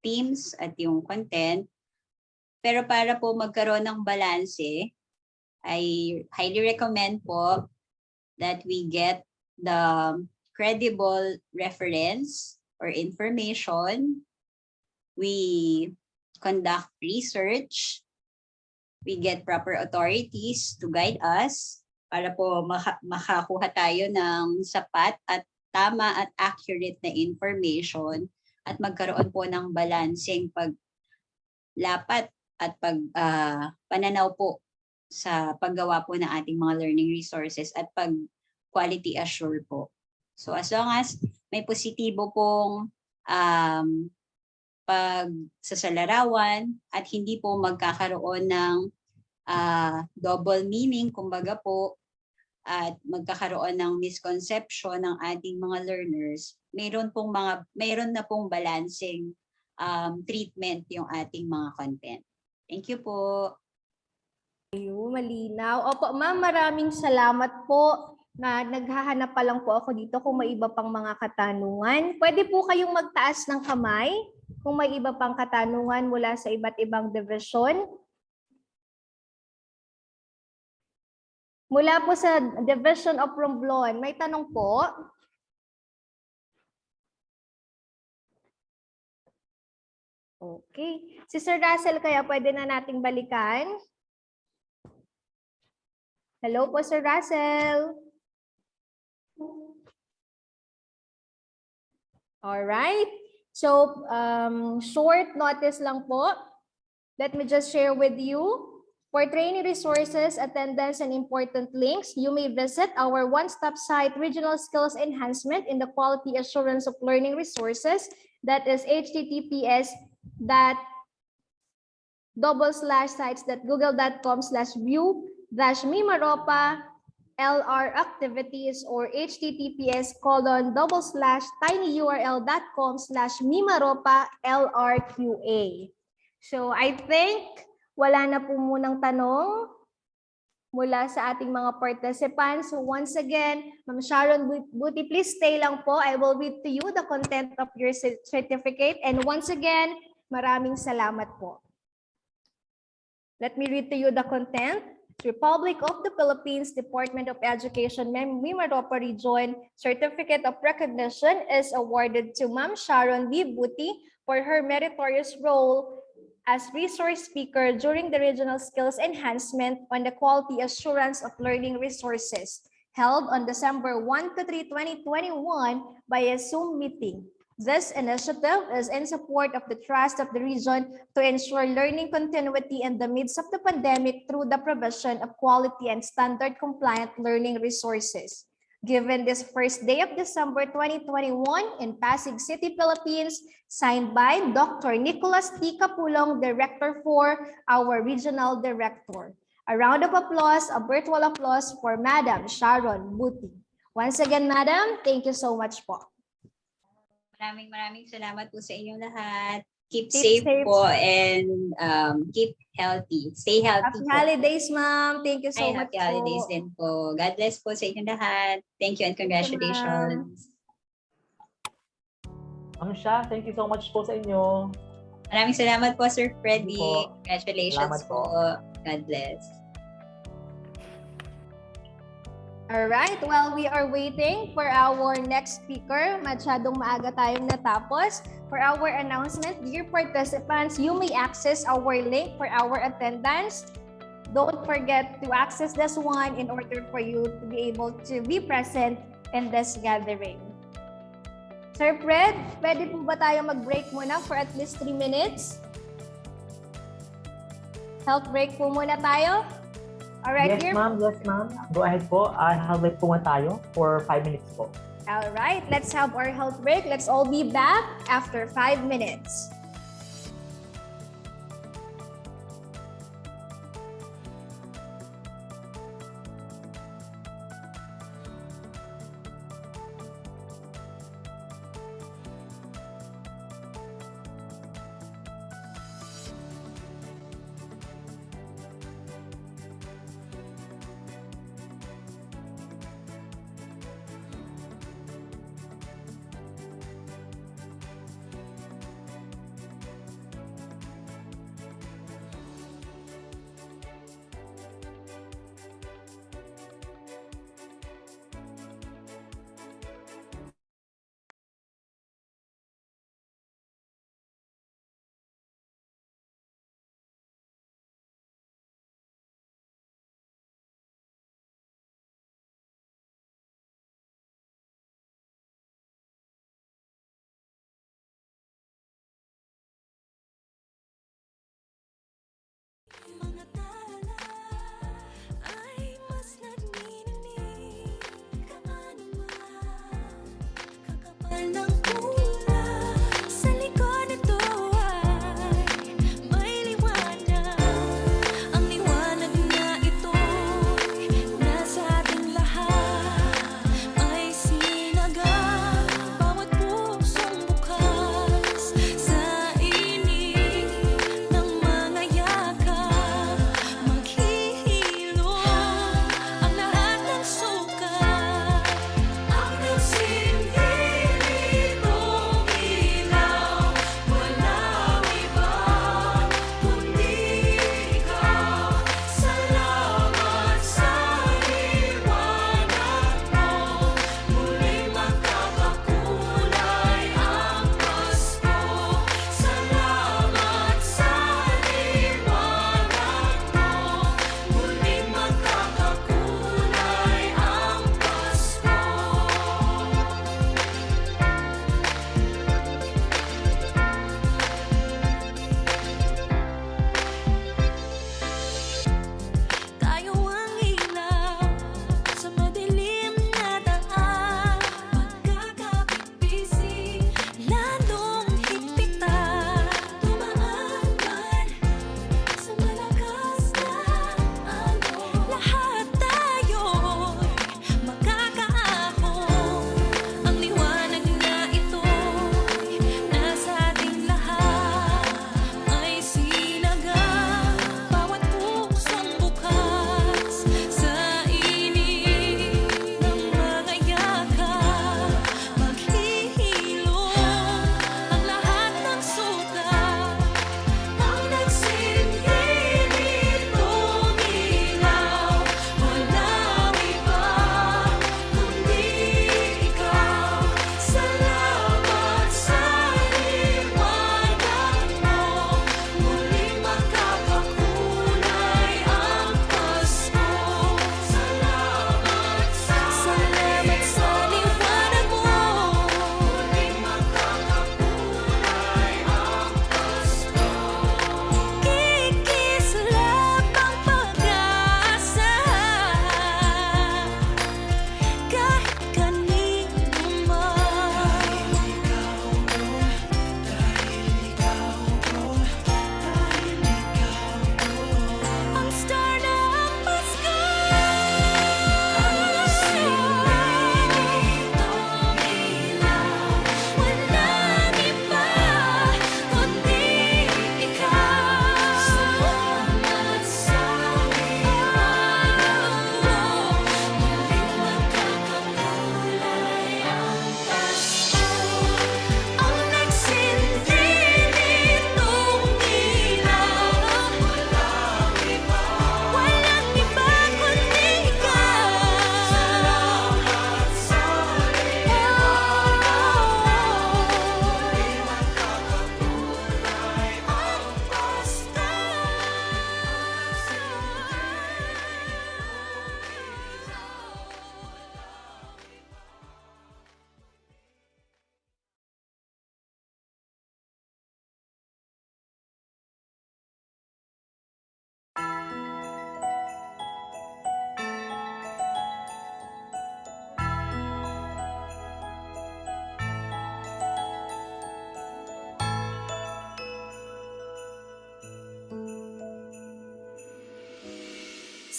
[SPEAKER 2] themes at yung content. Pero para po magkaroon ng balanse, I highly recommend po that we get the credible reference or information. We conduct research. We get proper authorities to guide us para po makakuha tayo ng sapat at tama at accurate na information at magkaroon po ng balanseng paglapat at pananaw po sa paggawa po ng ating mga learning resources at pag-quality assure po. So as long as may positibo pong pagsasalarawan at hindi po magkakaroon ng double meaning, kumbaga po, at magkakaroon ng misconception ng ating mga learners, mayroon na pong balancing treatment yung ating mga content. Thank you po.
[SPEAKER 20] Ayun, malinaw. Opo, ma'am, maraming salamat po. Na naghahanap pa lang po ako dito kung may iba pang mga katanungan. Pwede po kayong magtaas ng kamay kung may iba pang katanungan mula sa iba't ibang division. Mula po sa Division of Romblon, may tanong po. Okay. Si Sir Russell, kaya pwede na nating balikan? Hello po, Sir Russell. All right. So, short notice lang po. Let me just share with you. For training resources, attendance, and important links, you may visit our one-stop site, Regional Skills Enhancement in the Quality Assurance of Learning Resources. That is https://google.com/view-mimaropa LR activities or https://tinyurl.com/mimaropa LRQA. So I think wala na po munang tanong mula sa ating mga participants. So once again, Ma'am Sharon Buti, please stay lang po. I will read to you the content of your certificate. And once again, maraming salamat po. Let me read to you the content. Republic of the Philippines Department of Education MIMAROPA Region Certificate of Recognition is awarded to Ma'am Sharon B. Buti for her meritorious role as resource speaker during the Regional Skills Enhancement on the Quality Assurance of Learning Resources held on December 1 to 3, 2021 by a Zoom meeting. This initiative is in support of the trust of the region to ensure learning continuity in the midst of the pandemic through the provision of quality and standard compliant learning resources. Given this first day of December 2021 in Pasig City, Philippines, signed by Dr. Nicholas T. Capulong, Director for our Regional Director. A round of applause, a virtual applause for Madam Sharon Buti. Once again, Madam, thank you so much po.
[SPEAKER 2] Maraming salamat po sa inyong lahat. Keep safe po and keep healthy. Stay healthy.
[SPEAKER 20] Happy holidays, ma'am. Thank you so much
[SPEAKER 2] Happy holidays din po. God bless po sa inyong lahat. Thank you and congratulations.
[SPEAKER 14] Ma'am Sha, thank you so much po sa inyo.
[SPEAKER 2] Maraming salamat po, Sir Freddy. Congratulations
[SPEAKER 14] Salamat po.
[SPEAKER 2] God bless.
[SPEAKER 20] All right, while we are waiting for our next speaker, masyadong maaga tayong natapos. For our announcement, dear participants, you may access our link for our attendance. Don't forget to access this one in order for you to be able to be present in this gathering. Sir Fred, pwede po ba tayo mag-break muna for at least 3 minutes? Health break po muna tayo. All right,
[SPEAKER 14] Yes, ma'am. Yes, ma'am. Go ahead po. Health break po muna tayo for 5 minutes po.
[SPEAKER 20] All right, let's have our health break. Let's all be back after 5 minutes.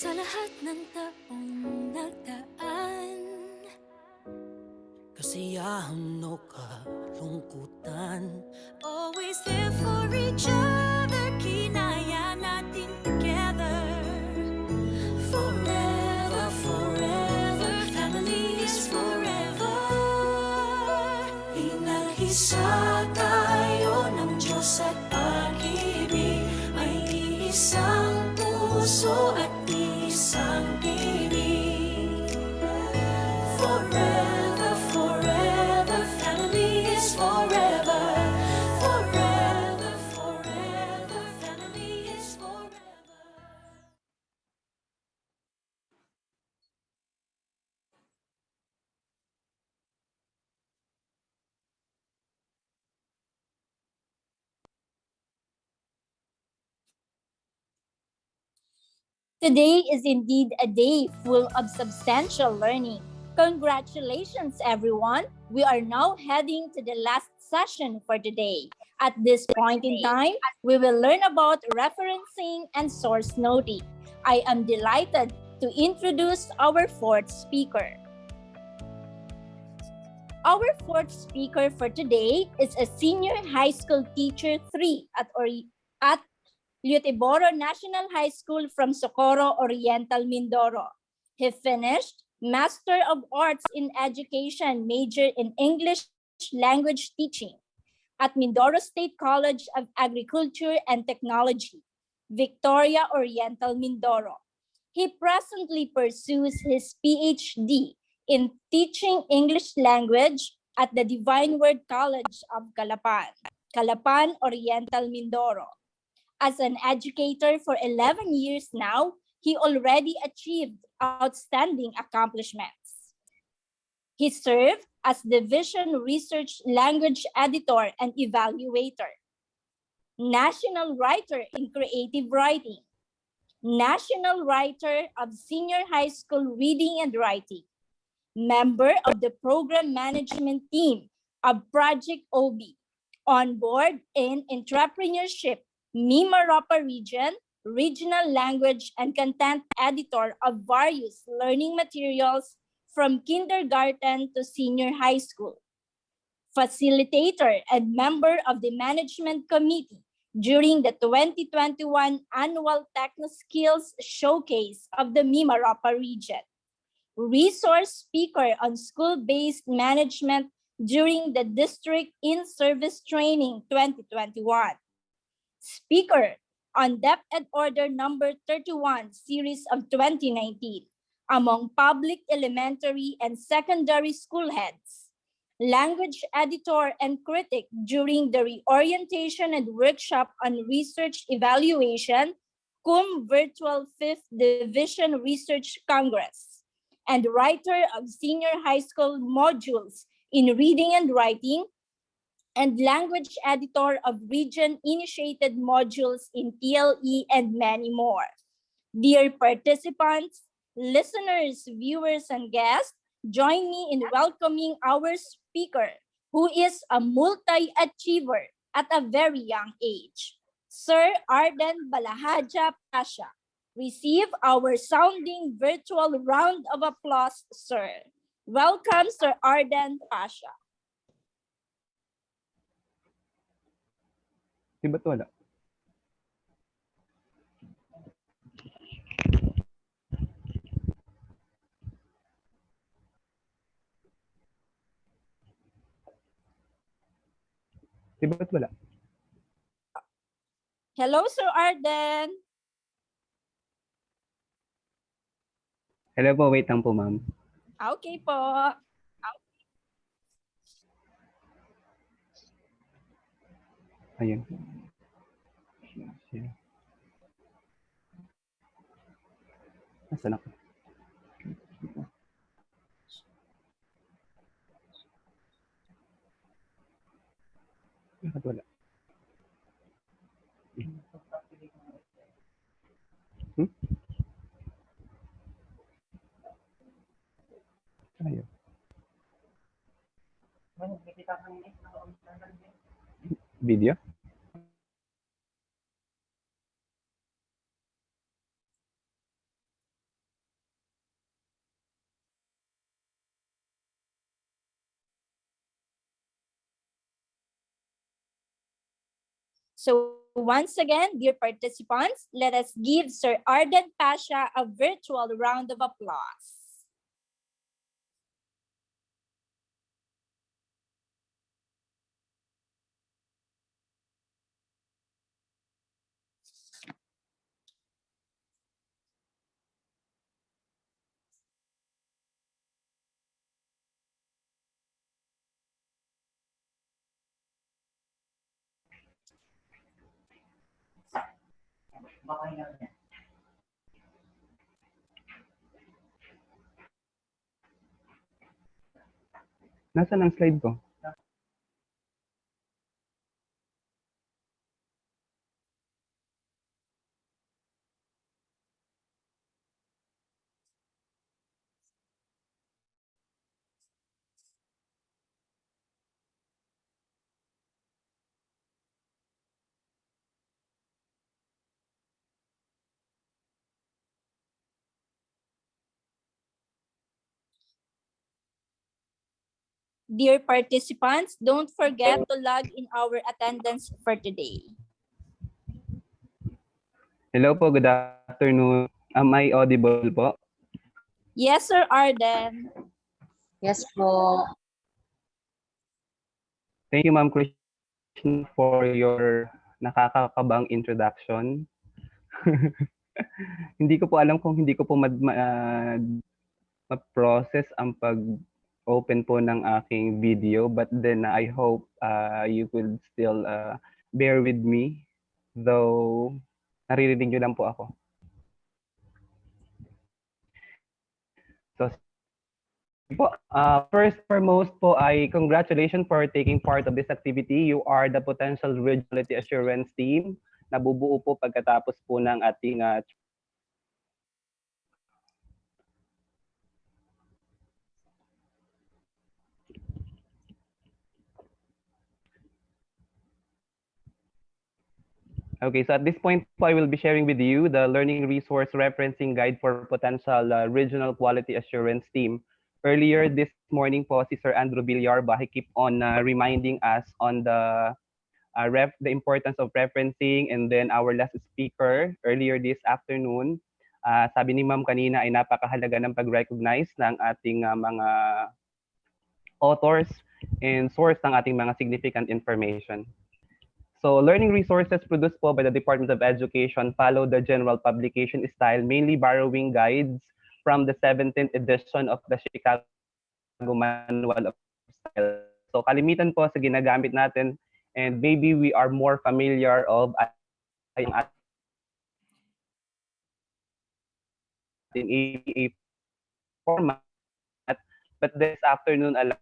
[SPEAKER 4] Sa lahat ng taong nagdaan, kasiyahan o kalungkutan, always there for each other, kinaya natin together. Forever, forever, family is forever. Inaghisa tayo ng Diyos at pag-ibig, may iisang puso at isang tinig. Forever, forever, family is forever. Forever, forever, family is forever.
[SPEAKER 15] Today is indeed a day full of substantial learning. Congratulations, everyone! We are now heading to the last session for today. At this point in time, we will learn about referencing and source noting. I am delighted to introduce our fourth speaker. Our fourth speaker for today is a senior high school teacher 3 at Liutiboro National High School from Socorro Oriental, Mindoro. He finished Master of Arts in Education, major in English Language Teaching at Mindoro State College of Agriculture and Technology, Victoria Oriental, Mindoro. He presently pursues his PhD in Teaching English Language at the Divine Word College of Calapan Oriental, Mindoro. As an educator for 11 years now, he already achieved outstanding accomplishments. He served as Division Research Language Editor and Evaluator, National Writer in Creative Writing, National Writer of Senior High School Reading and Writing, member of the Program Management Team of Project OB, on board in Entrepreneurship MIMAROPA region, regional language and content editor of various learning materials from kindergarten to senior high school. Facilitator and member of the management committee during the 2021 annual Techno Skills Showcase of the MIMAROPA region. Resource speaker on school-based management during the District In-Service Training 2021. Speaker on Depth Ed Order number 31 series of 2019 among public elementary and secondary school heads. Language editor and critic during the reorientation and workshop on research evaluation, cum virtual 5th Division Research Congress, and writer of senior high school modules in reading and writing, and language editor of region-initiated modules in TLE and many more. Dear participants, listeners, viewers, and guests, join me in welcoming our speaker, who is a multi-achiever at a very young age, Sir Arden Balahaja Pasha. Receive our sounding virtual round of applause, sir. Welcome, Sir Arden Pasha.
[SPEAKER 1] Di ba't wala? Di ba't wala?
[SPEAKER 15] Hello, Sir Arden.
[SPEAKER 1] Hello po, wait lang po, ma'am.
[SPEAKER 15] Okay po.
[SPEAKER 1] Ayun. Nasaan ako? Bakit wala? Ayun. Video?
[SPEAKER 15] So once again, dear participants, let us give Sir Arden Pasha a virtual round of applause.
[SPEAKER 1] Nasaan ang slide ko?
[SPEAKER 15] Dear participants, don't forget to log in our attendance for today.
[SPEAKER 1] Hello po, good afternoon. Am I audible po?
[SPEAKER 15] Yes, Sir Arden.
[SPEAKER 6] Yes po.
[SPEAKER 1] Thank you, Ma'am Krishna, for your nakakakabang introduction. Hindi ko po alam kung hindi ko po ma-process ang pag-open po ng aking video, but then I hope you could still bear with me, though naririnig nyo lang po ako. So, first foremost po ay congratulations for taking part of this activity. You are the potential quality assurance team na bubuo po pagkatapos po ng ating Okay, so at this point po, I will be sharing with you the Learning Resource Referencing Guide for Potential Regional Quality Assurance Team. Earlier this morning po, si Sir Andrew Villarba, he keep on reminding us on the importance of referencing, and then our last speaker earlier this afternoon, sabi ni Ma'am kanina ay napakahalaga ng pag-recognize ng ating mga authors and source ng ating mga significant information. So learning resources produced po by the Department of Education follow the general publication style, mainly borrowing guides from the 17th edition of the Chicago Manual of Style. So kalimitan po sa ginagamit natin, and maybe we are more familiar of in APA format, but this afternoon allow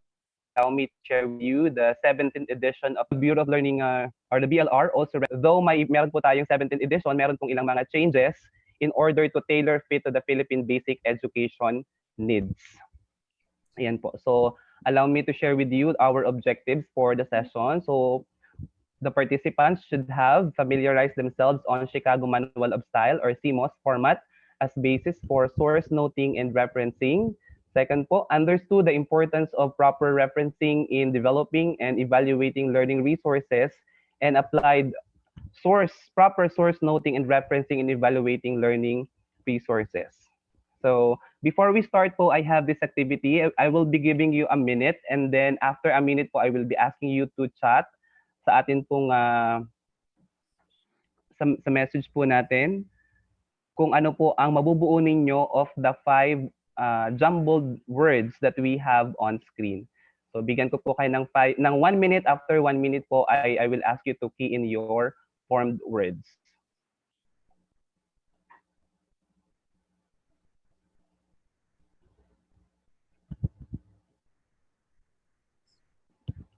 [SPEAKER 1] me to share with you the 17th edition of the Bureau of Learning or the BLR. Also, though meron po tayong 17th edition, meron pong ilang mga changes in order to tailor fit to the Philippine basic education needs. Ayan po. So, allow me to share with you our objectives for the session. So, the participants should have familiarized themselves on Chicago Manual of Style or CMOS format as basis for source noting and referencing. Second po, understood the importance of proper referencing in developing and evaluating learning resources, and applied proper source noting and referencing in evaluating learning resources. So before we start po, I have this activity. I will be giving you a minute, and then after a minute po, I will be asking you to chat sa atin pong sa message po natin kung ano po ang mabubuo ninyo of the 5 jumbled words that we have on screen. So bigyan ko po kayo ng 1 minute. After 1 minute po, I will ask you to key in your formed words.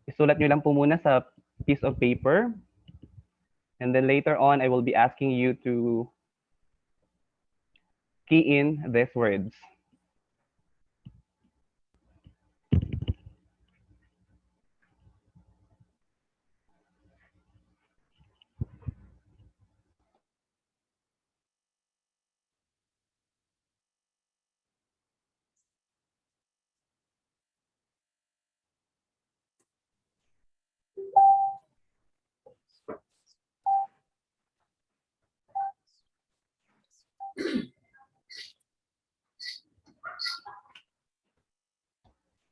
[SPEAKER 1] Isulat nyo lang po muna sa piece of paper. And then later on, I will be asking you to key in these words.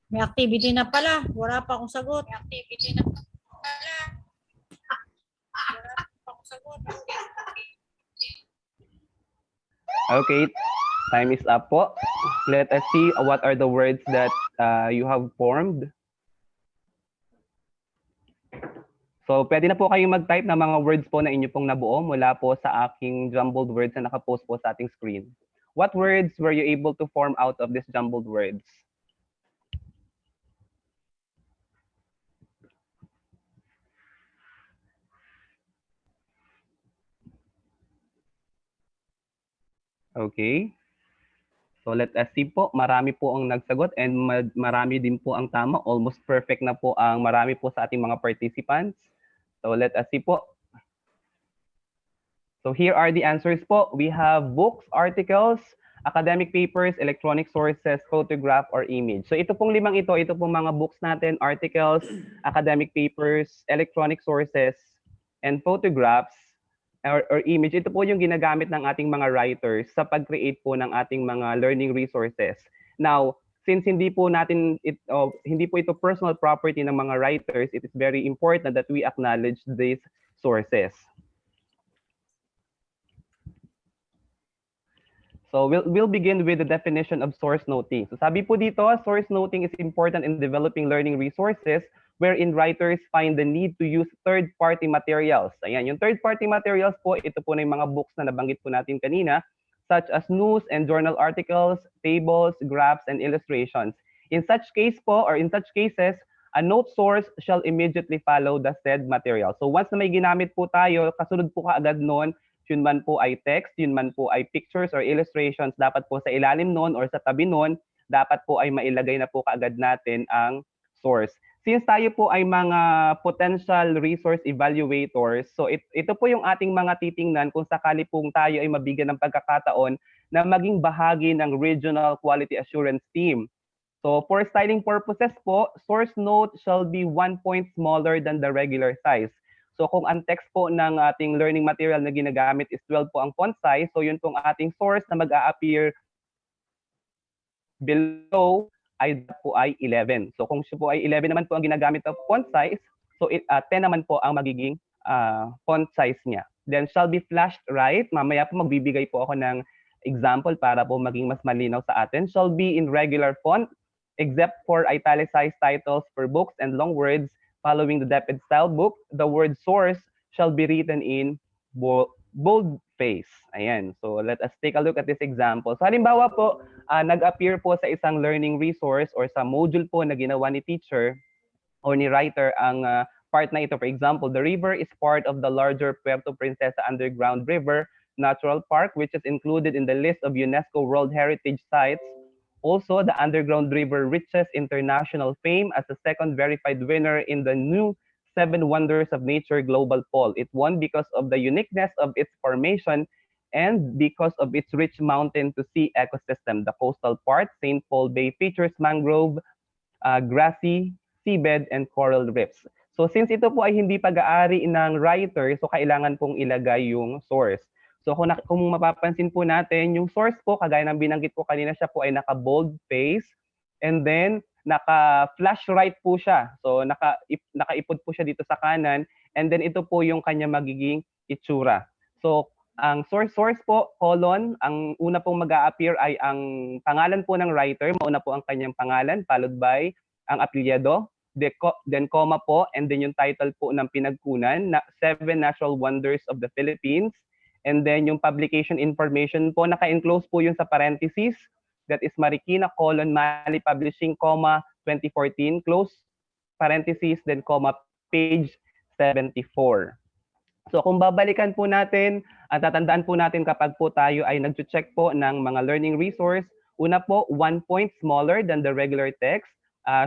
[SPEAKER 5] May activity na pala. Wala pa akong sagot. May activity na pala. Wala pa akong sagot.
[SPEAKER 1] Okay, time is up po. Let us see what are the words that you have formed. So, pwede na po kayong mag-type ng mga words po na inyo pong nabuo mula po sa aking jumbled words na nakapost po sa ating screen. What words were you able to form out of these jumbled words? Okay. So let us see po, marami po ang nagsagot and marami din po ang tama. Almost perfect na po ang marami po sa ating mga participants. So let us see po. So here are the answers po. We have books, articles, academic papers, electronic sources, photograph, or image. So ito pong limang ito pong mga books natin, articles, academic papers, electronic sources, and photographs, or image. Ito po yung ginagamit ng ating mga writers sa pag-create po ng ating mga learning resources. Now, since hindi po ito personal property ng mga writers, it is very important that we acknowledge these sources. So we'll begin with the definition of source noting. So sabi po dito, source noting is important in developing learning resources wherein writers find the need to use third-party materials. Ayan, yung third-party materials po, ito po na yung mga books na nabanggit po natin kanina, such as news and journal articles, tables, graphs, and illustrations. In such case po, or in such cases, a note source shall immediately follow the said material. So once na may ginamit po tayo, kasunod po kaagad nun, yun man po ay text, yun man po ay pictures or illustrations, dapat po sa ilalim nun or sa tabi nun, dapat po ay mailagay na po kaagad natin ang source. Since tayo po ay mga potential resource evaluators, so ito po yung ating mga titingnan kung sakali pong tayo ay mabigyan ng pagkakataon na maging bahagi ng Regional Quality Assurance Team. So for styling purposes po, source note shall be 1 point smaller than the regular size. So kung ang text po ng ating learning material na ginagamit is 12 po ang font size, so yun pong ating source na mag-a-appear below ay 11. So kung siya po ay 11 naman po ang ginagamit na font size, so 10 naman po ang magiging font size niya. Then shall be flashed right. Mamaya po magbibigay po ako ng example para po maging mas malinaw sa atin. Shall be in regular font except for italicized titles for books and long words. Following the DepEd style book, the word source shall be written in bold face. Ayan. So let us take a look at this example. So halimbawa po, nag-appear po sa isang learning resource or sa module po na ginawa ni teacher or ni writer ang part na ito. For example, the river is part of the larger Puerto Princesa Underground River Natural Park, which is included in the list of UNESCO World Heritage Sites. Also, the underground river reaches international fame as the second verified winner in the new 7 Wonders of Nature Global Poll. It won because of the uniqueness of its formation and because of its rich mountain-to-sea ecosystem. The coastal part, St. Paul Bay, features mangrove, grassy seabed, and coral reefs. So since ito po ay hindi pag-aari ng writer, so kailangan pong ilagay yung source. So kung mapapansin po natin, yung source po, kagaya ng binanggit ko kanina, siya po ay naka-bold face and then naka-flash right po siya. So nakaipod po siya dito sa kanan and then ito po yung kanya magiging itsura. So ang source po, colon, ang una pong mag-a-appear ay ang pangalan po ng writer, mauna po ang kanyang pangalan, followed by ang apelyido, then comma po, and then yung title po ng pinagkunan, 7 Natural Wonders of the Philippines. And then yung publication information po, naka-enclose po yung sa parentheses. That is Marikina, Mali Publishing, 2014, close parentheses, then page 74. So kung babalikan po natin, at tatandaan po natin kapag po tayo ay nag-check po ng mga learning resource, una po, 1 point smaller than the regular text,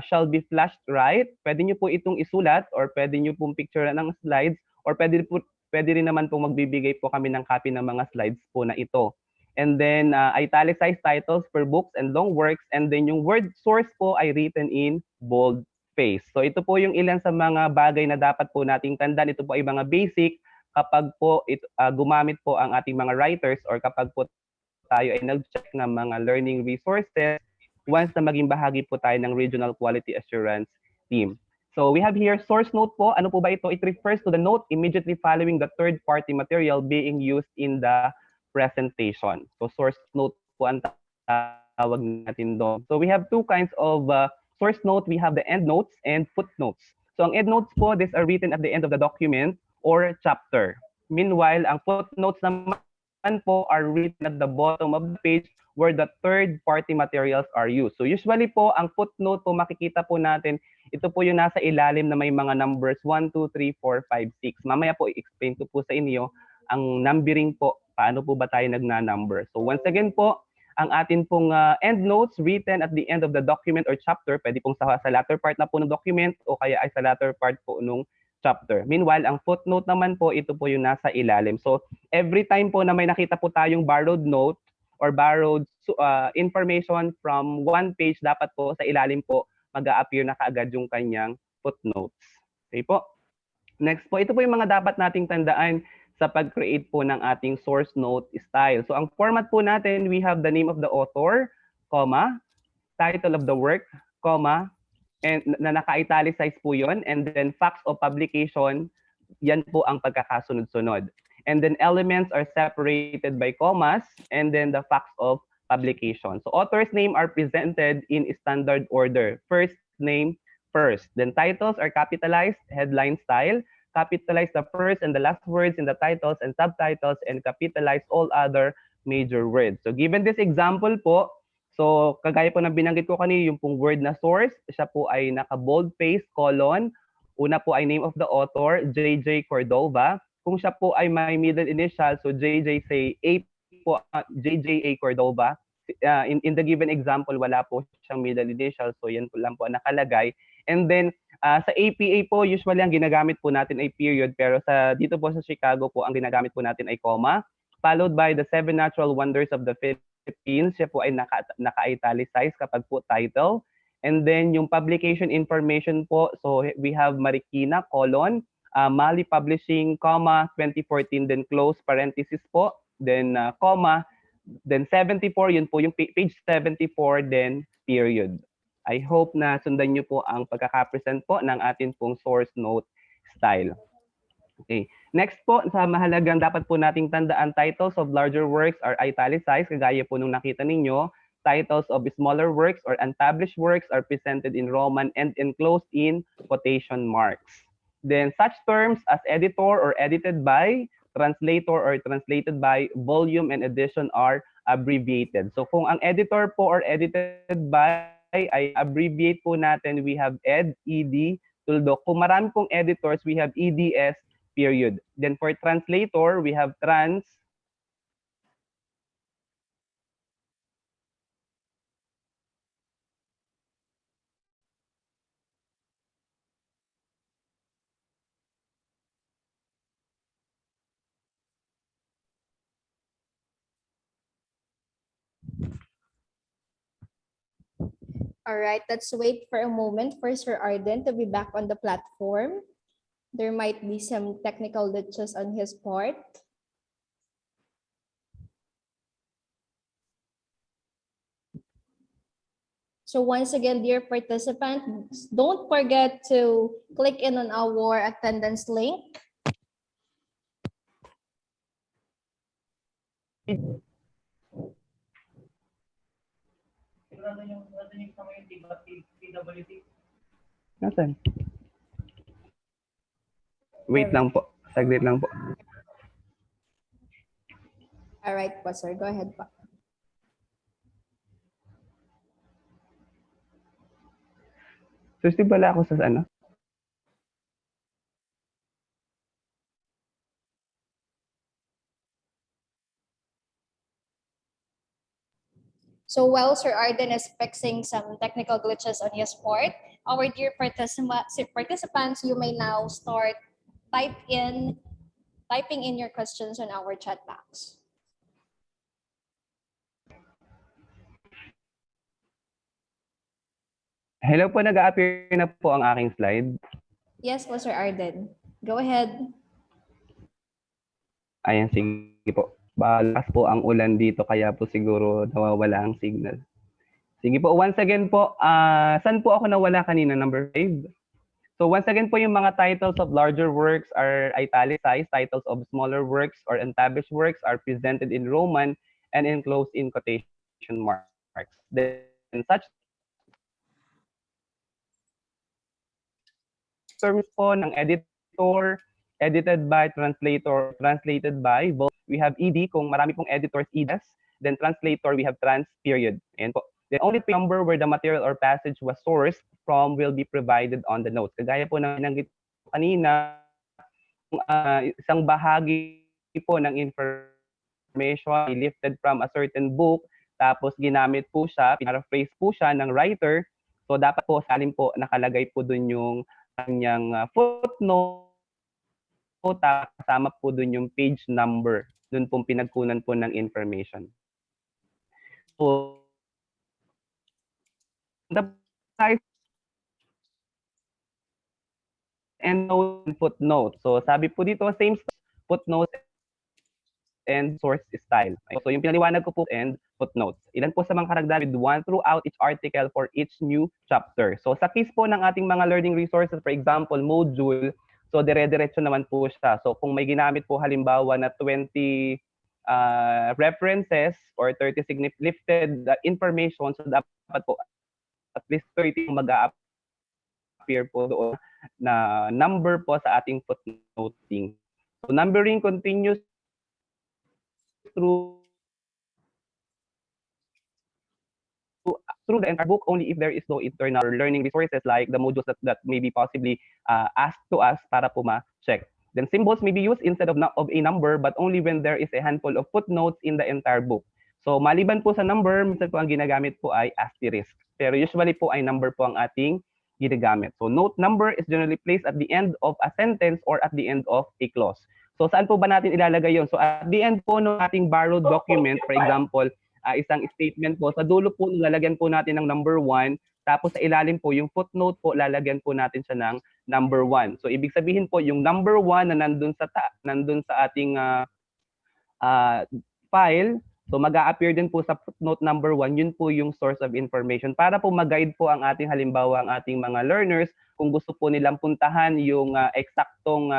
[SPEAKER 1] shall be flashed right. Pwede nyo po itong isulat or pwede nyo pong picture ng slides or pwede rin naman po magbibigay po kami ng copy ng mga slides po na ito. And then italicized titles for books and long works, and then yung word source po ay written in bold face. So ito po yung ilan sa mga bagay na dapat po nating tandaan. Ito po ay mga basic kapag po gumamit po ang ating mga writers or kapag po tayo ay nag-check ng mga learning resources once na maging bahagi po tayo ng Regional Quality Assurance Team. So we have here source note po. Ano po ba ito? It refers to the note immediately following the third-party material being used in the presentation. So source note po ang tawag natin doon. So we have two kinds of source note. We have the end notes and footnotes. So ang end notes po, these are written at the end of the document or chapter. Meanwhile, ang footnotes naman po are written at the bottom of the page where the third-party materials are used. So usually po, ang footnote po makikita po natin, ito po yung nasa ilalim na may mga numbers 1, 2, 3, 4, 5, 6. Mamaya po i-explain ko po sa inyo ang numbering po, paano po ba tayo nagna-number. So once again po, ang atin pong end notes written at the end of the document or chapter, pwede pong sa latter part na po ng document o kaya ay sa latter part po nung chapter. Meanwhile, ang footnote naman po, ito po yung nasa ilalim. So every time po na may nakita po tayong borrowed note or borrowed information from one page, dapat po sa ilalim po mag-a-appear na kaagad yung kanyang footnotes. Okay po. Next po, ito po yung mga dapat nating tandaan sa pag-create po ng ating source note style. So ang format po natin, we have the name of the author, comma, title of the work, comma, and na naka-italicize po yun, and then facts of publication, yan po ang pagkakasunod-sunod. And then elements are separated by commas, and then the facts of publication. So author's name are presented in standard order. First name first. Then titles are capitalized, headline style, capitalize the first and the last words in the titles and subtitles, and capitalize all other major words. So given this example po, so kagaya po ng binanggit ko kanina, yung pong word na source, siya po ay naka-bold face, colon. Una po ay name of the author, J.J. Cordova. Kung siya po ay may middle initial, so J.J. say A po, J.J.A. Cordova. In the given example, wala po siyang middle initial, so yan po lang po nakalagay. And then, sa APA po, usually ang ginagamit po natin ay period, pero dito po sa Chicago po, ang ginagamit po natin ay comma, followed by the 7 natural wonders of the Philippines. Siya po ay naka-italicize kapag po title. And then, yung publication information po, so we have Marikina, colon, Mali Publishing, comma, 2014, then close parenthesis po, then comma, then 74, yun po yung page 74, then period. I hope na sundan nyo po ang pagkakapresent po ng atin pong source note style. Okay. Next po, sa mahalagang dapat po nating tandaan, titles of larger works are italicized, kagaya po nung nakita ninyo. Titles of smaller works or unpublished works are presented in Roman and enclosed in quotation marks. Then such terms as editor or edited by, translator or translated by, volume and edition are abbreviated. So kung ang editor po or edited by ay abbreviate po natin, we have ed, ed, tuldok. Kung marami pong editors, we have eds, period. Then for translator, we have trans,
[SPEAKER 20] All right, let's wait for a moment for Sir Arden to be back on the platform. There might be some technical glitches on his part. So once again, dear participants, don't forget to click in on our attendance link.
[SPEAKER 1] Nasaan? Wait lang po. Saglit lang po.
[SPEAKER 20] All right po, sir. Go ahead po.
[SPEAKER 1] So, pala ako sa ano?
[SPEAKER 20] So while Sir Arden is fixing some technical glitches on his part, our dear participants, you may now start typing in your questions on our chat box.
[SPEAKER 1] Hello po, nag-a-appear na po ang aking slide.
[SPEAKER 20] Yes po, Sir Arden. Go ahead.
[SPEAKER 1] Ayan, sige po. Balas po ang ulan dito, kaya po siguro nawawala ang signal. Sige po, once again po, saan po ako nawala kanina, number 5? So once again po, yung mga titles of larger works are italicized, titles of smaller works or unpublished works are presented in Roman and enclosed in quotation marks. Then such terms po ng editor, edited by, translator, translated by, both we have ed, kung marami pong editors, edes, then translator, we have trans, period. And po, then only number where the material or passage was sourced from will be provided on the notes. Kagaya po ng binanggit kanina, isang bahagi po ng information lifted from a certain book, tapos ginamit po siya, pinaraphrase po siya ng writer, so dapat po sa alim po nakalagay po dun yung kanyang footnote, kasama po dun yung page number, dun pong pinagkunan po ng information. So, the and footnote. So sabi po dito, same footnote and source style. So yung pinaliwanag ko po and footnotes. Ilan po sa mga karagdagan with one throughout each article for each new chapter. So sa case po ng ating mga learning resources, for example, module, so dire-diretso naman po siya. So kung may ginamit po halimbawa na 20 references or 30 lifted information, so dapat po at least 30 mag-appear po doon na number po sa ating footnoting. So numbering continues through the entire book only if there is no internal learning resources like the modules that may be possibly asked to us para po ma-check. Then symbols may be used instead of a number but only when there is a handful of footnotes in the entire book. So maliban po sa number, minsan po ang ginagamit po ay asterisk. Pero usually po ay number po ang ating ginagamit. So note number is generally placed at the end of a sentence or at the end of a clause. So saan po ba natin ilalagay yon? So at the end po ng ating borrowed document, for example, isang statement po, sa dulo po lalagyan po natin ng number 1, tapos sa ilalim po yung footnote po lalagyan po natin siya ng number 1. So ibig sabihin po yung number 1 na nandun sa ating file, so mag-a-appear din po sa footnote number 1, yun po yung source of information para po mag-guide po ang ating halimbawa ang ating mga learners kung gusto po nilang puntahan yung eksaktong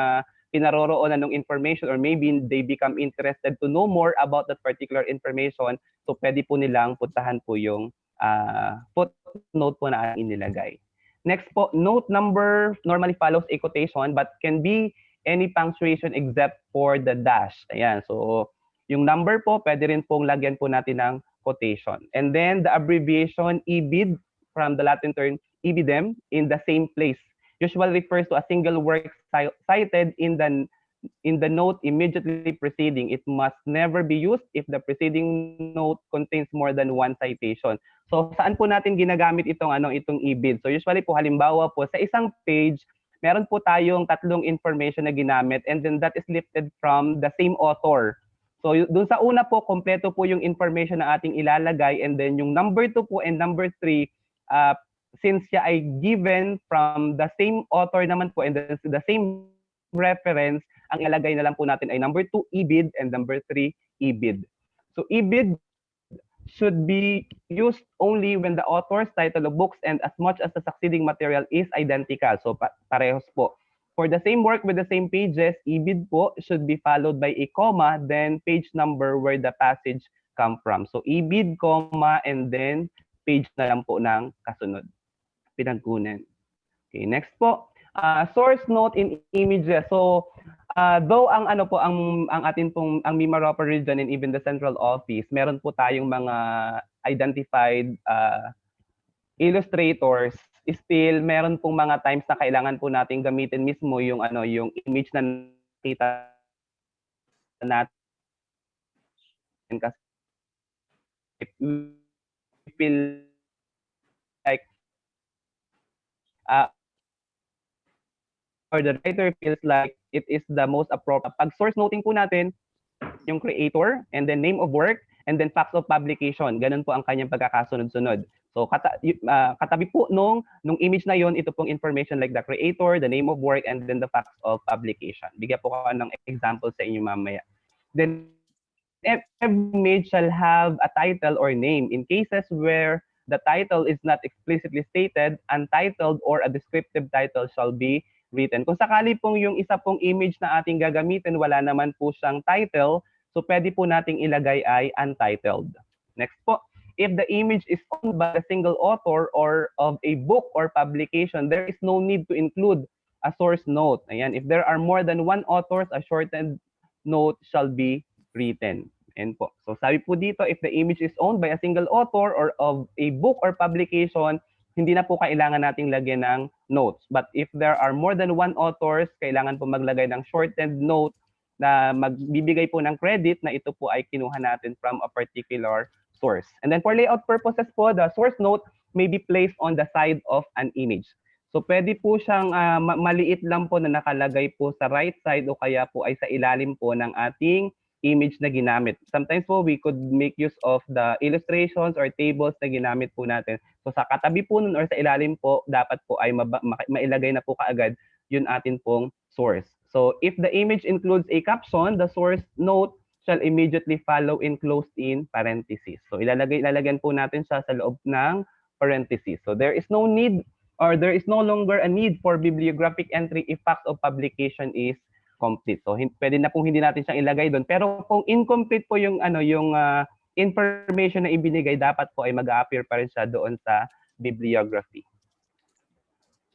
[SPEAKER 1] pinaroroonan ng information or maybe they become interested to know more about that particular information, so pwede po nilang puntahan po yung footnote po na inilagay. Next po, note number normally follows a quotation but can be any punctuation except for the dash. Ayan, so yung number po, pwede rin pong lagyan po natin ng quotation. And then the abbreviation EBID from the Latin term ibidem in the same place usually refers to a single work cited in the note immediately preceding. It must never be used if the preceding note contains more than one citation. So saan po natin ginagamit itong ibid? So usually po halimbawa po sa isang page, meron po tayong tatlong information na ginamit and then that is lifted from the same author. So dun sa una po, kompleto po yung information na ating ilalagay and then yung number 2 po and number 3, since siya ay given from the same author naman po and then the same reference, ang ilagay na lang po natin ay number 2 ibid and number 3 ibid. So ibid should be used only when the author's title of books and as much as the succeeding material is identical. So parehos po. For the same work with the same pages, ibid po should be followed by a comma, then page number where the passage come from. So ibid, comma, and then page na lang po ng kasunod. Pinagkunan. Okay, next po. Source note in images. So though ang atin pong ang MIMAROPA region and even the central office, meron po tayong mga identified illustrators, still meron pong mga times na kailangan po nating gamitin mismo yung yung image na nakita natin kasi feel like or the writer feels like it is the most appropriate. Pag source noting po natin, yung creator, and then name of work, and then facts of publication. Ganun po ang kanyang pagkakasunod-sunod. So katabi po nung image na yon, ito pong information like the creator, the name of work, and then the facts of publication. Bigyan po ko ng example sa inyo mamaya. Then every image shall have a title or name. In cases where the title is not explicitly stated, untitled or a descriptive title shall be written. Kung sakali pong yung isa pong image na ating gagamitin, wala naman po siyang title, so pwede po nating ilagay ay untitled. Next po, if the image is owned by a single author or of a book or publication, there is no need to include a source note. Ayan, if there are more than one authors, a shortened note shall be written. Ayan po. So sabi po dito, if the image is owned by a single author or of a book or publication, hindi na po kailangan nating lagyan ng notes. But if there are more than one authors, kailangan po maglagay ng shortened note na magbibigay po ng credit na ito po ay kinuha natin from a particular source. And then for layout purposes po, the source note may be placed on the side of an image. So pwede po siyang maliit lang po na nakalagay po sa right side o kaya po ay sa ilalim po ng ating image na ginamit. Sometimes po we could make use of the illustrations or tables na ginamit po natin. So sa katabi po nun or sa ilalim po, dapat po ay mailagay na po kaagad yun atin pong source. So if the image includes a caption, the source note shall immediately follow in closed in parentheses. So ilalagyan po natin siya sa loob ng parentheses. So there is no need or there is no longer a need for bibliographic entry if fact of publication is complete. So pwede na pong hindi natin siyang ilagay doon. Pero kung incomplete po yung information na ibinigay, dapat po ay mag-a-appear pa rin siya doon sa bibliography.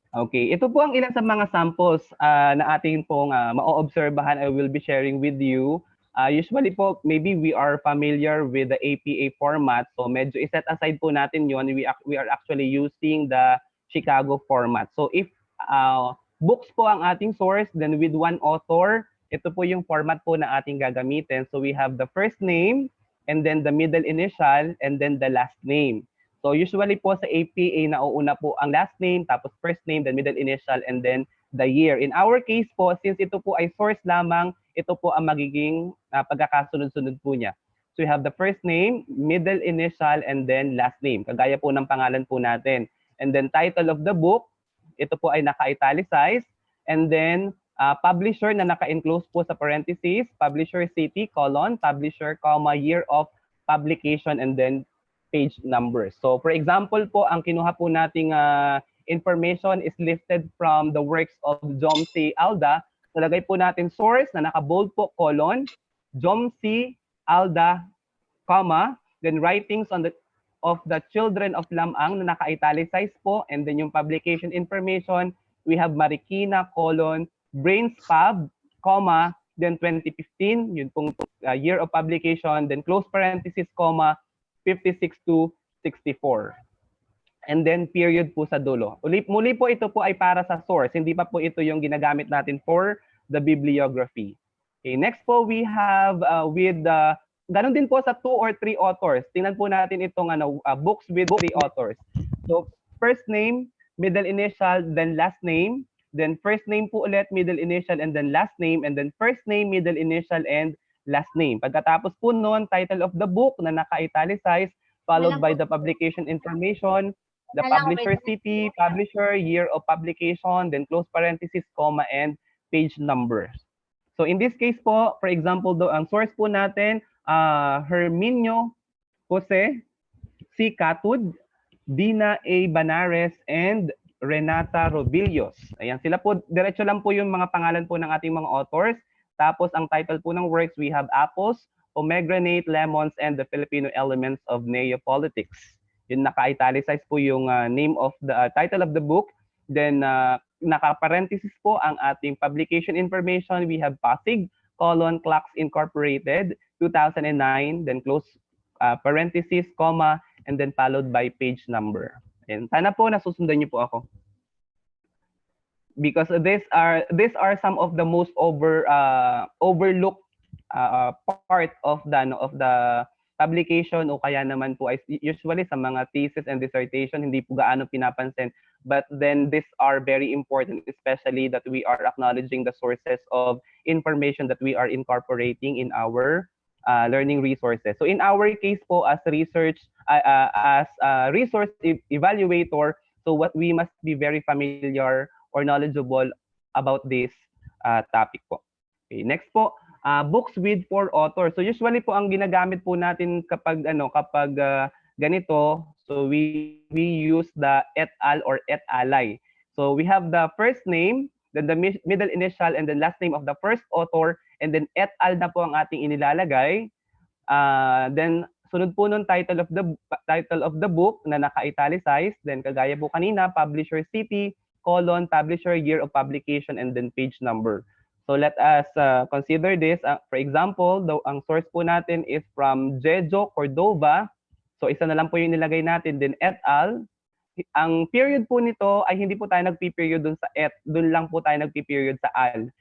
[SPEAKER 1] Okay, ito po ang ilan sa mga samples na ating pong ma-oobserbahan I will be sharing with you. Usually po, maybe we are familiar with the APA format. So medyo iset aside po natin yun. We are actually using the Chicago format. So if books po ang ating source, then with one author, ito po yung format po na ating gagamitin. So we have the first name, and then the middle initial, and then the last name. So usually po sa APA, nauuna po ang last name, tapos first name, then middle initial, and then the year. In our case po, since ito po ay source lamang, ito po ang magiging pagkakasunod-sunod po niya. So we have the first name, middle initial, and then last name. Kagaya po ng pangalan po natin. And then title of the book, ito po ay naka-italicize. And then publisher na naka-enclose po sa parentheses, publisher city, colon, publisher, comma, year of publication, and then page number. So for example po, ang kinuha po nating information is lifted from the works of Jom C. Alda. Nalagay po natin source na naka-bold po, colon, Jom C. Alda, comma, then writings of the children of Lamang na naka-italicize po, and then yung publication information, we have Marikina, colon, Brains Pub, comma, then 2015, yun pong year of publication, then close parenthesis, comma, 56 to 64. And then period po sa dulo. Muli po ito po ay para sa source, hindi pa po ito yung ginagamit natin for the bibliography. Okay, next po we have ganun din po sa 2 or 3 authors. Tingnan po natin itong books with 3 authors. So first name, middle initial, then last name, then first name po ulit, middle initial, and then last name, and then first name, middle initial, and last name. Pagkatapos po noon, title of the book na naka-italicize, followed by the publication information, the publisher city, publisher, year of publication, then close parenthesis, comma, and page numbers. So in this case po, for example, ang source po natin, Herminio Jose C. Catud, Dina A. Banares, and Renata Robillos. Ayan, sila po, diretso lang po yung mga pangalan po ng ating mga authors. Tapos ang title po ng works, we have Apples, Pomegranate, Lemons, and the Filipino Elements of Neopolitics. Yun, naka-italicize po yung name of the title of the book. Then naka-parenthesis po ang ating publication information. We have Pasig, colon, Clocks Incorporated, 2009, then close parenthesis, comma, and then followed by page number. And sana po nasusundan niyo po ako. Because these are some of the most overlooked part of the publication, o kaya naman po ay usually sa mga thesis and dissertation hindi po gaano pinapansin, but then these are very important, especially that we are acknowledging the sources of information that we are incorporating in our learning resources. So in our case po as research resource evaluator, so what we must be very familiar or knowledgeable about this topic po. Okay, next po, books with 4 authors. So usually po ang ginagamit po natin kapag ganito. So we use the et al or et alay. So we have the first name, then the middle initial, and then last name of the first author, and then et al na po ang ating inilalagay. Then sunod po nung title of the book na naka-italicized, then kagaya po kanina, publisher city, publisher year of publication, and then page number. So let us consider this. For example, ang source po natin is from Jejo Cordova. So isa na lang po yung nilagay natin, then et al. Ang period po nito ay hindi po tayo nagpi-period dun sa et, dun lang po tayo nagpi-period sa al.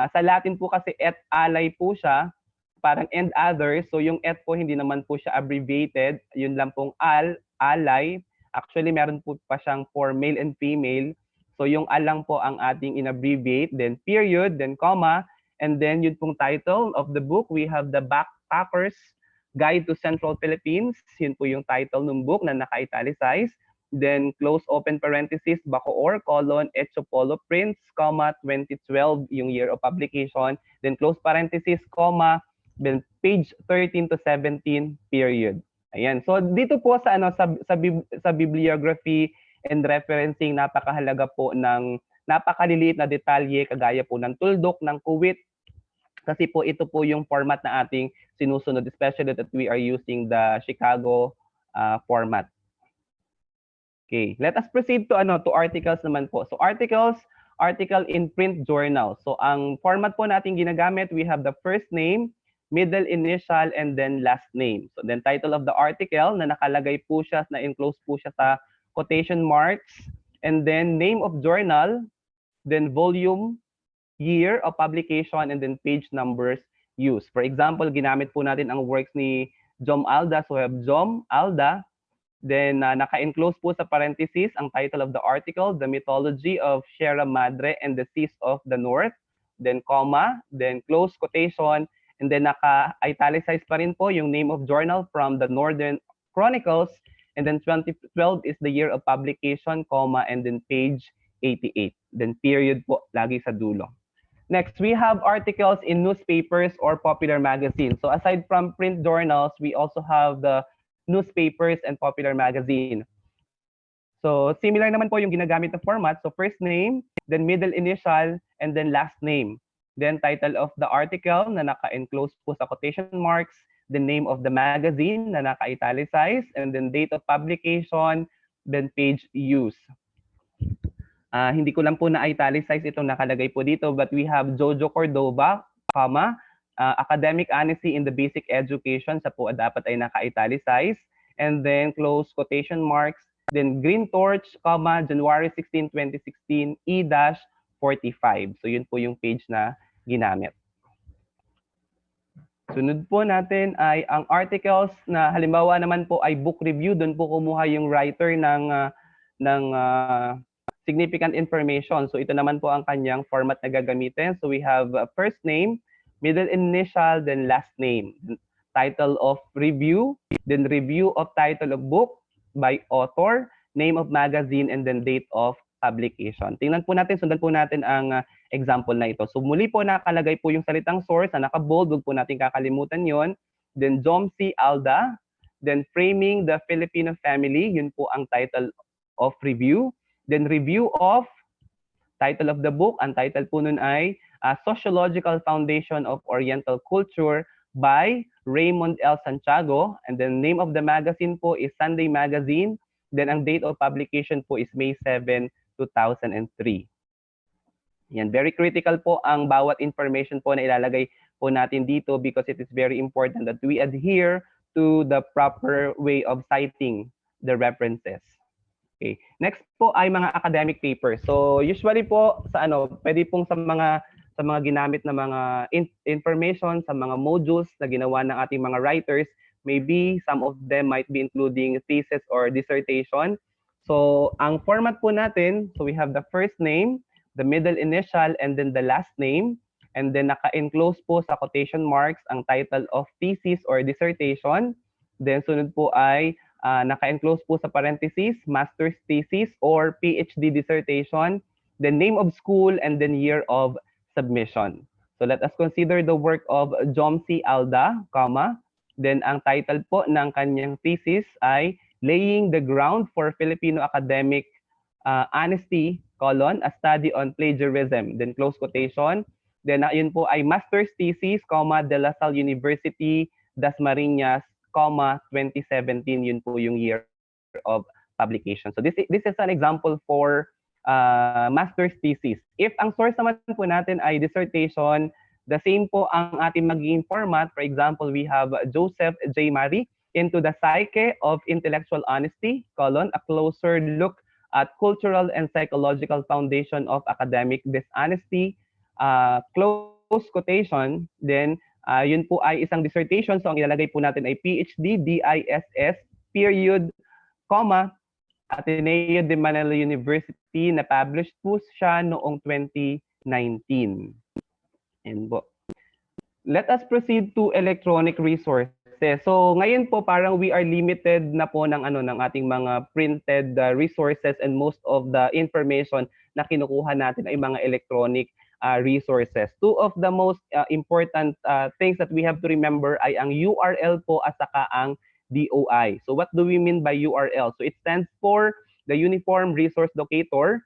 [SPEAKER 1] Sa Latin po kasi et alay po siya, parang and others. So yung et po hindi naman po siya abbreviated. Yun lang pong al, alay. Actually, meron po pa siyang for male and female. So yung al lang po ang ating in-abbreviate, then period, then comma, and then yun pong title of the book. We have the Backpackers Guide to Central Philippines. Yun po yung title ng book na naka-italicize. Then close open parenthesis, Bacoor, Echopolo Prints, 2012 yung year of publication. Then close parenthesis, comma, then page 13 to 17, period. Ayan. So dito po sa sa bibliography and referencing, napakahalaga po ng napakaliliit na detalye kagaya po ng tuldok, ng kuwit, kasi po ito po yung format na ating sinusunod, especially that we are using the Chicago format. Okay, let us proceed to articles naman po. So article in print journal. So ang format po natin ginagamit, we have the first name, middle initial, and then last name. So then title of the article na nakalagay po siya, na enclosed po siya sa quotation marks, and then name of journal, then volume, year of publication, and then page numbers used. For example, ginamit po natin ang works ni Jom Alda. So we have Jom Alda. Then naka-enclose po sa parenthesis ang title of the article, The Mythology of Sierra Madre and the Seas of the North. Then comma, then close quotation, and then naka-italicize pa rin po yung name of journal, from the Northern Chronicles, and then 2012 is the year of publication, comma, and then page 88. Then period po lagi sa dulo. Next, we have articles in newspapers or popular magazines. So aside from print journals, we also have the newspapers and popular magazine. So similar naman po yung ginagamit na format. So first name, then middle initial, and then last name. Then title of the article na naka-enclose po sa quotation marks, the name of the magazine na naka-italicize, and then date of publication, then page use. Hindi ko lang po na-italicize itong nakalagay po dito, but we have Jojo Cordova, comma, academic honesty in the basic education, sa po dapat ay naka-italicize, and then close quotation marks, then Green Torch, comma, January 16, 2016, E-45. So yun po yung page na ginamit. Sunod po natin ay ang articles na halimbawa naman po ay book review. Doon po kumuha yung writer ng significant information. So ito naman po ang kanyang format na gagamitin. So we have first name, middle initial, then last name. Title of review, then review of title of book by author, name of magazine, and then date of publication. Tingnan po natin, sundan po natin ang example na ito. So muli po nakalagay po yung salitang source na naka-bold, huwag po natin kakalimutan yon. Then Jom C. Alda, then Framing the Filipino Family, yun po ang title of review. Then review of title of the book, ang title po nun ay Sociological Foundation of Oriental Culture by Raymond L. Santiago. And then name of the magazine po is Sunday Magazine. Then ang date of publication po is May 7, 2003. Yan, very critical po ang bawat information po na ilalagay po natin dito, because it is very important that we adhere to the proper way of citing the references. Okay. Next po ay mga academic papers. So usually po sa pwede pong sa mga ginamit na mga information, sa mga modules na ginawa ng ating mga writers, maybe some of them might be including thesis or dissertation. So ang format po natin, so we have the first name, the middle initial, and then the last name, and then naka-enclose po sa quotation marks ang title of thesis or dissertation. Then sunod po ay naka-enclose po sa parenthesis, master's thesis or PhD dissertation, the name of school, and then year of submission. So let us consider the work of Jom C. Alda, comma, Then ang title po ng kanyang thesis ay Laying the Ground for Filipino Academic Honesty, a study on plagiarism. Then close quotation. Then yun po ay master's thesis, De La Salle University, Dasmariñas, 2017. Yun po yung year of publication. So this is an example for master's thesis. If ang source naman po natin ay dissertation, the same po ang ating magiging format. For example, we have Joseph J. Mari, Into the Psyche of Intellectual Honesty, a closer look at cultural and psychological foundation of academic dishonesty, close quotation. Then, yun po ay isang dissertation. So, ang ilalagay po natin ay PhD, DISS, period, Ateneo de Manila University, na published po siya noong 2019. And po. Let us proceed to electronic resources. So ngayon po parang we are limited na po ng ng ating mga printed resources, and most of the information na kinukuha natin ay mga electronic resources. Two of the most important things that we have to remember ay ang URL po at saka ang DOI. So what do we mean by URL? So it stands for the Uniform Resource Locator.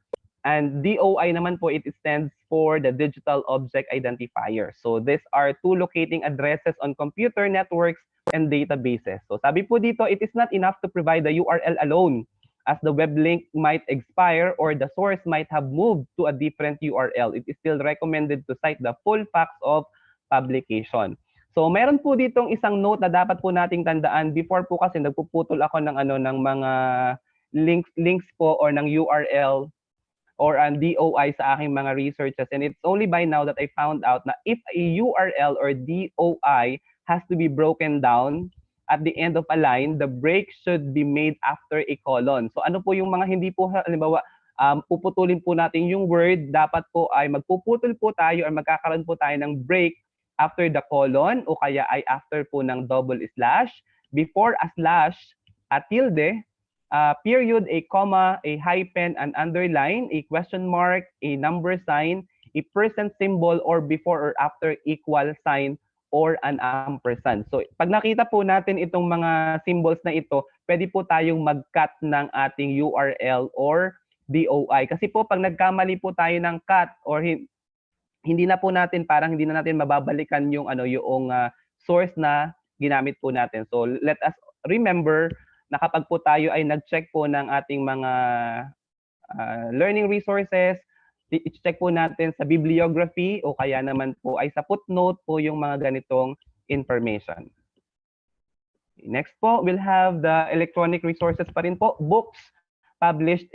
[SPEAKER 1] And DOI naman po, it stands for the Digital Object Identifier. So these are two locating addresses on computer networks and databases. So sabi po dito, it is not enough to provide the URL alone, as the web link might expire or the source might have moved to a different URL. It is still recommended to cite the full facts of publication. So meron po ditong isang note na dapat po nating tandaan. Before po kasi nagpuputol ako ng ng mga links po or ng URL or ang DOI sa aking mga researches. And it's only by now that I found out na if a URL or DOI has to be broken down at the end of a line, the break should be made after a colon. So ano po yung mga hindi po, halimbawa, puputulin po natin yung word, dapat po ay magpuputol po tayo or magkakaroon po tayo ng break after the colon o kaya ay after po ng double slash, before a slash, a tilde, period, a comma, a hyphen, an underline, a question mark, a number sign, a percent symbol, or before or after equal sign, or an ampersand. So pag nakita po natin itong mga symbols na ito, pwede po tayong mag-cut ng ating URL or DOI. Kasi po pag nagkamali po tayo ng cut or hindi na po natin, parang hindi na natin mababalikan yung yung source na ginamit po natin. So let us remember na kapag po tayo ay nag-check po ng ating mga learning resources, i-check po natin sa bibliography o kaya naman po ay sa footnote po yung mga ganitong information. Next po, we'll have the electronic resources pa rin po, books published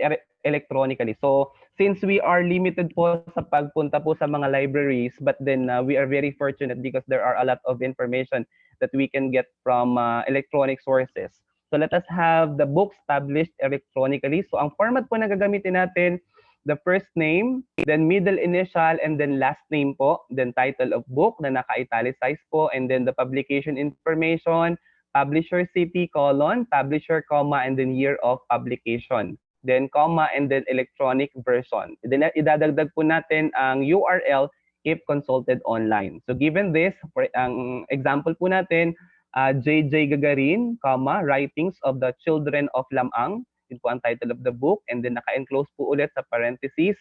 [SPEAKER 1] electronically. So since we are limited po sa pagpunta po sa mga libraries, but then we are very fortunate because there are a lot of information that we can get from electronic sources. So let us have the books published electronically. So ang format po na gagamitin natin, the first name, then middle initial, and then last name po, then title of book na naka-italicize po, and then the publication information, publisher city, colon, publisher, comma, and then year of publication. Then comma, and then electronic version. Then idadagdag po natin ang URL if consulted online. So given this, for ang example po natin, J.J. Gagarin, comma, Writings of the Children of Lamang. Yun po ang title of the book. And then naka-enclose po ulit sa parentheses.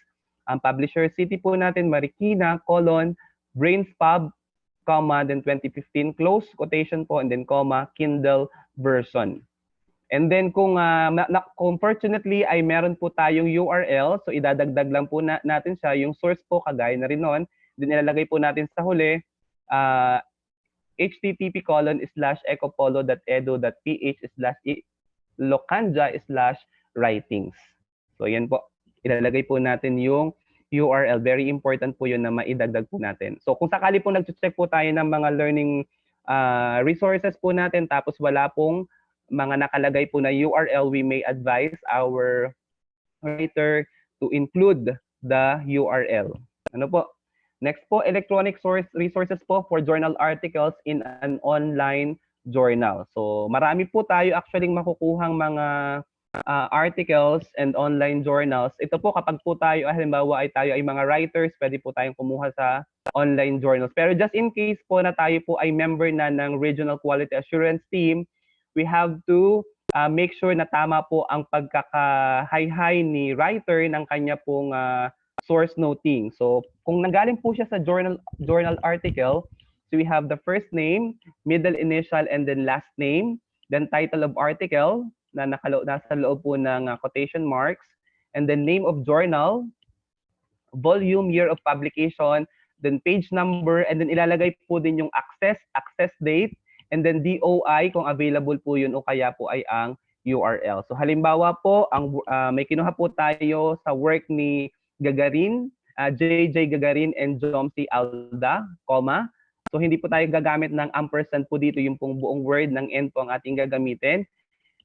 [SPEAKER 1] Ang publisher city po natin, Marikina, colon, Brains Pub, comma, then 2015, close quotation po, and then comma, Kindle version. And then kung fortunately ay meron po tayong URL, so idadagdag lang po natin siya, yung source po kagaya na rin nun, then ilalagay po natin sa huli, http://ecopolo.edu.ph/locanja/writings. So yan po, ilalagay po natin yung URL. Very important po yun na maidagdag po natin. So kung sakali po nag-check po tayo ng mga learning resources po natin tapos wala pong mga nakalagay po na URL, we may advise our writer to include the URL. Ano po? Next po, electronic source resources po for journal articles in an online journal. So marami po tayo actually makukuhang mga articles and online journals. Ito po kapag po tayo, halimbawa ay tayo ay mga writers, pwede po tayong kumuha sa online journals. Pero just in case po na tayo po ay member na ng Regional Quality Assurance Team, we have to make sure na tama po ang pagkaka-high ni writer ng kanya pong source noting. So kung nanggaling po siya sa journal article, so we have the first name, middle initial, and then last name, then title of article na nasa loob po ng quotation marks, and then name of journal, volume, year of publication, then page number, and then ilalagay po din yung access date, and then DOI kung available po yun o kaya po ay ang URL. So halimbawa po, may kinuha po tayo sa work ni Gagarin, JJ Gagarin and Jomsi Alda, comma. So hindi po tayo gagamit ng ampersand po dito, yung pong buong word ng end po ang ating gagamitin.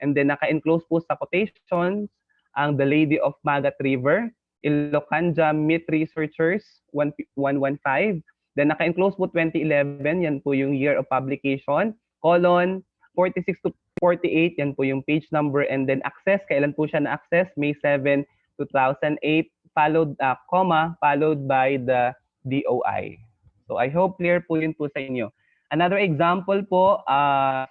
[SPEAKER 1] And then naka-enclose po sa quotations ang The Lady of Magat River, Ilocanja Meat Researchers 115. Then naka-enclose po 2011, yan po yung year of publication, colon 46 to 48, yan po yung page number, and then access, kailan po siya na-access? May 7, 2008, followed by the DOI. So I hope clear po yun po sa inyo. Another example po,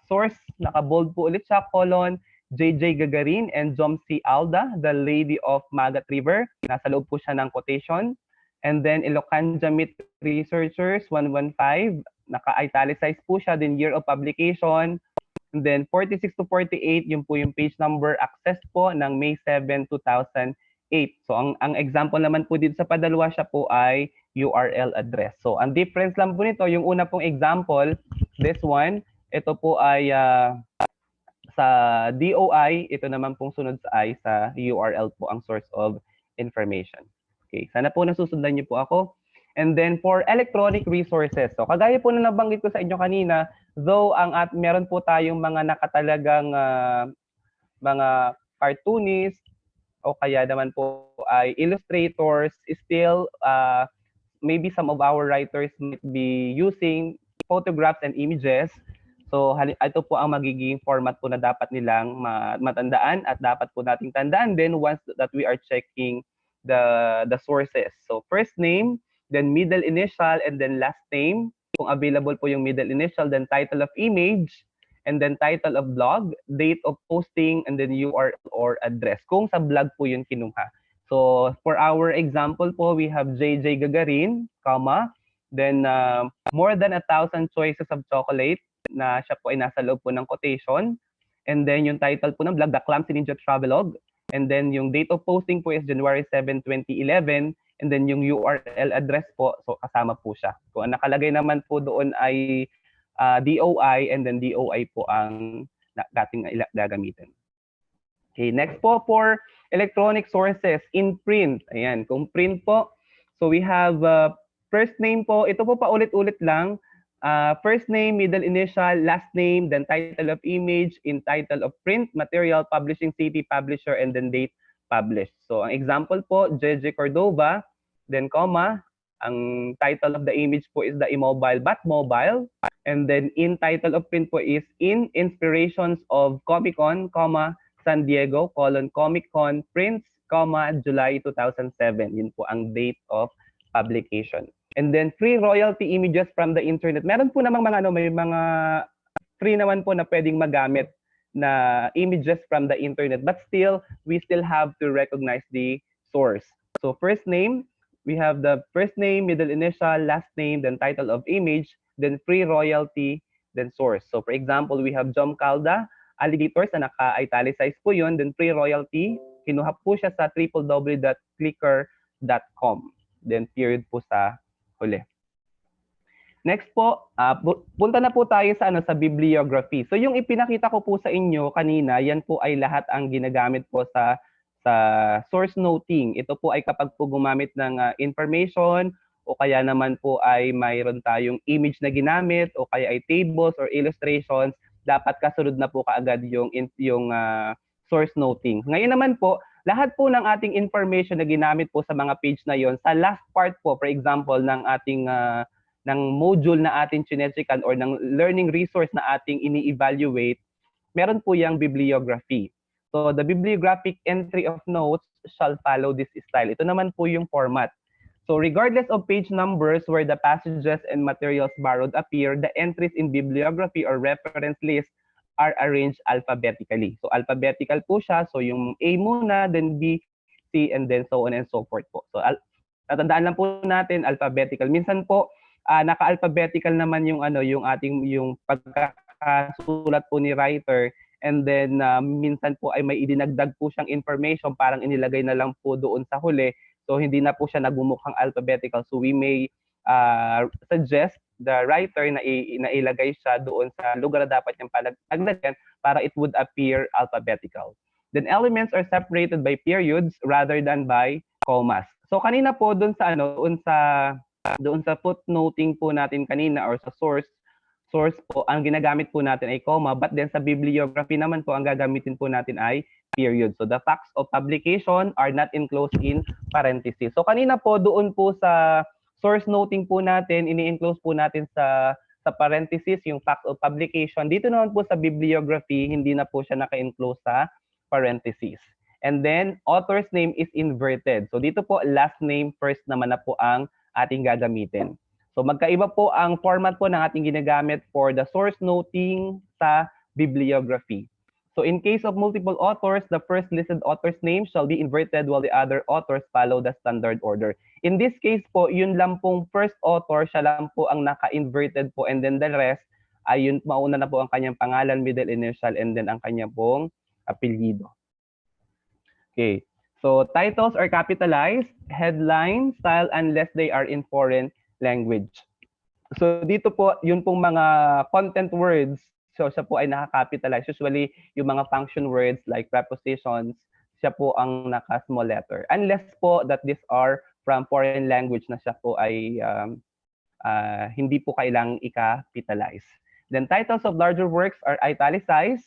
[SPEAKER 1] source, naka-bold po ulit siya, colon, JJ Gagarin and Jomsi Alda, The Lady of Magat River. Nasa loob po siya ng quotation. And then Ilocanja Meat Researchers 115, naka-italicize po siya, then year of publication. And then 46 to 48, yun po yung page number, access po ng May 7, 2008. So ang example naman po dito sa padalwa siya po ay URL address. So ang difference lang po nito, yung una pong example, this one, ito po ay sa DOI, ito naman pong sunod sa URL po ang source of information. Okay, sana po nasusundan niyo po ako. And then for electronic resources, so kagaya po na nabanggit ko sa inyo kanina, though meron po tayong mga nakatalagang mga cartoonists o kaya naman po ay illustrators, still maybe some of our writers might be using photographs and images. So ito po ang magiging format po na dapat nilang matandaan at dapat po nating tandaan din once that we are checking the sources. So first name, then middle initial, and then last name. Kung available po yung middle initial, then title of image, and then title of blog, date of posting, and then URL or address. Kung sa blog po yun kinuha. So for our example po, we have JJ Gagarin, comma, then more than 1,000 choices of chocolate na siya po ay nasa loob po ng quotation. And then yung title po ng blog, The Clumsy Ninja Travelogue. And then yung date of posting po is January 7, 2011. And then yung URL address po, so kasama po siya. So ang nakalagay naman po doon ay DOI, and then DOI po ang dating gagamitin. Okay, next po for electronic sources in print. Ayan, kung print po, so we have first name po, ito po paulit-ulit lang. First name, middle initial, last name, then title of image, in title of print, material, publishing city, publisher, and then date published. So ang example po, JJ Cordova, then comma, ang title of the image po is The Immobile But Mobile, and then in title of print po is In Inspirations of Comic-Con, comma, San Diego, colon, Comic-Con Prints, comma, July 2007. Yun po ang date of publication. And then free royalty images from the internet. Meron po namang may mga free naman po na pwedeng magamit na images from the internet, but still we still have to recognize the source. So first name, we have the first name, middle initial, last name, then title of image, then free royalty, then source. So for example, we have Jom Calda, alligators na naka-italicize po yun, then free royalty, kinuha po siya sa www.clicker.com, then period po sa huli. Next po, punta na po tayo sa bibliography. So yung ipinakita ko po sa inyo kanina, yan po ay lahat ang ginagamit po sa source noting. Ito po ay kapag po gumamit ng information o kaya naman po ay mayroon tayong image na ginamit o kaya ay tables or illustrations, dapat kasunod na po kaagad yung source noting. Ngayon naman po, lahat po ng ating information na ginamit po sa mga page na yon, sa last part po, for example, ng ating ng module na ating chinechikan or ng learning resource na ating ini-evaluate, meron po yung bibliography. So the bibliographic entry of notes shall follow this style. Ito naman po yung format. So regardless of page numbers where the passages and materials borrowed appear, the entries in bibliography or reference list are arranged alphabetically. So alphabetical po siya. So yung A muna, then B, C, and then so on and so forth po. So tatandaan lang po natin alphabetical. Minsan po naka-alphabetical naman yung yung ating yung pagkakasulat po ni writer, and then minsan po ay may idinagdag po siyang information, parang inilagay na lang po doon sa huli. So hindi na po siya nagmumukhang alphabetical. So we may suggest the writer na ilagay siya doon sa lugar na dapat niyang paglagyan para it would appear alphabetical. Then elements are separated by periods rather than by commas. So kanina po doon sa footnoting po natin kanina or sa source po, ang ginagamit po natin ay comma, but then sa bibliography naman po, ang gagamitin po natin ay period. So the facts of publication are not enclosed in parentheses. So kanina po doon po sa source noting po natin, ini-enclose po natin sa parentheses yung facts of publication. Dito naman po sa bibliography, hindi na po siya naka-enclose sa parentheses. And then author's name is inverted. So dito po last name first naman na po ang ating gagamitin. So magkaiba po ang format po ng ating ginagamit for the source noting sa bibliography. So in case of multiple authors, the first listed author's name shall be inverted while the other authors follow the standard order. In this case po, yun lang pong first author, siya lang po ang naka-inverted po, and then the rest ay yun, mauna na po ang kanyang pangalan, middle initial, and then ang kanyang pong apelyido. Okay. So titles are capitalized, headline, style, unless they are in foreign language. So dito po, yun pong mga content words, so siya po ay naka-capitalize. Usually, yung mga function words like prepositions, siya po ang naka-small letter. Unless po that these are from foreign language na siya po ay hindi po kailangang i-capitalize. Then titles of larger works are italicized.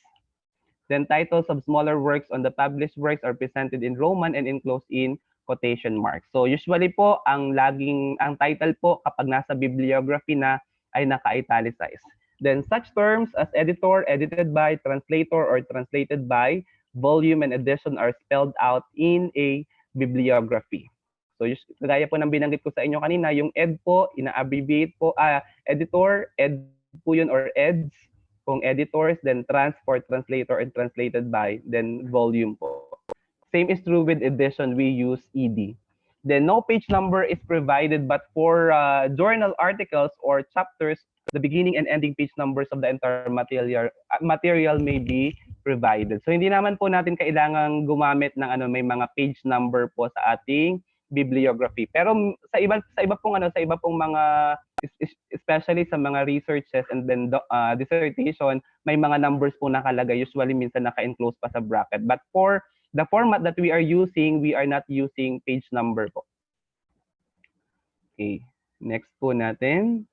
[SPEAKER 1] Then titles of smaller works on the published works are presented in Roman and enclosed in quotation marks. So usually po, ang title po kapag nasa bibliography na ay naka-italicized. Then such terms as editor, edited by, translator, or translated by, volume, and edition are spelled out in a bibliography. So gaya po ng binanggit ko sa inyo kanina, yung ed po, ina-abbreviate po, editor, ed po yun or eds. Kung editors, then trans for translator and translated by, then volume po. Same is true with edition, we use ed. Then no page number is provided, but for journal articles or chapters, the beginning and ending page numbers of the entire material may be provided. So hindi naman po natin kailangang gumamit ng may mga page number po sa ating bibliography. Pero sa iba pong mga, especially sa mga researches and then dissertation, may mga numbers po nakalagay, usually minsan naka-enclose pa sa bracket. But for the format that we are using, we are not using page number po. Okay, next po natin.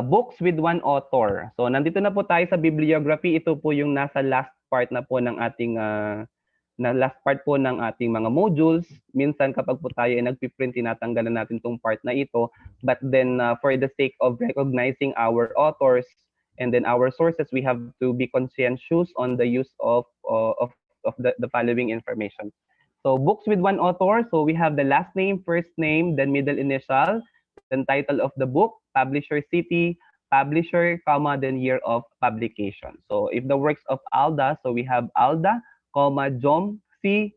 [SPEAKER 1] Books with one author. So nandito na po tayo sa bibliography. Ito po yung nasa last part na po ng ating mga modules. Minsan kapag po tayo ay nagpiprint, tinatanggalan natin tong part na ito. But then for the sake of recognizing our authors and then our sources, we have to be conscientious on the use of the following information. So books with one author. So we have the last name, first name, then middle initial, then title of the book, publisher city, publisher, comma, then year of publication. So if the works of Alda, so we have Alda, comma, Jom, C,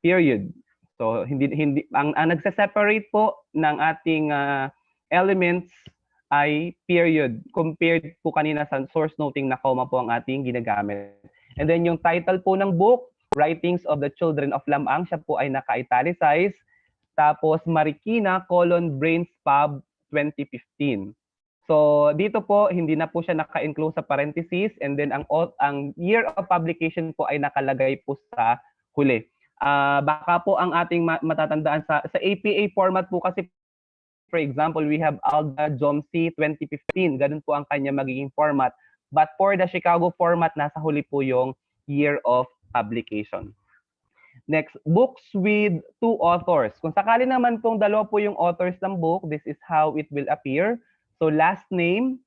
[SPEAKER 1] period. So ang nagse-separate po ng ating elements ay period compared po kanina sa source noting na comma po ang ating ginagamit. And then yung title po ng book, Writings of the Children of Lamang, siya po ay naka-italicized. Tapos Marikina, Brains Pub 2015. So dito po hindi na po siya naka-enclose sa parentheses, and then ang year of publication po ay nakalagay po sa huli. Baka po ang ating matatandaan sa APA format po kasi, for example, we have Alda Jomsi 2015. Ganun po ang kanya magiging format. But for the Chicago format, nasa huli po yung year of publication. Next, books with two authors. Kung sakali naman pong dalawa po yung authors ng book, this is how it will appear. So last name,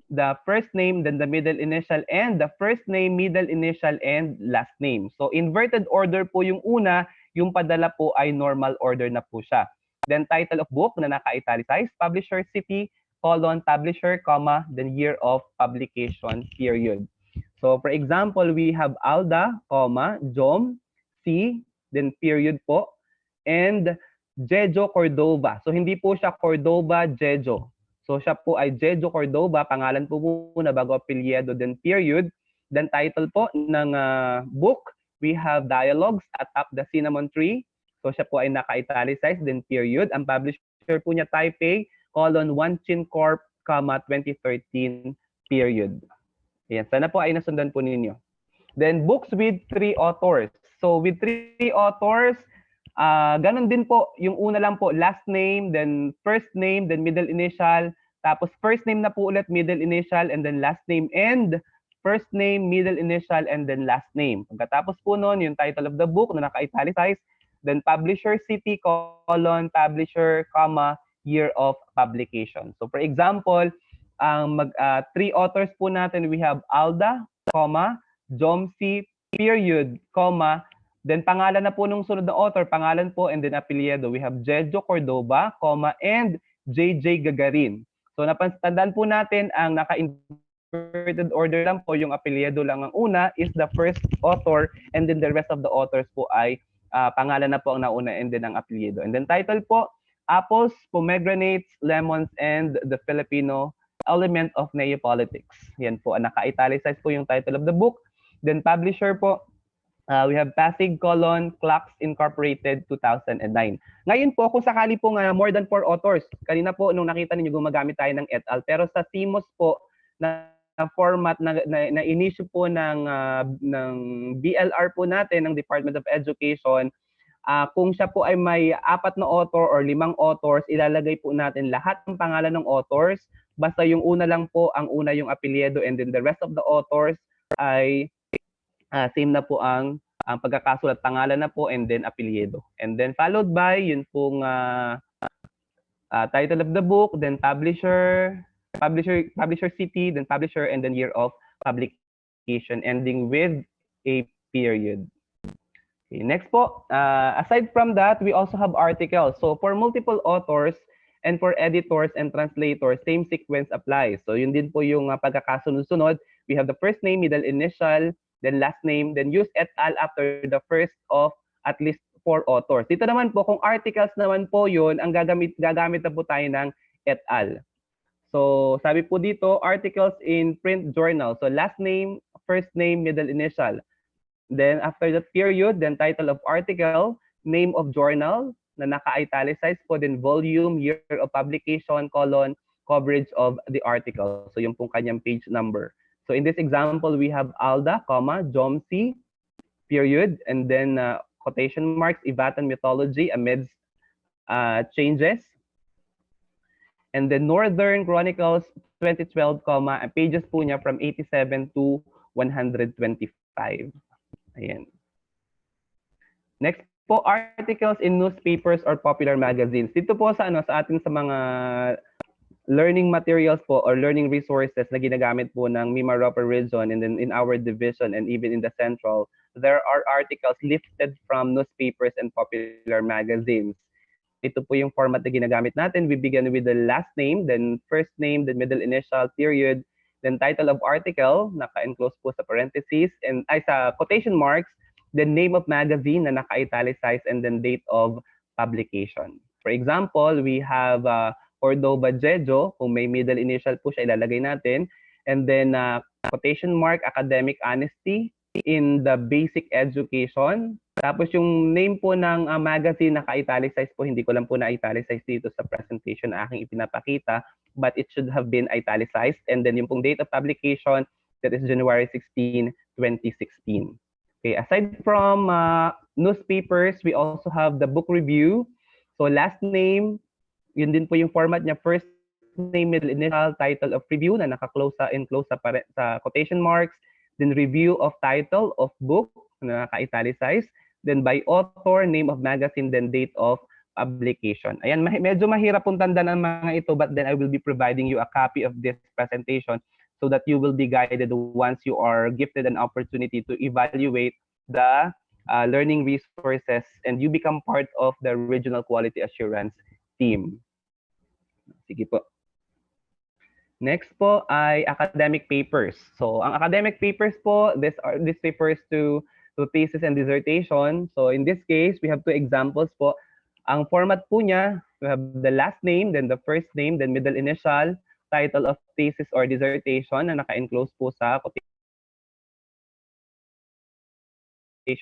[SPEAKER 1] the first name, then the middle initial, and the first name, middle initial, and last name. So inverted order po yung una, yung padala po ay normal order na po siya. Then title of book na naka-italicized, publisher, city, colon, publisher, comma, then year of publication, period. So for example, we have Alda, comma, Jom, C, then period po, and Jejo Cordova. So hindi po siya Cordova Jejo. So siya po ay Jejo Cordova, pangalan po muna bago apelyido, then period. Then title po ng book, we have Dialogues Atop the Cinnamon Tree. So siya po ay naka-italicized, then period. Ang publisher po niya Taipei, colon, Wanchin Corp, comma, 2013, period. Ayan, sana po ay nasundan po ninyo. Then books with 3 authors. So with 3 authors, ganun din po, yung una lang po, last name, then first name, then middle initial, tapos first name na po ulit, middle initial, and then last name, and first name, middle initial, and then last name. Pagkatapos po nun, yung title of the book na naka-italicized, then publisher, city, colon, publisher, comma, year of publication. So for example, ang 3 authors po natin, we have Alda, comma, Jomsi, period, comma, then pangalan na po nung sunod na author, pangalan po, and then apelyido. We have Jejo Cordova, comma, and JJ Gagarin. So napantandaan po natin ang naka-inverted order lang po, yung apelyido lang ang una is the first author, and then the rest of the authors po ay pangalan na po ang nauna, and then ang apelyido. And then title po, Apples, Pomegranates, Lemons, and the Filipino Element of Neopolitics. Yan po, naka-italicized po yung title of the book. Then publisher po, we have Pasig, colon, Clocks Incorporated, 2009. Ngayon po, kung sakali po nga more than 4 authors, kanina po nung nakita ninyo gumagamit tayo ng et al. Pero sa CMOS po na format na inisyu po ng BLR po natin, ng Department of Education, kung siya po ay may 4 na author or 5 authors, ilalagay po natin lahat ng pangalan ng authors, basta yung una lang po, ang una yung apelyido, and then the rest of the authors ay same na po ang pagkakasulat, pangalan na po, and then apelyido. And then followed by yun pong title of the book, then publisher city, then publisher, and then year of publication, ending with a period. Okay, next po, aside from that, we also have articles. So for multiple authors and for editors and translators, same sequence applies. So yun din po yung pagkakasunod-sunod. We have the first name, middle initial, then last name, then use et al. After the first of at least 4 authors. Dito naman po, kung articles naman po yun, ang gagamit na po tayo ng et al. So sabi po dito, articles in print journal. So last name, first name, middle initial. Then after the period, then title of article, name of journal, na naka-italicized po, then volume, year of publication, colon, coverage of the article. So yung pong kanyang page number. So in this example, we have Alda, comma, Jomsi, period, and then quotation marks, Ivatan mythology amidst changes. And then Northern Chronicles 2012, comma, pages po niya from 87 to 125. Ayan. Next po, articles in newspapers or popular magazines. Dito po sa atin sa mga learning materials po or learning resources na ginagamit po ng MIMAROPA region, and then in our division and even in the central, there are articles lifted from newspapers and popular magazines. Ito po yung format na ginagamit natin. We begin with the last name, then first name, then middle initial, period, then title of article, naka-enclose po sa parentheses, and ay sa quotation marks, the name of magazine na naka-italicized, and then date of publication. For example, we have Cordova Jejo, kung may middle initial po siya, ilalagay natin. And then quotation mark, academic honesty in the basic education. Tapos yung name po ng magazine naka-italicized po, hindi ko lang po na-italicized dito sa presentation na aking ipinapakita, but it should have been italicized. And then yung pong date of publication, that is January 16, 2016. Okay, aside from newspapers, we also have the book review. So last name, yun din po yung format niya, first name, middle initial, title of review na naka-close sa quotation marks, then review of title of book na naka-italicized, then by author, name of magazine, then date of application. Ayan, medyo mahirap pong tandaan ang mga ito, but then I will be providing you a copy of this presentation so that you will be guided once you are gifted an opportunity to evaluate the learning resources and you become part of the regional quality assurance team. Sige po. Next po ay academic papers. So, ang academic papers po, this refers to thesis and dissertation. So, in this case, we have two examples po. Ang format po niya, we have the last name, then the first name, then middle initial, title of thesis or dissertation na naka-enclose po sa quotation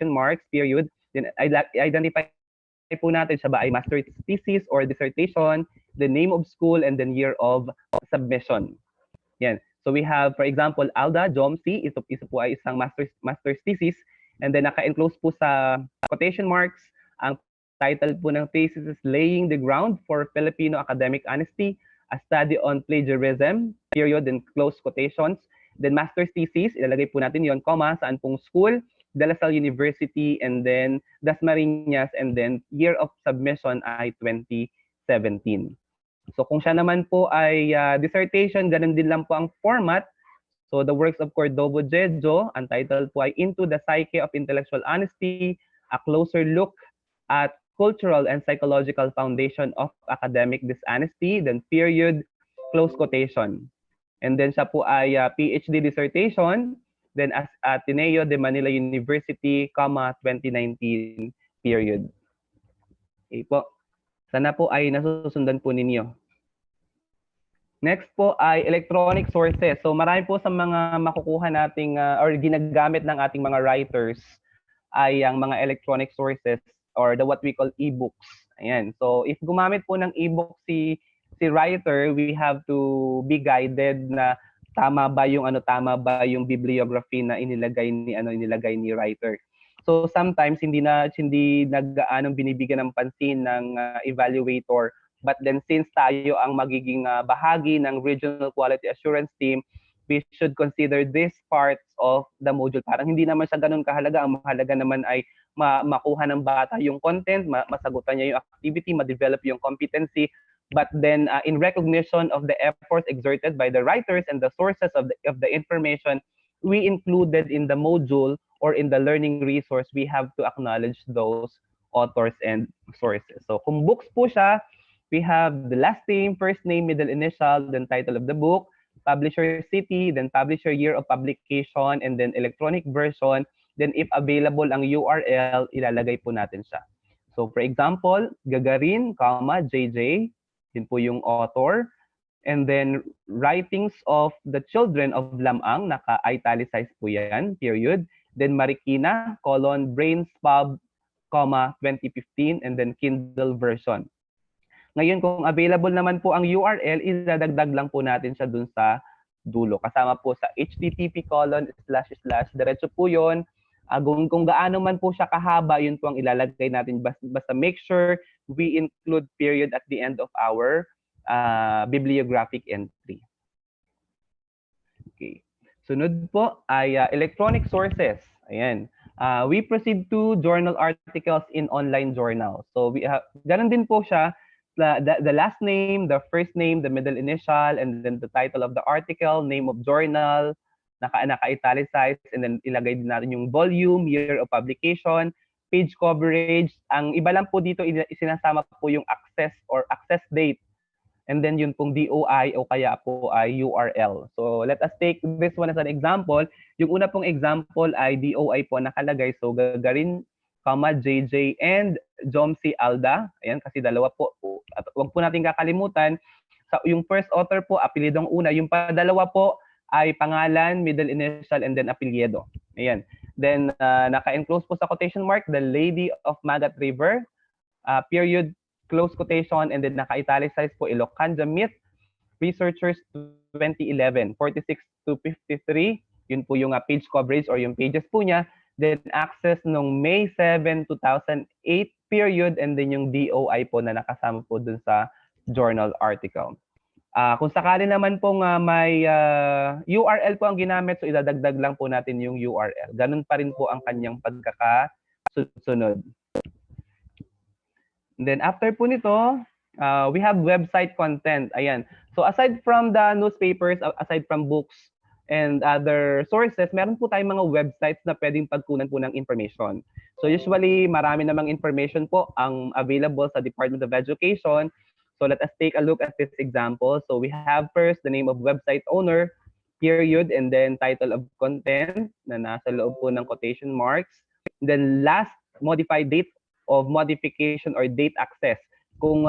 [SPEAKER 1] marks, period. Then, identify po natin siya ba ay master's thesis or dissertation, the name of school, and then year of submission. Yan. So we have, for example, Alda Jomsi, ito po ay isang master's thesis, and then naka-enclose po sa quotation marks. Ang title po ng thesis is Laying the Ground for Filipino Academic Honesty, a Study on Plagiarism, period, and close quotations. Then master's thesis, ilalagay po natin yon, comma, saan pong school, De La Salle University, and then Dasmariñas, and then year of submission ay 2017. So kung siya naman po ay dissertation, ganun din lang po ang format. So the works of Cordovo Jejo, ang title po ay Into the Psyche of Intellectual Honesty, a closer look at cultural and psychological foundation of academic dishonesty, then period, close quotation. And then siya po ay PhD dissertation, then as Ateneo de Manila University, 2019, period. Okay po. Sana po ay nasusundan po ninyo. Next po ay electronic sources. So marami po sa mga makukuha nating or ginagamit ng ating mga writers ay ang mga electronic sources or the what we call e-books. Ayan. So if gumamit po ng e-book si writer, we have to be guided na tama ba yung bibliography na inilagay ni writer. So sometimes hindi nagaanong binibigyan ng pansin ng evaluator, but then since tayo ang magiging bahagi ng regional quality assurance team, we should consider these parts of the module. Parang hindi naman siya ganun kahalaga. Ang mahalaga naman ay makuha ng bata yung content, masagutan niya yung activity, ma-develop yung competency. But then in recognition of the efforts exerted by the writers and the sources of the information we included in the module or in the learning resource, we have to acknowledge those authors and sources. So kung books po siya, we have the last name, first name, middle initial, then title of the book, publisher city, then publisher year of publication, and then electronic version. Then if available ang URL, ilalagay po natin siya. So for example, Gagarin, JJ, yun po yung author. And then writings of the children of Lamang, naka-italicize po yan, period. Then Marikina, Brains Pub, 2015, and then Kindle version. Ngayon, kung available naman po ang URL, idadagdag lang po natin siya dun sa dulo. Kasama po sa http:// diretso po yun. Kung gaano man po siya kahaba, yun po ang ilalagay natin. Basta make sure we include period at the end of our bibliographic entry. Okay. Sunod po ay electronic sources. Ayan. We proceed to journal articles in online journals. So we have, ganun din po siya. The last name, the first name, the middle initial, and then the title of the article, name of journal, naka-italicize, and then ilagay din natin yung volume, year of publication, page coverage. Ang iba lang po dito, isinasama po yung access or access date. And then yun pong DOI o kaya po ay URL. So let us take this one as an example. Yung una pong example ay DOI po nakalagay. So Gagarin, JJ, and Jomsi Alda. Ayan, kasi dalawa po. At huwag po natin kakalimutan. So yung first author po, apelyidong una. Yung padalawa po ay pangalan, middle initial, and then apelyido. Ayan. Then naka-enclose po sa quotation mark, the Lady of Magat River, period, close quotation, and then naka-italicize po Ilocanja Myth, Researchers 2011, 46 to 53. Yun po yung page coverage or yung pages po niya. Then access nung May 7, 2008 period, and then yung DOI po na nakasama po dun sa journal article. Kung sakali naman pong may URL po ang ginamit, so idadagdag lang po natin yung URL. Ganun pa rin po ang kanyang pagkakasunod. And then after po nito, we have website content. Ayan. So aside from the newspapers, aside from books and other sources, meron po tayong mga websites na pwedeng pagkunan po ng information. So usually, marami namang information po ang available sa Department of Education. So let us take a look at this example. So we have first the name of website owner, period, and then title of content na nasa loob po ng quotation marks. And then last, modified date of modification or date access. Kung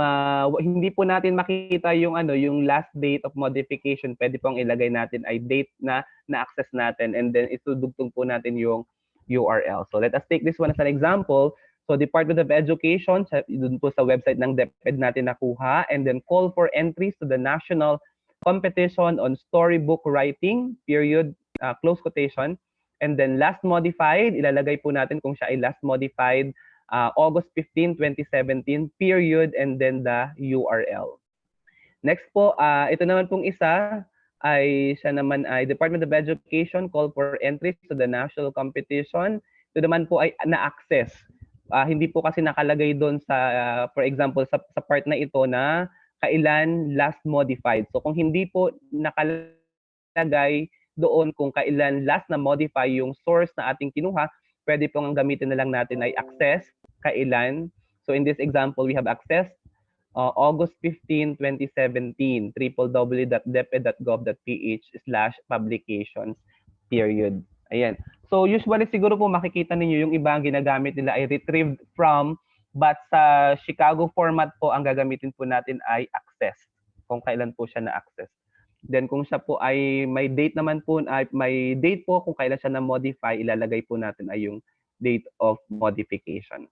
[SPEAKER 1] hindi po natin makita yung yung last date of modification, pwede pong ilagay natin ay date na na-access natin, and then itudugtong po natin yung URL. So let us take this one as an example. So Department of Education, dun po sa website ng DepEd natin nakuha, and then call for entries to the national competition on storybook writing, period, close quotation. And then last modified, ilalagay po natin kung siya ay last modified August 15, 2017, period, and then the URL. Next po, ito naman pong isa ay siya naman ay Department of Education call for entries to the national competition. Ito naman po ay na-access. Hindi po kasi nakalagay doon sa, for example, sa part na ito na kailan last modified. So kung hindi po nakalagay doon kung kailan last na modify yung source na ating kinuha, pwede pong ang gamitin na lang natin ay access, kailan. So in this example, we have access August 15, 2017, www.deped.gov.ph/publications, period. Ayan. So usually siguro po makikita ninyo yung iba ang ginagamit nila ay retrieved from, but sa Chicago format po ang gagamitin po natin ay access, kung kailan po siya na-access. Then kung siya po ay may date naman po, ay may date po kung kailan siya na-modify, ilalagay po natin ay yung date of modification.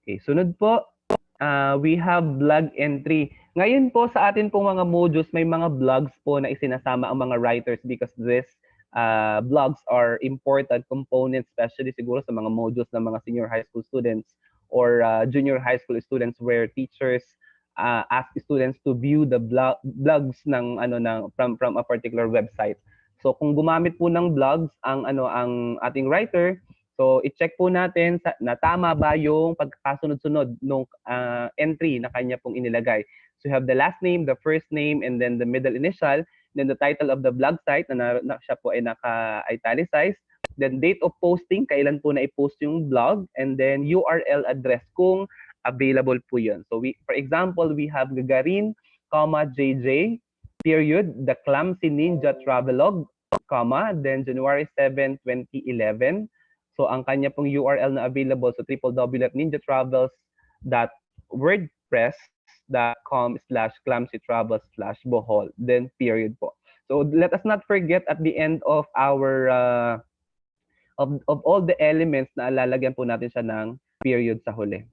[SPEAKER 1] Okay, sunod po, we have blog entry. Ngayon po sa atin pong mga modules, may mga blogs po na isinasama ang mga writers because this blogs are important components, especially siguro sa mga modules ng mga senior high school students or junior high school students where teachers ask students to view the blogs ng from a particular website. So kung gumamit po ng blogs ang ating writer, so i-check po natin na tama ba yung pagkakasunod-sunod ng entry na kanya pong inilagay. So you have the last name, the first name, and then the middle initial, then the title of the blog site na siya po ay naka-italicized, then date of posting, kailan po na i-post yung blog, and then URL address kung available po yun. So for example, we have Gagarin, JJ, period, the Clumsy Ninja Travelogue, then January 7, 2011. So ang kanya pong URL na available sa www.ninjatravels.wordpress.com/clumsytravels/Bohol, then period po. So let us not forget at the end of our of all the elements na lalagyan po natin siya ng period sa huli.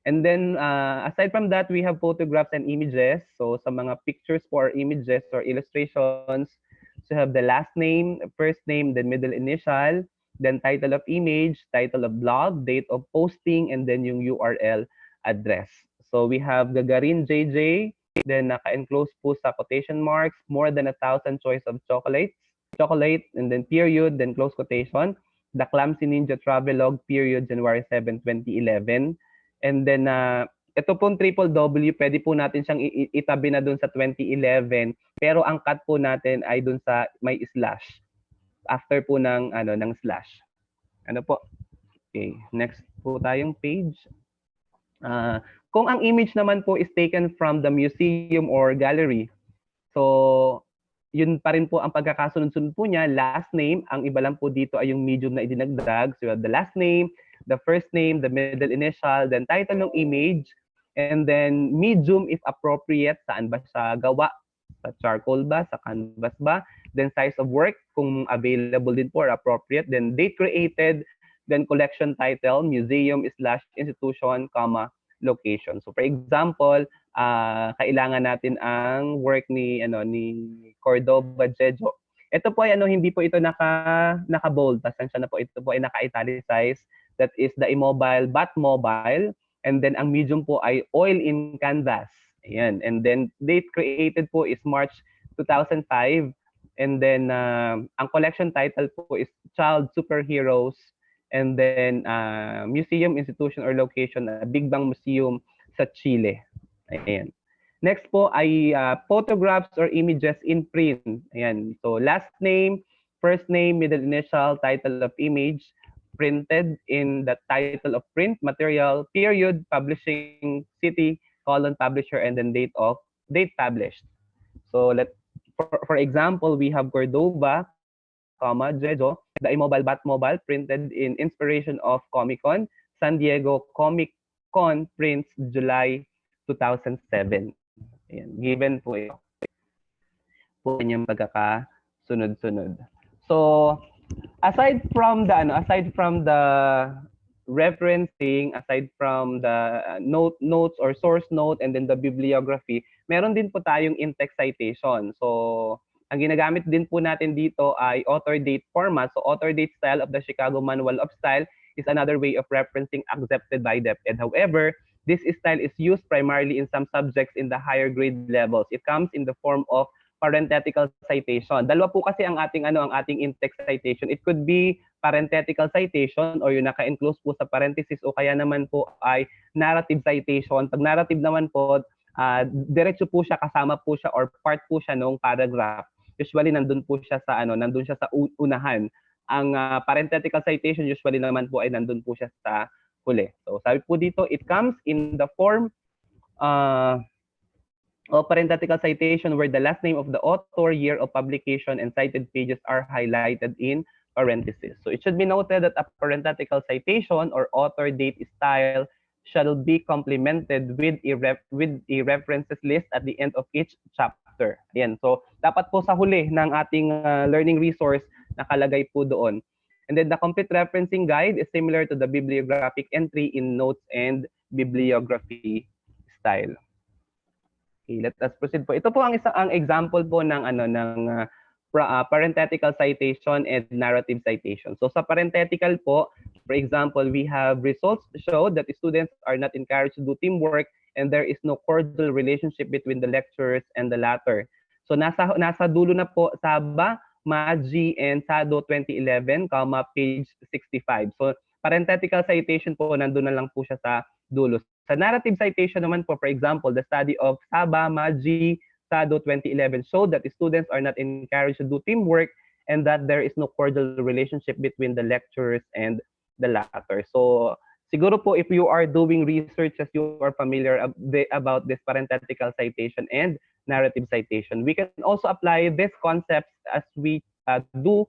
[SPEAKER 1] And then, aside from that, we have photographs and images. So, sa mga pictures or images or illustrations, so you have the last name, first name, then middle initial, then title of image, title of blog, date of posting, and then yung URL address. So, we have Gagarin JJ, then naka-enclose po sa quotation marks, more than 1,000 choice of chocolate, and then period, then close quotation, the Clumsy Ninja Travelogue, period, January 7, 2011. And then, ito pong www, pwede po natin siyang itabi na dun sa 2011, pero ang cut po natin ay dun sa may slash. After po ng slash. Ano po? Okay, next po tayong page. Kung ang image naman po is taken from the museum or gallery, so yun pa rin po ang pagkakasunod-sunod po niya, last name, ang iba lang po dito ay yung medium na idinagdag. So you have the last name, the first name, the middle initial, then title ng image, and then medium if appropriate, saan ba siya gawa? Sa charcoal ba? Sa canvas ba? Then size of work, kung available din po or appropriate. Then date created, then collection title, museum/institution, location. So for example, kailangan natin ang work ni Cordova Jejo. Ito po ay hindi po ito naka-bold, pasensya na po, ito po ay naka-italicized. That is the immobile but mobile, and then ang medium po ay oil in canvas. Ayan. And then date created po is March 2005, and then ang collection title po is Child Superheroes, and then museum, institution, or location, Big Bang Museum sa Chile. Ayan. Next po ay photographs or images in print. Ayan. So last name, first name, middle initial, title of image, printed in the title of print, material, period, publishing city, colon, publisher, and then date published. So for example, we have Cordova, Jejo, the iMobile Batmobile, printed in inspiration of Comic-Con, San Diego Comic Con prints July 2007. Ayan, given po ito. Po yung pagkakasunod-sunod. So, aside from the referencing, aside from the notes or source note and then the bibliography, meron din po tayong in-text citation. So, ang ginagamit din po natin dito ay author date format. So, author date style of the Chicago Manual of Style is another way of referencing accepted by DepEd. However, this style is used primarily in some subjects in the higher grade levels. It comes in the form of parenthetical citation. Dalawa po kasi ang ating in-text citation. It could be parenthetical citation or yung naka-enclose po sa parenthesis o kaya naman po ay narrative citation. Pag narrative naman po, diretso po siya, kasama po siya or part po siya ng paragraph. Usually nandun siya sa unahan. Ang parenthetical citation usually naman po ay nandun po siya sa huli. So sabi po dito, it comes in the form of parenthetical citation where the last name of the author, year of publication, and cited pages are highlighted in parentheses. So it should be noted that a parenthetical citation or author date style shall be complemented with a references list at the end of each chapter. Ayan. So dapat po sa huli ng ating learning resource nakalagay po doon. And then the complete referencing guide is similar to the bibliographic entry in notes and bibliography style. Okay, let us proceed po. Ito po ang example po ng parenthetical citation and narrative citation. So sa parenthetical po, for example, we have results show that the students are not encouraged to do teamwork and there is no cordial relationship between the lecturers and the latter. So nasa dulo na po Saba, Maji, and Sado 2011, page 65. So parenthetical citation po, nandun na lang po siya sa dulo. Sa narrative citation naman po, for example, the study of Saba, Maji, Sado 2011 showed that the students are not encouraged to do teamwork and that there is no cordial relationship between the lecturers and the latter. So siguro po if you are doing research as you are familiar about this parenthetical citation and narrative citation, we can also apply these concepts as we do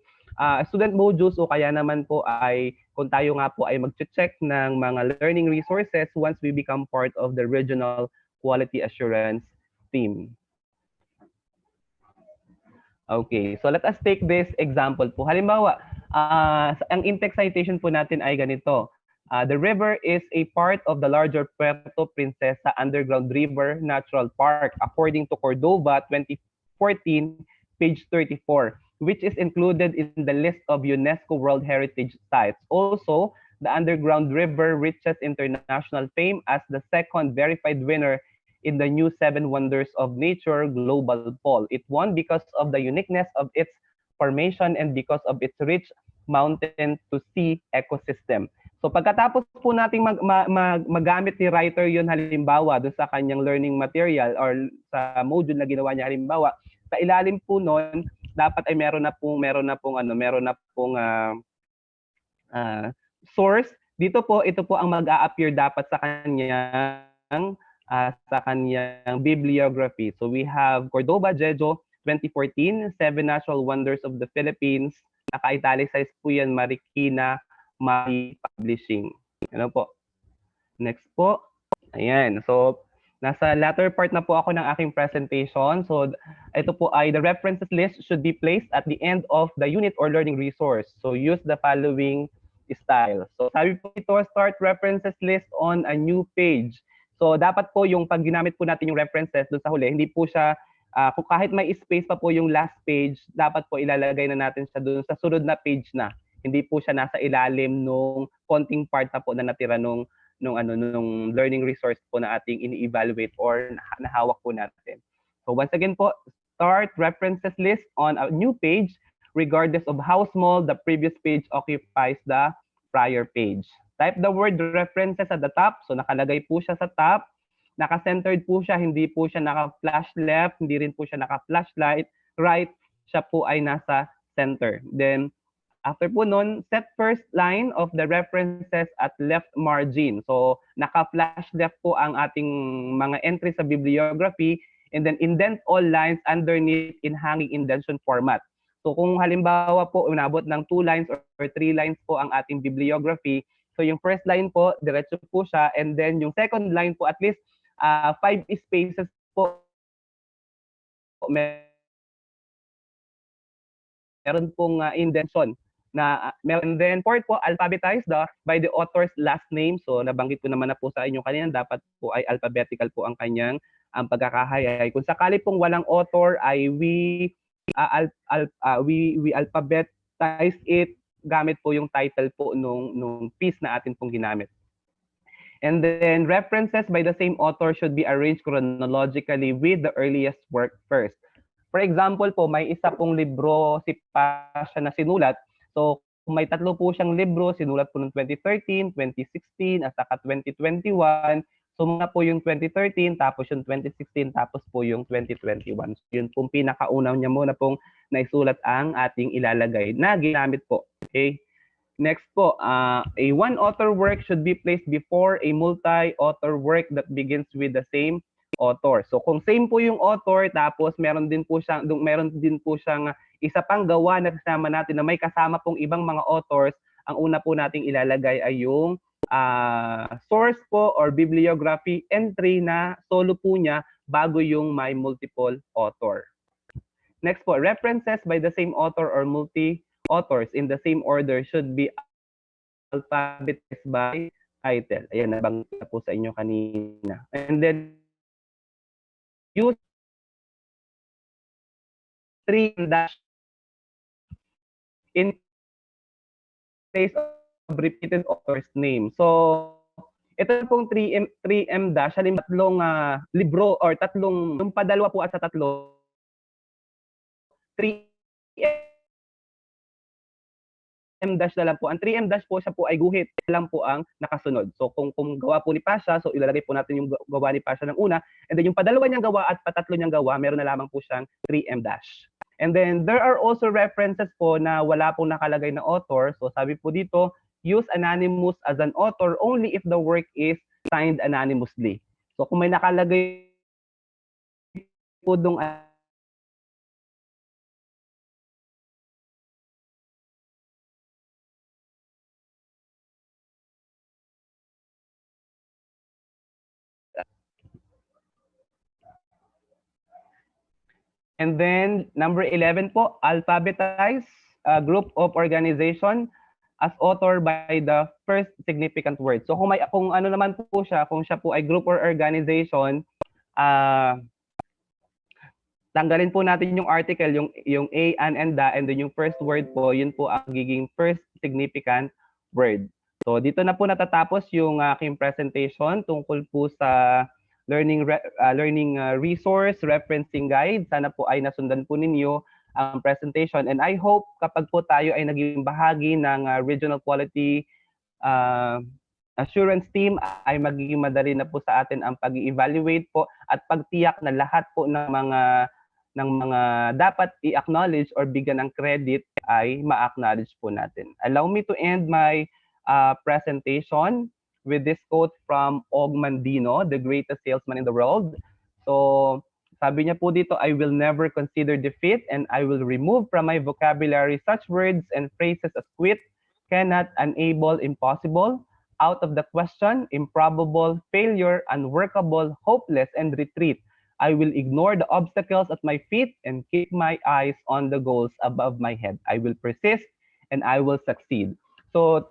[SPEAKER 1] student modules o kaya naman po ay kung tayo nga po ay mag-check ng mga learning resources once we become part of the regional quality assurance team. Okay, so let us take this example po. Halimbawa, ang in-text citation po natin ay ganito. The river is a part of the larger Puerto Princesa Underground River Natural Park according to Cordova 2014, page 34, which is included in the list of UNESCO World Heritage Sites. Also, the underground river reaches international fame as the second verified winner in the new 7 Wonders of Nature Global Poll. It won because of the uniqueness of its formation and because of its rich mountain-to-sea ecosystem. So pagkatapos po nating magamit ni writer yun halimbawa doon sa kanyang learning material or sa module na ginawa niya halimbawa, sa ilalim po noon dapat ay meron na pong source. Dito po ito po ang mag-a-appear dapat sa kanyang bibliography. So we have Cordova Jejo 2014, 7 Natural Wonders of the Philippines. Naka-italicize po yan, Marikina Mari Publishing. Ano po? Next po. Ayan. So nasa latter part na po ako ng aking presentation. So ito po ay the references list should be placed at the end of the unit or learning resource. So use the following style. So sabi po ito, start references list on a new page. So dapat po yung pag ginamit po natin yung references doon sa huli, hindi po siya, kung kahit may space pa po yung last page, dapat po ilalagay na natin siya doon sa sunod na page na. Hindi po siya nasa ilalim nung konting part na po na natira nung learning resource po na ating ini-evaluate or nahawak po natin. So once again po, start references list on a new page regardless of how small the previous page occupies the prior page. Type the word references at the top. So nakalagay po siya sa top. Naka-centered po siya, hindi po siya naka-flash left, hindi rin po siya naka-flashlight right. Siya po ay nasa center. Then after po nun, set first line of the references at left margin. So, naka-flash left po ang ating mga entries sa bibliography, and then indent all lines underneath in hanging indentation format. So, kung halimbawa po, umabot ng 2 lines or 3 lines po ang ating bibliography, so yung first line po, diretso po siya, and then yung second line po, at least 5 spaces po meron pong indentation na and then fourth po, alphabetized by the author's last name. So nabanggit ko naman na po sa inyo kanina, dapat po ay alphabetical po ang kanyang pagkakahayay. Kung sakali pong walang author ay we alphabetize it gamit po yung title po nung piece na atin pong ginamit. And then references by the same author should be arranged chronologically with the earliest work first. For example po, may isa pong libro si Pasha na sinulat. So, kung may tatlo po siyang libro, sinulat po noong 2013, 2016, at saka 2021. So, muna po yung 2013, tapos yung 2016, tapos po yung 2021. So, yun pong pinakauna niya muna pong naisulat ang ating ilalagay na ginamit po. Okay? Next po, a one-author work should be placed before a multi-author work that begins with the same author. So kung same po yung author, tapos meron din po siyang isa pang gawa na kasama natin na may kasama pong ibang mga authors, ang una po nating ilalagay ay yung source po or bibliography entry na solo po niya bago yung may multiple author. Next po, references by the same author or multi-authors in the same order should be alphabetized by title. Ayan, nabanggit na po sa inyo kanina. And then, use 3 dash in place of repeated author's name. So, ito pong 3M dash, halimbawa tatlong libro or tatlong, yung padalawa po at sa tatlo, 3M dash na lang po. Ang 3M dash po siya po ay guhit lang po ang nakasunod. So kung gawa po ni Pasha, so ilalagay po natin yung gawa ni Pasha ng una, and then yung padalawa niyang gawa at patatlo niyang gawa, meron na lamang po siyang 3M dash. And then there are also references po na wala pong nakalagay na author. So sabi po dito, use anonymous as an author only if the work is signed anonymously. So kung may nakalagay po dong And then number 11 po, alphabetize a group of organization as author by the first significant word. So kung ano naman po siya, kung siya po ay group or organization, tanggalin po natin yung article, yung a, an, and the, and then yung first word po, yun po ang giging first significant word. So dito na po natatapos yung aking presentation tungkol po sa learning resource referencing guide. Sana po ay nasundan po ninyo ang presentation, and I hope kapag po tayo ay naging bahagi ng regional quality assurance team ay magiging madali na po sa atin ang pag-evaluate po at pagtiyak na lahat po ng mga dapat i-acknowledge or bigyan ng credit ay ma-acknowledge po natin. Allow me to end my presentation with this quote from Og Mandino, the greatest salesman in the world. So, sabi niya po dito, I will never consider defeat and I will remove from my vocabulary such words and phrases as quit, cannot, unable, impossible, out of the question, improbable, failure, unworkable, hopeless, and retreat. I will ignore the obstacles at my feet and keep my eyes on the goals above my head. I will persist and I will succeed. So,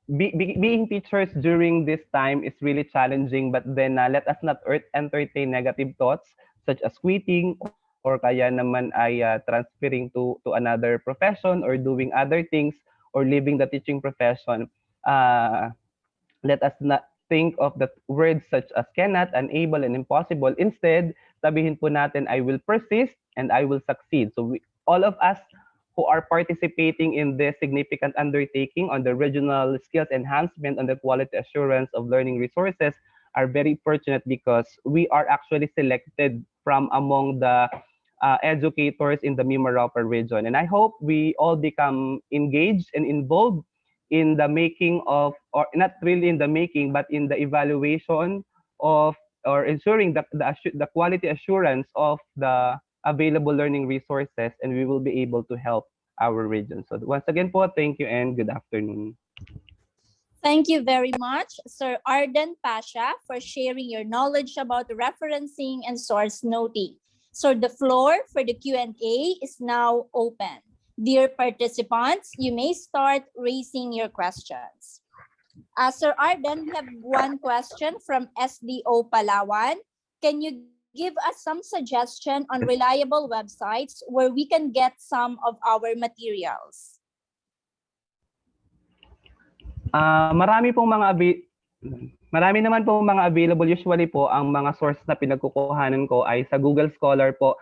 [SPEAKER 1] being teachers during this time is really challenging, but then let us not entertain negative thoughts such as quitting or kaya naman ay transferring to another profession or doing other things or leaving the teaching profession. Let us not think of the words such as cannot, unable, and impossible. Instead, sabihin po natin, I will persist and I will succeed. So all of us who are participating in this significant undertaking on the regional skills enhancement and the quality assurance of learning resources are very fortunate because we are actually selected from among the educators in the MIMAROPA region. And I hope we all become engaged and involved in the making of, or not really in the making, but in the evaluation of, or ensuring the quality assurance of the available learning resources, and we will be able to help our region. So once again po, thank you and good afternoon.
[SPEAKER 15] Thank you very much, Sir Arden Pasha, for sharing your knowledge about referencing and source noting. So the floor for the Q&A is now open. Dear participants, you may start raising your questions. Sir Arden, we have one question from SDO Palawan. Can you give us some suggestion on reliable websites where we can get some of our materials?
[SPEAKER 1] Marami naman po mga available. Usually po, ang mga sources na pinagkukuhanan ko ay sa Google Scholar po.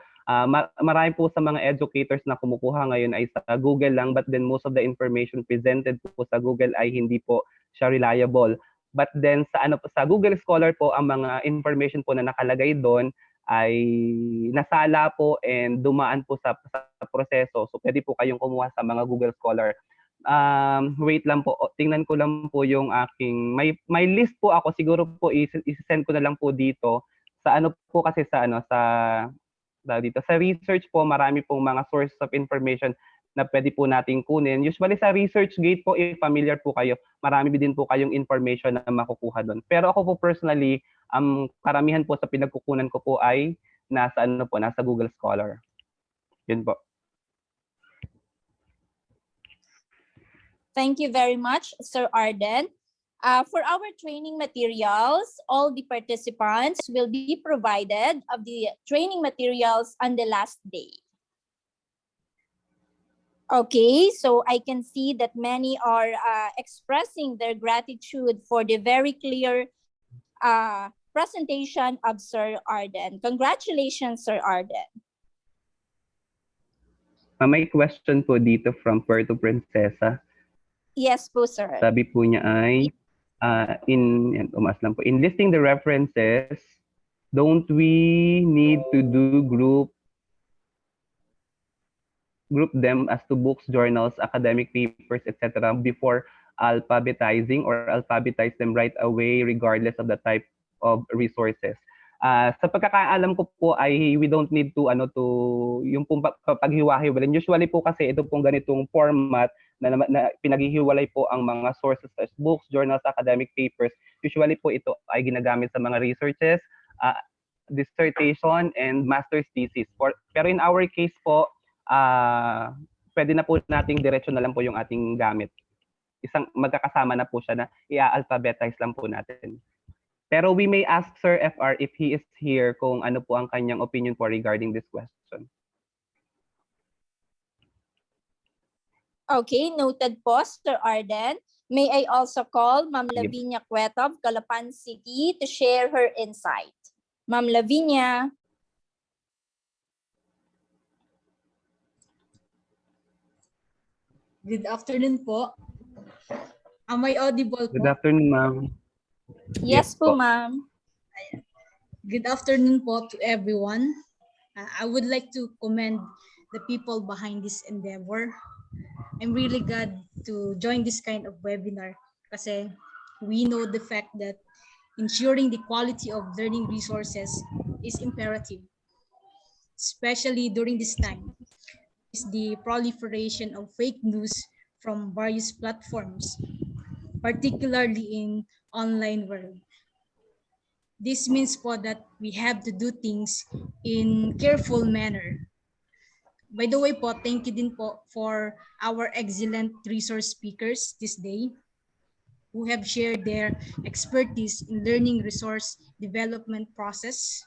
[SPEAKER 1] Marami po sa mga educators na kumukuha ngayon ay sa Google lang, but then most of the information presented po sa Google ay hindi po siya reliable. But then sa Google Scholar po, ang mga information po na nakalagay doon ay nasala po and dumaan po sa proseso. So pwede po kayong kumuha sa mga Google Scholar. Wait lang po, tingnan ko lang po yung aking, may list po ako, siguro po i-send ko na lang po dito sa po kasi sa dito sa research po, marami pong mga sources of information na pwede po nating kunin. Usually sa ResearchGate po, if familiar po kayo, marami din po kayong information na makukuha doon. Pero ako po personally, karamihan po sa pinagkukunan ko po ay nasa nasa Google Scholar. Yun po.
[SPEAKER 15] Thank you very much, Sir Arden. For our training materials, all the participants will be provided of the training materials on the last day. Okay, so I can see that many are expressing their gratitude for the very clear presentation of Sir Arden. Congratulations, Sir Arden.
[SPEAKER 1] May question po dito from Puerto Princesa.
[SPEAKER 15] Yes po, sir.
[SPEAKER 1] Sabi po niya ay, in listing the references, don't we need to do group them as to books, journals, academic papers, etc. before alphabetizing, or alphabetize them right away regardless of the type of resources? Sa pagkakaalam ko po ay we don't need to yung paghiwa-hiwalay. Usually po kasi ito pong ganitong format na pinaghihiwalay po ang mga sources as books, journals, academic papers. Usually po ito ay ginagamit sa mga researches, dissertation, and master's thesis. Pero in our case po, pwede na po nating diretso na lang po yung ating gamit. Magkakasama na po siya na i-alphabetize lang po natin. Pero we may ask Sir FR if he is here kung ano po ang kanyang opinion po regarding this question.
[SPEAKER 15] Okay, noted po, Sir Arden. May I also call Ma'am Lavinia Cueto of Calapan City to share her insight. Ma'am Lavinia.
[SPEAKER 7] Good afternoon po. Am I audible po?
[SPEAKER 1] Good afternoon, ma'am.
[SPEAKER 15] Yes po, ma'am.
[SPEAKER 7] Good afternoon po to everyone. I would like to commend the people behind this endeavor. I'm really glad to join this kind of webinar kasi we know the fact that ensuring the quality of learning resources is imperative, especially during this time. Is the proliferation of fake news from various platforms, particularly in online world. This means po that we have to do things in careful manner. By the way po, thank you din po for our excellent resource speakers this day who have shared their expertise in learning resource development process,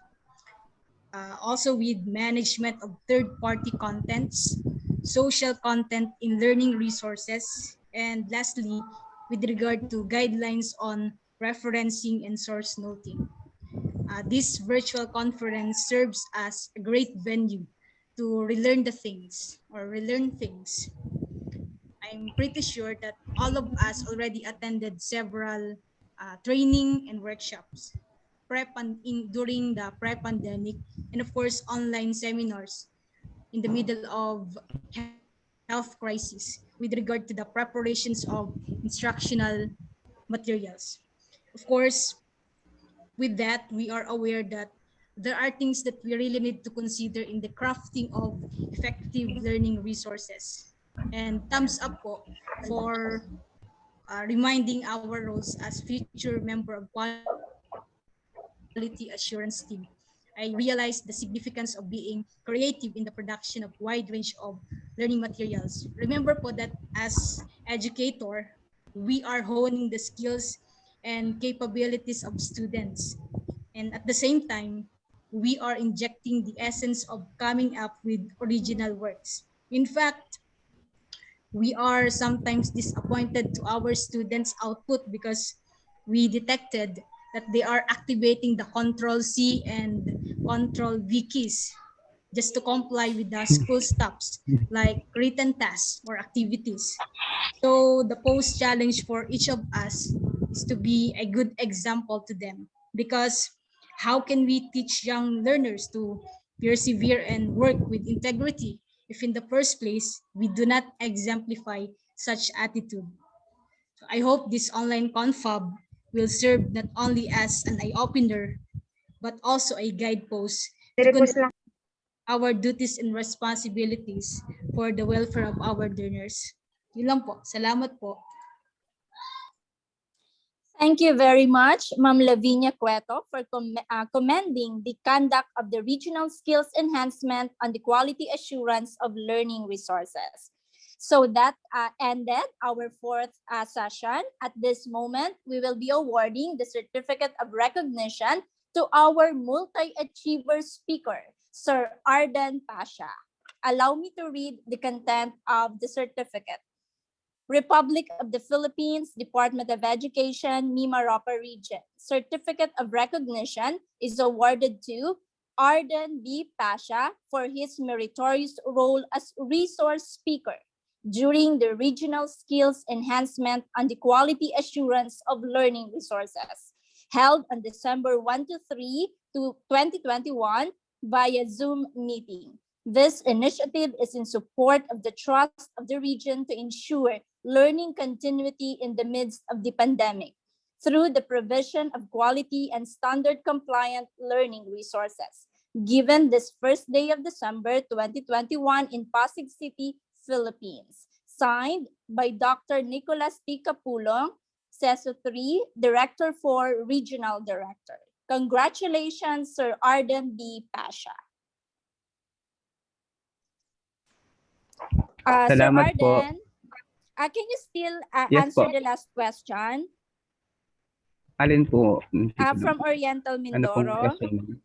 [SPEAKER 7] also with management of third-party contents, social content in learning resources, and lastly, with regard to guidelines on referencing and source noting. This virtual conference serves as a great venue to relearn the things or relearn things. I'm pretty sure that all of us already attended several training and workshops during the pre-pandemic, and of course online seminars in the middle of health crisis with regard to the preparations of instructional materials. Of course, with that, we are aware that there are things that we really need to consider in the crafting of effective learning resources. And thumbs up po for reminding our roles as future member of quality assurance team. I realized the significance of being creative in the production of wide range of learning materials. Remember po that as educator, we are honing the skills and capabilities of students. And at the same time, we are injecting the essence of coming up with original works. In fact, we are sometimes disappointed to our students' output because we detected that they are activating the Control C and Control V keys just to comply with the school stops like written tasks or activities. So the post challenge for each of us is to be a good example to them, because how can we teach young learners to persevere and work with integrity if in the first place we do not exemplify such attitude? So I hope this online confab will serve not only as an eye-opener but also a guidepost to conduct our duties and responsibilities for the welfare of our learners. Yun lang po. Salamat po.
[SPEAKER 15] Thank you very much, Ma'am Lavinia Cueto, for commending the conduct of the Regional Skills Enhancement on the Quality Assurance of Learning Resources. So that ended our fourth session. At this moment, we will be awarding the Certificate of Recognition to our multi-achiever speaker, Sir Arden Pasha. Allow me to read the content of the certificate. Republic of the Philippines, Department of Education, MIMAROPA Region. Certificate of Recognition is awarded to Arden B. Pasha for his meritorious role as resource speaker during the Regional Skills Enhancement on the Quality Assurance of Learning Resources, held on December 1 to 3 to 2021 via Zoom meeting. This initiative is in support of the trust of the region to ensure learning continuity in the midst of the pandemic through the provision of quality and standard compliant learning resources, given this first day of December 2021 in Pasig City, Philippines. Signed by Dr. Nicolas T. Capulong, CESO 3, Director 4, Regional Director. Congratulations, Sir Arden B. Pasha.
[SPEAKER 1] Salamat
[SPEAKER 15] Sir
[SPEAKER 1] po.
[SPEAKER 15] Arden, can you still
[SPEAKER 1] Yes
[SPEAKER 15] answer
[SPEAKER 1] po.
[SPEAKER 15] the last question?
[SPEAKER 1] Alin po?
[SPEAKER 15] From Oriental
[SPEAKER 1] Ano pong
[SPEAKER 15] Mindoro.
[SPEAKER 1] question?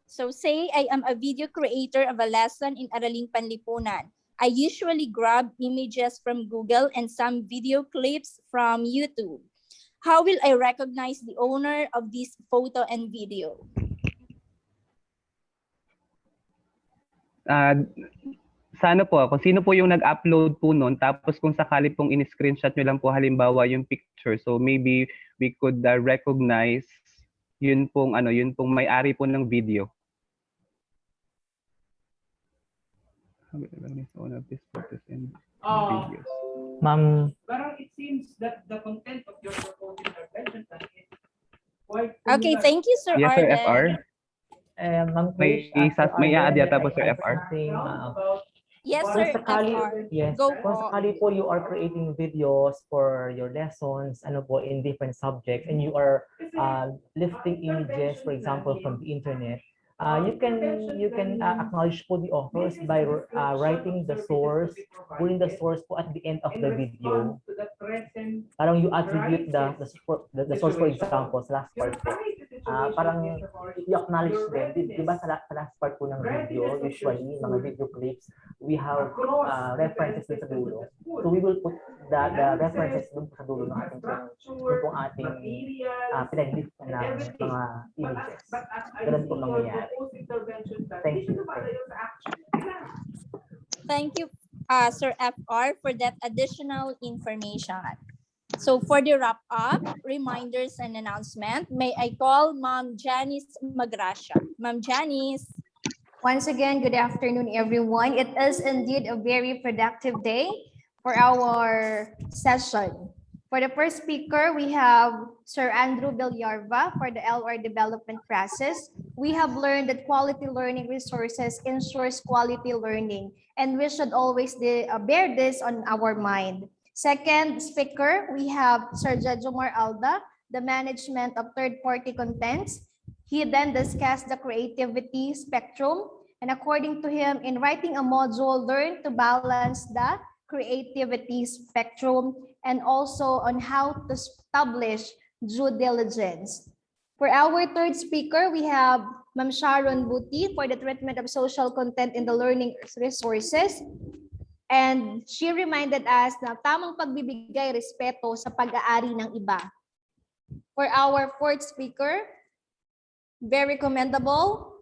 [SPEAKER 15] So say I am a video creator of a lesson in Araling Panlipunan. I usually grab images from Google and some video clips from YouTube. How will I recognize the owner of this photo and video?
[SPEAKER 1] Sa ano po, kung sino po yung nag-upload po nun, tapos kung sakali pong in-screenshot nyo lang po halimbawa yung picture, so maybe we could recognize yun pong may-ari po ng video. One of these photos and videos.
[SPEAKER 3] Ma'am.
[SPEAKER 5] Parang it seems that the content of your proposed intervention is quite
[SPEAKER 15] Okay,
[SPEAKER 5] similar.
[SPEAKER 15] thank you, Sir
[SPEAKER 1] Yes, Sir
[SPEAKER 15] Arden.
[SPEAKER 1] FR.
[SPEAKER 3] Ma'am
[SPEAKER 1] May
[SPEAKER 3] Krish,
[SPEAKER 1] may
[SPEAKER 3] Arden,
[SPEAKER 1] add yata po,
[SPEAKER 3] I
[SPEAKER 1] Sir
[SPEAKER 3] have
[SPEAKER 1] FR.
[SPEAKER 3] something,
[SPEAKER 15] Yes,
[SPEAKER 3] kung
[SPEAKER 15] Sir
[SPEAKER 3] sakali,
[SPEAKER 15] FR.
[SPEAKER 3] yes,
[SPEAKER 15] Go
[SPEAKER 3] kung
[SPEAKER 15] po.
[SPEAKER 3] sakali po you are creating videos for your lessons, in different subjects, and you are lifting images, for example, from the internet, you can acknowledge po the authors by writing the source, putting the source po at the end of the video. Parang you attribute the source, for example, sa last part po. parang i-acknowledge them. Di ba sa last part po ng video, usually, mga video clips, we have references dun sa dulo. So we will put the references dun sa dulo ng ating pinag-list ng mga images. Ganun po mangyayari. Thank you.
[SPEAKER 15] Thank you, Sir FR, for that additional information. So for the wrap-up, reminders and announcement, may I call Ma'am Janice Magracia. Ma'am Janice.
[SPEAKER 20] Once again, good afternoon, everyone. It is indeed a very productive day for our session. For the first speaker, we have Sir Andrew Villarva for the LR development process. We have learned that quality learning resources ensures quality learning, and we should always bear this on our mind. Second speaker, we have Sir Jejomar Alda, the management of third-party contents. He then discussed the creativity spectrum, and according to him, in writing a module, learn to balance the creativity spectrum and also on how to establish due diligence. For our third speaker, we have Ma'am Sharon Buti for the treatment of social content in the learning resources. And she reminded us na tamang pagbibigay respeto sa pag-aari ng iba. For our fourth speaker, very commendable.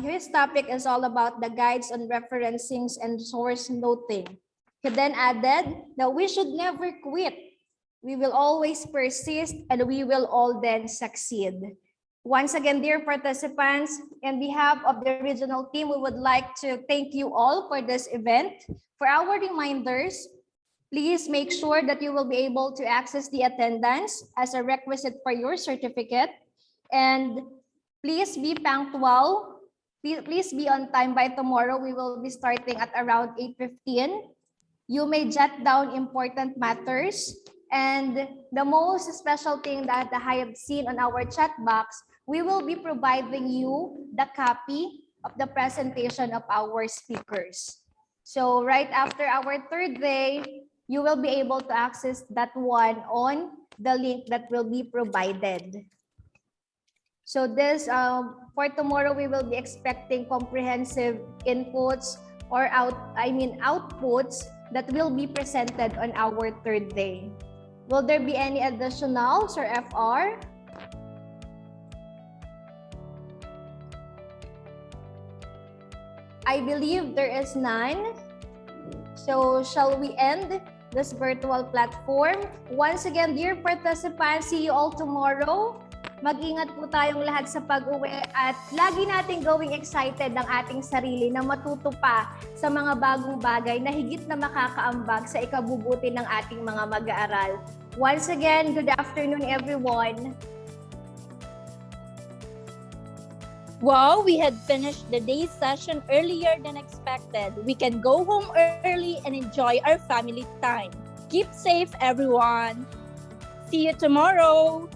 [SPEAKER 20] His topic is all about the guides on referencing and source noting. He then added that we should never quit. We will always persist and we will all then succeed. Once again, dear participants, on behalf of the regional team, we would like to thank you all for this event. For our reminders, please make sure that you will be able to access the attendance as a requisite for your certificate. And please be punctual. Please be on time by tomorrow. We will be starting at around 8:15. You may jot down important matters. And the most special thing that I have seen on our chat box, we will be providing you the copy of the presentation of our speakers. So right after our third day, you will be able to access that one on the link that will be provided. So this, for tomorrow, we will be expecting comprehensive inputs or outputs that will be presented on our third day. Will there be any additional, Sir FR? I believe there is none. So shall we end this virtual platform? Once again, dear participants, see you all tomorrow. Mag-ingat po tayong lahat sa pag-uwi at lagi nating gawing excited ang ating sarili na matuto pa sa mga bagong bagay na higit na makakaambag sa ikabubuti ng ating mga mag-aaral. Once again, good afternoon everyone.
[SPEAKER 15] Wow, we had finished the day's session earlier than expected. We can go home early and enjoy our family time. Keep safe, everyone. See you tomorrow.